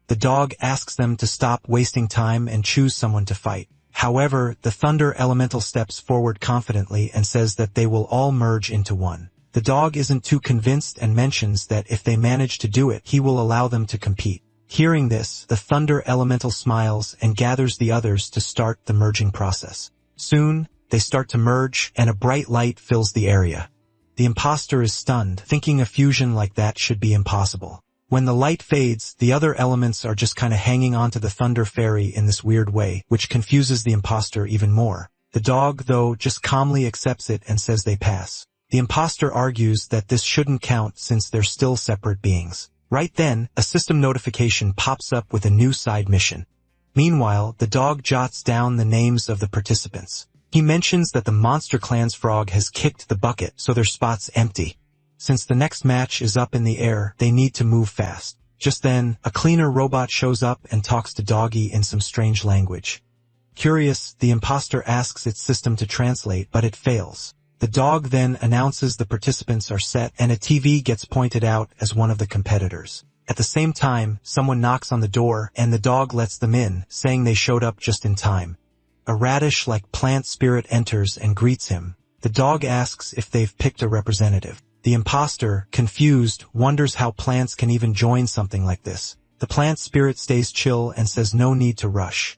Speaker 1: The dog asks them to stop wasting time and choose someone to fight. However, the Thunder Elemental steps forward confidently and says that they will all merge into one. The dog isn't too convinced and mentions that if they manage to do it, he will allow them to compete. Hearing this, the thunder elemental smiles and gathers the others to start the merging process. Soon, they start to merge, and a bright light fills the area. The imposter is stunned, thinking a fusion like that should be impossible. When the light fades, the other elements are just kinda hanging onto the thunder fairy in this weird way, which confuses the imposter even more. The dog, though, just calmly accepts it and says they pass. The imposter argues that this shouldn't count since they're still separate beings. Right then, a system notification pops up with a new side mission. Meanwhile, the dog jots down the names of the participants. He mentions that the Monster Clan's frog has kicked the bucket, so their spot's empty. Since the next match is up in the air, they need to move fast. Just then, a cleaner robot shows up and talks to Doggy in some strange language. Curious, the imposter asks its system to translate, but it fails. The dog then announces the participants are set, and a TV gets pointed out as one of the competitors. At the same time, someone knocks on the door, and the dog lets them in, saying they showed up just in time. A radish-like plant spirit enters and greets him. The dog asks if they've picked a representative. The imposter, confused, wonders how plants can even join something like this. The plant spirit stays chill and says no need to rush.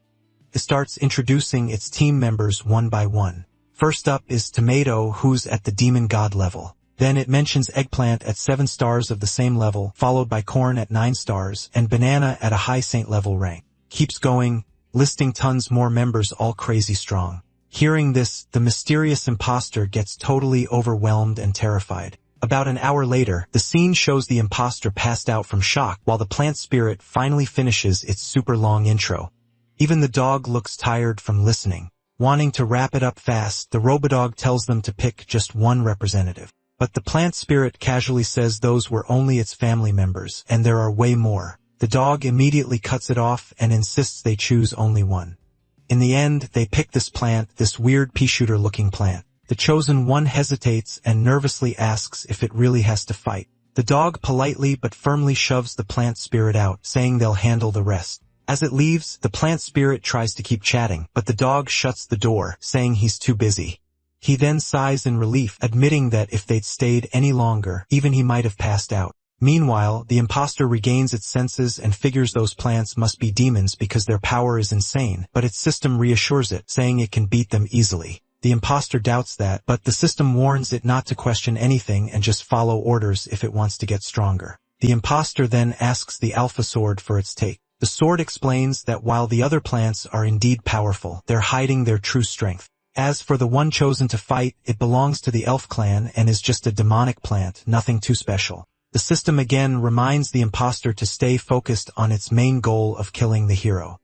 Speaker 1: It starts introducing its team members one by one. First up is Tomato, who's at the demon god level. Then it mentions Eggplant at 7 stars of the same level, followed by Corn at 9 stars, and Banana at a high saint level rank. Keeps going, listing tons more members all crazy strong. Hearing this, the mysterious imposter gets totally overwhelmed and terrified. About an hour later, the scene shows the imposter passed out from shock while the plant spirit finally finishes its super long intro. Even the dog looks tired from listening. Wanting to wrap it up fast, the Robodog tells them to pick just one representative. But the plant spirit casually says those were only its family members, and there are way more. The dog immediately cuts it off and insists they choose only one. In the end, they pick this plant, this weird pea-shooter-looking plant. The chosen one hesitates and nervously asks if it really has to fight. The dog politely but firmly shoves the plant spirit out, saying they'll handle the rest. As it leaves, the plant spirit tries to keep chatting, but the dog shuts the door, saying he's too busy. He then sighs in relief, admitting that if they'd stayed any longer, even he might have passed out. Meanwhile, the imposter regains its senses and figures those plants must be demons because their power is insane, but its system reassures it, saying it can beat them easily. The imposter doubts that, but the system warns it not to question anything and just follow orders if it wants to get stronger. The imposter then asks the Alpha Sword for its take. The sword explains that while the other plants are indeed powerful, they're hiding their true strength. As for the one chosen to fight, it belongs to the Elf clan and is just a demonic plant, nothing too special. The system again reminds the imposter to stay focused on its main goal of killing the hero.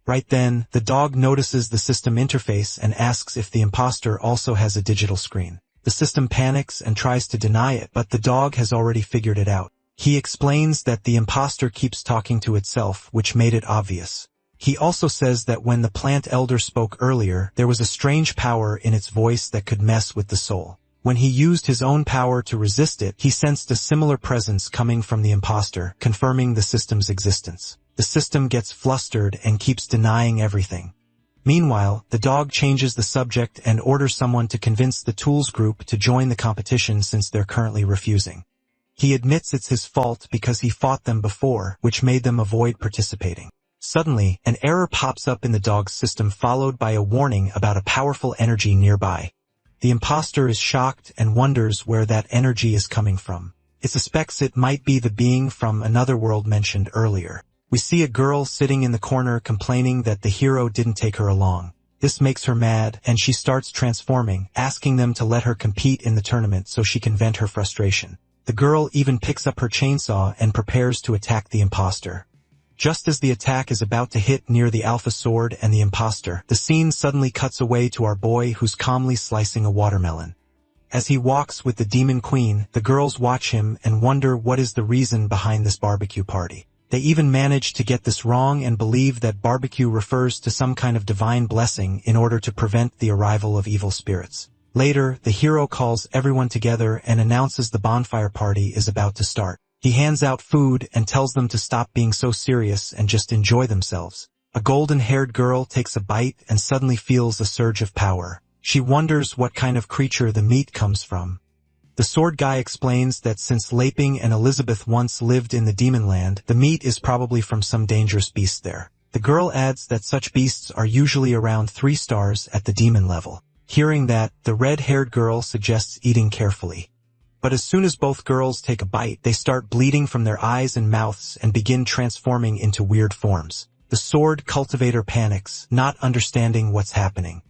Speaker 1: Right then, the dog notices the system interface and asks if the imposter also has a digital screen. The system panics and tries to deny it, but the dog has already figured it out. He explains that the imposter keeps talking to itself, which made it obvious. He also says that when the plant elder spoke earlier, there was a strange power in its voice that could mess with the soul. When he used his own power to resist it, he sensed a similar presence coming from the imposter, confirming the system's existence. The system gets flustered and keeps denying everything. Meanwhile, the dog changes the subject and orders someone to convince the Tools group to join the competition since they're currently refusing. He admits it's his fault because he fought them before, which made them avoid participating. Suddenly, an error pops up in the dog's system followed by a warning about a powerful energy nearby. The imposter is shocked and wonders where that energy is coming from. It suspects it might be the being from another world mentioned earlier. We see a girl sitting in the corner complaining that the hero didn't take her along. This makes her mad, and she starts transforming, asking them to let her compete in the tournament so she can vent her frustration. The girl even picks up her chainsaw and prepares to attack the imposter. Just as the attack is about to hit near the Alpha Sword and the imposter, the scene suddenly cuts away to our boy who's calmly slicing a watermelon. As he walks with the Demon Queen, the girls watch him and wonder what is the reason behind this barbecue party. They even manage to get this wrong and believe that barbecue refers to some kind of divine blessing in order to prevent the arrival of evil spirits. Later, the hero calls everyone together and announces the bonfire party is about to start. He hands out food and tells them to stop being so serious and just enjoy themselves. A golden-haired girl takes a bite and suddenly feels a surge of power. She wonders what kind of creature the meat comes from. The sword guy explains that since Laping and Elizabeth once lived in the demon land, the meat is probably from some dangerous beast there. The girl adds that such beasts are usually around 3 stars at the demon level. Hearing that, the red-haired girl suggests eating carefully. But as soon as both girls take a bite, they start bleeding from their eyes and mouths and begin transforming into weird forms. The sword cultivator panics, not understanding what's happening.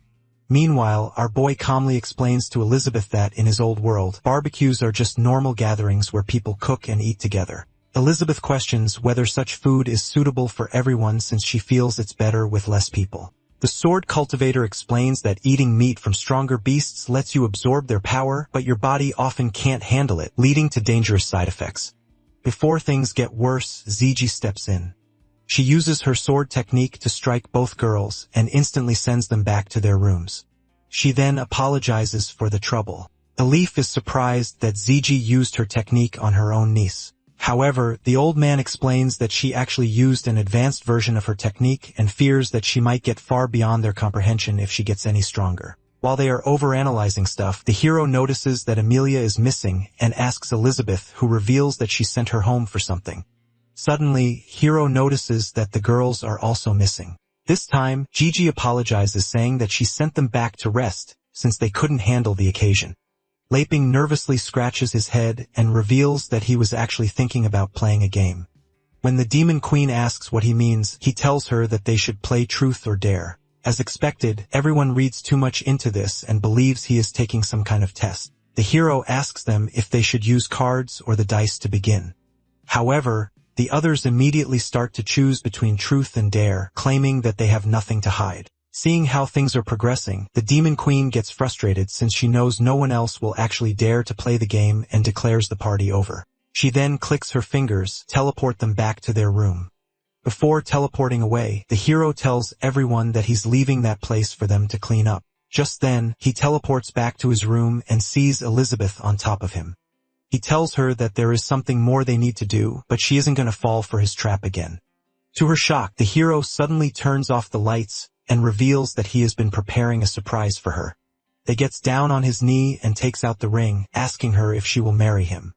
Speaker 1: Meanwhile, our boy calmly explains to Elizabeth that in his old world, barbecues are just normal gatherings where people cook and eat together. Elizabeth questions whether such food is suitable for everyone since she feels it's better with less people. The sword cultivator explains that eating meat from stronger beasts lets you absorb their power, but your body often can't handle it, leading to dangerous side effects. Before things get worse, Ziji steps in. She uses her sword technique to strike both girls and instantly sends them back to their rooms. She then apologizes for the trouble. Elif is surprised that Ziji used her technique on her own niece. However, the old man explains that she actually used an advanced version of her technique and fears that she might get far beyond their comprehension if she gets any stronger. While they are overanalyzing stuff, the hero notices that Amelia is missing and asks Elizabeth, who reveals that she sent her home for something. Suddenly, Hiro notices that the girls are also missing. This time, Gigi apologizes saying that she sent them back to rest, since they couldn't handle the occasion. Laping nervously scratches his head and reveals that he was actually thinking about playing a game. When the Demon Queen asks what he means, he tells her that they should play truth or dare. As expected, everyone reads too much into this and believes he is taking some kind of test. The hero asks them if they should use cards or the dice to begin. However, the others immediately start to choose between truth and dare, claiming that they have nothing to hide. Seeing how things are progressing, the Demon Queen gets frustrated since she knows no one else will actually dare to play the game and declares the party over. She then clicks her fingers, teleport them back to their room. Before teleporting away, the hero tells everyone that he's leaving that place for them to clean up. Just then, he teleports back to his room and sees Elizabeth on top of him. He tells her that there is something more they need to do, but she isn't going to fall for his trap again. To her shock, the hero suddenly turns off the lights and reveals that he has been preparing a surprise for her. He gets down on his knee and takes out the ring, asking her if she will marry him.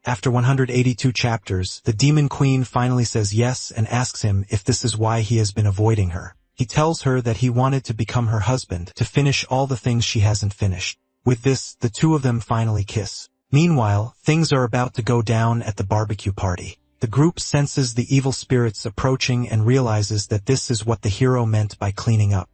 Speaker 1: After 182 chapters, the Demon Queen finally says yes and asks him if this is why he has been avoiding her. He tells her that he wanted to become her husband, to finish all the things she hasn't finished. With this, the two of them finally kiss. Meanwhile, things are about to go down at the barbecue party. The group senses the evil spirits approaching and realizes that this is what the hero meant by cleaning up.